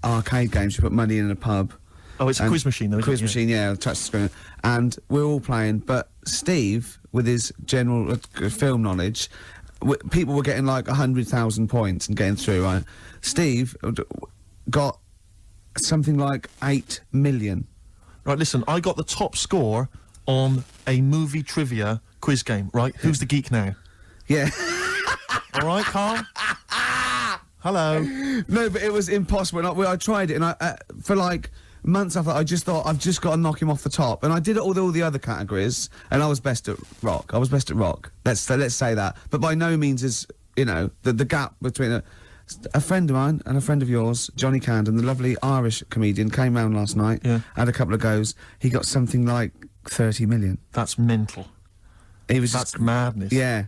arcade games. You put money in a pub. Oh, it's a quiz machine, though. Quiz machine, yeah, touch the screen. And we're all playing, but Steve, with his general film knowledge, people were getting like 100,000 points and getting through, right? Steve got something like 8 million. Right, listen, I got the top score on a movie trivia quiz game, right? Who's the geek now? Yeah. All right, Carl? Hello. No, but it was impossible. And I tried it, and for like months after, I just thought, I've just got to knock him off the top. And I did it all the other categories, and I was best at rock. Let's say that. But by no means is, you know, the gap between a friend of mine and a friend of yours, Johnny Camden, the lovely Irish comedian, came round last night, had a couple of goes. He got something like 30 million. That's mental. That's madness. Yeah.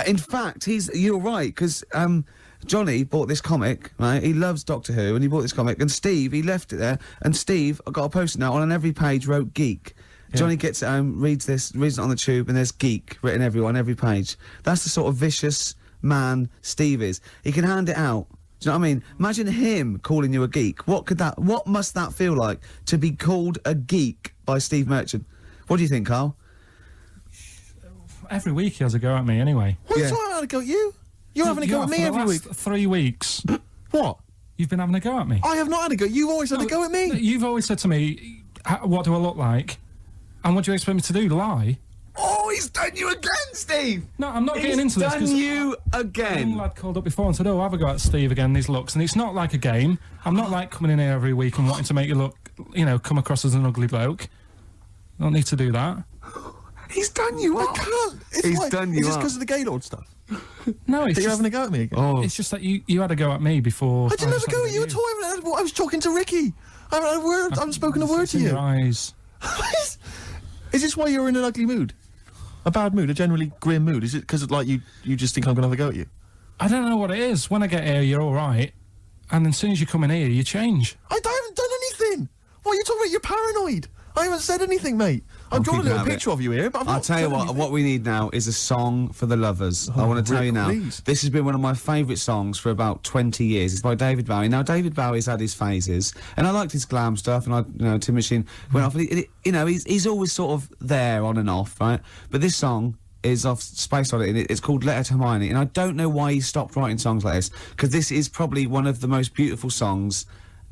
In fact, you're right, because Johnny bought this comic, right? He loves Doctor Who, and he bought this comic, and Steve, he left it there, and Steve, I got a post-it note on every page wrote geek. Yeah. Johnny gets it home, reads it on the tube, and there's geek written on every page. That's the sort of vicious man Steve is. He can hand it out. Do you know what I mean? Imagine him calling you a geek. What must that feel like, to be called a geek by Steve Merchant? What do you think, Carl? Every week he has a go at me, anyway. What are you talking about, a go at you? You're having a go at me every week. 3 weeks. What? You've been having a go at me. I have not had a go. You've always had a go at me. You've always said to me, what do I look like? And what do you expect me to do, lie? Oh, he's done you again, Steve! No, I'm not getting into this. He's done you again. One lad called up before and said, oh, have a go at Steve again, these looks. And it's not like a game. I'm not like coming in here every week and wanting to make you look, you know, come across as an ugly bloke. I don't need to do that. He's done you up. I can't. He's done you Is this up. because of the Gaylord stuff? No, it's That you're just, having a go at me again? Oh. it's just that you had a go at me before. I didn't have a go at you at all. I was talking to Ricky. I haven't had a word. I haven't spoken a word It's to in you. your eyes. Is this why you're in an ugly mood? A bad mood? A generally grim mood? Is it because like you just think I'm going to have a go at you? I don't know what it is. When I get here, you're all right. And as soon as you come in here, you change. I haven't done anything. What are you talking about? You're paranoid. I haven't said anything, mate. I've drawn a little picture of you here, but I've I'll not tell you said what. anything. What we need now is a song for the lovers. I want to tell Rick, you now. please. This has been one of my favourite songs for about 20 years. It's by David Bowie. Now, David Bowie's had his phases, and I liked his glam stuff. And Tin Machine went off. And he's always sort of there on and off, right? But this song is off Space Oddity, and it's called Letter to Hermione. And I don't know why he stopped writing songs like this, because this is probably one of the most beautiful songs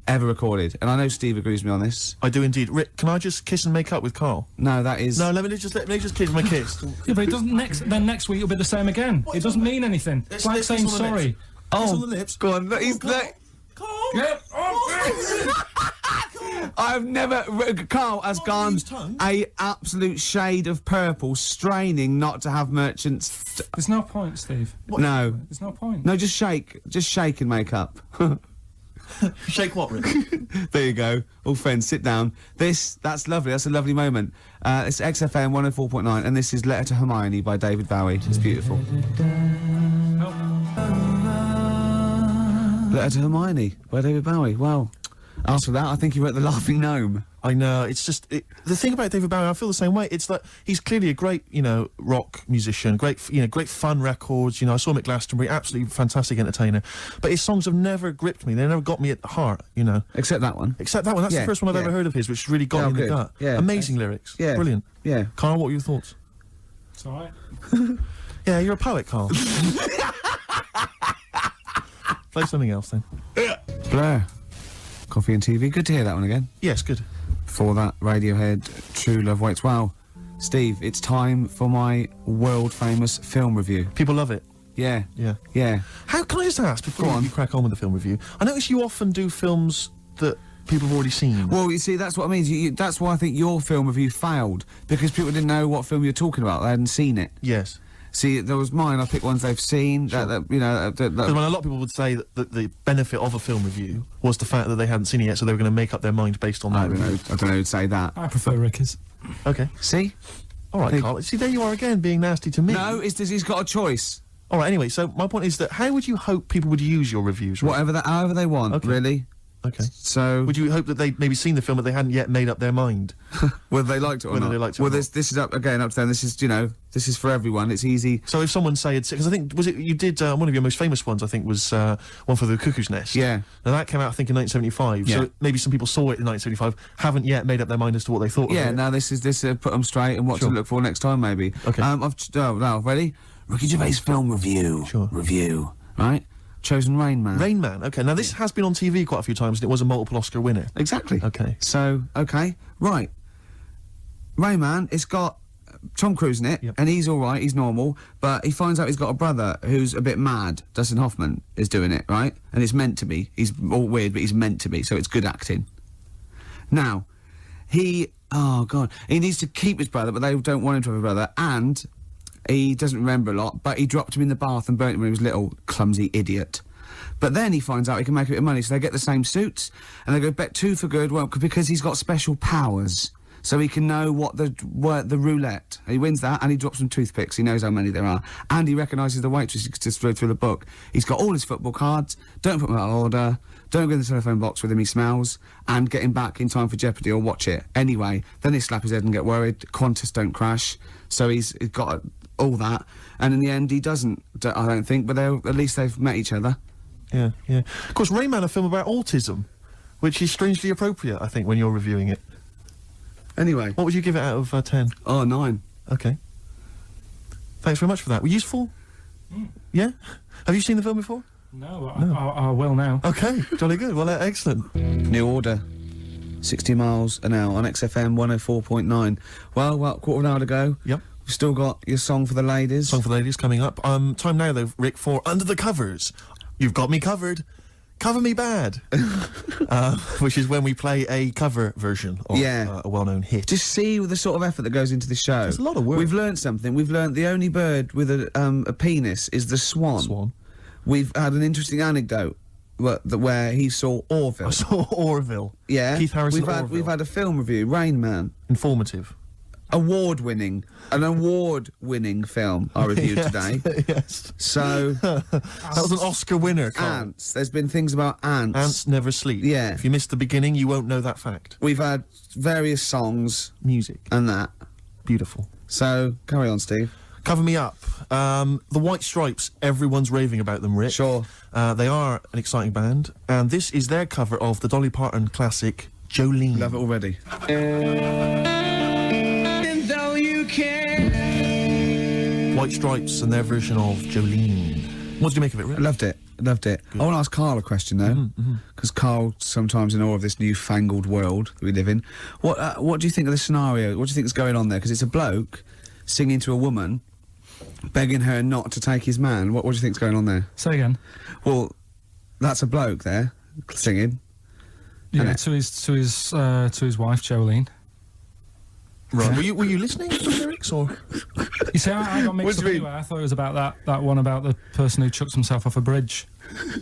ever recorded. And I know Steve agrees with me on this. I do indeed. Rick, can I just kiss and make up with Carl? No, that is... No, let me just kiss my kiss. Yeah, but it doesn't. Next week it'll be the same again. It doesn't mean anything. It's like saying sorry. Kiss on the lips. Go on, he's... Carl! Yeah. I've never... Carl has gone a absolute shade of purple, straining not to have Merchant's... There's no point, Steve. No. There's no point. No, just shake and make up. Shake what, Rick? There you go. All friends, sit down. That's lovely. That's a lovely moment. It's XFM 104.9, and this is Letter to Hermione by David Bowie. It's beautiful. Letter to Hermione by David Bowie. Wow. After that, I think he wrote The Laughing Gnome. I know, it's just... the thing about David Bowie, I feel the same way. It's like, he's clearly a great, rock musician, great fun records, I saw him at Glastonbury, absolutely fantastic entertainer. But his songs have never gripped me, they never got me at heart, Except that one. Except that one, that's the first one I've ever heard of his, which really got me in the gut. Yeah. Amazing lyrics. Yeah. Brilliant. Yeah. Carl, what are your thoughts? It's alright. Yeah, you're a poet, Carl. Play something else, then. Blur. Coffee and TV. Good to hear that one again. Yes, good. For that, Radiohead, True Love Waits. Wow. Steve, it's time for my world-famous film review. People love it. Yeah. Yeah. Yeah. How can I just ask before you crack on with the film review? I notice you often do films that people have already seen. Well, you see, that's what I mean. That's why I think your film review failed, because people didn't know what film you're talking about. They hadn't seen it. Yes. See, there was mine. I picked ones they've seen. Sure. Because Because a lot of people would say that the benefit of a film review was the fact that they hadn't seen it yet, so they were going to make up their mind based on that I don't know. review. I don't know who'd say that. I prefer Ricky's. Okay. See? All right, Carl. See, there you are again, being nasty to me. No, he's got a choice. All right. Anyway, so my point is that how would you hope people would use your reviews? Right? However they want. Okay. Really. Okay. So. Would you hope that they'd maybe seen the film but they hadn't yet made up their mind? Whether they liked it or Whether not. they liked it or well, not. this is up to them. This is this is for everyone. It's easy. So if someone said, because I think you did one of your most famous ones, I think was one for the Cuckoo's Nest. Yeah. Now that came out I think in 1975. Yeah. So maybe some people saw it in 1975, haven't yet made up their mind as to what they thought. Yeah. of it. Now this put them straight and what Sure. to look for next time maybe. Okay. Now ready? Ricky Gervais film review. Sure. Review. Right. Chosen Rain Man. Rain Man. Okay. Now this has been on TV quite a few times, and it was a multiple Oscar winner. Exactly. Okay. So right. Rain Man. It's got Tom Cruise in it, Yep. and he's all right. He's normal, but he finds out he's got a brother who's a bit mad. Dustin Hoffman is doing it, right? And it's meant to be. He's all weird, but he's meant to be. So it's good acting. Now, he needs to keep his brother, but they don't want him to have a brother, and he doesn't remember a lot, but he dropped him in the bath and burnt him when he was little, clumsy idiot. But then he finds out he can make a bit of money, so they get the same suits, and they go bet two for good, well, because he's got special powers. So he can know what the roulette. He wins that, and he drops some toothpicks. He knows how many there are, and he recognises the waitress. He just through the book. He's got all his football cards. Don't put them out of order. Don't go in the telephone box with him. He smells, and get him back in time for Jeopardy or watch it anyway. Then he slap his head and get worried. Qantas don't crash. So he's got all that, and in the end he doesn't. I don't think, but at least they've met each other. Yeah, yeah. Of course, Rain Man, a film about autism, which is strangely appropriate, I think, when you're reviewing it. Anyway, what would you give it out of 10? Oh, 9. Okay. Thanks very much for that. Were you useful? Yeah? Have you seen the film before? No, I will now. Okay, jolly good. Well, excellent. New Order. 60 miles an hour on XFM 104.9. Well, quarter of an hour to go. Yep. We've still got your song for the ladies. Song for the ladies coming up. Time now, though, Rick, for Under the Covers. You've got me covered. Cover Me Bad. Which is when we play a cover version of a well-known hit. Just see the sort of effort that goes into the show. There's a lot of work. We've learned something. We've learned the only bird with a penis is the swan. Swan. We've had an interesting anecdote where he saw Orville. I saw Orville. Yeah. Keith Harrison We've had a film review, Rain Man. Informative. An award-winning film I reviewed today. Yes. So that was an Oscar winner, Carl. Ants. There's been things about ants. Ants never sleep. Yeah. If you missed the beginning, you won't know that fact. We've had various songs, music, and that. Beautiful. So carry on, Steve. Cover Me Up. The White Stripes. Everyone's raving about them, Rick. Sure. They are an exciting band, and this is their cover of the Dolly Parton classic Jolene. Love it already. White Stripes and their version of Jolene. What did you make of it, Rick? I loved it. Good. I want to ask Karl a question though, because Karl sometimes in awe of this newfangled world that we live in. What do you think of the scenario? What do you think is going on there? Because it's a bloke singing to a woman, begging her not to take his man. What do you think's going on there? Say again. Well, that's a bloke there singing. Yeah, to his wife Jolene. Right. Yeah. Were you listening to the lyrics or? You see, I got mixed up anyway. I thought it was about that one about the person who chucks himself off a bridge.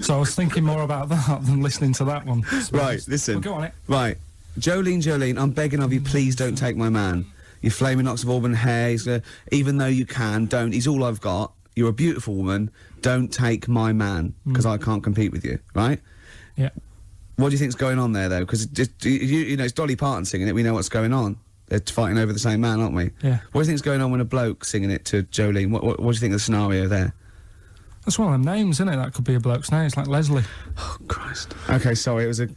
So I was thinking more about that than listening to that one. Right, listen. Well, go on it. Right. Jolene, I'm begging of you, please don't take my man. You flaming locks of auburn hair, even though you can, don't. He's all I've got. You're a beautiful woman. Don't take my man, because I can't compete with you, right? Yeah. What do you think's going on there, though? Because, you know, it's Dolly Parton singing it. We know what's going on. They're fighting over the same man, aren't we? Yeah. What do you think's going on when a bloke singing it to Jolene? What do you think of the scenario there? That's one of them names, isn't it? That could be a bloke's name. It's like Leslie. Oh, Christ. Okay, sorry, it was a...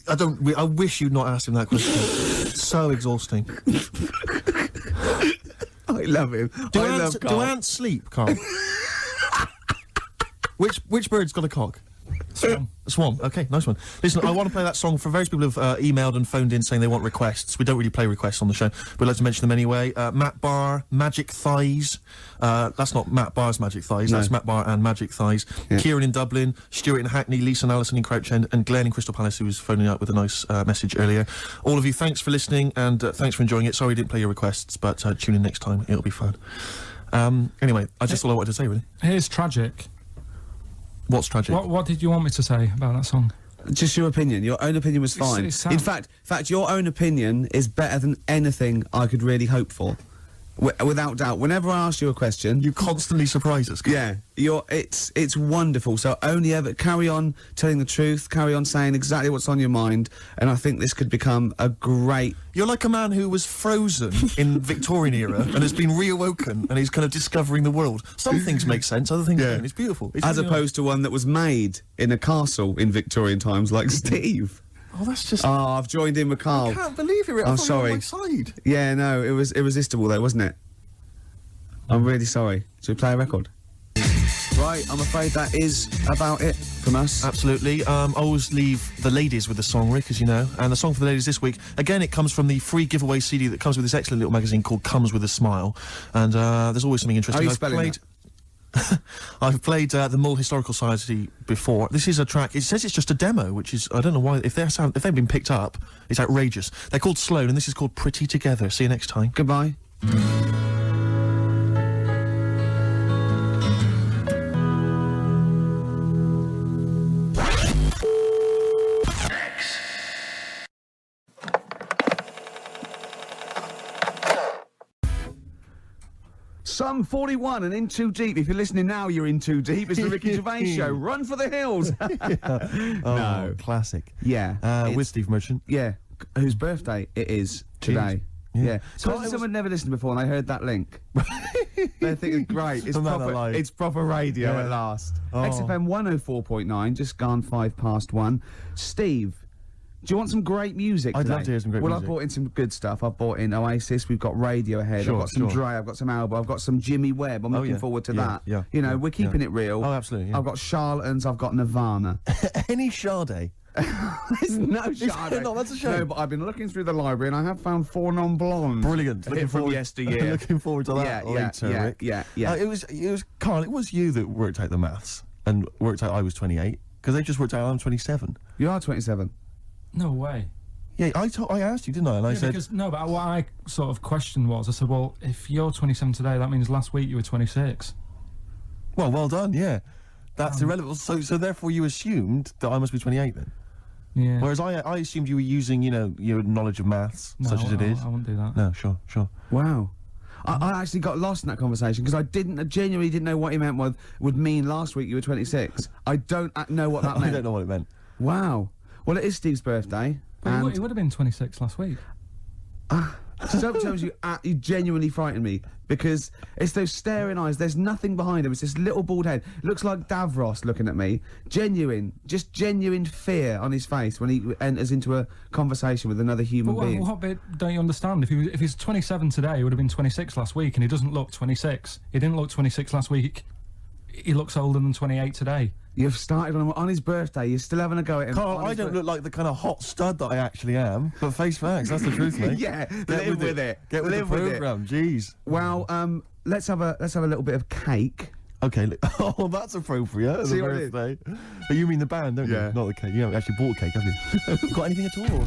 I wish you'd not asked him that question. It's so exhausting. I love him. Do ants sleep, Carl? Which bird's got a cock? Swan. Okay, nice one. Listen, I want to play that song for various people who've emailed and phoned in saying they want requests. We don't really play requests on the show. We'd like to mention them anyway. Matt Barr, Magic Thighs. That's not Matt Barr's Magic Thighs. No. That's Matt Barr and Magic Thighs. Yeah. Kieran in Dublin, Stuart in Hackney, Lisa and Alison in Crouch End, and Glenn in Crystal Palace, who was phoning up with a nice message earlier. All of you, thanks for listening and thanks for enjoying it. Sorry we didn't play your requests, but tune in next time. It'll be fun. Anyway, that's all I wanted to say, really. Here's tragic. What's tragic? What did you want me to say about that song? Just your opinion. Your own opinion was fine. it's In fact, your own opinion is better than anything I could really hope for. Without doubt. Whenever I ask you a question, you constantly surprise us. Yeah, it's wonderful. So only ever carry on telling the truth, carry on saying exactly what's on your mind, and I think this could become a great. You're like a man who was frozen in Victorian era and has been reawoken, and he's kind of discovering the world. Some things make sense, other things don't. It's beautiful. It's As really opposed to one that was made in a castle in Victorian times, like Steve. Oh, that's just. Oh, I've joined in with Karl. I can't believe you're. I'm sorry. On my side. Yeah, no, it was irresistible though, wasn't it? I'm really sorry. Should we play a record? Right, I'm afraid that is about it from us. Absolutely. I always leave the ladies with the song, Rick, as you know. And the song for the ladies this week, again, it comes from the free giveaway CD that comes with this excellent little magazine called Comes With a Smile. And there's always something interesting. How are you spelling that? I've played the Mull Historical Society before. This is a track. It says it's just a demo, which is, I don't know why. If they've been picked up, it's outrageous. They're called Sloan, and this is called Pretty Together. See you next time. Goodbye. Sum 41 and In Too Deep. If you're listening now, you're in too deep. It's the Ricky Gervais Show. Run for the hills. Oh, No. classic. Yeah. With Steve Merchant. Yeah. Whose birthday it is today. Yeah. Yeah. So So someone never listened before and they heard that link. They're thinking, great, it's proper radio Yeah. at last. Oh. XFM 104.9, just gone 1:05. Steve, do you want some great music I'd today? love to hear some great well, music. I've brought in some good stuff. I've brought in Oasis, we've got Radiohead, Sure, I've got some sure. Dre, I've got some Alba, I've got some Jimmy Webb. I'm looking yeah. forward to Yeah, that. yeah, You know, yeah, we're keeping yeah. it real. Oh, absolutely, yeah. I've got Charlatans, I've got Nirvana. Any Sade? There's no Sade. No, that's a shame. No, but I've been looking through the library and I have found 4 non-blondes. Brilliant. Hit from yesteryear. Looking forward to that later, Rick. Yeah. It was Karl. It was you that worked out the maths and worked out I was 28 because they just worked out I'm 27. You are 27. No way. Yeah, I asked you, didn't I? And I said, Because, no, but what I sort of questioned was, I said, well, if you're 27 today, that means last week you were 26. well done. Yeah, that's irrelevant. So therefore you assumed that I must be 28 then. Yeah. Whereas I assumed you were using, your knowledge of maths, No, such as it is. I wouldn't do that. No, sure. Wow. I actually got lost in that conversation because I genuinely didn't know what he meant would mean last week you were 26. I don't know what that I meant. don't know what it meant. Wow. Well, it is Steve's birthday. But he would have been 26 last week. So tells you genuinely frightened me because it's those staring eyes. There's nothing behind him. It's this little bald head. It looks like Davros looking at me. Genuine fear on his face when he enters into a conversation with another human But being. what bit don't you understand? If he's 27 today, he would have been 26 last week, and he doesn't look 26. He didn't look 26 last week. He looks older than 28 today. You've started on his birthday. You're still having a go at him. Karl, I don't look like the kind of hot stud that I actually am, but face facts, that's the truth, mate. Yeah, live with it. Get with Live the with it. programme, jeez. Well, let's have a little bit of cake. Okay, oh, that's appropriate. As See a what I did? birthday. But you mean the band, don't Yeah. you? Not the cake. You haven't actually bought a cake, have you? Got anything at all?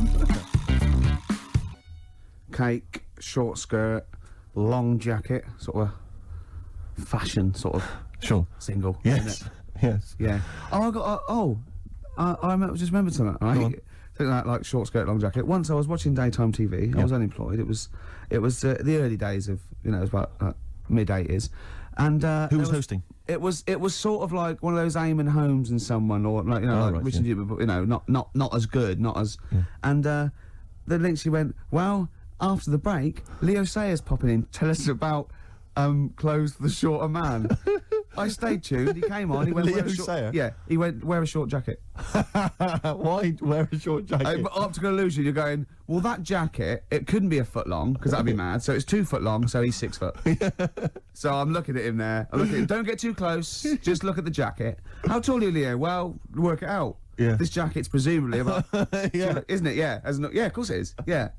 Cake, short skirt, long jacket, sort of fashion sort of Sure. single. Yes. isn't it? Yes. Yeah. Oh, I just remembered something. Go on. Right? Think that like short skirt, long jacket. Once I was watching daytime TV. I was unemployed. It was the early days of it was about mid-80s, and Who was hosting? It was sort of like one of those Eamon Holmes and someone, or like like right, Richard, not as good, not as. And the Lindsay went, well, after the break, Leo Sayers popping in, tell us about clothes for the shorter man. I stayed tuned. He came on. He went, Leo wear a short, Sayer? yeah. He went, wear a short jacket. Why wear a short jacket? Optical illusion, you're going, well, that jacket, it couldn't be a foot long, because that'd be mad, so it's 2 foot long, so he's 6 foot. So I'm looking at him there. I'm looking at him. Don't get too close, just look at the jacket. How tall are you, Leo? Well, work it out. Yeah. This jacket's presumably about... Yeah. Isn't it? Yeah. Yeah, of course it is. Yeah.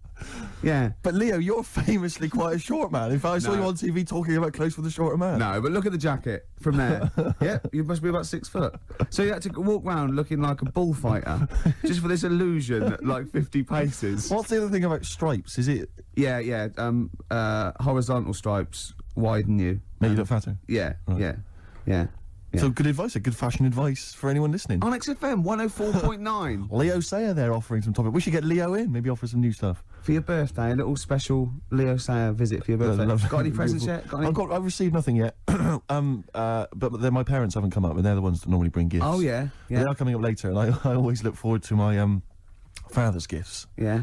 Yeah. But Leo, you're famously quite a short man. In fact, I saw you on TV talking about close with a shorter man. No, but look at the jacket from there. Yeah, you must be about 6 foot. So you had to walk around looking like a bullfighter, just for this illusion at like 50 paces. What's the other thing about stripes? Is it... Yeah. Horizontal stripes widen you. Make you look fatter? Yeah, Right. yeah. So good advice, good fashion advice for anyone listening. On XFM 104.9. Leo Sayer there offering some topic. We should get Leo in, maybe offer some new stuff. For your birthday, a little special Leo Sayer visit for your birthday. Got any presents yet? I've received nothing yet. But then my parents haven't come up, and they're the ones that normally bring gifts. Oh yeah. They are coming up later, and I always look forward to my father's gifts. Yeah.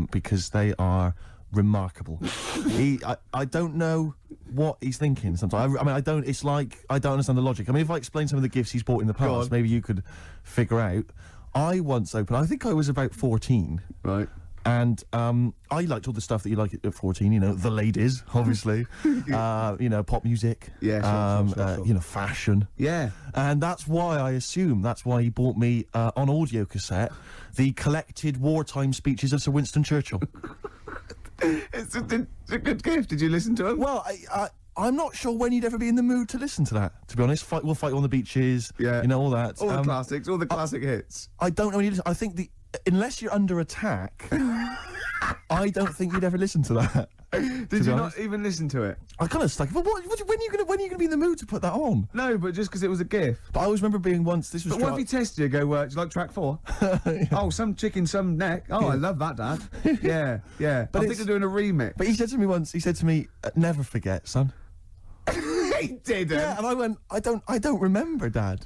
Because they are remarkable. I don't know what he's thinking sometimes. I don't understand the logic. I mean, if I explain some of the gifts he's bought in the past, maybe you could figure out. I once opened, I think I was about 14. Right. And I liked all the stuff that you like at 14, you know, the ladies, obviously, you know, pop music, yeah, sure. you know, fashion. Yeah. And that's why he bought me, on audio cassette, the collected wartime speeches of Sir Winston Churchill. It's a good gift. Did you listen to him? Well, I'm not sure when you'd ever be in the mood to listen to that, to be honest. We'll fight on the beaches, you know, all that. All the classics, all the classic hits. I don't know when you listen. I think unless you're under attack, I don't think you'd ever listen to that. Did you not even listen to it? I kind of stuck. But when are you gonna be in the mood to put that on? No, but just because it was a gift. But I always remember being once. This was. But what if he tested you? Go, do you like track 4? Yeah. Oh, some chicken, some neck. Oh, I love that, Dad. Yeah. But I think they're doing a remix. But he said to me once. He said to me, "Never forget, son." He didn't. Yeah, and I went, I don't remember, Dad.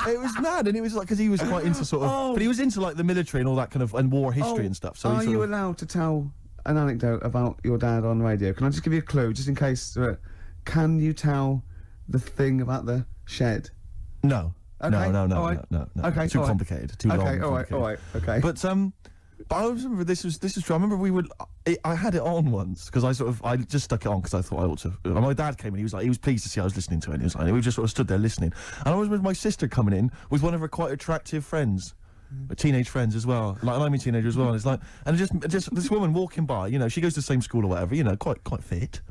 It was mad, and it was like, because he was quite into sort of, but he was into like the military and all that kind of, and war history and stuff. So are you allowed to tell an anecdote about your dad on radio? Can I just give you a clue, just in case? Can you tell the thing about the shed? No. Okay. No. Okay. Too complicated. Too long. Okay. All right. Okay. But I remember this was true. I remember I had it on once because I just stuck it on because I thought I ought to. And my dad came in. He was pleased to see I was listening to it. And he was like, we just sort of stood there listening. And I was with my sister coming in with one of her quite attractive friends. Teenage friends as well, like I'm a teenager as well. And it's like, and just this woman walking by, you know, she goes to the same school or whatever, you know, quite fit.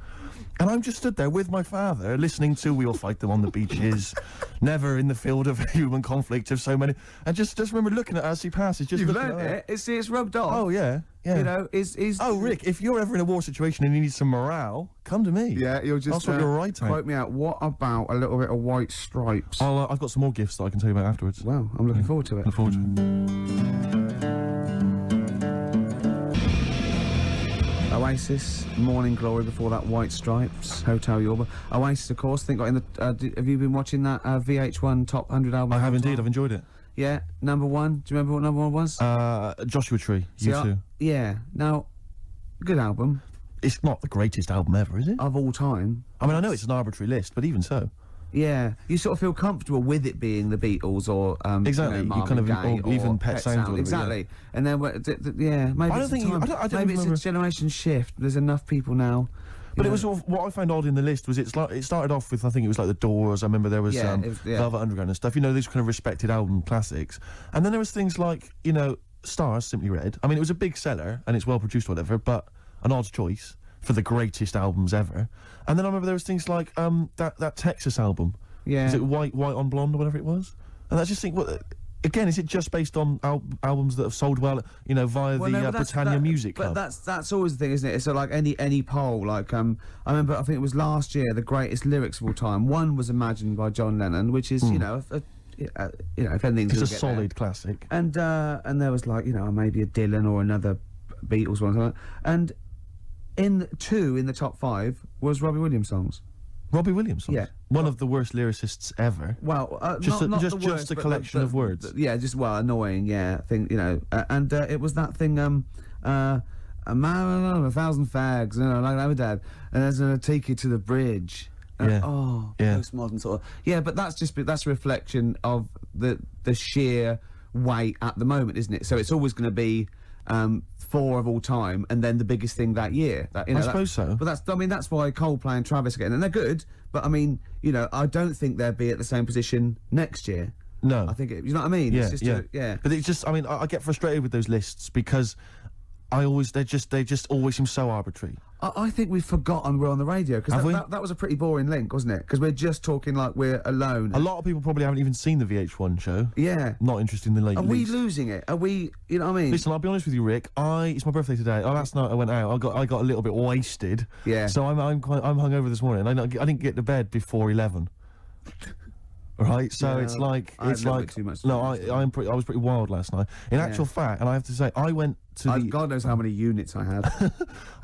And I'm just stood there with my father, listening to "We'll Fight Them on the Beaches," "Never in the Field of Human Conflict" of so many, and just remember looking at her as he passes. Just you've learned it. It's rubbed off. Oh yeah. You know, Oh, Rick, if you're ever in a war situation and you need some morale, come to me. Yeah, you'll just you're right. Quote me out. What about a little bit of White Stripes? I've got some more gifts that I can tell you about afterwards. Well, I'm looking forward to it. Look forward to it. Oasis, Morning Glory, before that White Stripes, Hotel Yorba. Oasis, of course, I think got in the... have you been watching that VH1 Top 100 album? I have indeed, I've enjoyed it. Yeah, number 1, do you remember what number 1 was? Joshua Tree, U2. Yeah, now, good album. It's not the greatest album ever, is it? Of all time. I mean, I know it's an arbitrary list, but even so. Yeah, you sort of feel comfortable with it being the Beatles or exactly. You know, you kind of Gaye or even or Pet Sounds. Exactly, Yeah. And then maybe I don't think maybe it's a generation shift. There's enough people now. But it was sort of, what I found odd in the list was it started off with, I think it was like the Doors. I remember there was Velvet Underground and stuff. You know, these kind of respected album classics. And then there was things like, you know, Stars, Simply Red. I mean, it was a big seller and it's well produced or whatever, but an odd choice for the greatest albums ever. And then I remember there was things like that Texas album. Yeah. Is it White on Blonde or whatever it was? And I just think, again, is it just based on albums that have sold well, you know, via the Britannia Music Club? But that's always the thing, isn't it? It's like any poll. Like I remember, I think it was last year, the greatest lyrics of all time. One was Imagined by John Lennon, which is you know, if anything's it's a solid classic. And there was like, you know, maybe a Dylan or another Beatles one, and in the top 5 was Robbie Williams songs. Robbie Williams songs? Yeah. One of the worst lyricists ever. Well, just not the worst, just a collection of words. Annoying, yeah. Thing, you know, and it was that thing, a man, 1,000 fags, you know, like I'm a dad, and there's gonna take you to the bridge. Yeah. Postmodern sort of. Yeah, but that's a reflection of the sheer weight at the moment, isn't it? So it's always going to be 4 of all time, and then the biggest thing that year. I suppose so. But that's why Coldplay and Travis are getting, and they're good. But I mean, I don't think they'll be at the same position next year. No. I think you know what I mean. Yeah, It's just But it's just, I get frustrated with those lists because they just always seem so arbitrary. I think we've forgotten we're on the radio, because that was a pretty boring link, wasn't it? Because we're just talking like we're alone. A lot of people probably haven't even seen the VH1 show. Yeah. Not interested in the late. Are we losing it? Are we? You know what I mean? Listen, I'll be honest with you, Rick. It's my birthday today. Last night I went out. I got a little bit wasted. Yeah. So I'm hungover this morning. I didn't get to bed before 11. Right, so it's like too much no, I was pretty wild last night. In actual fact, and I have to say, I went to God knows how many units I had.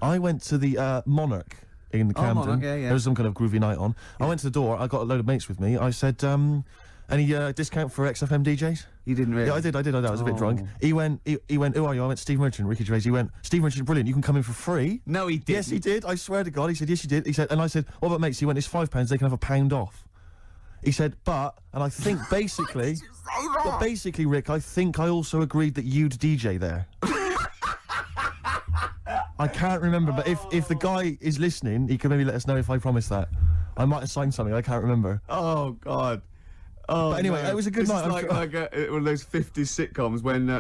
I went to the Monarch in Camden. Monarch, yeah. There was some kind of groovy night on. I went to the door. I got a load of mates with me. I said, any discount for XFM DJs? You didn't really? Yeah, I did. I was a bit drunk. He went, who are you? I went, Steve Merchant, Ricky Gervais. He went, Steve Merchant, brilliant. You can come in for free. No, he didn't. Yes, he did. I swear to God. He said, yes, you did. He said, and I said, what about mates? He went, it's £5. They can have £1 off. He said, and I think basically, Rick, I think I also agreed that you'd DJ there. I can't remember, but if the guy is listening, he can maybe let us know if I promised that. I might have signed something, I can't remember. Oh, God. Oh, but anyway, it was a good night. It's like one of those 50s sitcoms when,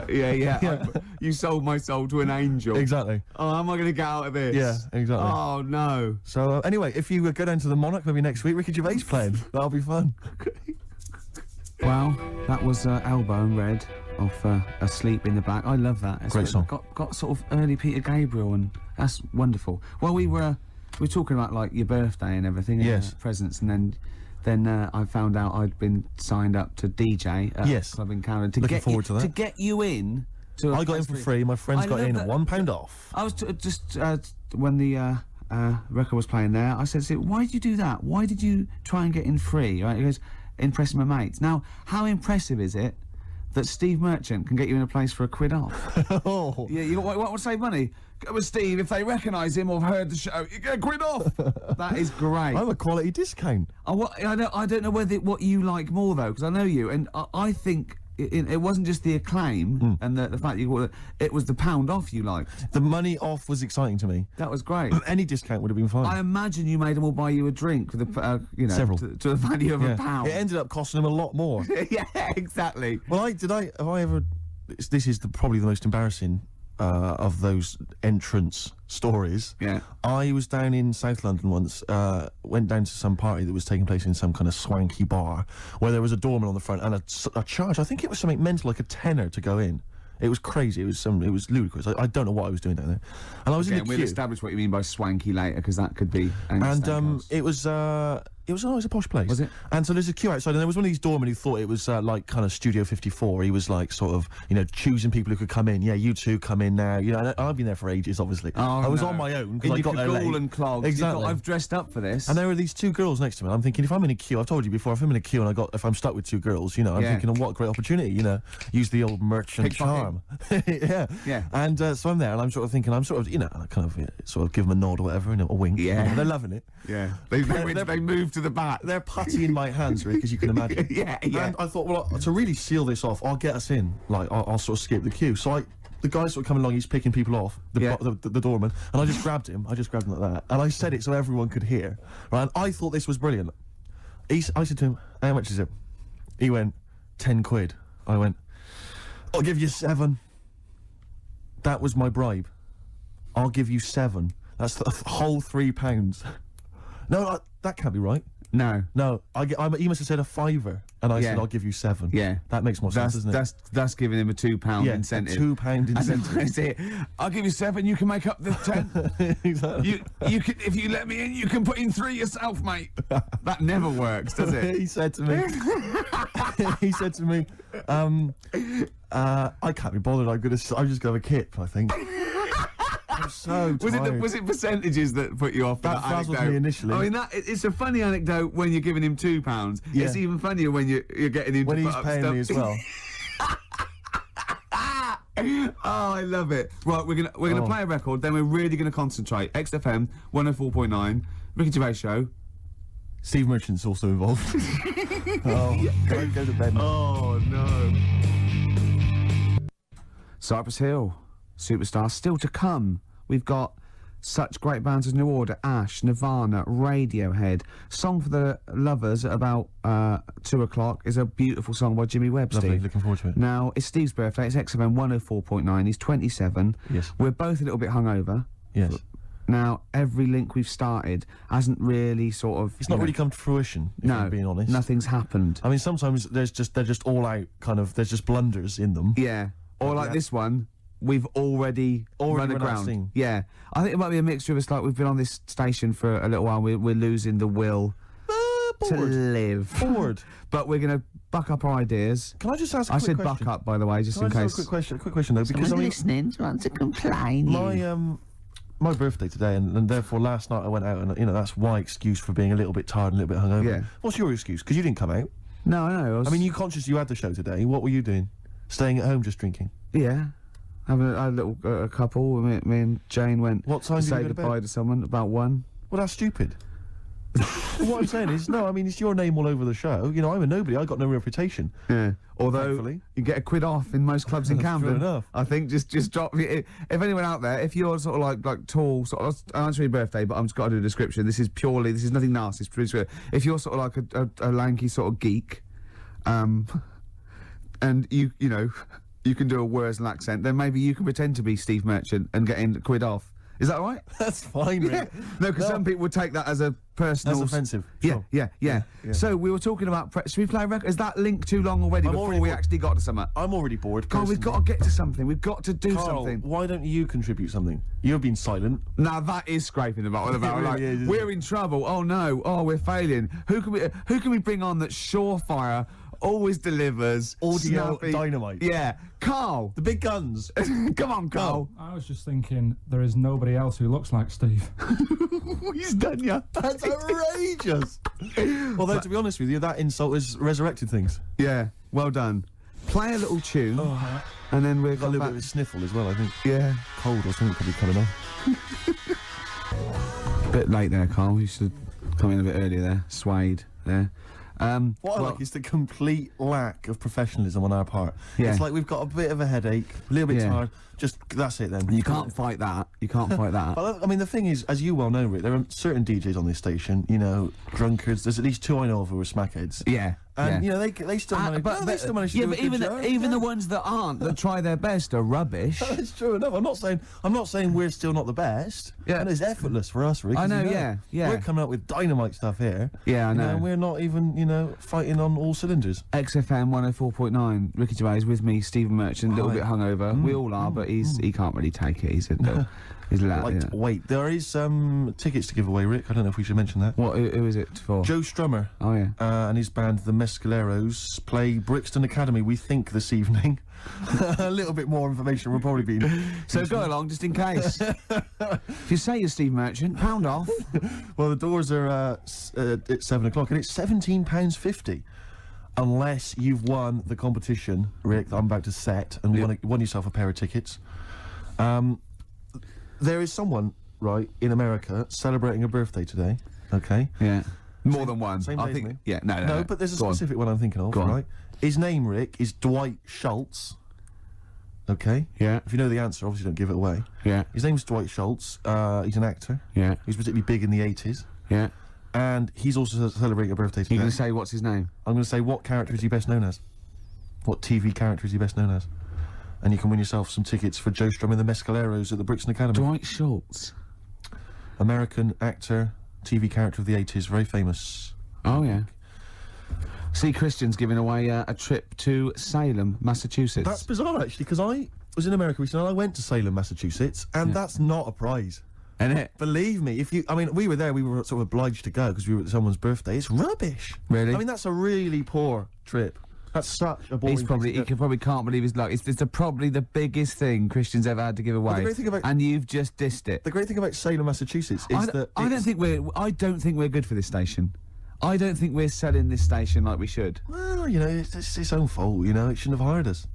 you sold my soul to an angel. Exactly. Oh, how am I going to get out of this? Yeah, exactly. Oh, no. So, anyway, if you go down to the Monarch maybe next week, Ricky Gervais playing. That'll be fun. Well, that was Elbow and Red off Asleep in the Back. I love that. Great song. Got sort of early Peter Gabriel, and that's wonderful. Well, we were talking about, like, your birthday and everything. Yes. And, presents, and then I found out I'd been signed up to DJ at a club in Camden. Looking forward to that. To get you in. I got in for free. My friends got in at £1 off. I was just when the record was playing there, I said, why did you do that? Why did you try and get in free? Right? He goes, impressing my mates. Now, how impressive is it that Steve Merchant can get you in a place for £1 off? Oh. Yeah, you what would save money? Go with Steve. If they recognise him or have heard the show, you get £1 off. That is great. I'm a quality discount. I don't know what you like more though, because I know you, and I think it wasn't just the acclaim and the fact it was the £1 off you liked. The money off was exciting to me. That was great. Any discount would have been fine. I imagine you made them all buy you a drink for the several to the value of £1. It ended up costing them a lot more. Yeah, exactly. Well, have I ever? This is probably the most embarrassing of those entrance stories. Yeah. I was down in South London once, went down to some party that was taking place in some kind of swanky bar, where there was a doorman on the front and a charge, I think it was something mental, like £10 to go in. It was crazy, it was ludicrous. I don't know what I was doing down there. And I was in the queue. We'll establish what you mean by swanky later, because that could be... It was a posh place. Was it? And so there's a queue outside, and there was one of these doormen who thought it was like kind of Studio 54. He was like sort of, choosing people who could come in. Yeah, you two come in now. And I've been there for ages, obviously. Oh, I was on my own because I got there late. And clogs. Exactly. I've dressed up for this. And there were these 2 girls next to me. I'm thinking, if I'm in a queue, I've told you before, if I'm in a queue and if I'm stuck with 2 girls, I'm thinking, what a great opportunity, use the old merchant charm. Yeah. And so I'm there, and I'm sort of thinking, sort of give them a nod or whatever, a wink. Yeah. They're loving it. Yeah. They move to the back. They're putty in my hands, Rick, as you can imagine. Yeah. And I thought, well, to really seal this off, I'll get us in. Like, I'll sort of skip the queue. So the guy sort of coming along, he's picking people off, the doorman, and I just grabbed him. I just grabbed him like that. And I said it so everyone could hear. Right? And I thought this was brilliant. I said to him, how much is it? He went, £10. I went, I'll give you 7. That was my bribe. I'll give you 7. That's the whole £3. No, that can't be right. No. He must have said a £5, and I said I'll give you 7. Yeah, that makes more sense, doesn't it? That's giving him a £2 incentive. £2 incentive. That's it. I'll give you 7. You can make up the 10. Exactly. You can, if you let me in, you can put in 3 yourself, mate. That never works, does it? He said to me. I can't be bothered. I'm just gonna have a kip, I think. I'm so tired. Was it percentages that put you off? That frazzled me initially. I mean, it's a funny anecdote when you're giving him £2. Yeah. It's even funnier when you're getting him when to he's put up paying stuff. me as well. Oh, I love it. Right, we're gonna play a record. Then we're really gonna concentrate. XFM 104.9, Ricky Gervais Show. Steve Merchant's also involved. Oh, go to bed. Oh, no. Cypress Hill, Superstar, still to come. We've got such great bands as New Order, Ash, Nirvana, Radiohead. Song for the Lovers at about 2 o'clock is a beautiful song by Jimmy Webb, Lovely, Steve. looking forward to it. Now, it's Steve's birthday. It's XFM 104.9. He's 27. Yes. We're both a little bit hungover. Yes. Now, every link we've started hasn't really sort of... It's not really come to fruition, if No, I'm being honest. nothing's happened. I mean, sometimes they're just all out, kind of, there's just blunders in them. Yeah. Or like this one, we've already run run out of aground. steam. Yeah. I think it might be a mixture of us, like, we've been on this station for a little while, we're losing the will to live. Bored. But we're going to buck up our ideas. Can I just ask a I quick said question? buck up, by the way, just Can in I case. just ask a quick question though, because I mean, listening wants to complain. my birthday today, and therefore last night I went out, and you know that's my excuse for being a little bit tired and a little bit hungover. Yeah. What's your excuse? Because you didn't come out. No, I know. I mean, you conscious you had the show today. What were you doing? Staying at home, just drinking. Yeah. Having a little a couple. Me and Jane went What time to did say you go to bed? goodbye to someone about 1. Well, that's stupid. What I'm saying is, no, I mean, it's your name all over the show. You know, I'm a nobody. I got no reputation. Yeah. Although Thankfully. you get a quid off in most clubs in That's true Camden. enough. I think just drop. If anyone out there, if you're sort of like tall, sort of, I'll answer your birthday, but I'm just got to do a description. This is nothing nasty. It's pretty sure. If you're sort of like a lanky sort of geek, and you know, you can do a Worsley accent, then maybe you can pretend to be Steve Merchant and get in a quid off. Is that all right? That's fine, Yeah. No, because some people would take that as a personal... That's offensive. Yeah, Sure. yeah. So we were talking about... should we play a record? Is that link too long already before we actually got to something? I'm already bored. Carl, we've got to get to something. We've got to do Carl, something. why don't you contribute something? You've been silent. Now that is scraping the bottom of the barrel. It Like, really is, we're in trouble. Oh no. Oh, we're failing. Who can we bring on that's surefire, always delivers, Audio snappy? dynamite. Yeah, Carl. The big guns. Come on, Carl. I was just thinking there is nobody else who looks like Steve. He's done ya. That's outrageous. Although, to be honest with you, that insult has resurrected things. Yeah, well done. Play a little tune, and then we're Got a little bit of a sniffle as well, I think. Yeah. Cold or something probably coming on. Bit late there, Carl. You should come in a bit earlier there. Swayed there. What I like is the complete lack of professionalism on our part. Yeah. It's like we've got a bit of a headache, a little bit Yeah. tired, just, that's it then. You can't fight that. You can't fight that. But, I mean, the thing is, as you well know, Rick, there are certain DJs on this station, you know, drunkards, there's at least 2 I know of who are smackheads. Yeah. And, you know, they still manage, they still manage to do a good job. Even the ones that aren't, that try their best, are rubbish. It's true enough. I'm not saying we're still not the best. Yeah. And it's effortless for us, Rick. I 'cause know, you yeah. We're coming up with dynamite stuff here. Yeah, I You know. and we're not even, you know, fighting on all cylinders. XFM 104.9. Ricky Gervais with me, Stephen Merchant, a little Hi. bit hungover. We all are, but he can't really take it. He's Wait, there is tickets to give away, Rick. I don't know if we should mention that. What? Who is it for? Joe Strummer. Oh yeah. And his band, the Mescaleros, play Brixton Academy, we think, this evening. A little bit more information will probably be... So go along, just in case. If you say you're Steve Merchant, pound off. Well, the doors are at 7 o'clock, and it's £17.50. Unless you've won the competition, Rick, that I'm about to set, and won yourself a pair of tickets. There is someone, right, in America celebrating a birthday today, okay? Yeah. More than one. Same I day as think. me. Yeah. No. But there's a Go on. specific one I'm thinking of, Go on. right? His name, Rick, is Dwight Schultz. Okay? Yeah. If you know the answer, obviously don't give it away. Yeah. His name's Dwight Schultz. He's an actor. Yeah. He was particularly big in the 80s. Yeah. And he's also celebrating a birthday today. You're going to say what's his name? I'm going to say, what character is he best known as? What TV character is he best known as? And you can win yourself some tickets for Joe Strum and the Mescaleros at the Brixton Academy. Dwight Schultz. American actor, TV character of the 80s, very famous. Oh yeah. See, Christian's giving away a trip to Salem, Massachusetts. That's bizarre, actually, because I was in America recently and I went to Salem, Massachusetts, and that's not a prize. Isn't it? Believe me, I mean, we were there, we were sort of obliged to go because we were at someone's birthday. It's rubbish. Really? I mean, that's a really poor trip. That's such a boring He probably can't believe his luck. It's probably the biggest thing Christian's ever had to give away. the great thing about- and you've just dissed it. The great thing about Salem, Massachusetts is that I don't think we're good for this station. I don't think we're selling this station like we should. Well, you know, it's its own fault, you know, it shouldn't have hired us.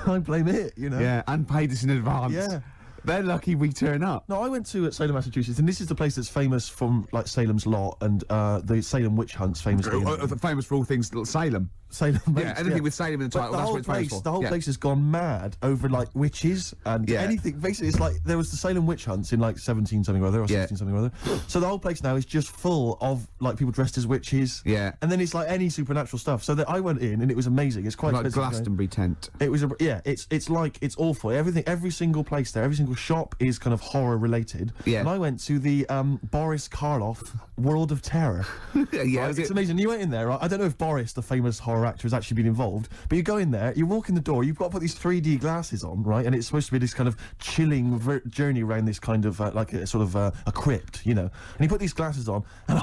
I blame it, you know. Yeah, and paid us in advance. Yeah. They're lucky we turn up. No, I went to Salem, Massachusetts, and this is the place that's famous from like Salem's Lot and the Salem witch hunts, famously. Famous for all things Salem. Salem, Yeah, anything with Salem in the title, that's what it's famous for. The whole place has gone mad over like witches and anything. Basically, it's like there was the Salem witch hunts in like 17 something or other or 16 something or other. So the whole place now is just full of like people dressed as witches. Yeah. And then it's like any supernatural stuff. So that I went in and it was amazing. It's quite like expensive. Glastonbury tent. It was it's like it's awful. Every single place there, every single shop is kind of horror related. Yeah. And I went to the Boris Karloff World of Terror. Yeah, Right? It's amazing. You went in there, right? I don't know if Boris, the famous horror actor, has actually been involved, but you go in there, you walk in the door, you've got to put these 3D glasses on, right? And it's supposed to be this kind of chilling journey around this kind of like a sort of a crypt, you know. And you put these glasses on, and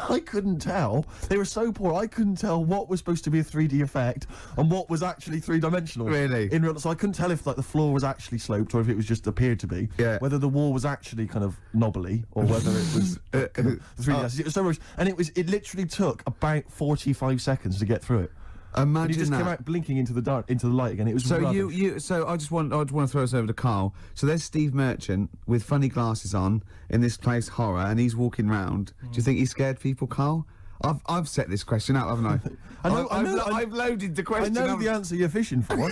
I couldn't tell. They were so poor, I couldn't tell what was supposed to be a 3D effect and what was actually three-dimensional. Really? In real, so I couldn't tell if like the floor was actually sloped or if it was just appeared to be. Yeah. Whether the wall was actually kind of knobbly or whether it was kind of 3D glasses. It was so much, and it literally took about 45 seconds to get through it. Imagine and you just that. came out blinking into the light again. It was so rubbish. So I just want to throw us over to Karl. So there's Steve Merchant with funny glasses on in this place horror, and he's walking round. Do you think he scared people, Karl? I've set this question out, haven't I? I've loaded the question. I know the answer you're fishing for.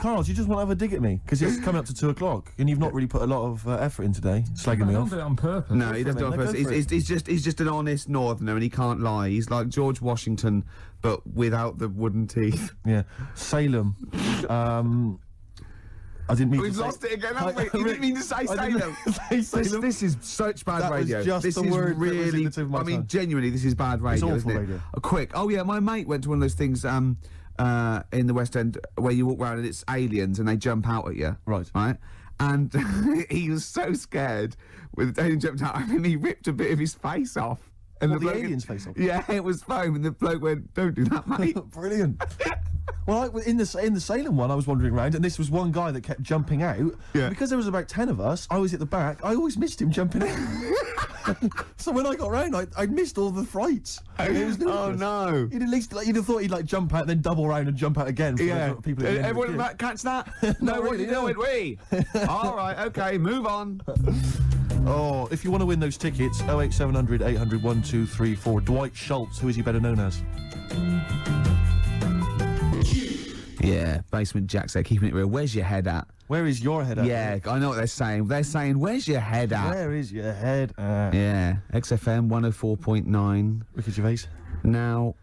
Karl, do you just want to have a dig at me? Because it's coming up to 2 o'clock, and you've not really put a lot of effort in today, slagging me I off. don't do it on purpose. No, he doesn't do it on purpose. He's just an honest northerner, and he can't lie. He's like George Washington, but without the wooden teeth. Yeah. Salem. I didn't mean We've to say... lost it again, haven't we? You didn't mean to say Salem. This is such bad That was radio. just this the is word that was in really. the tip of my I mean, tongue. genuinely, this is bad radio. It's awful isn't it? radio. Quick. Oh yeah, my mate went to one of those things in the West End where you walk around and it's aliens and they jump out at you. Right. Right. And he was so scared when the alien jumped out. I mean, he ripped a bit of his face off. And What, the bloke- alien's face off? Yeah, it was foam, and the bloke went, "Don't do that, mate." Brilliant. Well, in the Salem one, I was wandering around, and this was one guy that kept jumping out. Yeah. Because there was about 10 of us, I was at the back. I always missed him jumping out. So when I got round, I missed all the frights. It was Oh no! You'd at least you'd have thought he'd like jump out, then double round and jump out again. For Yeah. the people at the end of the Everyone queue. catch that? Not What really, you doing? We. All right. Okay. Move on. Oh, if you want to win those tickets, 08700 800 1234. Dwight Schultz, who is he better known as? Yeah, Basement Jack said, keeping it real. Where's your head at? Where is your head at? Yeah, I know what they're saying. They're saying, where's your head at? Where is your head at? Yeah, XFM 104.9. Ricky Gervais. Now,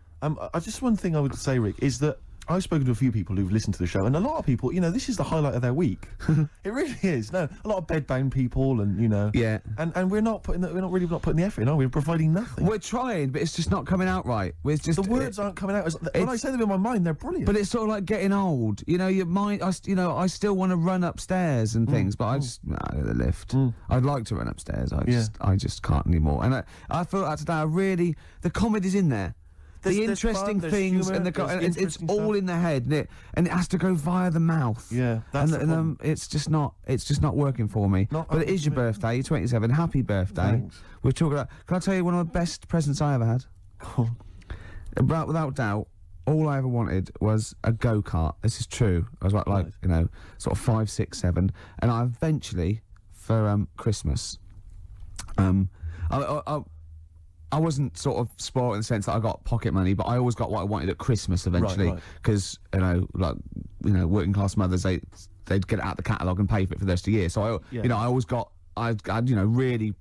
just one thing I would say, Rick, is that I've spoken to a few people who've listened to the show, and a lot of people, you know, this is the highlight of their week. It really is. No, a lot of bedbound people, and you know, yeah, and we're not putting the effort in, are we? We're providing nothing. We're trying, but it's just not coming out right. It's just the words aren't coming out. When I say them in my mind, they're brilliant. But it's sort of like getting old. You know, your mind. I still want to run upstairs and things, but I just the lift. I'd like to run upstairs. I just can't anymore. And I felt that today. The comedy's in there. The interesting things and it's all in the head, and it has to go via the mouth. Yeah, that's and it's just not working for me. But it is your birthday. You're 27. Happy birthday. Thanks. We're talking about. Can I tell you one of the best presents I ever had? Without doubt, all I ever wanted was a go-kart. This is true. I was like you know, sort of 5, 6, 7, and I eventually for Christmas, I wasn't sort of spoiled in the sense that I got pocket money, but I always got what I wanted at Christmas eventually, because working class mothers they'd get it out the catalogue and pay for it for the rest of the year. So I always got I'd really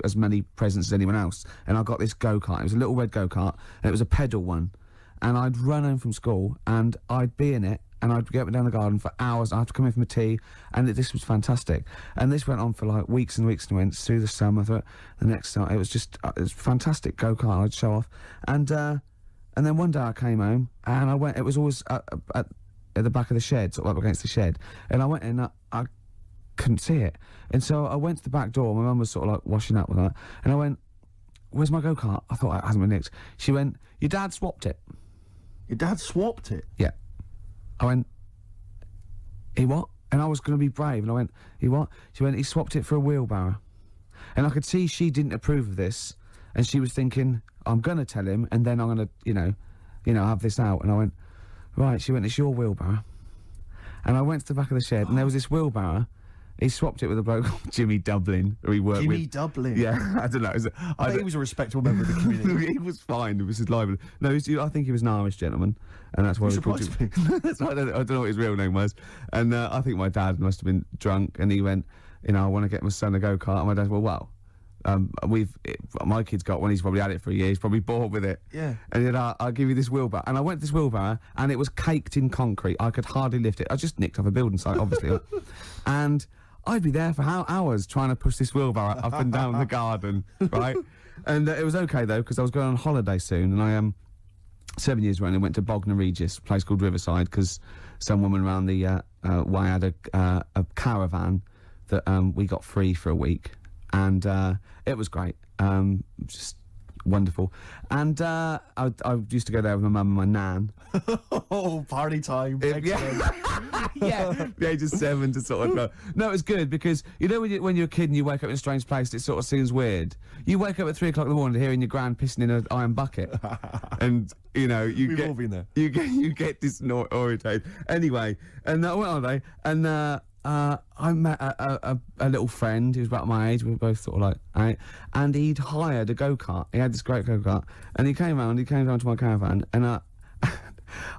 as many presents as anyone else, and I got this go-kart. It was a little red go-kart, and it was a pedal one, and I'd run home from school and I'd be in it. And I'd get up and down the garden for hours. I had to come in for my tea, and this was fantastic. And this went on for like weeks and weeks and went through the summer. The next time, it was just it was fantastic go-kart. I'd show off, and then one day I came home and I went. It was always at the back of the shed, sort of up against the shed. And I went in. I couldn't see it, and so I went to the back door. My mum was sort of like washing up with that, and I went, "Where's my go-kart?" I thought it hasn't been nicked. She went, "Your dad swapped it." Your dad swapped it? Yeah. I went, he what? And I was going to be brave, and I went, he what? She went, he swapped it for a wheelbarrow. And I could see she didn't approve of this, and she was thinking, I'm going to tell him, and then I'm going to, have this out. And I went, right. She went, it's your wheelbarrow. And I went to the back of the shed, and there was this wheelbarrow. He swapped it with a bloke called Jimmy Dublin, who he worked with. Jimmy Dublin. Yeah, I don't know. I think he was a respectable member of the community. He was fine. It was his lively. No, I think he was an Irish gentleman, and that's why we called him. That's why I don't know what his real name was. And I think my dad must have been drunk, and he went, I want to get my son a go-kart. And my dad, my kid's got one. He's probably had it for a year. He's probably bored with it. Yeah. And he said, I'll give you this wheelbarrow. And I went to this wheelbarrow, and it was caked in concrete. I could hardly lift it. I just nicked off a building site, obviously. And I'd be there for hours trying to push this wheelbarrow up and down the garden, right? And it was okay, though, because I was going on holiday soon, and I 7 years running, went to Bognor Regis, a place called Riverside, because some woman around the way had a caravan that we got free for a week, and it was great, just wonderful. And I used to go there with my mum and my nan. Oh, party time! Yeah, the age of 7 to sort of no, it was good because when you're a kid and you wake up in a strange place, it sort of seems weird. You wake up at 3 o'clock in the morning hearing your gran pissing in an iron bucket, and We've all been there. You get disorientated. Anyway, and I went on holiday, and I met a little friend who was about my age. We were both sort of like, and he'd hired a go-kart. He had this great go-kart, and he came down to my caravan, and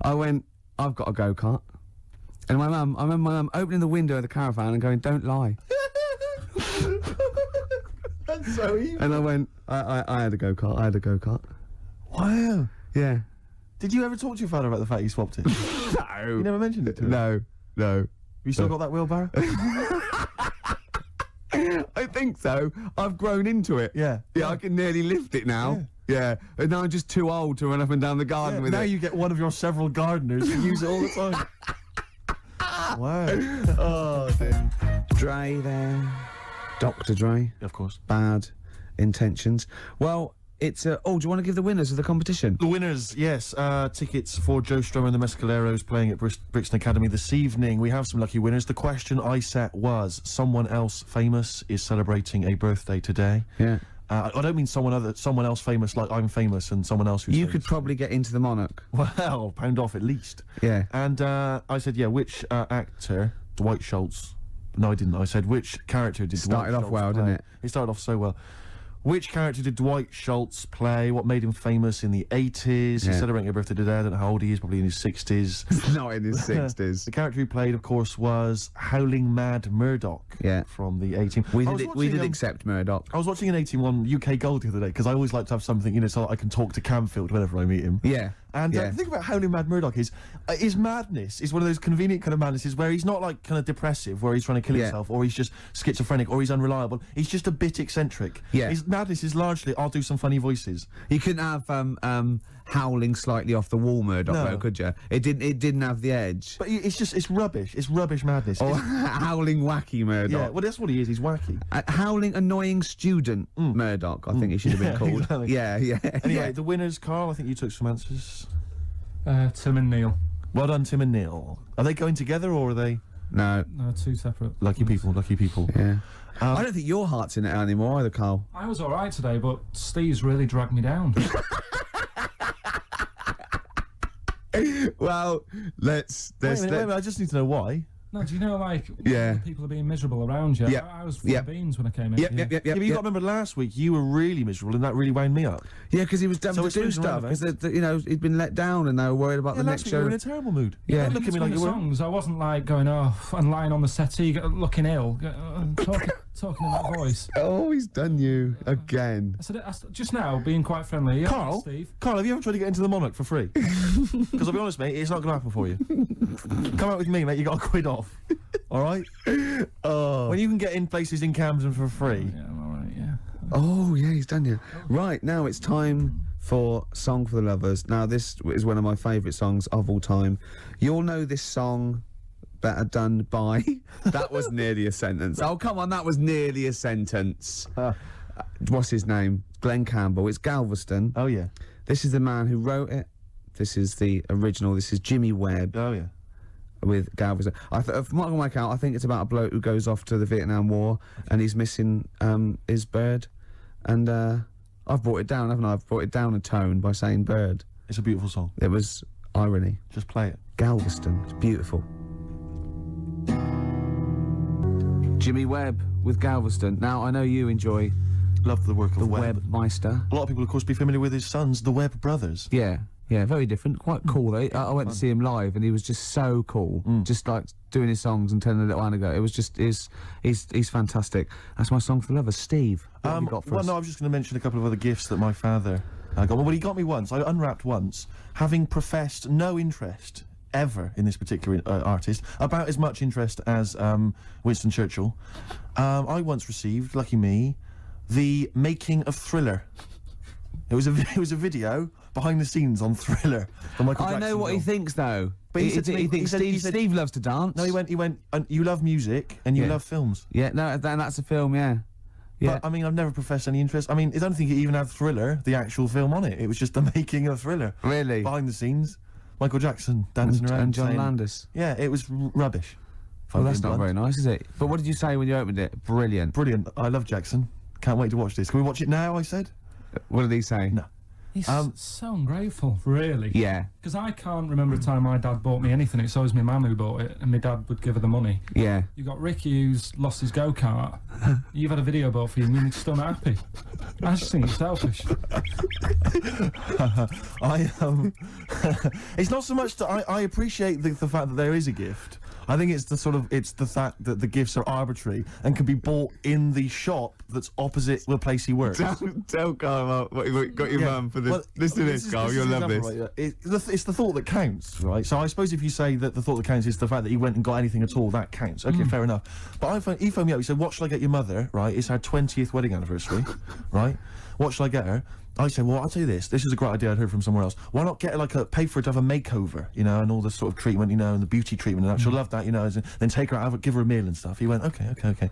I went, I've got a go-kart. And I remember my mum opening the window of the caravan and going, "Don't lie." That's so evil. And I went, I had a go-kart. I had a go-kart. Wow. Yeah. Did you ever talk to your father about the fact you swapped it? No. You never mentioned it to him? No. You still got that wheelbarrow? I think so. I've grown into it. Yeah. Yeah, I can nearly lift it now. Yeah. And now I'm just too old to run up and down the garden with now it. You get one of your several gardeners who use it all the time. Wow. Oh, dear. Dre there. Dr. Dre. Of course. Bad intentions. Well, it's do you want to give the winners of the competition? The winners, yes. Tickets for Joe Strummer and the Mescaleros playing at Brixton Academy this evening. We have some lucky winners. The question I set was, someone else famous is celebrating a birthday today. Yeah. I don't mean someone else famous like I'm famous and someone else who's You famous. could probably get into the Monarch. Well, pound off at least. Yeah. And I said, which actor, Dwight Schultz. No, I didn't. I said, which character did Started Dwight off Schultz well, play? didn't it? It started off so well. Which character did Dwight Schultz play? What made him famous in the 80s? He's celebrating a birthday today. I don't know how old he is, probably in his 60s. Not in his 60s. The character he played, of course, was Howling Mad Murdoch. Yeah. From the 18... We did accept Murdoch. I was watching an 18-1 UK Gold the other day, because I always like to have something, so that I can talk to Camfield whenever I meet him. Yeah. And the thing about Howling Mad Murdoch is, his madness is one of those convenient kind of madnesses where he's not like kind of depressive, where he's trying to kill himself, or he's just schizophrenic, or he's unreliable. He's just a bit eccentric. Yeah. His madness is largely, I'll do some funny voices. You couldn't have howling slightly off the wall Murdoch, though, could you? It didn't have the edge. But it's rubbish. It's rubbish madness. Or howling wacky Murdoch. Yeah, well, that's what he is. He's wacky. Howling annoying student Murdoch, I think he should have been called. Exactly. Yeah. Anyway, the winners, Karl, I think you took some answers. Tim and Neil. Well done, Tim and Neil. Are they going together, or are they... No, two separate. Lucky people. Yeah. I don't think your heart's in it anymore either, Karl. I was alright today, but Steve's really dragged me down. Well, let's wait a minute, I just need to know why. No, do you know, Yeah. when people are being miserable around you? Yep. I was full of beans when I came in. Yep. Yeah, but you got to remember last week you were really miserable, and that really wound me up. Yeah, because he was having So to do it's stuff. around, Because he'd been let down, and they were worried about the last next week show. you were in a terrible mood. Yeah. Don't look at me like you were. songs. I wasn't going off and lying on the settee, looking ill, talking in that voice. Oh, he's done you again. I said just now, being quite friendly. Yeah, Carl, Steve. Carl, have you ever tried to get into the Monarch for free? Because I'll be honest, mate, it's not going to happen for you. Come out with me, mate. You got a quid off. All right. Oh. When you can get in places in Camden for free. Yeah, I'm alright. Yeah. Oh, yeah, he's done you. Right, now it's time for Song for the Lovers. Now, this is one of my favourite songs of all time. You'll know this song better done by... That was nearly a sentence. Oh, come on, that was nearly a sentence. What's his name? Glenn Campbell. It's Galveston. Oh, yeah. This is the man who wrote it. This is the original. This is Jimmy Webb. Oh, yeah. With Galveston. From what I can work out, I think it's about a bloke who goes off to the Vietnam War and he's missing his bird. And I've brought it down, haven't I? I've brought it down a tone by saying bird. It's a beautiful song. It was irony. Just play it. Galveston. It's beautiful. Jimmy Webb with Galveston. Now, I know you enjoy Love the work of the Webb. Webmeister. A lot of people, of course, be familiar with his sons, the Webb brothers. Yeah, very different. Quite cool, though. I went to see him live, and he was just so cool. Just like doing his songs and telling a little anecdote. It was just, he's fantastic. That's my song for the lovers. Steve, what have you got for well, us? no, I was just going to mention a couple of other gifts that my father got. Well, he got me once. I unwrapped once, having professed no interest ever in this particular artist, about as much interest as Winston Churchill. I once received, lucky me, the making of Thriller. It was a video behind the scenes on Thriller. I know what he thinks, though. But he thinks Steve loves to dance. No, he went. You love music and you love films. Yeah, no, that's a film. Yeah. But I mean, I've never professed any interest. I mean, I don't think it even had Thriller, the actual film, on it. It was just the making of Thriller. Really? Behind the scenes, Michael Jackson dancing around and John saying- Landis. Yeah, it was rubbish. Well, that's not very nice, is it? But what did you say when you opened it? Brilliant. Brilliant. I love Jackson. Can't wait to watch this. Can we watch it now? I said. What did he say? No. He's so ungrateful, really. Yeah. Because I can't remember a time my dad bought me anything. It's always my mum who bought it, and my dad would give her the money. Yeah. You got Ricky who's lost his go-kart. You've had a video bought for you, and you're still not happy. I just think it's selfish. It's not so much that I appreciate the fact that there is a gift. I think it's the fact that the gifts are arbitrary and can be bought in the shop that's opposite the place he works. Tell Karl what you got your mum for this. Well, Listen to this, Karl. You'll love this. Right, it's the thought that counts, right? So I suppose if you say that the thought that counts is the fact that he went and got anything at all, that counts. Okay, fair enough. But he phoned me up. He said, "What shall I get your mother?" Right? It's our 20th wedding anniversary, right? What shall I get her? I said, well, I'll tell you this. This is a great idea I'd heard from somewhere else. Why not get her, pay for her to have a makeover, you know, and all the sort of treatment, you know, and the beauty treatment and that. She'll love that, you know, and then take her out, give her a meal and stuff. He went, okay.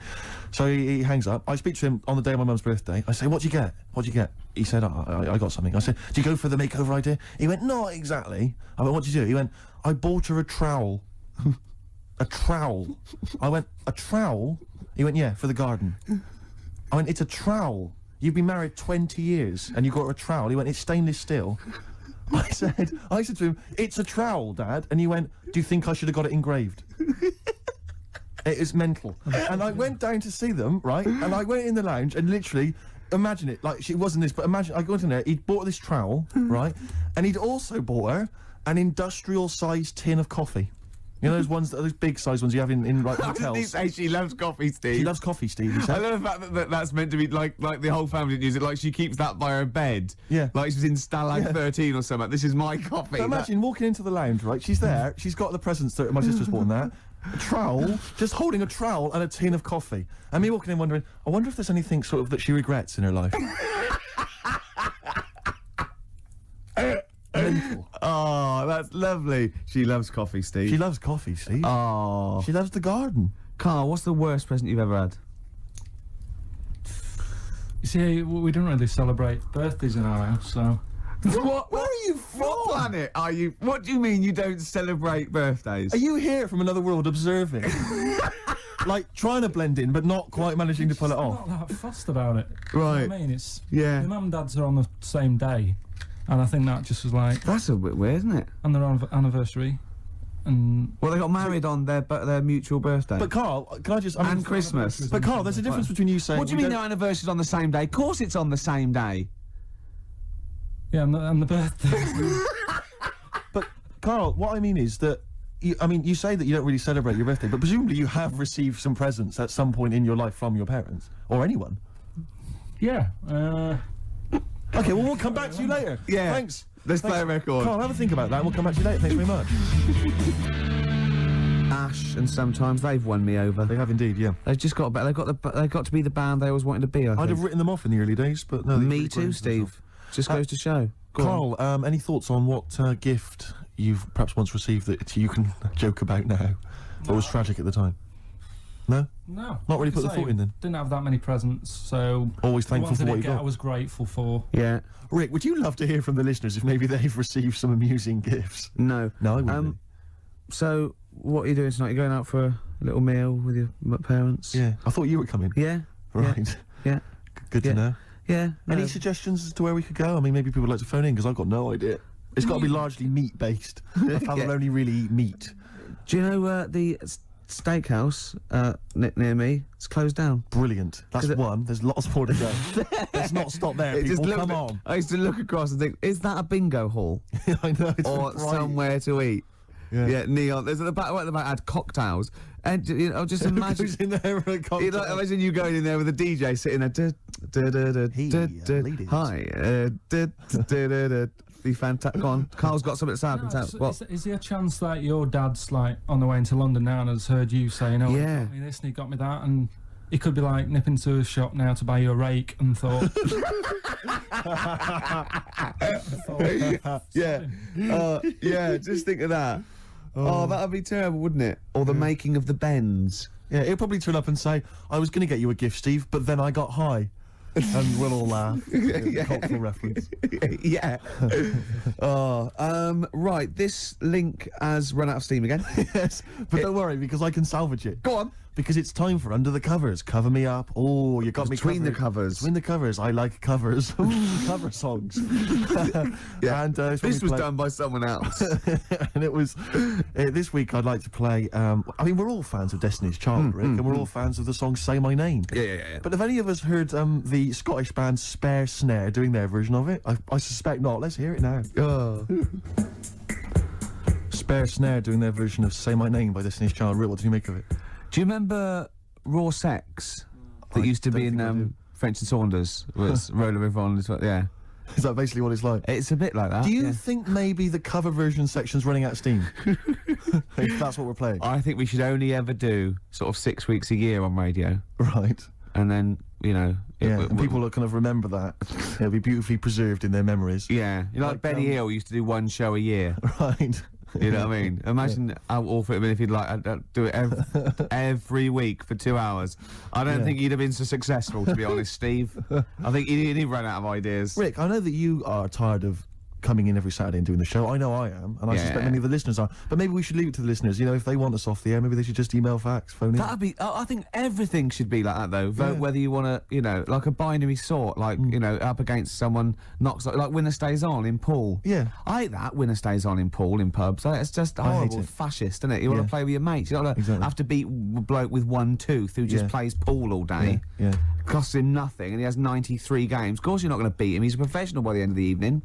So he hangs up. I speak to him on the day of my mum's birthday. I say, what'd you get? What'd you get? He said, I got something. I said, do you go for the makeover idea? He went, not exactly. I went, what'd you do? He went, I bought her a trowel. A trowel. I went, a trowel? He went, yeah, for the garden. I went, it's a trowel. You've been married 20 years and you got her a trowel. He went, it's stainless steel. I said to him, it's a trowel, Dad. And he went, do you think I should have got it engraved? It is mental. And I went down to see them, right? And I went in the lounge and literally, imagine it, like, it wasn't this, but imagine, I got in there, he'd bought this trowel, right? And he'd also bought her an industrial-sized tin of coffee. You know those big size ones you have in like hotels. How did he say she loves coffee, Steve? She loves coffee, Steve. He said. I love the fact that that's meant to be like the whole family didn't use it. Like she keeps that by her bed. Yeah. Like she's in Stalag 13 or something. This is my coffee. But imagine walking into the lounge, right? She's there. She's got the presents that my sister's bought and that. A trowel, just holding a trowel and a tin of coffee. And me walking in wondering, I wonder if there's anything sort of that she regrets in her life. Mental. Oh, that's lovely. She loves coffee, Steve. She loves coffee, Steve. Oh. She loves the garden. Karl, what's the worst present you've ever had? You see, we don't really celebrate birthdays in our house, so... What? Where are you from? What planet are you? What do you mean you don't celebrate birthdays? Are you here from another world observing? Like, trying to blend in, but not quite managing to pull it off? I'm not that fussed about it. Right. You know what I mean? It's... Yeah. My mum and dad's are on the same day. And I think that just was like... That's a bit weird, isn't it? On their anniversary. And... Well, they got married on their mutual birthday. But Karl, can I just... and Christmas. But Karl, there's a difference between you saying... What do you mean their anniversary's on the same day? Of course it's on the same day. Yeah, and the birthday. But, Karl, what I mean is that... you say that you don't really celebrate your birthday, but presumably you have received some presents at some point in your life from your parents. Or anyone. Yeah, Okay, well, we'll come back to you later. Yeah. Thanks. Let's play a record. Karl, have a think about that and we'll come back to you later. Thanks very much. Ash and Sometimes they've won me over. They have indeed, yeah. They've just got they've got to be the band they always wanted to be. I'd have written them off in the early days, but no. Me too, Steve. Just goes to show. Karl, any thoughts on what gift you've perhaps once received that you can joke about now, but was tragic at the time? No? No. Not really put the Like I say, thought in then? Didn't have that many presents, so... Always thankful the ones for I what did you get, got. I was grateful for. Yeah. Rick, would you love to hear from the listeners if maybe they've received some amusing gifts? No. No, I wouldn't. So, what are you doing tonight? You're going out for a little meal with your parents? Yeah. I thought you were coming. Yeah. Right. Yeah. Good to know. Yeah. Any suggestions as to where we could go? I mean, maybe people would like to phone in because I've got no idea. It's got to be largely meat-based. My family only really eat meat. Do you know steakhouse near me. It's closed down. Brilliant. That's one. There's lots more to go. Let's not stop there, people. Come on. I used to look across and think, is that a bingo hall? I know. It's Or bright. somewhere to eat? Yeah, neon. There's at the back. Right at the back had cocktails, and you know, just imagine Who's in there with a cocktail? You know, imagine you going in there with a DJ sitting there. ladies. Hi. Be fantastic. Go on. Carl's got something to say. I can tell. What? Is there a chance that your dad's like on the way into London now and has heard you saying, "Oh, Yeah. he got me this and he got me that," and he could be like nipping to a shop now to buy you a rake and thought, Yeah, just think of that. Oh, that'd be terrible, wouldn't it? Or the making of the bends. Yeah, he'll probably turn up and say, I was going to get you a gift, Steve, but then I got high. And we'll all laugh. Cultural reference. Yeah. Right, this link has run out of steam again. Yes, but don't worry, because I can salvage it. Go on. Because it's time for Under the Covers. Cover me up. Oh, you got me Between the covered. covers. Between the covers. I like covers. Ooh, cover songs. Yeah. And it's when This we was play- done by someone else. and it was this week I'd like to play I mean we're all fans of Destiny's Child, Rick, and we're all fans of the song Say My Name. Yeah. But have any of us heard the Scottish band Spare Snare doing their version of it? I suspect not. Let's hear it now. Spare Snare doing their version of Say My Name by Destiny's Child. Rick, what do you make of it? Do you remember Raw Sex that I used to be don't think I do. in French and Saunders? Was Roller River on this one? Yeah. Is that basically what it's like? It's a bit like that. Do you yeah. think maybe the cover version section's running out of steam? If that's what we're playing. I think we should only ever do sort of 6 weeks a year on radio. Right. And then, you know... Yeah, and people will kind of remember that. It'll be beautifully preserved in their memories. Yeah. You know, like Benny Hill used to do one show a year. Right. You know what I mean? Imagine how awful it'd been if he'd like do it every week for 2 hours. I don't think he'd have been so successful, to be honest, Steve. I think he'd run out of ideas. Rick, I know that you are tired of coming in every Saturday and doing the show. I know I am, and I suspect many of the listeners are. But maybe we should leave it to the listeners. You know, if they want us off the air, maybe they should just email, fax, phone in. That'd be. I think everything should be like that, though. Vote whether you want to, you know, like a binary sort, like you know, up against someone knocks like winner stays on in pool. Yeah, I hate that winner stays on in pool in pubs. Like, it's just horrible, fascist, isn't it? You want to play with your mates. You don't have to beat a bloke with one tooth who just plays pool all day. Yeah. Costs him nothing, and he has 93 games. Of course, you're not going to beat him. He's a professional by the end of the evening.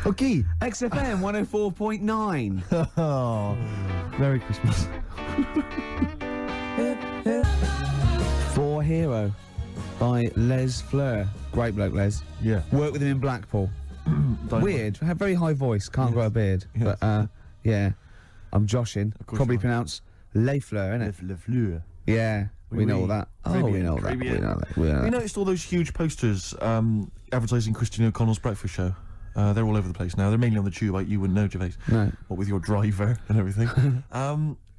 Okay. XFM 104.9. Oh, Merry Christmas. For Hero by Les Fleur. Great bloke, Les. Yeah. Worked with him in Blackpool. Weird. Had very high voice. Can't grow a beard. Yes. But, yeah. I'm joshing. Probably pronounced Les Fleur, innit? Le Fleur. Yeah. We know all that. Oh, we know that. We know that. We know You that. noticed all those huge posters advertising Christian O'Connell's breakfast show? They're all over the place now. They're mainly on the tube. You wouldn't know, Gervais. No. What with your driver and everything.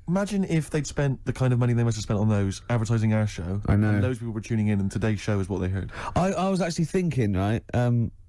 Imagine if they'd spent the kind of money they must have spent on those advertising our show. I know. And those people were tuning in, and today's show is what they heard. I was actually thinking, right,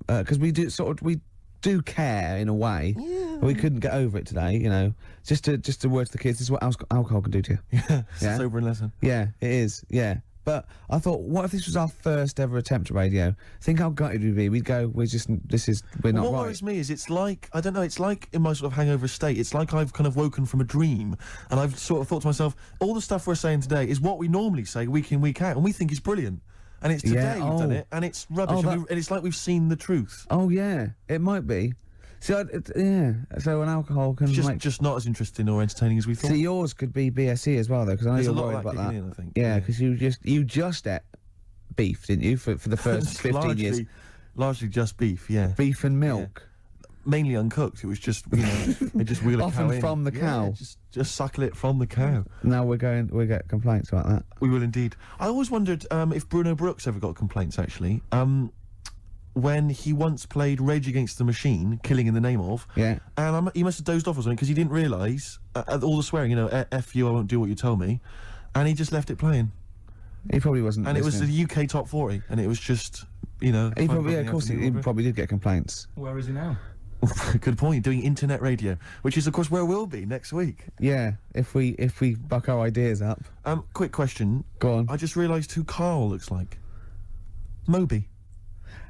because we do care in a way. Yeah. We couldn't get over it today, you know. Just to word to the kids, this is what alcohol can do to you. Yeah. It's a sobering lesson. Yeah, it is. Yeah. But I thought, what if this was our first ever attempt at radio? Think how gutted we'd be. We'd go, we're not What right. worries me is it's like, I don't know, it's like in my sort of hangover state, it's like I've kind of woken from a dream, and I've sort of thought to myself, all the stuff we're saying today is what we normally say week in, week out, and we think is brilliant. And it's today we've done it, and it's rubbish, and it's like we've seen the truth. Oh, yeah, it might be. See, so an alcohol can It's just not as interesting or entertaining as we thought. See, yours could be BSE as well, though, because I know There's you're a lot worried of that about that. kicking in, I think. Yeah, because you just ate beef, didn't you, for the first 15 years? Largely just beef, yeah. Beef and milk. Yeah. Mainly uncooked. It was just, you know, they just wheel a cow Often in. from the cow. Yeah, just suckle it from the cow. Now we get complaints about that. We will indeed. I always wondered if Bruno Brooks ever got complaints, actually. When he once played Rage Against the Machine, Killing in the Name of, yeah, and he must have dozed off or something because he didn't realise all the swearing, you know, F you, I won't do what you tell me, and he just left it playing. He probably wasn't. And listening. it was the UK top 40, and it was just, you know. He probably, of course, he probably did get complaints. Where is he now? Good point. Doing internet radio, which is of course where we'll be next week. Yeah, if we buck our ideas up. Quick question. Go on. I just realised who Karl looks like. Moby.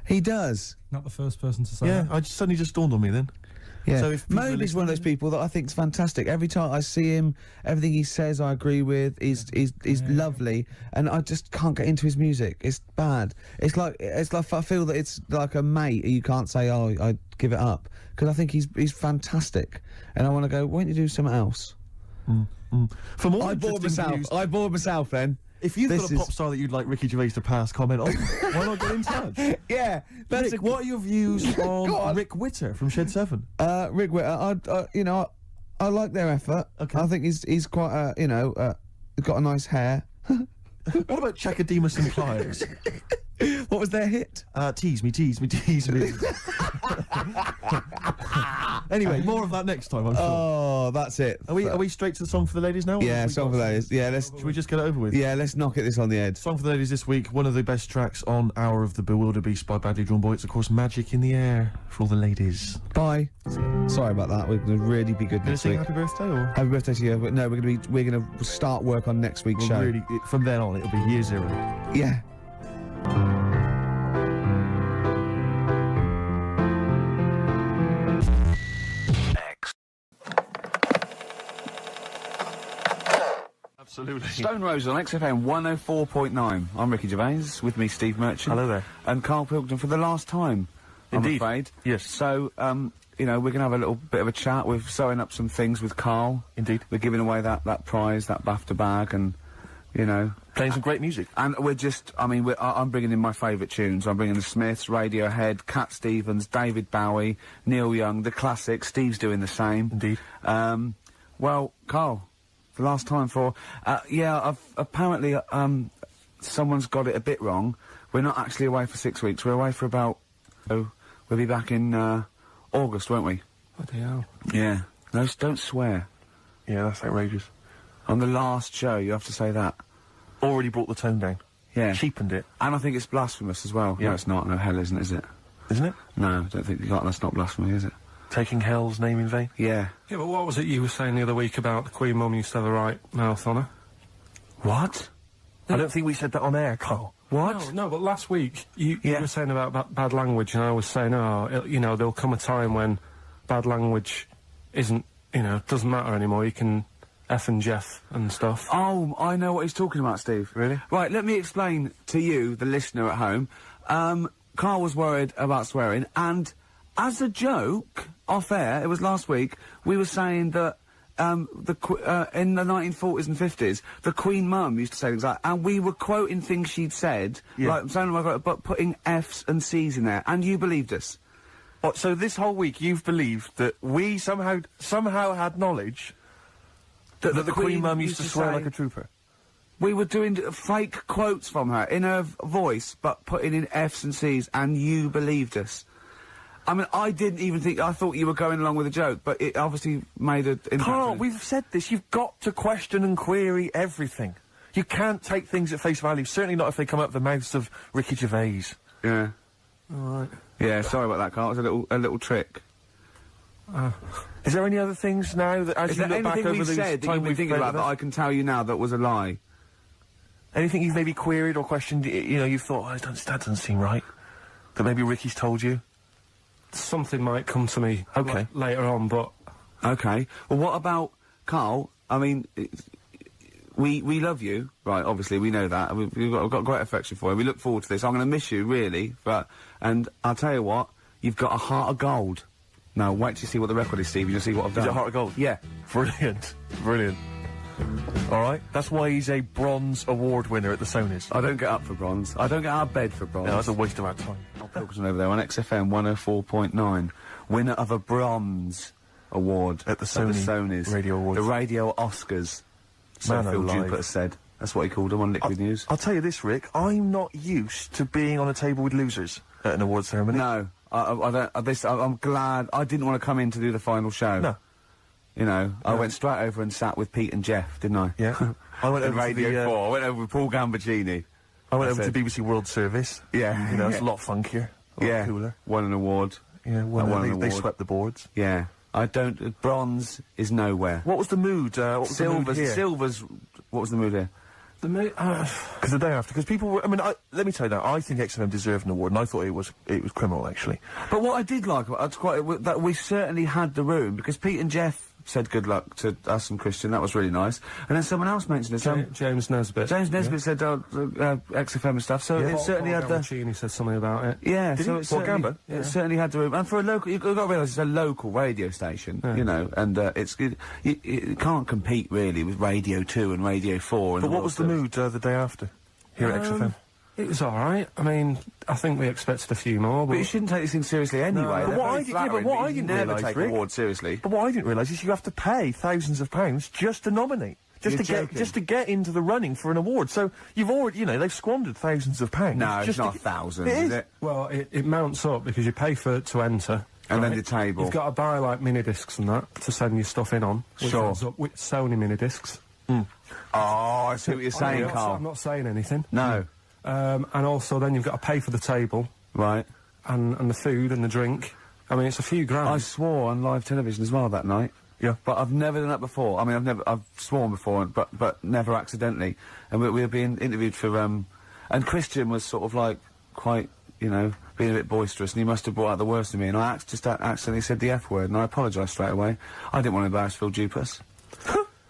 He does. Not the first person to say Yeah, that. suddenly just dawned on me then. Yeah, So if people are Moby's one of those listening- people that I think's fantastic. Every time I see him, everything he says I agree with. He's lovely, and I just can't get into his music. It's bad. It's like I feel that it's like a mate. You can't say, oh, I give it up, because I think he's fantastic, and I want to go. Why don't you do something else? For more I bored interesting myself. views- I bored myself then. If you've This got a pop star that you'd like Ricky Gervais to pass comment on, why not get in touch? Yeah, that's Rick, what are your views Go on on. Rick Witter from Shed 7? Rick Witter, I like their effort. Okay. I think he's quite got a nice hair. What about Chakademus and Pliers? What was their hit? Tease me, tease me, tease me. Anyway, more of that next time, I'm sure. Oh, that's it. Are we straight to the song for the ladies now? or Yeah, have we song got- for those. Yeah, Should we just get it over with? Yeah, let's knock this on the head. Song for the ladies this week, one of the best tracks on Hour of the Bewilderbeast by Badly Drawn Boy. It's, of course, Magic in the Air for all the ladies. Bye. Sorry about that. We're gonna really be good Gonna next sing week. happy birthday, or? Happy birthday to you. But no, we're gonna start work on next week's show. Really, from then on, it'll be year 0. Yeah. Absolutely. Stone Rose on XFM 104.9. I'm Ricky Gervais, with me Steve Merchant. Hello there. And Karl Pilkington for the last time, Indeed. I'm afraid. Yes. So, we're going to have a little bit of a chat. We're sewing up some things with Karl. Indeed. We're giving away that prize, that BAFTA bag, and, Playing some great music. And we're just, I'm bringing in my favourite tunes. I'm bringing the Smiths, Radiohead, Cat Stevens, David Bowie, Neil Young, the classics. Steve's doing the same. Indeed. Well, Karl, the last time for, apparently, someone's got it a bit wrong. We're not actually away for 6 weeks. We're away for about, we'll be back in, August, won't we? Bloody hell. Yeah. No, don't swear. Yeah, that's outrageous. On the last show, you have to say that. Already brought the tone down. Yeah. Cheapened it. And I think it's blasphemous as well. Yeah. No, it's not. No, hell isn't, is it? Isn't it? No, I don't think that's not blasphemy, is it? Taking hell's name in vain. Yeah. Yeah, but what was it you were saying the other week about the Queen Mum used to have the right mouth on her? What? I don't think we said that on air, Carl. What? No, but last week you were saying about bad language, and I was saying, there'll come a time when bad language isn't, doesn't matter anymore. You can F and Jeff and stuff. Oh, I know what he's talking about, Steve. Really? Right, let me explain to you, the listener at home. Karl was worried about swearing, and as a joke, off air, it was last week, we were saying that in the 1940s and 50s, the Queen Mum used to say things like, and we were quoting things she'd said, like, but putting F's and C's in there, and you believed us. What, so this whole week you've believed that we somehow had knowledge that the Queen Mum used to swear say- like a trooper? We were doing fake quotes from her in her voice, but putting in F's and C's, and you believed us. I mean, I didn't even think, I thought you were going along with a joke, but it obviously made an impact. Carl, we've said this, you've got to question and query everything. You can't take things at face value, certainly not if they come out of the mouths of Ricky Gervais. Yeah. Alright. Yeah, sorry about that, Karl. It was a little trick. Is there any other things now that, as Is you there look back anything over we've the said that time you've been we've thinking played about with that us? I can tell you now that was a lie? Anything you've maybe queried or questioned, you've thought, that doesn't seem right? That maybe Ricky's told you? Something might come to me Okay. later on, but... Okay. Well, what about, Karl, I mean, we love you, right, obviously, we know that. We've got great affection for you. We look forward to this. I'm going to miss you, really, and I'll tell you what, you've got a heart of gold. Now, wait till you see what the record is, Steve, and you'll see what I've done. Is it Heart of Gold? Yeah. Brilliant. Brilliant. Alright, that's why he's a bronze award winner at the Sonys. I don't get up for bronze. I don't get out of bed for bronze. No, that's a waste of our time. Pilkington over there on XFM 104.9. Winner of a bronze award At the Sony Radio Awards. The Radio Oscars. So Man Phil alive. Jupiter said. That's what he called them on Liquid News. I'll tell you this, Rick, I'm not used to being on a table with losers at an award ceremony. No, I don't. I'm glad. I didn't want to come in to do the final show. No. You know, I went straight over and sat with Pete and Jeff, didn't I? Yeah. I went And over Radio to the, 4. I went over with Paul Gambaccini. I went I over to said- BBC World Service. Yeah. You know, it's a lot funkier. A lot cooler. Won an award. Yeah, won an they award. swept the boards. Yeah. I don't. Bronze is nowhere. What was the mood? What was the mood here? Silver's. What was the mood here? Because the day after, because people were, I mean, let me tell you that, I think XFM deserved an award, and I thought it was criminal, actually. But what I did like about it, that we certainly had the room, because Pete and Jeff said good luck to us and Christian, that was really nice. And then someone else mentioned it. James Nesbitt. James Nesbitt said XFM and stuff, so it certainly had the... Paul said something about it. Yeah, Did so he? it certainly, it certainly had the room. And for a local, you've got to realise it's a local radio station, you know, and it's good. You can't compete really with Radio 2 and Radio 4. But what was the mood the day after, here at XFM? It was alright. I mean, I think we expected a few more, but... you shouldn't take these things seriously anyway. No. But what I didn't never realise, take Rick, awards seriously. But what I didn't realise is you have to pay thousands of pounds just to nominate. Just to get into the running for an award. So you've already, you know, they've squandered thousands of pounds. No, just it's not thousands, is it? Well, it mounts up because you pay to enter. And then the table. You've got to buy, like, mini-discs and that to send your stuff in on. Sure. Up with Sony mini-discs. Oh, I see what you're saying, Karl. I'm not saying anything. No. And also then you've got to pay for the table. Right. And the food and the drink. I mean, it's a few grand. I swore on live television as well that night. Yeah. But I've never done that before. I mean, I've sworn before, but never accidentally. And we were being interviewed for, and Christian was sort of like, quite, you know, being a bit boisterous, and he must have brought out the worst in me, and I just accidentally said the F word, and I apologised straight away. I didn't want to embarrass Phil Dupas.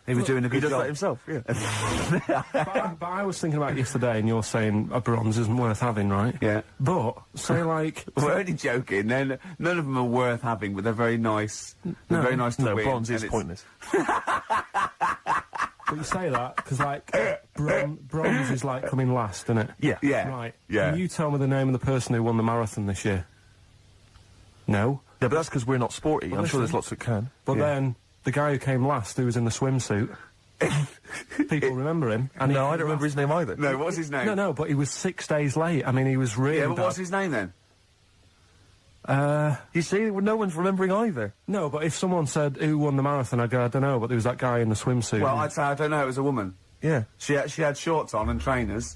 He was doing a good job. He does that himself, yeah. but I was thinking about yesterday, and you're saying a bronze isn't worth having, right? Yeah. But, say like... We're only joking. None of them are worth having, but they're very nice. They're very nice to win. Bronze is pointless. But you say that, because, like, bronze is, like, coming last, isn't it? Yeah. Yeah. Right. Yeah. Can you tell me the name of the person who won the marathon this year? No? Yeah, but that's because we're not sporty. Well, I'm sure listen. there's lots that can. But then, the guy who came last, who was in the swimsuit, people remember him. And No, I don't remember his name either. No, what's his name? No, but he was 6 days late. I mean, he was really Yeah, but bad. what's his name then? You see, no one's remembering either. No, but if someone said who won the marathon, I'd go, I don't know, but there was that guy in the swimsuit. Well, I'd say I don't know. It was a woman. Yeah. She had shorts on and trainers.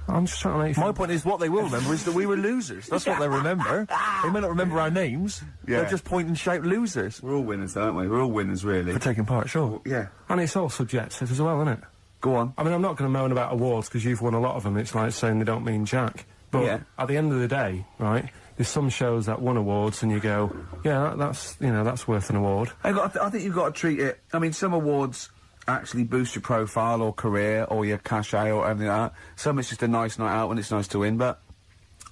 I'm just trying to make... My point is, what they will remember is that we were losers. That's what they remember. They may not remember our names. Yeah. They'll just point and shout losers. We're all winners, aren't we? We're all winners, really. For taking part, sure. Yeah. And it's all subjective as well, isn't it? Go on. I mean, I'm not going to moan about awards because you've won a lot of them. It's like saying they don't mean jack. But Yeah. at the end of the day, right, there's some shows that won awards and you go, yeah, that's, you know, that's worth an award. I think you've got to treat it... I mean, some awards actually boost your profile or career or your cachet or everything like that. Some it's just a nice night out when it's nice to win, but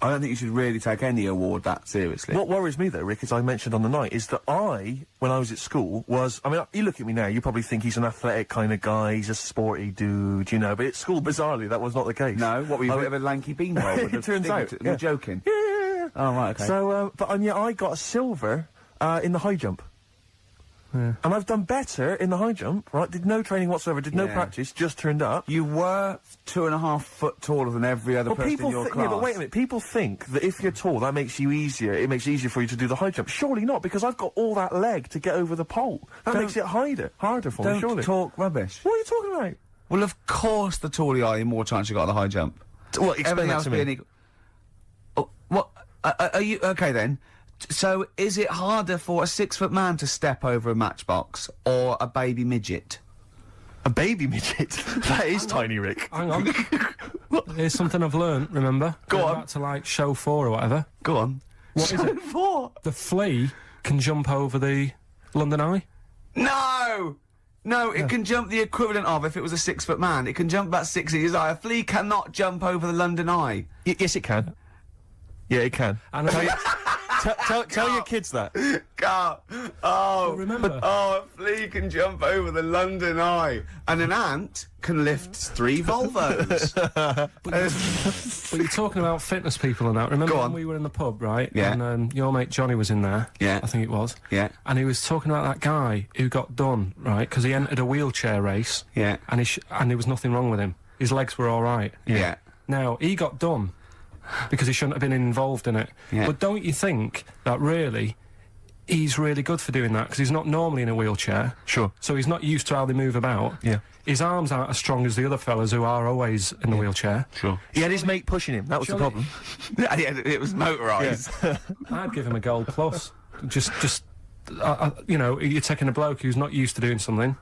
I don't think you should really take any award that seriously. What worries me, though, Rick, as I mentioned on the night, is that when I was at school, I mean, you look at me now, you probably think he's an athletic kind of guy, he's a sporty dude, you know, but at school, bizarrely, that was not the case. No? What, were you a bit of a lanky beanpole? It turns out, You're joking? Yeah. Oh, right, okay. So, and yet I got a silver in the high jump. Yeah. And I've done better in the high jump, right? Did no training whatsoever, did no practice, just turned up. You were 2.5 foot taller than every other person in your class. Yeah, but wait a minute. People think that if you're tall, that makes you easier. It makes it easier for you to do the high jump. Surely not, because I've got all that leg to get over the pole. That makes it harder for me, surely. Don't talk rubbish. What are you talking about? Well, of course, the taller you are, the more chance you got on the high jump. Well, explain that to me. What? Are you okay then? So, is it harder for a 6-foot man to step over a matchbox or a baby midget? A baby midget? That is tiny, Rick. Hang on. Here's something I've learned, remember? Go on. Back to, like, show 4 or whatever. Go on. What is it? Show 4? The flea can jump over the London Eye? No! No, it can jump the equivalent of, if it was a 6-foot man, it can jump about 6 inches high. A flea cannot jump over the London Eye. Yes, it can. Yeah, it can. And tell your kids that. Karl. Oh, remember. Oh, a flea can jump over the London Eye, and an ant can lift 3 Volvos. But you're talking about fitness people and that. Remember when we were in the pub, right? Yeah. And your mate Johnny was in there. Yeah. I think it was. Yeah. And he was talking about that guy who got done, right? Because he entered a wheelchair race. Yeah. And there was nothing wrong with him. His legs were all right. Yeah. Now, he got done because he shouldn't have been involved in it. Yeah. But don't you think that really he's really good for doing that? Because he's not normally in a wheelchair. Sure. So he's not used to how they move about. Yeah. His arms aren't as strong as the other fellas who are always in the wheelchair. Sure. He had his mate pushing him. That was the problem. Yeah, it was motorised. I'd give him a gold plus. Just, you know, you're taking a bloke who's not used to doing something,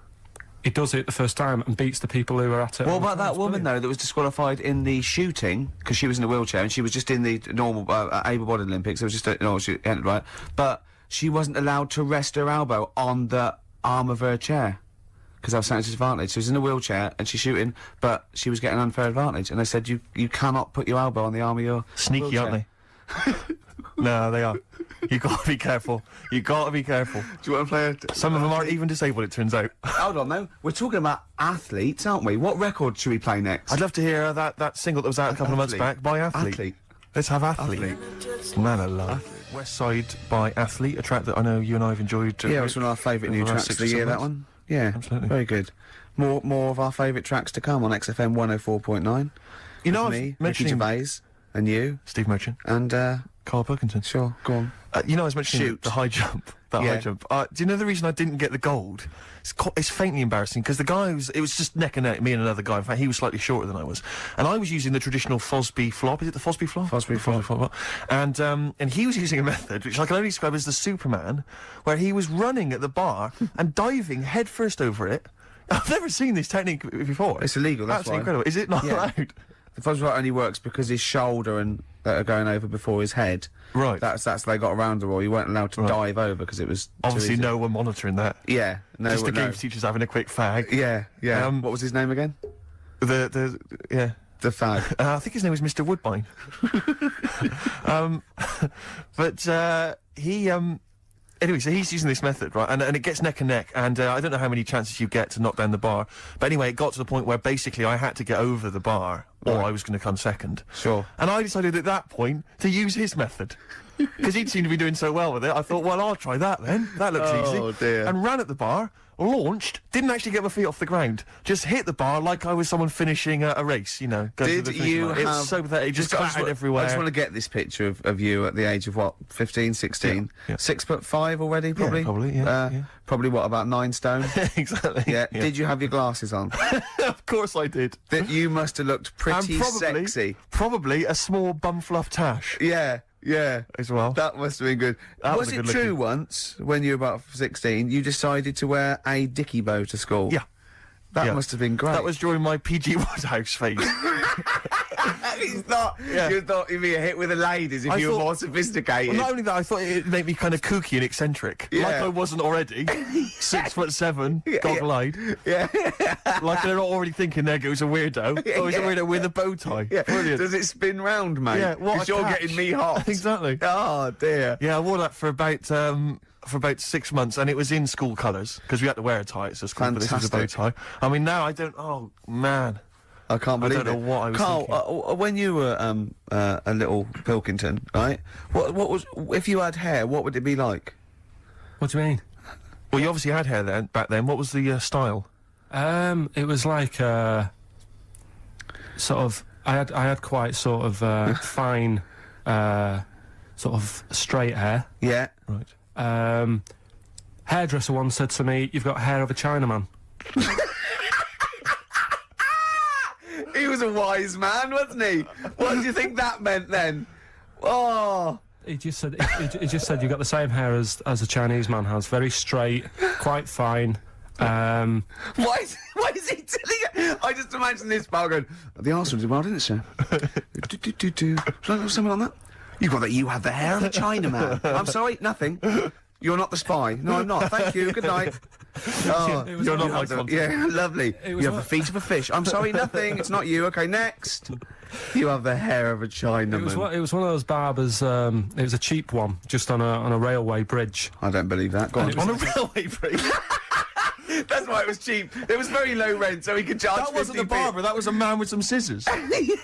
he does it the first time and beats the people who are at it. What all the about time. that It's woman, brilliant. though, that was disqualified in the shooting, because she was in a wheelchair, and she was just in the normal, able-bodied Olympics, it was just she entered, right? But she wasn't allowed to rest her elbow on the arm of her chair, because that was something disadvantage. She was in a wheelchair, and she's shooting, but she was getting unfair advantage, and they said, you cannot put your elbow on the arm of your Sneaky, wheelchair. aren't they? No, they are. You gotta be careful. You gotta be careful. Do you want to play Some of them aren't even disabled, it turns out. Hold on, though. We're talking about athletes, aren't we? What record should we play next? I'd love to hear that single that was out a couple of months back by Athlete. Let's have Athlete. Man alive. West Side by Athlete, a track that I know you and I have enjoyed. Yeah, it's one of our favourite new over the last tracks of 6 the or year, 7 that months. one. Yeah, Absolutely. very good. More of our favourite tracks to come on XFM 104.9. You know, I With was me, Ricky mentioning Gervais, and you, Steve Merchant, and Karl Pilkington. sure, go on. You know, I was mentioning Shoot. the high jump. That Yeah. high jump. Do you know the reason I didn't get the gold? It's faintly embarrassing because the guy it was just neck and neck, me and another guy. In fact, he was slightly shorter than I was, and I was using the traditional Fosby flop. Is it the Fosby flop? Fosby flop. And he was using a method which I can only describe as the Superman, where he was running at the bar and diving headfirst over it. I've never seen this technique before. It's illegal, that's Absolutely why. incredible. Is it not Yeah. allowed? The Fosby flop only works because his shoulder and that are going over before his head. Right. That's they got around the rule. You weren't allowed to Right. dive over because it was too Obviously, easy. no one monitoring that. Yeah, no. Just the no. games teachers having a quick fag. Yeah, yeah. Um, What was his name again? Yeah. The fag. I think his name was Mr. Woodbine. Anyway, so he's using this method, right? And it gets neck and neck, and I don't know how many chances you get to knock down the bar. But anyway, it got to the point where basically I had to get over the bar, or Right. I was going to come second. Sure. And I decided at that point to use his method. Because he'd seemed to be doing so well with it, I thought, well, I'll try that then. That looks easy. Oh, dear. And ran at the bar, launched, didn't actually get my feet off the ground, just hit the bar like I was someone finishing a race, you know. going to Did the finish you line. have... It's so pathetic, it just I clattered everywhere. I just want to get this picture of you at the age of, what, 15, 16? Yeah. 6'5" already, probably? probably, yeah, yeah. Probably, what, about 9 stone? Exactly. Yeah. Did you have your glasses on? Of course I did. You must have looked pretty And probably, sexy. Probably a small bum fluff tash Yeah, yeah. as well. That must have been good. That was was a it good true looking- once, when you were about 16, you decided to wear a dicky bow to school? Yeah. That Yeah. must have been great. That was during my PG Woodhouse phase. It's not. Yeah. You thought you'd be a hit with the ladies if I you were thought- more sophisticated. Well, not only that, I thought it'd make me kind of kooky and eccentric. Yeah. Like I wasn't already. 6'7", goggle-eyed. Yeah. Like they're not already thinking there goes a weirdo. Oh, he's a weirdo with a bow tie. Yeah. Brilliant. Does it spin round, mate? Yeah, what a 'Cause you're catch. getting me hot. Exactly. Oh, dear. Yeah, I wore that for about 6 months, and it was in school colours because we had to wear a tie. It's a school, but this was a bow tie. I mean, now I don't. Oh man, I can't believe I don't it. know what I was Karl, thinking. when you were a little Pilkington, right? What was, if you had hair, what would it be like? What do you mean? Well, you obviously had hair then back then. What was the style? It was like sort of. I had quite sort of fine, sort of straight hair. Yeah. Right. Hairdresser once said to me, "You've got hair of a Chinaman." He was a wise man, wasn't he? What do you think that meant then? Oh. He just said, he just said, "You've got the same hair as a Chinese man has. Very straight, quite fine." Why is he telling you? I just imagine this bar going, the Arsenal did well, didn't it, sir? Should I have something on that? You got that you have the hair of a Chinaman. I'm sorry, nothing. You're not the spy. No, I'm not. Thank you. Good night. Oh, You're not my contact. yeah, lovely. You have the feet of a fish. I'm sorry, nothing. It's not you. Okay, next. You have the hair of a Chinaman. It was one of those barbers. It was a cheap one, just on a railway bridge. I don't believe that. Go on. On a railway bridge. That's why it was cheap. It was very low rent, so he could charge That wasn't the 50p. barber. That was a man with some scissors.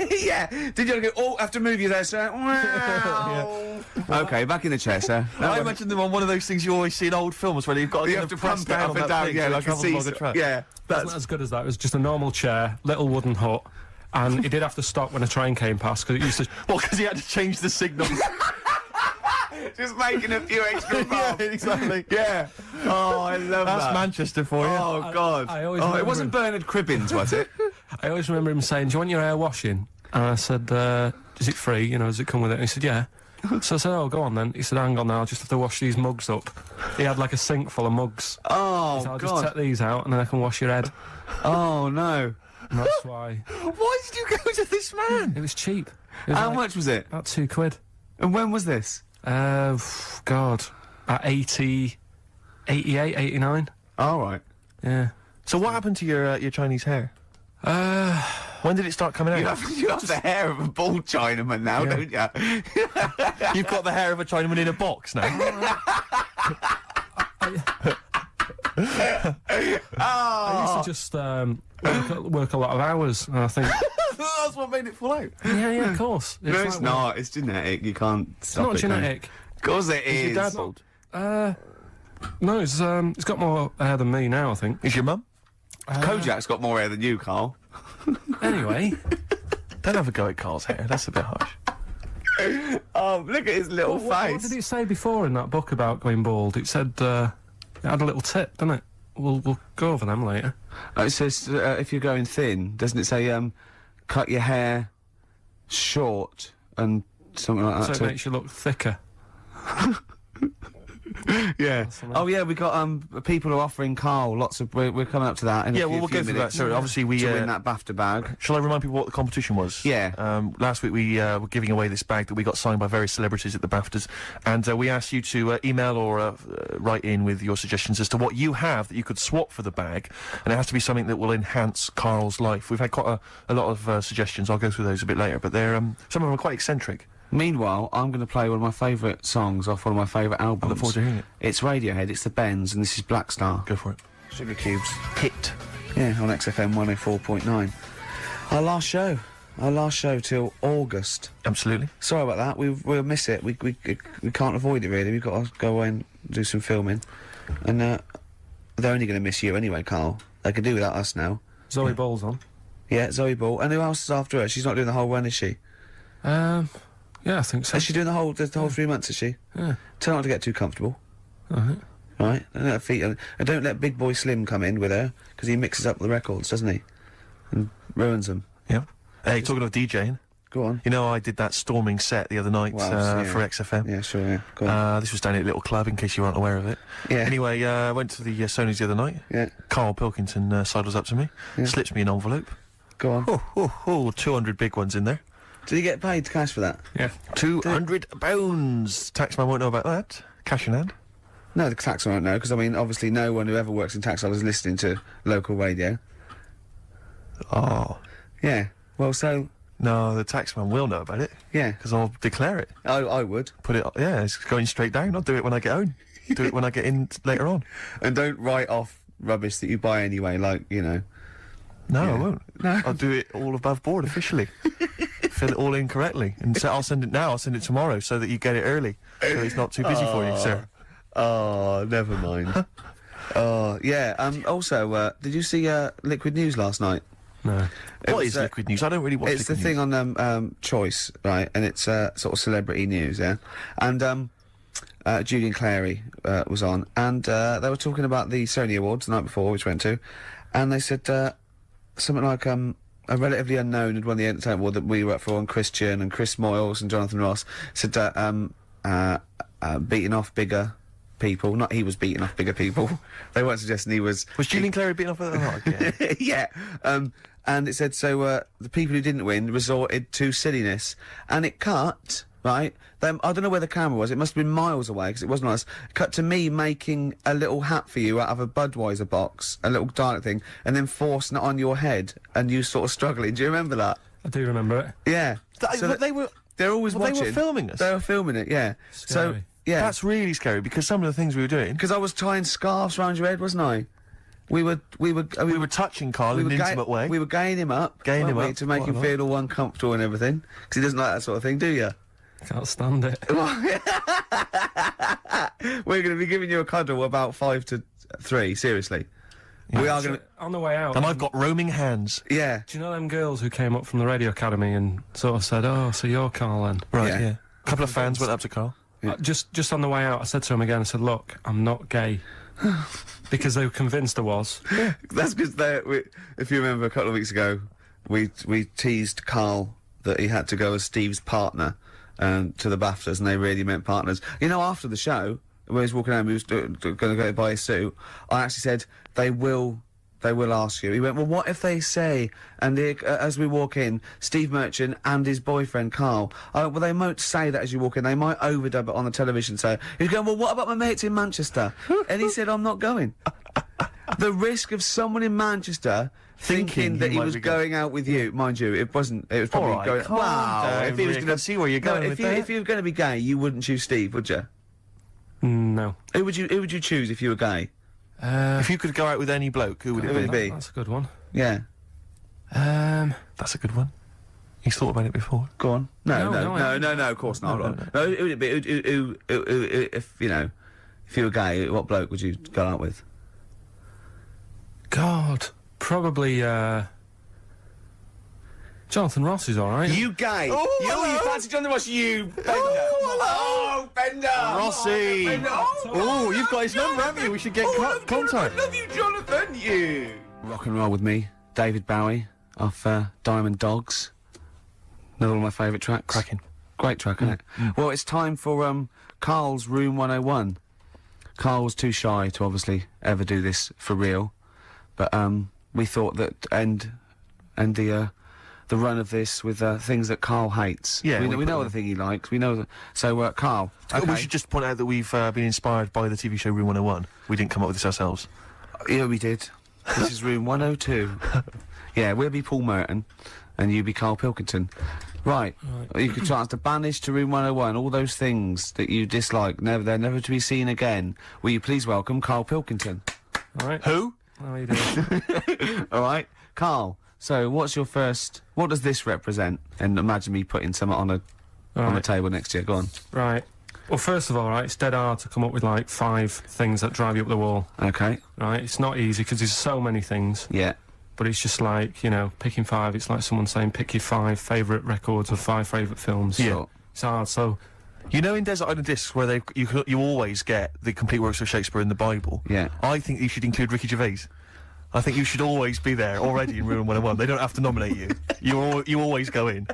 Yeah. Did you go, oh, have to move you there, sir? Wow. Okay, back in the chair, sir. I imagine them on one of those things you always see in old films where you've got You to have to press pump it down up on and that down, thing yeah, so it like a travels along the seesaw. track. Yeah, That's not as good as that. It was just a normal chair, little wooden hut, and he did have to stop when a train came past because it used to. Well, because he had to change the signal. just making a few extra Yeah, bucks. exactly. Yeah. Oh, I love That's that. Manchester for you. Oh, God. I always oh, it remember wasn't Bernard Cribbins, was it? I always remember him saying, "Do you want your hair washing?" And I said, "Is it free? You know, does it come with it?" And he said, "Yeah." So I said, oh, go on then. He said, hang on now, I'll just have to wash these mugs up. He had like a sink full of mugs. Oh, So I'll God. just take these out and then I can wash your head. Oh, no. And that's why. Why did you go to this man? It was cheap. It was How like much was it? About £2. And when was this? God. At 88, 89. All right. Yeah. So what happened to your Chinese hair? When did it start coming out? You have the hair of a bald Chinaman now, don't you? You've got the hair of a Chinaman in a box now. I used to just work a lot of hours, and I think... That's what made it fall out. Yeah, of course. No, it's not. It's genetic. You can't stop It's it. not genetic. Of course it is. Is your dad bald? No, he's got more hair than me now, I think. Is your mum? Kojak's got more hair than you, Carl. Anyway. Don't have a go at Carl's hair. That's a bit harsh. Oh, look at his little face. What did it say before in that book about going bald? It said, it had a little tip, didn't it? We'll go over them later. It says, if you're going thin, doesn't it say, cut your hair short and something like that? So it makes you look thicker. Yeah. Oh yeah, we got people who are offering Karl lots of. We're coming up to that. In Yeah, a well, we'll few go through that. minutes So obviously we to win that BAFTA bag. Shall I remind people what the competition was? Yeah. Last week we were giving away this bag that we got signed by various celebrities at the BAFTAs, and we asked you to email or write in with your suggestions as to what you have that you could swap for the bag, and it has to be something that will enhance Karl's life. We've had quite a lot of suggestions. I'll go through those a bit later, but they're some of them are quite eccentric. Meanwhile, I'm going to play one of my favourite songs off one of my favourite albums. I look forward to hearing it. It's Radiohead, it's the Bends, and this is Black Star. Go for it. Sugar Cubes. Hit. Yeah, on XFM 104.9. Our last show till August. Absolutely. Sorry about that, we'll miss it. We can't avoid it really, we've got to go away and do some filming. And they're only going to miss you anyway, Karl. They can do without us now. Zoe Ball's on. Yeah, Zoe Ball. And who else is after her? She's not doing the whole run, is she? Yeah, I think so. Is she doing the whole 3 months, is she? Yeah. Tell her not to get too comfortable. Alright. Right? Don't let her feet... And don't let Big Boy Slim come in with her, because he mixes up the records, doesn't he? And ruins them. Yeah. Hey, talking of DJing. Go on. You know, I did that storming set the other night Well, for XFM. Yeah, sure, yeah. Go on. This was down at a little club, in case you weren't aware of it. Yeah. Anyway, I went to the Sony's the other night. Yeah. Karl Pilkington sidles up to me, slips me an envelope. Go on. 200 big ones in there. Did he get paid cash for that? Yeah. £200. Taxman won't know about that. Cash in hand. No, the taxman won't know, because, I mean, obviously no one who ever works in tax office is listening to local radio. Oh. Yeah. Well, so... No, the taxman will know about it. Yeah. Because I'll declare it. I would. Put it... Yeah, it's going straight down. I'll do it when I get home. Do it when I get in later on. And don't write off rubbish that you buy anyway, like, you know... No, Yeah. I won't. No. I'll do it all above board officially. Fill it all in correctly. And so I'll send it now, I'll send it tomorrow so that you get it early. So it's not too busy for you, sir. Oh, never mind. Oh, yeah. Also, did you see Liquid News last night? No. What is Liquid News? I don't really watch It's the Liquid thing News. on Choice, right? And it's sort of celebrity news, yeah? And Julian Clary was on, and they were talking about the Sony Awards the night before, which we went to, and they said something like a relatively unknown had won the Entertainment Award that we were up for, and Christian and Chris Moyles and Jonathan Ross said beating off bigger people. Not he was beating off bigger people. They weren't suggesting he was... Was Julian Clary beating off at the Yeah. And it said, so the people who didn't win resorted to silliness. And it cut, right? I don't know where the camera was. It must have been miles away, because it wasn't us. Cut to me making a little hat for you out of a Budweiser box, a little Dalek thing, and then forcing it on your head, and you sort of struggling. Do you remember that? I do remember it. Yeah. They're always watching. They were filming us? They were filming it, yeah. Scary. So, yeah. That's really scary, because some of the things we were doing... Because I was tying scarves around your head, wasn't I? We were touching Karl in an intimate way. We were gaying him up. Gaying him weren't we, up. to make him feel all uncomfortable and everything. Because he doesn't like that sort of thing, do you? Can't stand it. We're going to be giving you a cuddle about 5 to 3, seriously. Yeah. We are going to... On the way out... And I've got roaming hands. Yeah. Do you know them girls who came up from the radio academy and sort of said, oh, so you're Karl then? Right, Yeah. yeah. A couple of fans went up to Karl. Just on the way out, I said to him again, I said, look, I'm not gay. Because they were convinced I was. That's because if you remember a couple of weeks ago, we teased Karl that he had to go as Steve's partner to the BAFTAs, and they really meant partners. You know, after the show, when he was walking home, he was going to go buy his suit. I actually said, they will ask you. He went, well, what if they say, and as we walk in, Steve Merchant and his boyfriend, Karl, well, they won't say that as you walk in, they might overdub it on the television, so he's going, well, what about my mates in Manchester? And he said, I'm not going. The risk of someone in Manchester thinking that he was going out with you, mind you, it was probably All right, going, calm wow, down, if he was Rick, going I see where you're going with that. if you were going to be gay, you wouldn't choose Steve, would you? No. Who would you choose if you were gay? If you could go out with any bloke, who would it be? That's a good one. Yeah. That's a good one. He's thought about it before. Go on. No, No, of course not. No, who would it be? If you were gay, what bloke would you go out with? God, probably, Jonathan Ross is alright. You gay? You fancy Jonathan Ross? You Bender? Oh, Bender! Rossi! Bender. Oh, you've got his number, haven't you? We should get contact. I love you, Jonathan. You. Rock and roll with me, David Bowie off Diamond Dogs. Another one of my favourite tracks. Cracking. Great track, isn't it? Well, it's time for Karl's Room 101. Karl was too shy to obviously ever do this for real, but we thought that end the run of this with things that Karl hates. Yeah, we know the thing he likes. We know that. So Karl, okay. We should just point out that we've been inspired by the TV show Room 101. We didn't come up with this ourselves. Yeah, we did. This is Room 102. Yeah, we'll be Paul Merton, and you be Karl Pilkington. Right. You could chance to banish to Room 101 all those things that you dislike. They're never to be seen again. Will you please welcome Karl Pilkington? All right. Who? How are you doing? All right, Karl. So, what's your first? What does this represent? And imagine me putting something on the table next to you. Go on. Right. Well, first of all, right, it's dead hard to come up with like 5 things that drive you up the wall. Okay. Right. It's not easy because there's so many things. Yeah. But it's just like, you know, picking 5. It's like someone saying pick your 5 favourite records or 5 favourite films. Yeah. It's hard. So. You know, in Desert Island Discs, where you always get the complete works of Shakespeare in the Bible. Yeah. I think you should include Ricky Gervais. I think you should always be there already in Room 101. They don't have to nominate you. You always go in.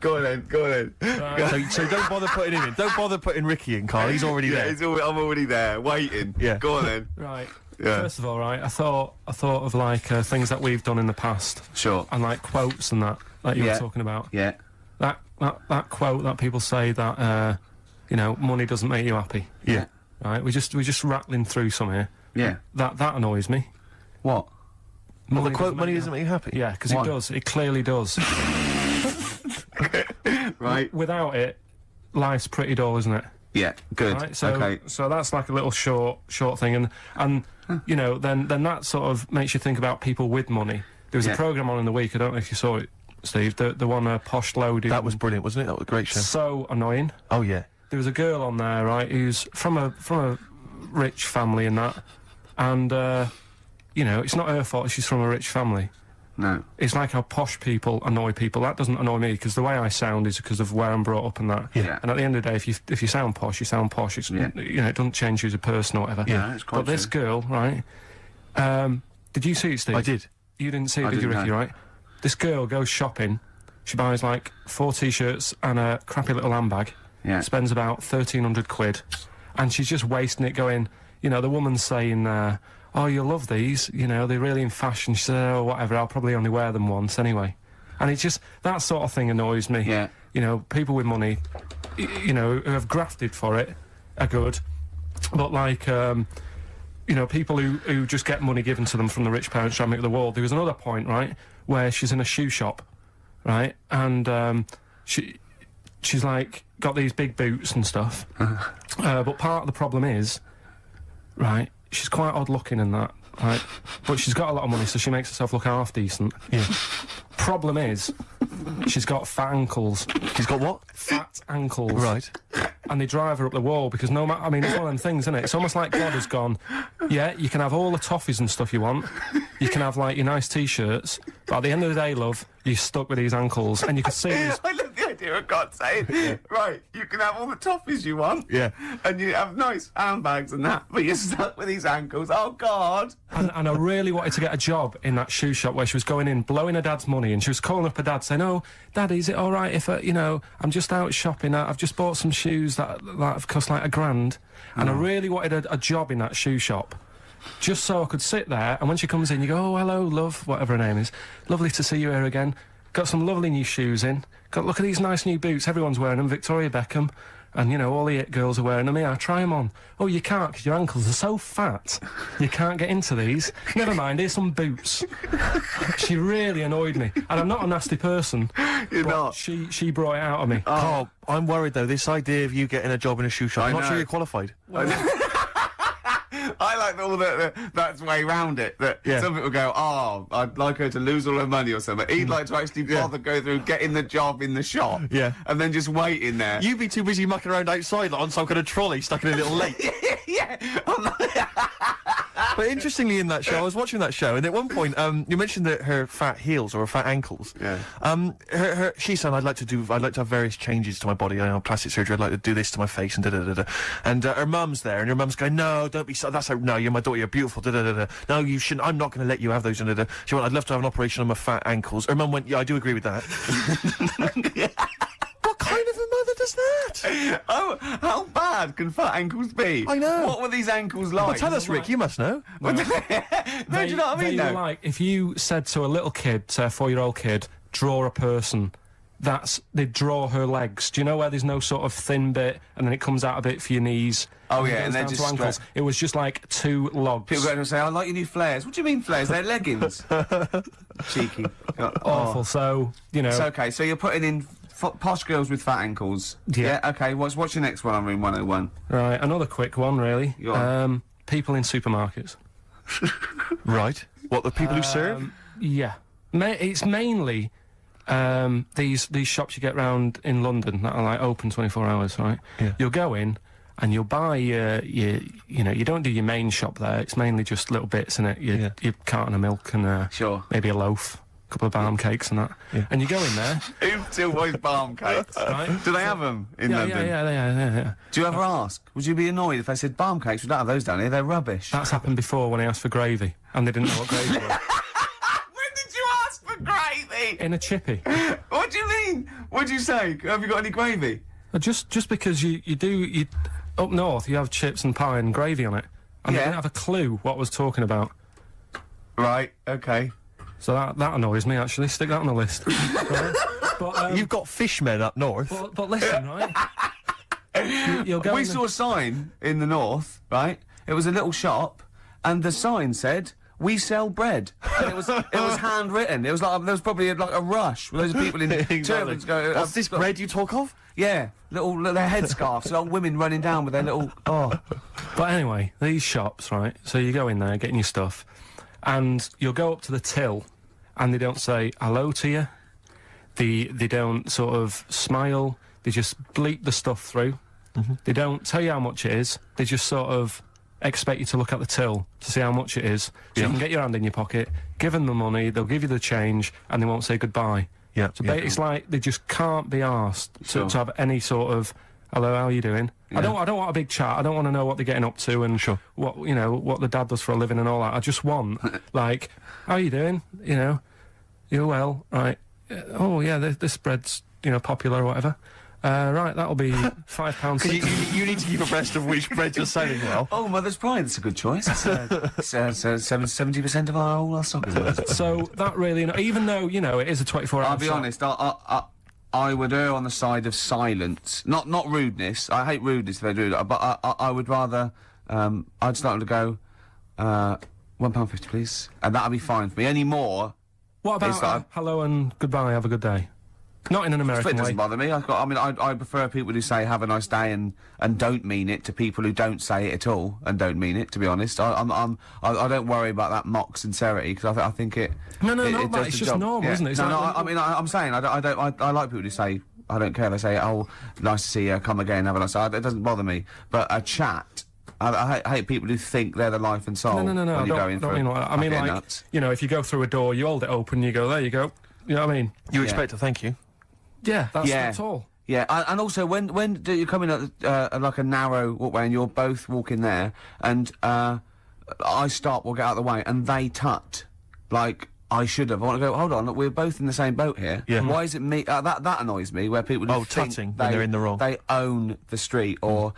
Go on then. So don't bother putting him in. Don't bother putting Ricky in, Karl. He's already there. I'm already there, waiting. Yeah. Go on then. Right. Yeah. First of all, right, I thought of like things that we've done in the past. Sure. And like quotes and that you were talking about. Yeah. That quote that people say that you know, money doesn't make you happy. Yeah. Right. We're just rattling through some here. Yeah. That annoys me. What? Well, the quote, money doesn't make you happy? Yeah, because it does. It clearly does. Right. Without it, life's pretty dull, isn't it? Yeah. Good. Right, so, okay. So that's like a little short thing, and you know, then that sort of makes you think about people with money. There was a programme on in the week. I don't know if you saw it, Steve. The one Posh Loaded. That was brilliant, wasn't it? That was a great show. So annoying. Oh yeah. There was a girl on there, right, who's from a rich family and that, and you know, it's not her fault she's from a rich family. No. It's like how posh people annoy people. That doesn't annoy me, because the way I sound is because of where I'm brought up and that. Yeah. And at the end of the day, if you sound posh, you sound posh. It's, you know, it doesn't change you as a person or whatever. Yeah, it's quite But this girl, right, did you see it, Steve? I did. You didn't see it, I did you, didn't Ricky, know. right? This girl goes shopping. She buys like 4 T-shirts and a crappy little handbag. Yeah. Spends about 1,300 quid. And she's just wasting it going, you know, the woman's saying, oh, you'll love these, you know, they're really in fashion. She said, oh, whatever, I'll probably only wear them once anyway. And it's just, that sort of thing annoys me. Yeah. You know, people with money, you know, who have grafted for it are good. But like, you know, people who just get money given to them from the rich parents trying to make the wall. There was another point, right, where she's in a shoe shop, right, and she's like got these big boots and stuff. But part of the problem is, right, she's quite odd looking and that, right, but she's got a lot of money, so she makes herself look half decent. Yeah. Problem is, she's got fat ankles. She's got what? Fat ankles. Right. And they drive her up the wall, because no matter, I mean, it's one of them things, isn't it? It's almost like God has gone, yeah, you can have all the toffees and stuff you want, you can have like your nice T-shirts, but at the end of the day, love, you're stuck with these ankles, and you can see these... I love the idea idea of God saying, right, you can have all the toffees you want. Yeah. And you have nice handbags and that, but you're stuck with these ankles. Oh, God. And I really wanted to get a job in that shoe shop where she was going in, blowing her dad's money, and she was calling up her dad saying, "Oh, Daddy, is it all right if, I'm just out shopping, I've just bought some shoes that have cost like $1,000, and I really wanted a job in that shoe shop. Just so I could sit there, and when she comes in, you go, "Oh, hello, love," whatever her name is. "Lovely to see you here again. Got some lovely new shoes in. Look at these nice new boots, everyone's wearing them, Victoria Beckham. And, all the it girls are wearing them. Yeah, try them on. Oh, you can't because your ankles are so fat. You can't get into these. Never mind, here's some boots." She really annoyed me. And I'm not a nasty person. You're but not. She brought it out of me. Carl, I'm worried though, this idea of you getting a job in a shoe shop, I'm not sure you're qualified. I like all that's way round it. That some people go, "Oh, I'd like her to lose all her money or something." He'd like to actually bother go through getting the job in the shop. Yeah. And then just wait in there. You'd be too busy mucking around outside like on some kind of trolley stuck in a little lake. Yeah. But interestingly, in that show, I was watching that show, and at one point, you mentioned that her fat heels or her fat ankles. Yeah. She said, I'd like to have various changes to my body. Plastic surgery. I'd like to do this to my face and da da da da. And her mum's there, and her mum's going, "No, don't be so. No, you're my daughter. You're beautiful. Da da da da. No, you shouldn't. I'm not going to let you have those. Da da da." She went, "I'd love to have an operation on my fat ankles." Her mum went, "Yeah, I do agree with that." What kind of a mother does that? Oh, how bad can fat ankles be? I know. What were these ankles like? Well, tell us, Rick. You must know. No, do you know what I mean? They were like, if you said to a little kid, say a 4-year-old kid, draw a person, they'd draw her legs. Do you know where there's no sort of thin bit and then it comes out a bit for your knees? Oh, yeah, goes and they're down to just ankles. It was just like 2 logs. People go and say, "I like your new flares." What do you mean flares? They're leggings. Cheeky. Awful. So, It's okay. So you're putting in posh girls with fat ankles. Yeah. Okay. What's your next one on Room 101? Right. Another quick one, really. Go on. People in supermarkets. Right. What, the people who serve? Yeah. It's mainly these shops you get round in London that are like open 24 hours, right? Yeah. You'll go in and you'll buy you don't do your main shop there. It's mainly just little bits in it. Your carton of milk and Sure. maybe a loaf, a couple of balm cakes and that. Yeah. And you go in there. Who still buys balm cakes? Right. Do they have them in Yeah, London? yeah. Do you ever ask? Would you be annoyed if they said balm cakes? We don't have those down here. They're rubbish. That's happened before when I asked for gravy and they didn't know what gravy was. When did you ask for gravy? In a chippy. What do you mean? What do you say? Have you got any gravy? Just because you up north you have chips and pie and gravy on it, and they didn't have a clue what I was talking about. Right. Okay. So that annoys me actually. Stick that on the list. Right? But You've got fishmen up north. but listen, right? You'll go. We saw a sign in the north, right? It was a little shop, and the sign said, "We sell bread." And it was handwritten. It was like there was probably like a rush with loads of people in turbans going. What's this bread you talk of? Yeah, little their headscarves, little women running down with their little. Oh, But anyway, these shops, right? So you go in there, getting your stuff, and you'll go up to the till, and they don't say hello to you. They don't sort of smile. They just bleep the stuff through. Mm-hmm. They don't tell you how much it is. They just sort of expect you to look at the till to see how much it is, so you can get your hand in your pocket, give them the money, they'll give you the change, and they won't say goodbye. Yeah. So it's like they just can't be asked to have any sort of hello, how are you doing? Yeah. I don't want a big chat. I don't want to know what they're getting up to and what what the dad does for a living and all that. I just want like, how are you doing? You're well, right? Oh yeah, this bread's popular or whatever. Right, that'll be £5. You need to keep abreast of which bread you're selling well. Oh, Mother's Pride, that's a good choice. It's 70% of all our stock is. So that really, even though it is a 24-hour. I'll be honest. I would err on the side of silence, not rudeness. I hate rudeness if they do that, but I would rather. I'd start to go, £1.50, please, and that'll be fine for me. Any more? What about hello and goodbye? Have a good day. Not in an American It way. doesn't bother me. I prefer people who say "have a nice day" and don't mean it to people who don't say it at all and don't mean it. To be honest, I don't worry about that mock sincerity because I think it. No, it not that. does It's the just job. normal, isn't it? It's I'm saying I like people who say I don't care. They say, "Oh, nice to see you. Come again. Have a nice day." It doesn't bother me. But a chat. I hate people who think they're the life and soul. No. When you go in for I mean, like, nuts. if you go through a door, you hold it open, you go, there you go. You know what I mean? You expect a thank you. Yeah, that's all. Yeah, and also when do you come in at like a narrow walkway and you're both walking there, and I stop, we'll get out of the way, and they tut, like I should have. I want to go. Hold on, look, we're both in the same boat here. Yeah. Why is it me? That annoys me. Where people think tutting when they're in the wrong. They own the street, or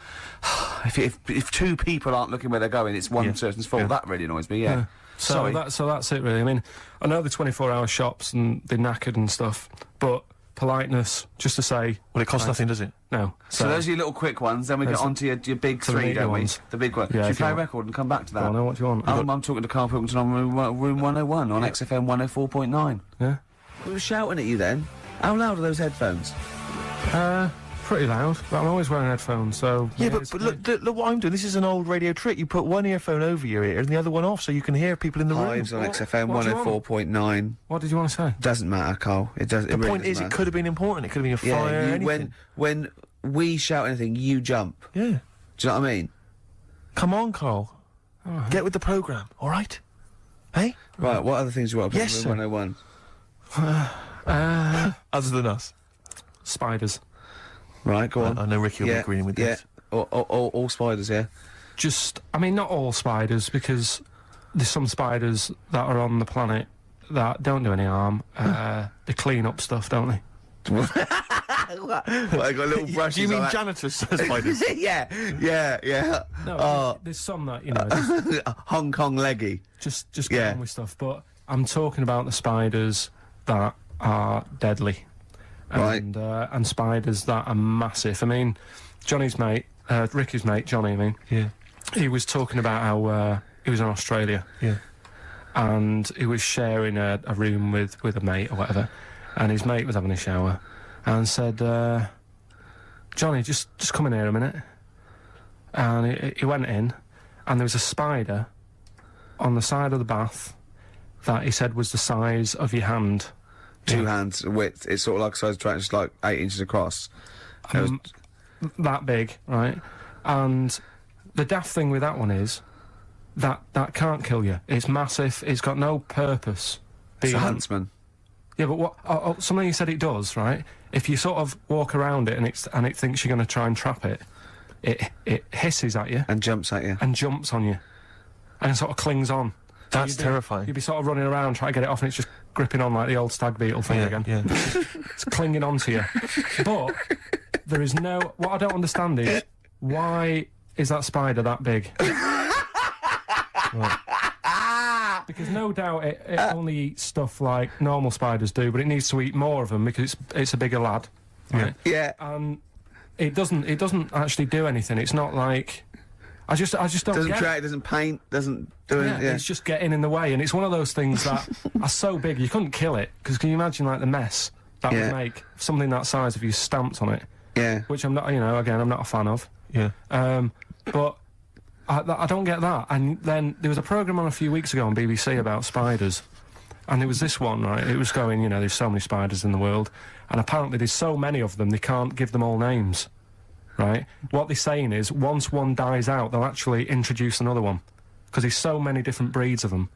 if two people aren't looking where they're going, it's one person's fault. That really annoys me. Yeah. So that's it really. I mean, I know the 24-hour shops and they're knackered and stuff, but politeness, just to say... Well, it costs nothing, does it? No. So those are your little quick ones, then we get on to your big three, don't we? The big one. Yeah, Should we play a record and come back to that? I know what do you want. I'm talking to Karl Pilkington on room 101 on XFM 104.9. Yeah. We were shouting at you then. How loud are those headphones? Pretty loud, but I'm always wearing headphones, so... Yeah, but look what I'm doing. This is an old radio trick. You put one earphone over your ear and the other one off so you can hear people in the room. Hives on XFM 104.9. What did you want to say? Doesn't matter, Karl. It doesn't. The really point is, doesn't it could have been important. It could have been a fire, anything. When we shout anything, you jump. Yeah. Do you know what I mean? Come on, Karl. Get with the programme, all right? Hey? Right, what other things you want to put Yes, in room 101? Other than us. Spiders. Right, go on. I know Ricky will be agreeing with this. All spiders, yeah? I mean, not all spiders, because there's some spiders that are on the planet that don't do any harm. They clean up stuff, don't they? Well, they got little brushes. Do you mean like janitors spiders? yeah. No, there's some that, you know... Hong Kong leggy. Just get on with stuff, but I'm talking about the spiders that are deadly. And spiders that are massive. I mean, Johnny's mate, Ricky's mate, Johnny, I mean. Yeah. He was talking about how, he was in Australia. Yeah. And he was sharing a room with a mate or whatever, and his mate was having a shower, and said, Johnny, just come in here a minute. And he went in, and there was a spider on the side of the bath that he said was the size of your hand. 2 hands width. It's sort of like a size of track, just like 8 inches across. That big, right? And the daft thing with that one is that can't kill you. It's massive. It's got no purpose. It's a huntsman. Yeah, but what? Something you said it does, right? If you sort of walk around it and it thinks you're going to try and trap it, it hisses at you and jumps at you and jumps on you, and it sort of clings on. That's terrifying. You'd be sort of running around trying to get it off, and it's just gripping on like the old stag beetle thing again. Yeah. It's clinging onto you. But there is no... What I don't understand is, why is that spider that big? Because no doubt it only eats stuff like normal spiders do, but it needs to eat more of them because it's a bigger lad. Right? Yeah. And it doesn't actually do anything. It's not like... I just don't doesn't get track, doesn't paint, doesn't do anything. Yeah, it's just getting in the way, and it's one of those things that are so big you couldn't kill it, because can you imagine like the mess that would make something that size if you stamped on it? Yeah. Which I'm not, again, I'm not a fan of. Yeah. But I don't get that. And then there was a programme on a few weeks ago on BBC about spiders, and it was this one, right? It was going, there's so many spiders in the world, and apparently there's so many of them they can't give them all names. Right? What they're saying is, once one dies out, they'll actually introduce another one. Because there's so many different breeds of them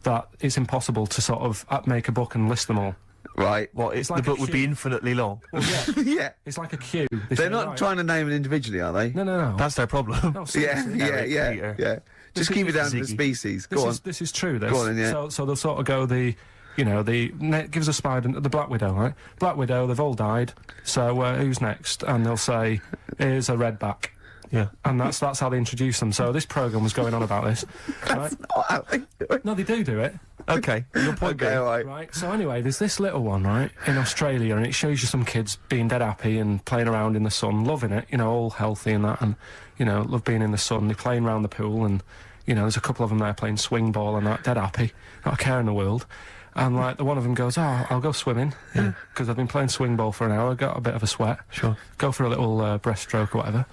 that it's impossible to sort of make a book and list them all. Right. Well, It's like the a book would be queue. infinitely long. Well, yeah. Yeah. It's like a queue. They're not trying to name it individually, are they? No. That's their problem. No, seriously. Yeah. Just keep it down to the species. Go on. This is true, this. Go on then, yeah. So they'll sort of go give us a spider, the Black Widow, right? Black Widow, they've all died, so who's next? And they'll say, here's a redback. Yeah. And that's how they introduce them. So this programme was going on about this. Right? That's not how they do it. No, they do it. Okay, your point Okay, being. all right. Right, so anyway, there's this little one, right, in Australia, and it shows you some kids being dead happy and playing around in the sun, loving it, all healthy and that, and, love being in the sun. They're playing around the pool, and, there's a couple of them there playing swing ball and that, dead happy, not a care in the world. And, like, the one of them goes, I'll go swimming, because I've been playing swing ball for an hour, got a bit of a sweat. Sure. Go for a little breaststroke or whatever.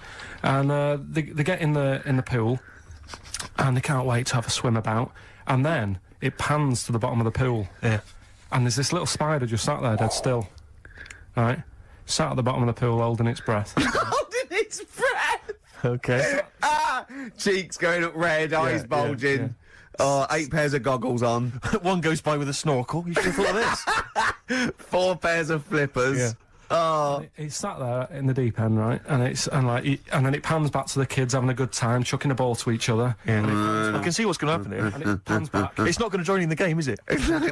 And they get in the pool, and they can't wait to have a swim about. And then it pans to the bottom of the pool. Yeah. And there's this little spider just sat there dead still. Right? Sat at the bottom of the pool holding its breath. Holding its breath! Okay. Cheeks going up red, eyes bulging. yeah. 8 pairs of goggles on. One goes by with a snorkel. You should have thought of this. 4 pairs of flippers. Yeah. Oh. It's sat there in the deep end, right? And then it pans back to the kids having a good time, chucking a ball to each other. Yeah. I can see what's going to happen here. And it pans back. It's not going to join in the game, is it?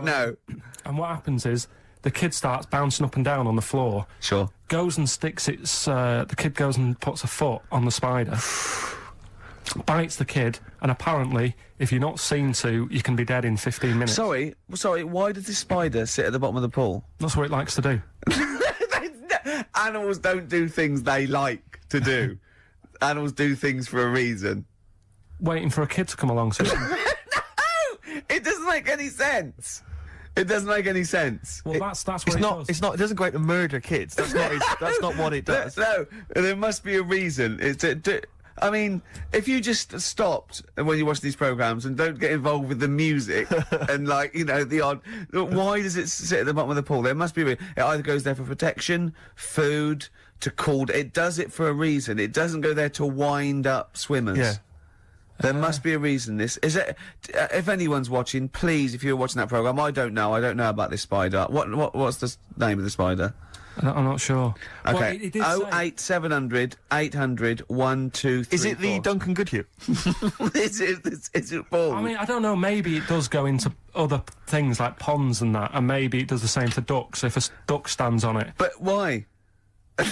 No. And what happens is the kid starts bouncing up and down on the floor. Sure. Goes and sticks the kid goes and puts a foot on the spider. Bites the kid, and apparently, if you're not seen to, you can be dead in 15 minutes. Sorry, why does this spider sit at the bottom of the pool? That's what it likes to do. Animals don't do things they like to do. Animals do things for a reason. Waiting for a kid to come along. So No! It doesn't make any sense. It doesn't make any sense. Well, that's what It's it not. does. It's not. It doesn't go out to murder kids. That's not. That's not what it does. No, there must be a reason. I mean, if you just stopped when you watch these programmes and don't get involved with the music and, like, you know, the odd... Why does it sit at the bottom of the pool? There must be a reason. It either goes there for protection, food, to cool... It does it for a reason. It doesn't go there to wind up swimmers. Yeah. There must be a reason. This is it. If anyone's watching, please, if you're watching that programme, I don't know about this spider. What's the name of the spider? I'm not sure. Okay. Well, it did say- 08700 800 123. Is it the Duncan Goodhue? Is it Paul? I mean, I don't know. Maybe it does go into other things like ponds and that, and maybe it does the same for ducks if a duck stands on it. But why? The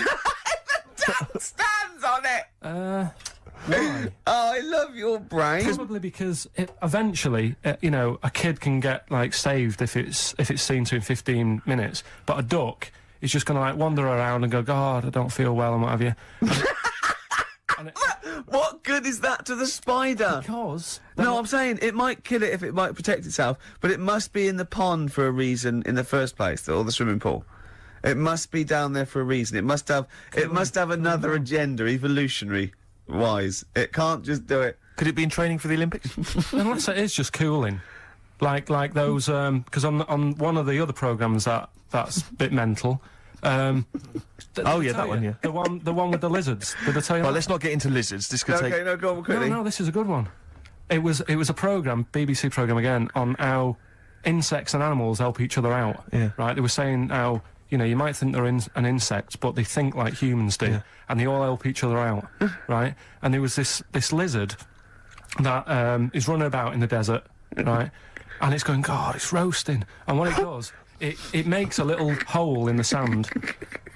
duck stands on it. Why? Oh, I love your brain. Probably because eventually, you know, a kid can get like saved if it's seen to in 15 minutes, but a duck is just going to like wander around and go, God, I don't feel well and what have you. What good is that to the spider? Because no, I'm saying it might kill it if it might protect itself, but it must be in the pond for a reason in the first place, or the swimming pool. It must be down there for a reason. It must have another agenda, evolutionary wise. It can't just do it. Could it be in training for the Olympics? Unless it is just cooling, like those. Because on one of the other programmes that's a bit mental. Oh yeah, that one. Yeah. The one with the lizards. Did I tell you? Well, that? let's not get into lizards. This could take. Okay, no, go on quickly. No, this is a good one. It was a programme, BBC programme again, on how insects and animals help each other out. Yeah. Right. They were saying how, you know, you might think they're an insect, but they think like humans do, and they all help each other out. Right. And there was this lizard that is running about in the desert, right, and it's going, God, it's roasting. And what it does, it makes a little hole in the sand,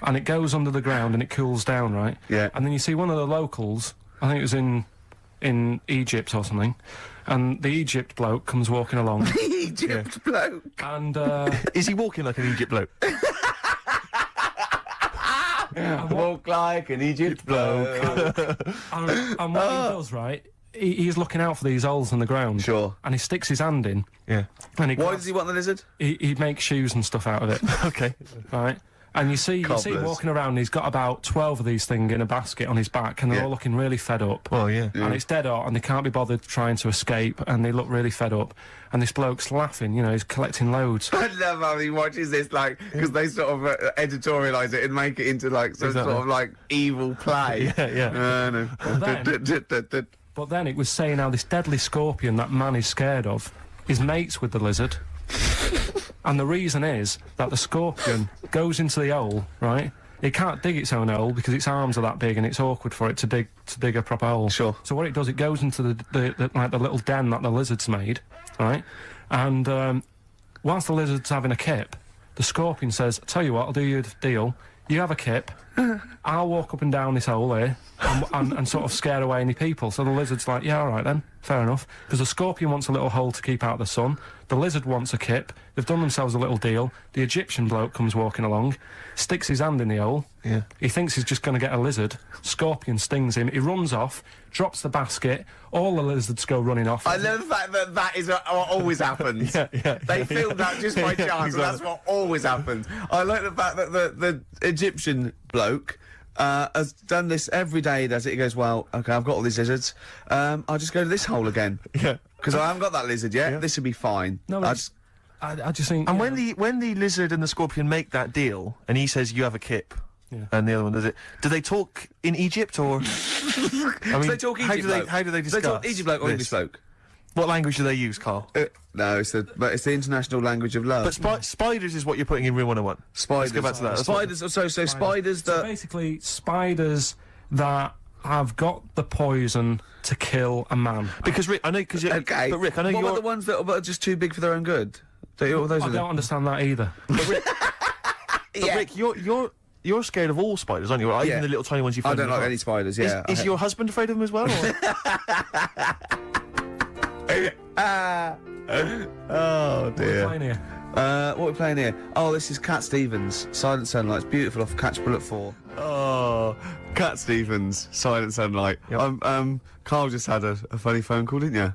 and it goes under the ground and it cools down, right? Yeah. And then you see one of the locals, I think it was in Egypt or something, and the Egypt bloke comes walking along. Egypt bloke. And is he walking like an Egypt bloke? Walk like an Egypt bloke. and what he does, right, he's looking out for these holes in the ground. Sure. And he sticks his hand in. Yeah. And Why does he want the lizard? He makes shoes and stuff out of it. Okay. Right. And you see him walking around, he's got about 12 of these things in a basket on his back, and they're all looking really fed up. Well, yeah. And it's dead hot, and they can't be bothered trying to escape, and they look really fed up. And this bloke's laughing, you know, he's collecting loads. I love how he watches this, like, because they sort of editorialise it and make it into, like, some sort of, like, evil play. Yeah. But then it was saying how this deadly scorpion that man is scared of is mates with the lizard. And the reason is that the scorpion goes into the hole, right? It can't dig its own hole because its arms are that big and it's awkward for it to dig a proper hole. Sure. So what it does, it goes into the little den that the lizard's made, right? And whilst the lizard's having a kip, the scorpion says, "Tell you what, I'll do you a deal. You have a kip, I'll walk up and down this hole here and sort of scare away any people." So the lizard's like, "Yeah, all right then, fair enough." Because the scorpion wants a little hole to keep out the sun. The lizard wants a kip. They've done themselves a little deal. The Egyptian bloke comes walking along, sticks his hand in the hole. Yeah. He thinks he's just going to get a lizard. Scorpion stings him. He runs off, drops the basket. All the lizards go running off. I love the fact that that is what always happens. They filmed that just by chance, and that's what always happens. I like the fact that the Egyptian bloke has done this every day. He does it. He goes, "Well, okay, I've got all these lizards. I'll just go to this hole again." Yeah. Because I haven't got that lizard yet. Yeah. This will be fine. No, I just think. And when the lizard and the scorpion make that deal, and he says, "You have a kip," and the other one does it, do they talk in Egypt or? I mean, they talk Egypt how do they discuss? They talk Egypt bloke or English bloke? What language do they use, Carl? No, it's the international language of love. But spiders is what you're putting in Room 101. Spiders. Let's go back to that. Spiders. So spiders So that. basically, spiders that have got the poison to kill a man. Because Rick, I know, because Okay. But Rick, I know what you're about the ones that are just too big for their own good? Those I are don't understand that either. But Rick, you're scared of all spiders, aren't you? Or even Yeah. the little tiny ones you I find. don't in the like garden. any spiders. Yeah. Is your husband afraid of them as well? Or? Oh dear. Playing here. What are we playing here? Oh, this is Cat Stevens, Silent Sunlight. It's beautiful off Catch Bullet 4. Oh, Cat Stevens, Silent Sunlight. Yep. Carl just had a funny phone call, didn't you?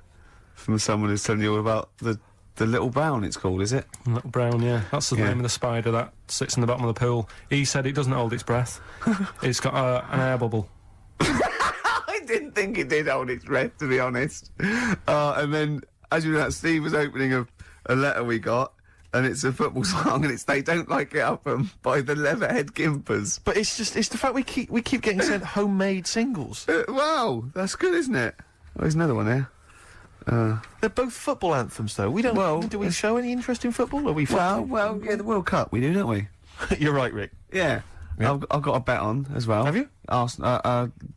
From someone who's telling you all about the Little Brown, it's called, is it? Little Brown, yeah. That's the name of the spider that sits in the bottom of the pool. He said it doesn't hold its breath. It's got an air bubble. I didn't think it did hold its breath, to be honest. And then, as you know, Steve was opening a letter we got, and it's a football song, and it's They Don't Like It Up by the Leatherhead Gimpers. But it's the fact we keep getting sent homemade singles. Wow, that's good, isn't it? Oh, there's another one here. They're both football anthems, though. We don't. Well, do we show any interest in football? Are we? Well, yeah, the World Cup we do, don't we? You're right, Rick. Yeah. Yeah. I've got a bet on as well. Have you?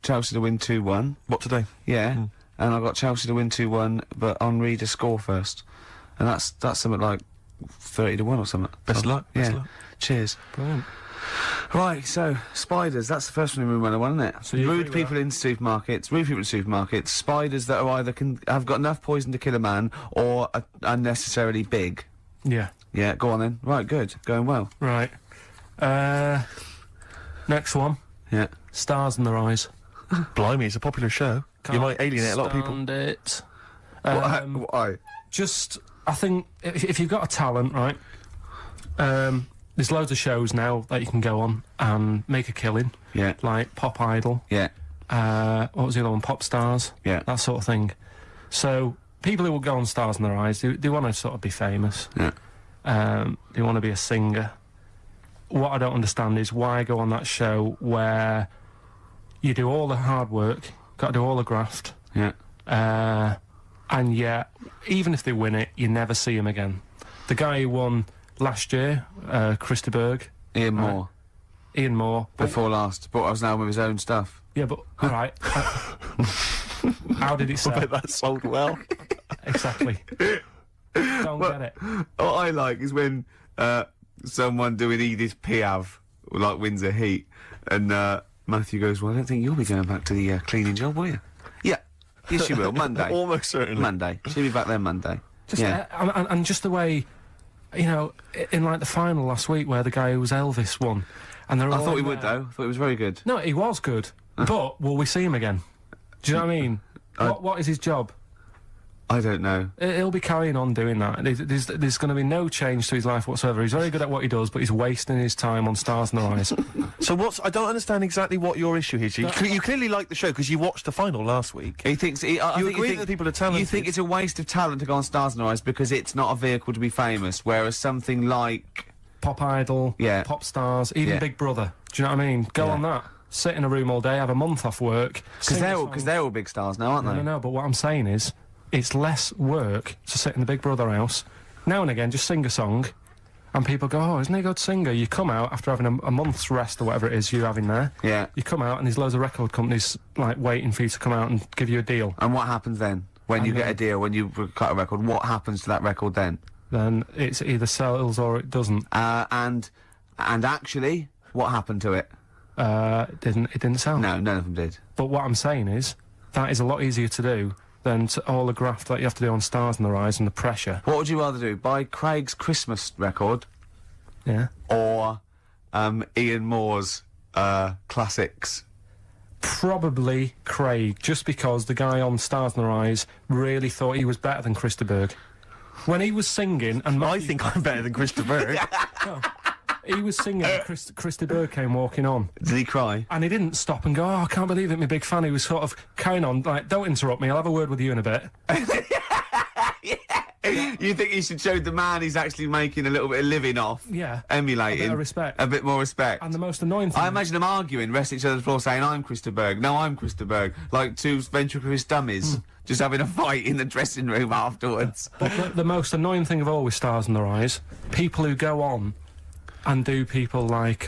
Chelsea to win 2-1. What today? Yeah. And I've got Chelsea to win 2-1, but Henry to score first. And that's something like 30-1 or something. Best So, luck. Yeah. Best luck. Cheers. Brilliant. Right, so spiders. That's the first one in Room 101, isn't it? So you rude agree with people in supermarkets. Rude people in supermarkets. Spiders that are either have got enough poison to kill a man or are unnecessarily big. Yeah. Yeah. Go on then. Right. Good. Going well. Right. Next one. Yeah. Stars in Their Eyes. Blimey, it's a popular show. You might alienate a lot of people. Stand it. Why? Just, I think, if you've got a talent, right, there's loads of shows now that you can go on and make a killing. Yeah. Like Pop Idol. Yeah. What was the other one? Pop Stars. Yeah. That sort of thing. So, people who will go on Stars in Their Eyes, they want to sort of be famous. Yeah. They want to be a singer. What I don't understand is why go on that show where you do all the hard work, got to do all the graft, Yeah. and yet, even if they win it, you never see him again. The guy who won last year, Christy Berg. Ian Moore. Ian Moore. Before last. But I was now with his own stuff. Yeah, but, alright. How did it sell? I bet that sold well. Exactly. Don't get it. What I like is when someone doing Edith Piaf like wins a heat, and Matthew goes, "Well, I don't think you'll be going back to the cleaning job, will you?" Yeah, yes, you will. Monday, Almost certainly. Monday. She'll be back there Monday. Just, yeah, and just the way, you know, in like the final last week where the guy who was Elvis won, and they're all I thought he in would there. though. I thought he was very good. No, he was good, but will we see him again? Do you know what I mean? What is his job? I don't know. He'll be carrying on doing that. There's going to be no change to his life whatsoever. He's very good at what he does, but he's wasting his time on Stars in Their Eyes. So I don't understand exactly what your issue is. You clearly like the show because you watched the final last week. He thinks you agree that people are talented. You think it's a waste of talent to go on Stars in Their Eyes because it's not a vehicle to be famous, whereas something like Pop Idol, Yeah. Pop Stars, even Yeah. Big Brother. Do you know what I mean? Go Yeah. on that. Sit in a room all day, have a month off work. because they're all big stars now, aren't they? No, but what I'm saying is, it's less work to sit in the Big Brother house. Now and again, just sing a song, and people go, "Oh, isn't he a good singer?" You come out after having a month's rest or whatever it is you're having there. Yeah. You come out, and there's loads of record companies like waiting for you to come out and give you a deal. And what happens then when And you get then- a deal? When you cut a record, what happens to that record then? Then it's either sells or it doesn't. And actually, what happened to it? It didn't sell. No, none of them did. But what I'm saying is, that is a lot easier to do than all the graft that you have to do on Stars in Their Eyes and the pressure. What would you rather do? Buy Craig's Christmas record Yeah. or Ian Moore's classics? Probably Craig, just because the guy on Stars in Their Eyes really thought he was better than Christy Berg. When he was singing, and I think I'm better than Christy Berg. No, he was singing, and Christy Berg came walking on. Did he cry? And he didn't stop and go, "Oh, I can't believe it, my big fan." He was sort of carrying on, like, "Don't interrupt me, I'll have a word with you in a bit." You think he should show the man he's actually making a little bit of living off? Yeah. Emulating. A bit of respect. A bit more respect. And the most annoying thing... I imagine them arguing, resting each other's floor, saying, I'm Christa Berg. No, I'm Christa Berg. Like two ventriloquist dummies. Just having a fight in the dressing room afterwards. But the most annoying thing of all with Stars in Their Eyes, people who go on and do people like...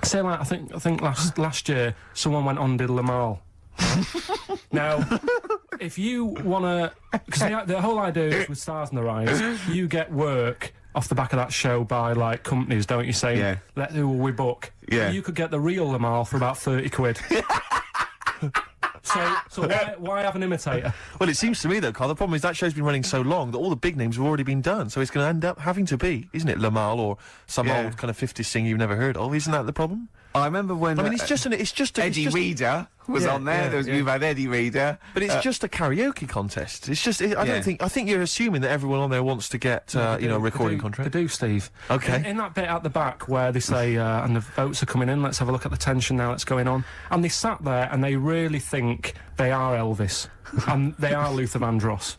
say, like, I think last year, someone went on and did Lamal. Now, if you want to... Because the whole idea is with Stars in Their Eyes, you get work off the back of that show by, like, companies, don't you, say, who will we book? Yeah. You could get the real Lamal for about 30 quid. So why have an imitator? Well, it seems to me, though, Carl, the problem is that show's been running so long that all the big names have already been done, so it's going to end up having to be, isn't it, Lamal or some old kind of 50s singer you've never heard of? Isn't that the problem? I remember when... I mean, it's just Eddie Reader was on there. You've had Eddie Reader. But it's just a karaoke contest. It's just... I think you're assuming that everyone on there wants to get, a recording contract. They do, Steve. Okay. In that bit at the back where they say, and the votes are coming in, let's have a look at the tension now that's going on. And they sat there and they really think they are Elvis. And they are Luther Vandross.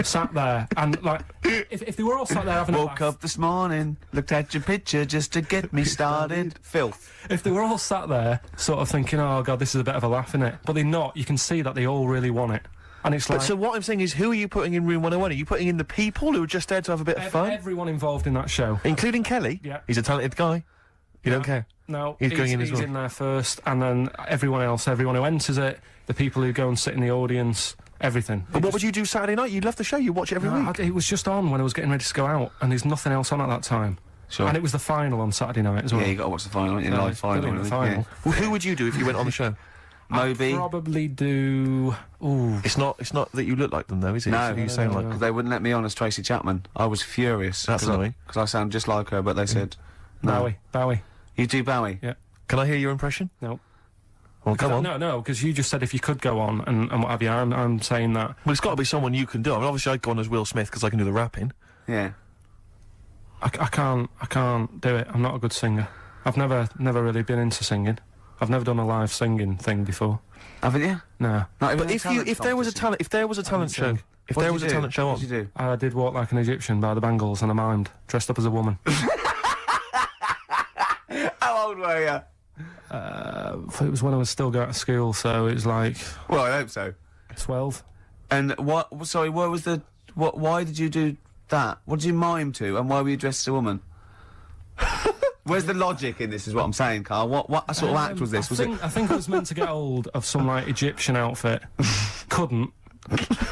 Sat there, and, like, if they were all sat there having a laugh... Woke up this morning, looked at your picture just to get me started. Filth. If they were all sat there, sort of thinking, oh, God, this is a bit of a laugh, innit? But they're not. You can see that they all really want it. And it's like... So what I'm saying is, who are you putting in Room 101? Are you putting in the people who are just there to have a bit of fun? Everyone involved in that show. Including Kelly? Yeah. He's a talented guy. You don't care? No. He's going in as well. He's in there first, and then everyone else, everyone who enters it, the people who go and sit in the audience... Everything. But what would you do Saturday night? You'd love the show. You watch it every week. It was just on when I was getting ready to go out, and there's nothing else on at that time. Sure. And it was the final on Saturday night as well. Yeah, you got to watch the final, haven't you? Live final. The final. Yeah. Well, who would you do if you went on the show? Moby. I'd probably do... Ooh. It's not that you look like them, though, is it? No, It's who you sound like. because they wouldn't let me on as Tracy Chapman. I was furious. That's annoying. Because I sound just like her, but they said... No. Bowie. You do Bowie? Yeah. Can I hear your impression? No. Well, come on. No, because you just said if you could go on and what have you. I'm saying that. Well, it's got to be someone you can do. I mean, obviously I'd go on as Will Smith because I can do the rapping. Yeah. I can't do it. I'm not a good singer. I've never really been into singing. I've never done a live singing thing before. Haven't you? No. Not even But if there was a talent show, if there was a talent show on, what did you do? I did Walk Like an Egyptian by the Bangles and I mimed, dressed up as a woman. How old were you? It was when I was still going to school, so it was like... Well, I hope so. 12. And what... Sorry, what was the... Why did you do that? What did you mime to, and why were you dressed as a woman? Where's the logic in this, is what I'm saying, Carl? What sort of act was this? I think I was meant to get hold of some, like, Egyptian outfit. Couldn't.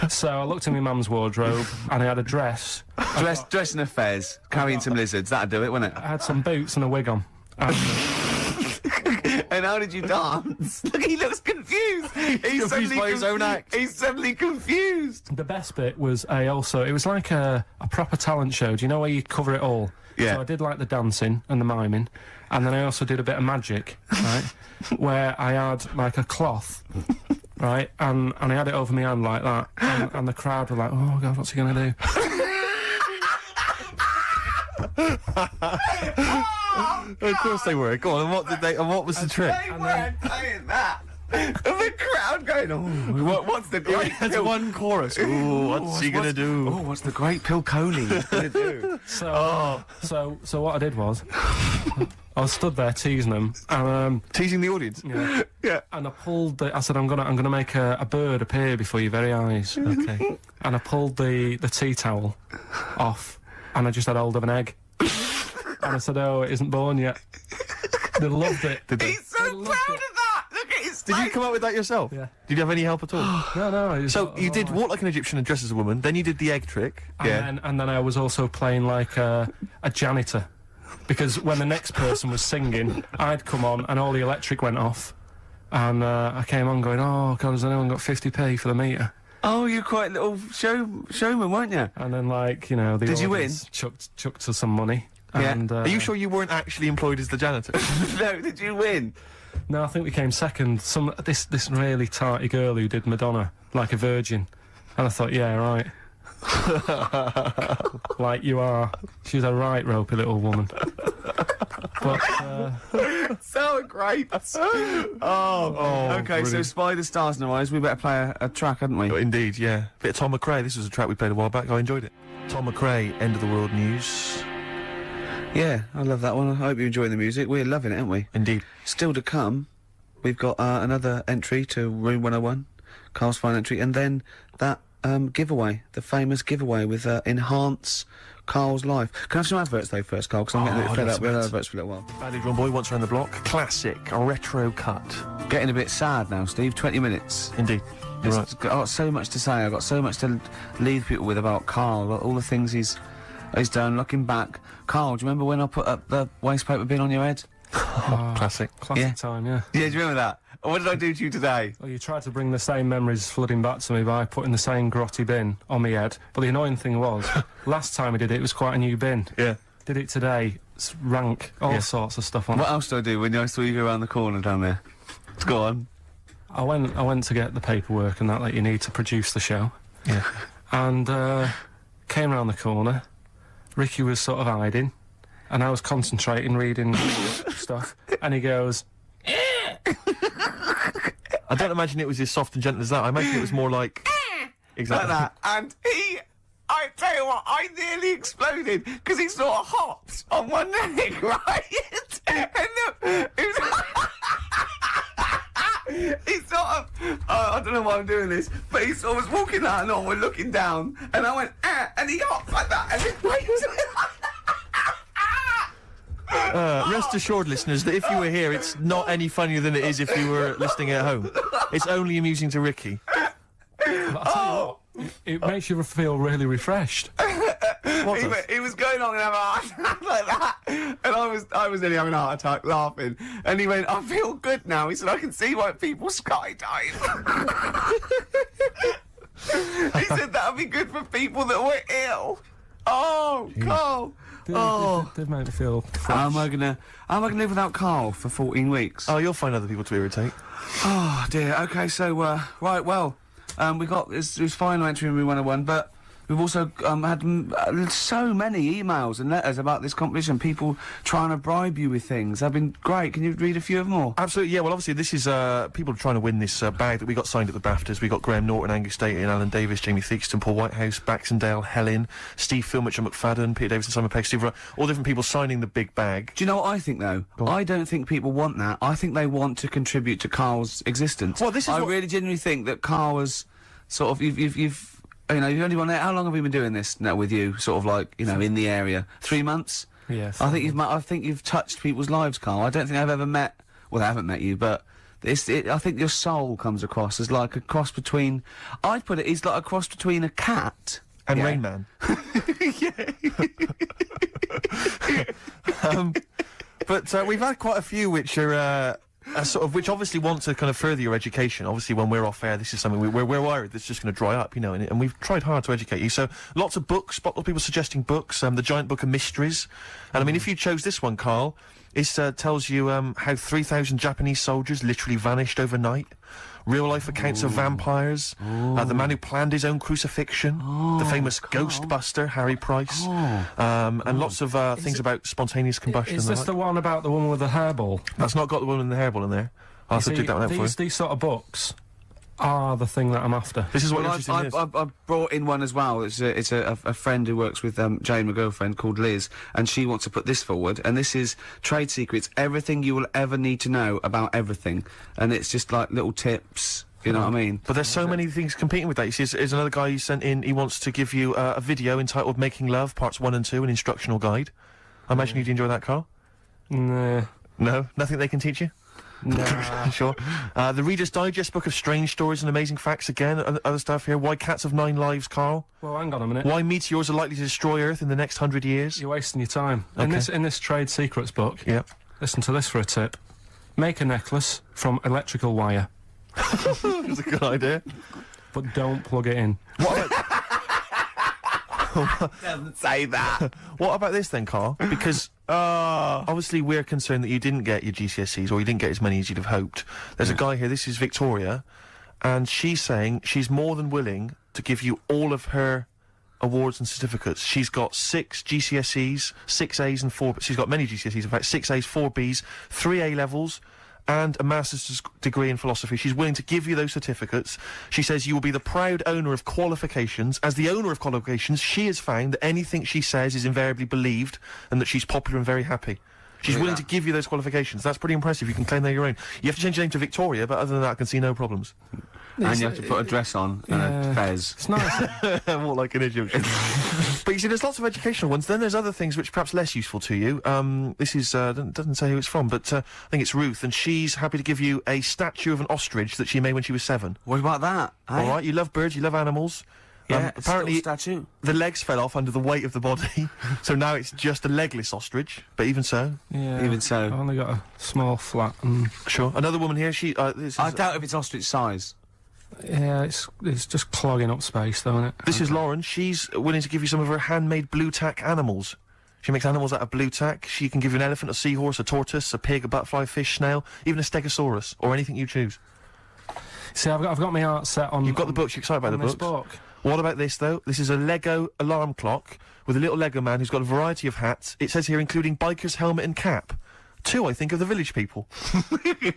So I looked in my mum's wardrobe, and I had a dress. Dress in a fez, carrying some lizards, that'd do it, wouldn't it? I had some boots and a wig on. And how did you dance? Look, he looks confused. He's confused by his own act. He's suddenly confused. The best bit was it was like a proper talent show. Do you know where you cover it all? Yeah. So I did like the dancing and the miming, and then I also did a bit of magic, right? Where I had like a cloth, right, and I had it over my hand like that, and the crowd were like, "Oh God, what's he gonna do?" Of course they were. Go on. And what was the trick? They weren't saying that. And the crowd going, oh, what's the great... That's one chorus. Ooh, what's he gonna do? Oh, what's the great Pilkington gonna do? So what I did was, I was stood there teasing them, and teasing the audience. Yeah. Yeah. And I pulled I said, I'm gonna make a bird appear before your very eyes. Okay. And I pulled the tea towel off, and I just had hold of an egg. And I said, oh, it isn't born yet. They loved it. He's so proud of that! Look at his face! Did you come up with that yourself? Yeah. Did you have any help at all? No. So you did Walk Like an Egyptian and Dress as a Woman, then you did the egg trick. And then I was also playing like a janitor. Because when the next person was singing, I'd come on and all the electric went off. And I came on going, oh, God, has anyone got 50p for the meter? Oh, you're quite a little showman, weren't you? And then, like, you know, the Did you win? audience chucked us some money. Yeah. And, Are you sure you weren't actually employed as the janitor? No, did you win? No, I think we came second. This really tarty girl who did Madonna, like a virgin. And I thought, yeah, right. Like you are. She was a right ropey little woman. But So great. Okay, so brilliant. Spider Stars in our eyes. We better play a track, hadn't we? Indeed, yeah. Bit of Tom McRae. This was a track we played a while back. I enjoyed it. Tom McRae, End of the World News. Yeah, I love that one. I hope you're enjoying the music. We're loving it, aren't we? Indeed. Still to come, we've got another entry to Room 101, Carl's final entry, and then that giveaway, the famous giveaway with Enhance Carl's Life. Can I have some adverts though first, Carl? Because I'm getting a bit fed up. We had adverts for a little while. Badly Drawn Boy, Once Around the Block. Classic, a retro cut. Getting a bit sad now, Steve. 20 minutes. Indeed. You're right. I've got so much to say. I've got so much to leave people with about Carl, all the things he's done. Looking back, Carl, do you remember when I put up the waste paper bin on your head? Classic. classic time, yeah. Yeah, do you remember that? What did I do to you today? Well, you tried to bring the same memories flooding back to me by putting the same grotty bin on my head. But the annoying thing was, last time I did it was quite a new bin. Yeah. Did it today, it's rank, all sorts of stuff on it. What else did I do when I saw you go around the corner down there? Go on. I went to get the paperwork and that you need to produce the show. Yeah. And came round the corner. Ricky was sort of hiding, and I was concentrating, reading stuff. And he goes, I don't imagine it was as soft and gentle as that. I imagine it was more like... Exactly. Like that. And I tell you what, I nearly exploded because he sort of hopped on one leg, right? And he was... he sort of, I don't know why I'm doing this, but he sort of was walking out and on, we're looking down, and I went, and he hopped like that, and his weight was... Rest assured, listeners, that if you were here, it's not any funnier than it is if you were listening at home. It's only amusing to Ricky. I'll tell you what, it makes you feel really refreshed. He was going on and having a heart attack like that, and I was nearly having a heart attack laughing. And he went, "I feel good now." He said, "I can see why people skydive." He said that would be good for people that were ill. Oh, Carl. They've made me feel fresh. How am I gonna live without Carl for 14 weeks? Oh, you'll find other people to irritate. Oh dear. Okay, so right, well, we got his final entry in Room 101, but we've also had so many emails and letters about this competition. People trying to bribe you with things. They've been great. Can you read a few of them all? Absolutely, yeah. Well, obviously, this is people are trying to win this bag that we got signed at the BAFTAs. We got Graham Norton, Angus Daty, Alan Davis, Jamie Theakston, Paul Whitehouse, Baxendale, Helen, Steve Filmich and McFadden, Peter Davison, Simon Pegg, Steve Wright, all different people signing the big bag. Do you know what I think, though? I don't think people want that. I think they want to contribute to Carl's existence. Well, this is I really genuinely think that Carl was sort of... You've you know, you've only been there. How long have we been doing this now with you? Sort of like, you know, in the area. 3 months? Yes. I think you've touched people's lives, Carl. I don't think I've ever met... Well, I haven't met you, but... I think your soul comes across as like a cross between... I'd put it's like a cross between a cat... And Rain Man. But we've had quite a few which are... sort of, which obviously want to kind of further your education. Obviously, when we're off air, this is something we're worried that's just going to dry up, you know, and we've tried hard to educate you. So, lots of books, lots of people suggesting books, the Giant Book of Mysteries. And I mean, if you chose this one, Karl, it tells you how 3,000 Japanese soldiers literally vanished overnight. Real-life accounts of vampires, the man who planned his own crucifixion, the famous Ghostbuster, Harry Price, and lots of things about spontaneous combustion. Is this the one about the woman with the hairball? That's not got the woman with the hairball in there. I'll have to dig that one out for you. These sort of books are the thing that I'm after. This is what interesting is. I've brought in one as well. It's a friend who works with Jane, my girlfriend, called Liz, and she wants to put this forward. And this is Trade Secrets: everything you will ever need to know about everything. And it's just like little tips. You know what I mean? But there's so many things competing with that. You see, there's another guy who sent in. He wants to give you a video entitled "Making Love" Parts 1 and 2, an instructional guide. I imagine you'd enjoy that, Karl. Nah. No, nothing they can teach you. Nah. Sure. The Reader's Digest book of strange stories and amazing facts again. Other stuff here. Why cats have 9 lives, Karl. Well, hang on a minute. Why meteors are likely to destroy Earth in the next 100 years. You're wasting your time. Okay. In this Trade Secrets book, Yep. listen to this for a tip. Make a necklace from electrical wire. That's a good idea. But don't plug it in. What about... Doesn't say that. What about this then, Karl? Because obviously we're concerned that you didn't get your GCSEs, or you didn't get as many as you'd have hoped. There's a guy here, this is Victoria, and she's saying she's more than willing to give you all of her awards and certificates. She's got 6 GCSEs, 6 A's and 4... She's got many GCSEs, in fact, 6 A's, 4 B's, 3 A-levels, and a master's degree in philosophy. She's willing to give you those certificates. She says you will be the proud owner of qualifications. As the owner of qualifications, she has found that anything she says is invariably believed and that she's popular and very happy. She's willing to give you those qualifications. That's pretty impressive. You can claim they're your own. You have to change your name to Victoria, but other than that, I can see no problems. And you have to put a dress on and a fez. It's nice. More like an Egyptian. But you see, there's lots of educational ones. Then there's other things which are perhaps less useful to you. This is, doesn't say who it's from, but I think it's Ruth, and she's happy to give you a statue of an ostrich that she made when she was 7. What about that? All right, you love birds, you love animals. Yeah, it's apparently still a statue. The legs fell off under the weight of the body, so now it's just a legless ostrich. But even so, Yeah. Even so. I've only got a small flat. Sure. Another woman here. She. I doubt if it's ostrich size. Yeah, it's just clogging up space, though, isn't it? This is Lauren. She's willing to give you some of her handmade blue tack animals. She makes animals out of blue tack. She can give you an elephant, a seahorse, a tortoise, a pig, a butterfly, fish, snail, even a stegosaurus, or anything you choose. See, I've got my art set on. You've got the books. You're excited by the this books. book. What about this, though? This is a Lego alarm clock with a little Lego man who's got a variety of hats. It says here, including biker's helmet and cap. 2, I think, of the village people.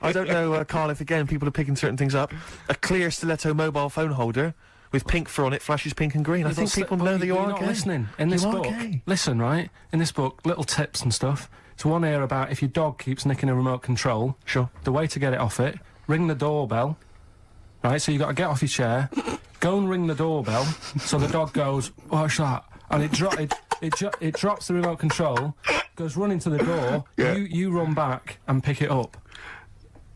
I don't know, Karl, if again people are picking certain things up. A clear stiletto mobile phone holder with pink fur on it, flashes pink and green. I think people know that you are not gay. listening. In this book, listen, right? In this book, little tips and stuff. There's one here about if your dog keeps nicking a remote control. Sure. The way to get it off it: ring the doorbell. Right, so you got to get off your chair, go and ring the doorbell, so the dog goes, "What's that?" And it drops the remote control, goes running to the door. Yeah. You run back and pick it up.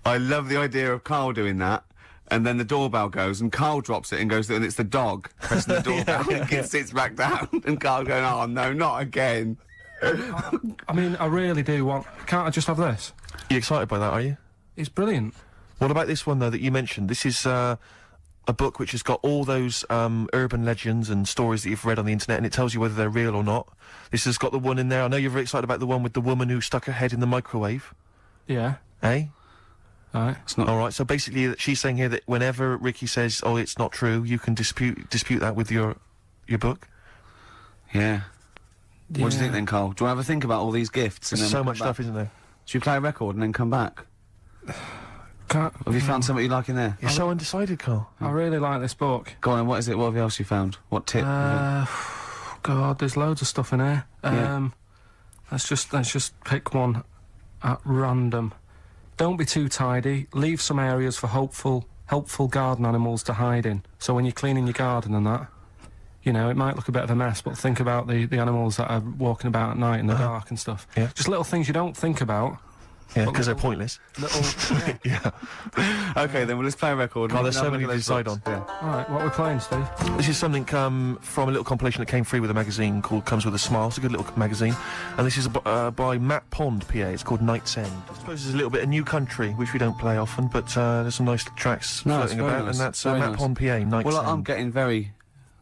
I love the idea of Karl doing that. And then the doorbell goes, and Karl drops it and goes, and it's the dog pressing the doorbell, and it sits back down, and Karl going, "Oh no, not again." I mean, I really do want. Can't I just have this? You excited by that, are you? It's brilliant. What about this one, though, that you mentioned? This is, a book which has got all those, urban legends and stories that you've read on the internet, and it tells you whether they're real or not. This has got the one in there. I know you're very excited about the one with the woman who stuck her head in the microwave. Yeah. Eh? Right. It's not. All right. So basically, she's saying here that whenever Ricky says, "Oh, it's not true," you can dispute that with your book. Yeah. What do you think then, Karl? Do you want to have a think about all these gifts? There's and then so we'll much come stuff, back? isn't there? Should we play a record and then come back? Can't. Have you found something you like in there? You're so undecided, Karl. I really like this book. Go on, what is it? What else you found? What tip? God, there's loads of stuff in here. Yeah. Let's just pick one at random. Don't be too tidy. Leave some areas for helpful garden animals to hide in. So when you're cleaning your garden and that, you know, it might look a bit of a mess, but think about the animals that are walking about at night in the dark and stuff. Yeah. Just little things you don't think about. Yeah, because they're pointless. Yeah. Okay, then, well, let's play a record. God, and there's we so can have many a to look at decide those on. books. Yeah. Alright, what are we playing, Steve? This is something from a little compilation that came free with a magazine called Comes With a Smile. It's a good little magazine. And this is by Matt Pond, PA. It's called Night's End. I suppose there's a little bit of New Country, which we don't play often, but there's some nice tracks floating about, nice. and that's Very Matt nice. Pond, PA, Night's Well, End. I'm getting very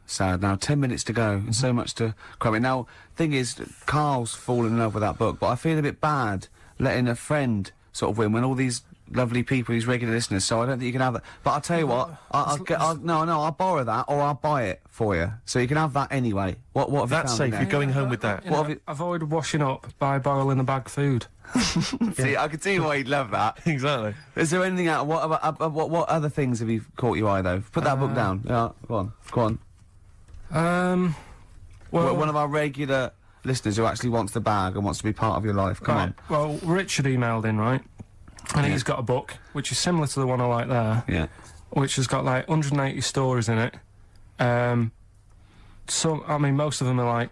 sad now. 10 minutes to go, and so much to cram in. Now, thing is, Karl's fallen in love with that book, but I feel a bit bad letting a friend sort of win when all these lovely people, these regular listeners, so I don't think you can have that. But I'll tell you what, I'll borrow that, or I'll buy it for you, so you can have that anyway. What have you That's found safe, in there? you're going home with that. What have you... Avoid washing up by boiling the bag food. See, I can see why you'd love that. Exactly. Is there anything out? What other things have you caught your eye though? Put that book down. Yeah, go on. Well, one of our regular listeners who actually wants the bag and wants to be part of your life. Come on. Well, Richard emailed in, right? And he's got a book which is similar to the one I like there. Yeah. Which has got like 180 stories in it. I mean, most of them are like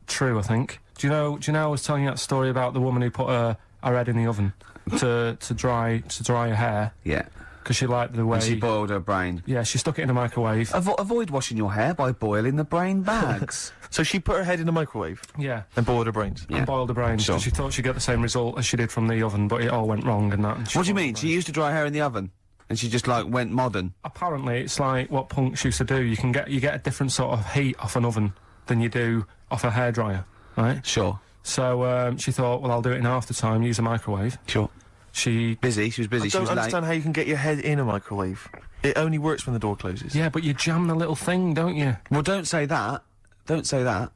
true, I think. Do you know? I was telling you that story about the woman who put her head in the oven to dry her hair. Yeah. Because she liked the way. And she boiled her brain. Yeah, she stuck it in a microwave. Avoid washing your hair by boiling the brain bags. So she put her head in the microwave? Yeah. And boiled her brains? And boiled her brains. Sure. She thought she'd get the same result as she did from the oven, but it all went wrong and that. And What do you mean? She used to dry hair in the oven, and she just like went modern. Apparently, it's like what punks used to do. You get a different sort of heat off an oven than you do off a hairdryer, right? Sure. So she thought, well, I'll do it in half the time. Use a microwave. Sure. She was busy. I She don't was late. understand how you can get your head in a microwave. It only works when the door closes. Yeah, but you jam the little thing, don't you? Well, don't say that, Don't say that.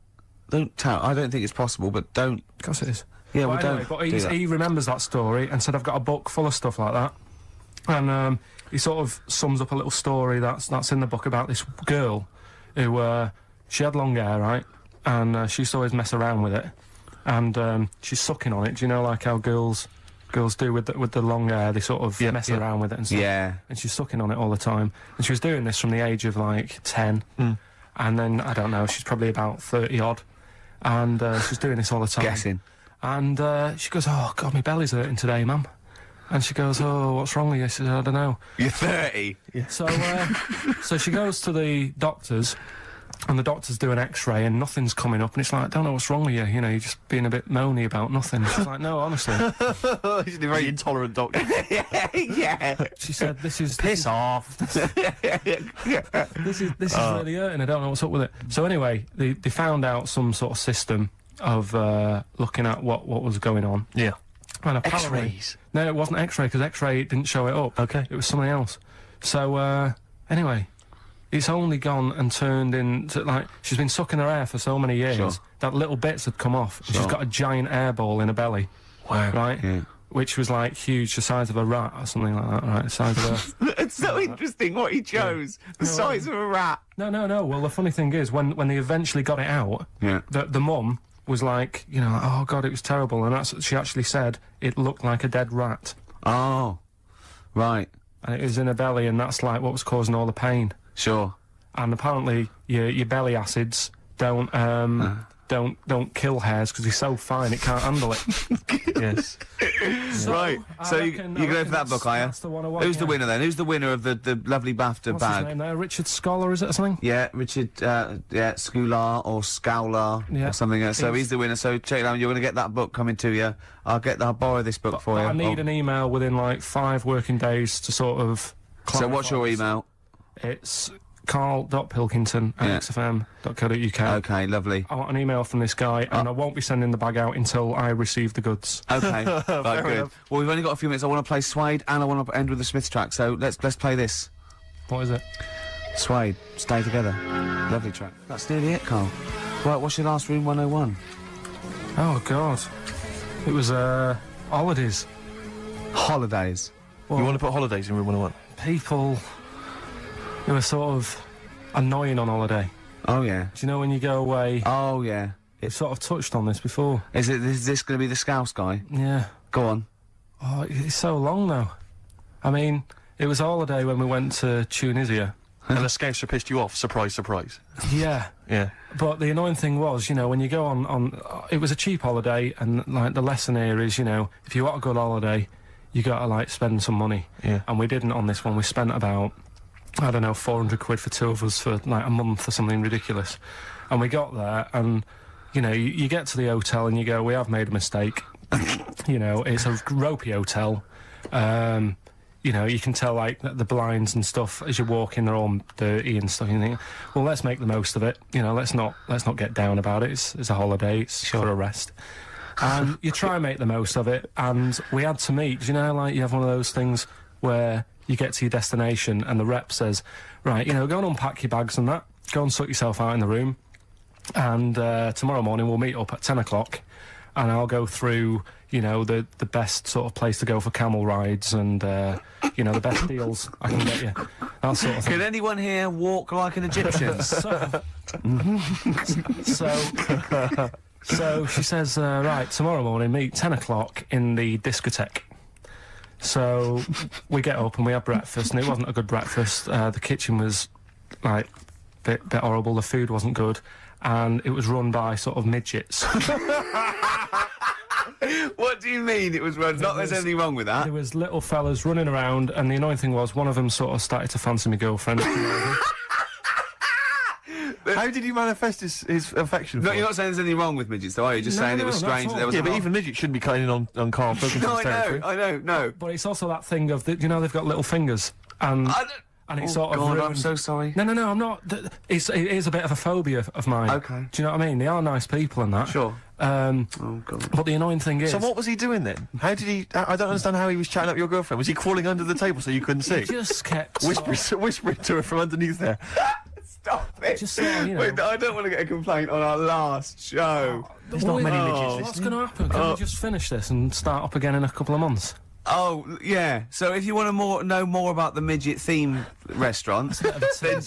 Don't tell. I don't think it's possible, but don't. Of course it is. Yeah, But well, anyway, don't. but do that. he remembers that story and said, I've got a book full of stuff like that. And he sort of sums up a little story that's in the book about this girl who, she had long hair, right? And she used to always mess around with it. And she's sucking on it. Do you know, like how girls do with the long hair? They sort of mess around with it and stuff. Yeah. And she's sucking on it all the time. And she was doing this from the age of, like, 10. And then, I don't know, she's probably about 30-odd. And she's doing this all the time. Guessing. And she goes, oh, God, my belly's hurting today, mum. And she goes, oh, what's wrong with you? She says, I don't know. You're 30? Yeah. So she goes to the doctors, and the doctors do an X-ray, and nothing's coming up. And it's like, I don't know what's wrong with you. You know, you're just being a bit moany about nothing. She's like, no, honestly. He's a very intolerant doctor. Yeah. She said, this is... Piss off. This is really hurting. I don't know what's up with it. So anyway, they found out some sort of system of looking at what was going on. Yeah. And apparently, X-rays? No, it wasn't X-ray, because X-ray didn't show it up. Okay. It was something else. So, anyway, it's only gone and turned into, like, she's been sucking her hair for so many years Sure. that little bits had come off. And Sure. she's got a giant air ball in her belly. Wow. Right? Yeah. Which was, like, huge, the size of a rat or something like that, right? The size of a... It's so interesting what he chose. The size of a rat. No. Well, the funny thing is, when they eventually got it out, Yeah. the mum was like, you know, oh, God, it was terrible. And that's what she actually said. It looked like a dead rat. Oh. Right. And it was in her belly, and that's, like, what was causing all the pain. Sure. And apparently, your belly acids don't kill hairs because they're so fine it can't handle it. Yes. Right. So you go for that book, are you? That's the one I want, Who's the yeah. winner then? Who's the winner of the lovely BAFTA What's his bag? name there? Richard Scholar, is it, or something? Yeah, Richard, Scular or Scowler Yeah. or something. So he's the winner. So check it out. You're going to get that book coming to you. I'll borrow this book for you. I need an email within, like, 5 working days to sort of... So what's your email? It's karl.pilkington at xfm.co.uk. Okay, lovely. I want an email from this guy, and I won't be sending the bag out until I receive the goods. Okay, right, good. enough. Well, we've only got a few minutes. I want to play Suede, and I want to end with the Smiths track. So let's play this. What is it? Suede, Stay Together. Lovely track. That's nearly it, Carl. Right, what's your last room 101? Oh, God. It was, holidays. Holidays. You want to put holidays in room 101? People who are sort of annoying on holiday. Oh, yeah. Do you know when you go away? Oh, yeah. It's sort of touched on this before. Is this going to be the Scouse guy? Yeah. Go on. Oh, it's so long now. I mean, it was a holiday when we went to Tunisia. And the Scouser pissed you off. Surprise, surprise. Yeah. Yeah. But the annoying thing was, you know, when you go on it was a cheap holiday, and, like, the lesson here is, you know, if you want a good holiday, you gotta, like, spend some money. Yeah. And we didn't on this one. We spent about, I don't know, 400 quid for 2 of us for, like, a month or something ridiculous. And we got there, and, you know, you get to the hotel and you go, we have made a mistake. You know, it's a ropey hotel. You know, you can tell, like, the blinds and stuff as you walk in, they're all dirty and stuff. You think, well, let's make the most of it. You know, let's not get down about it. It's a holiday. It's for a rest. And you try and make the most of it. And we had to meet. Do you know, like, you have one of those things where you get to your destination and the rep says, right, you know, go and unpack your bags and that. Go and sort yourself out in the room. And tomorrow morning we'll meet up at 10 o'clock. And I'll go through, you know, the best sort of place to go for camel rides and, you know, the best deals I can get you. That sort of thing. Can anyone here walk like an Egyptian? So she says, right, tomorrow morning, meet 10 o'clock in the discotheque. So we get up and we have breakfast, and it wasn't a good breakfast. The kitchen was, like, bit horrible. The food wasn't good. And it was run by sort of midgets. What do you mean it was run? Not there's anything wrong with that. There was little fellas running around, and the annoying thing was one of them sort of started to fancy my girlfriend. How did he manifest his affection for No, her? you're not saying there's anything wrong with midgets, though, are you? Just No, saying no, it was not at strange all. that there was Yeah, a but half- even midgets shouldn't be cutting on Karl Pilkington's No, territory. I know, no. But it's also that thing of, you know, they've got little fingers, and it Oh, sort of God, I'm ruined... so sorry. No, I'm not. It is a bit of a phobia of mine. Okay. Do you know what I mean? They are nice people and that. Sure. Oh, God. But the annoying thing is... So what was he doing then? How did he... I don't understand how he was chatting up your girlfriend. Was he crawling under the table so you couldn't see? He just kept... Whispering to her from underneath there. Stop Just sort of, you know. Wait, I don't want to get a complaint on our last show. There's not many midgets What's listening. going to happen? Can we just finish this and start up again in a couple of months? Oh, yeah. So if you want to know more about the midget theme restaurants, then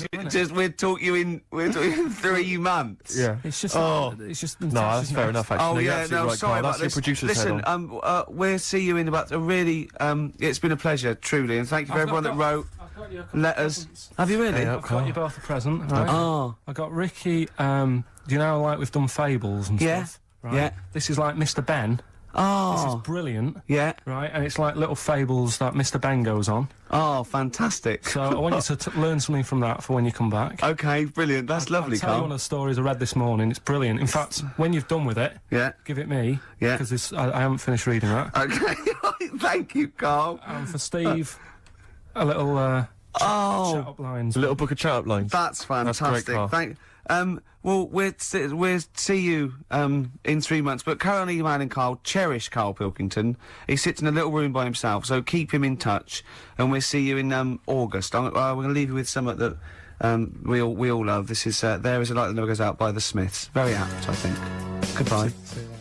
we'll talk you in 3 months. Yeah. It's just. It's just. No, that's fair enough, actually. Oh, You're yeah, absolutely no, right, sorry Karl. about That's your this. producer's head Listen, on. we'll see you in about a really, it's been a pleasure, truly, and thank you for everyone that wrote letters. Have you really? I've got you both a present, right? Oh. I got Ricky, do you know, like, we've done fables and stuff? Right? Yeah. This is like Mr. Ben. Oh. This is brilliant. Yeah. Right, and it's like little fables that Mr. Ben goes on. Oh, fantastic. So I want you to learn something from that for when you come back. Okay, brilliant. That's lovely, I'll tell you Karl. one of the stories I read this morning. It's brilliant. In fact, when you've done with it, give it me. Yeah. Because I haven't finished reading that. Okay. Thank you, Karl. And for Steve, a little chat-up lines. A little book of chat-up lines. That's fantastic. That's great, Karl. Well, we'll see you in 3 months. But carry on emailing Karl. Cherish Karl Pilkington. He sits in a little room by himself, so keep him in touch. And we'll see you in August. We're going to leave you with something that we all love. This is There Is a Light That Never Goes Out by the Smiths. Very apt, I think. Goodbye. See you later.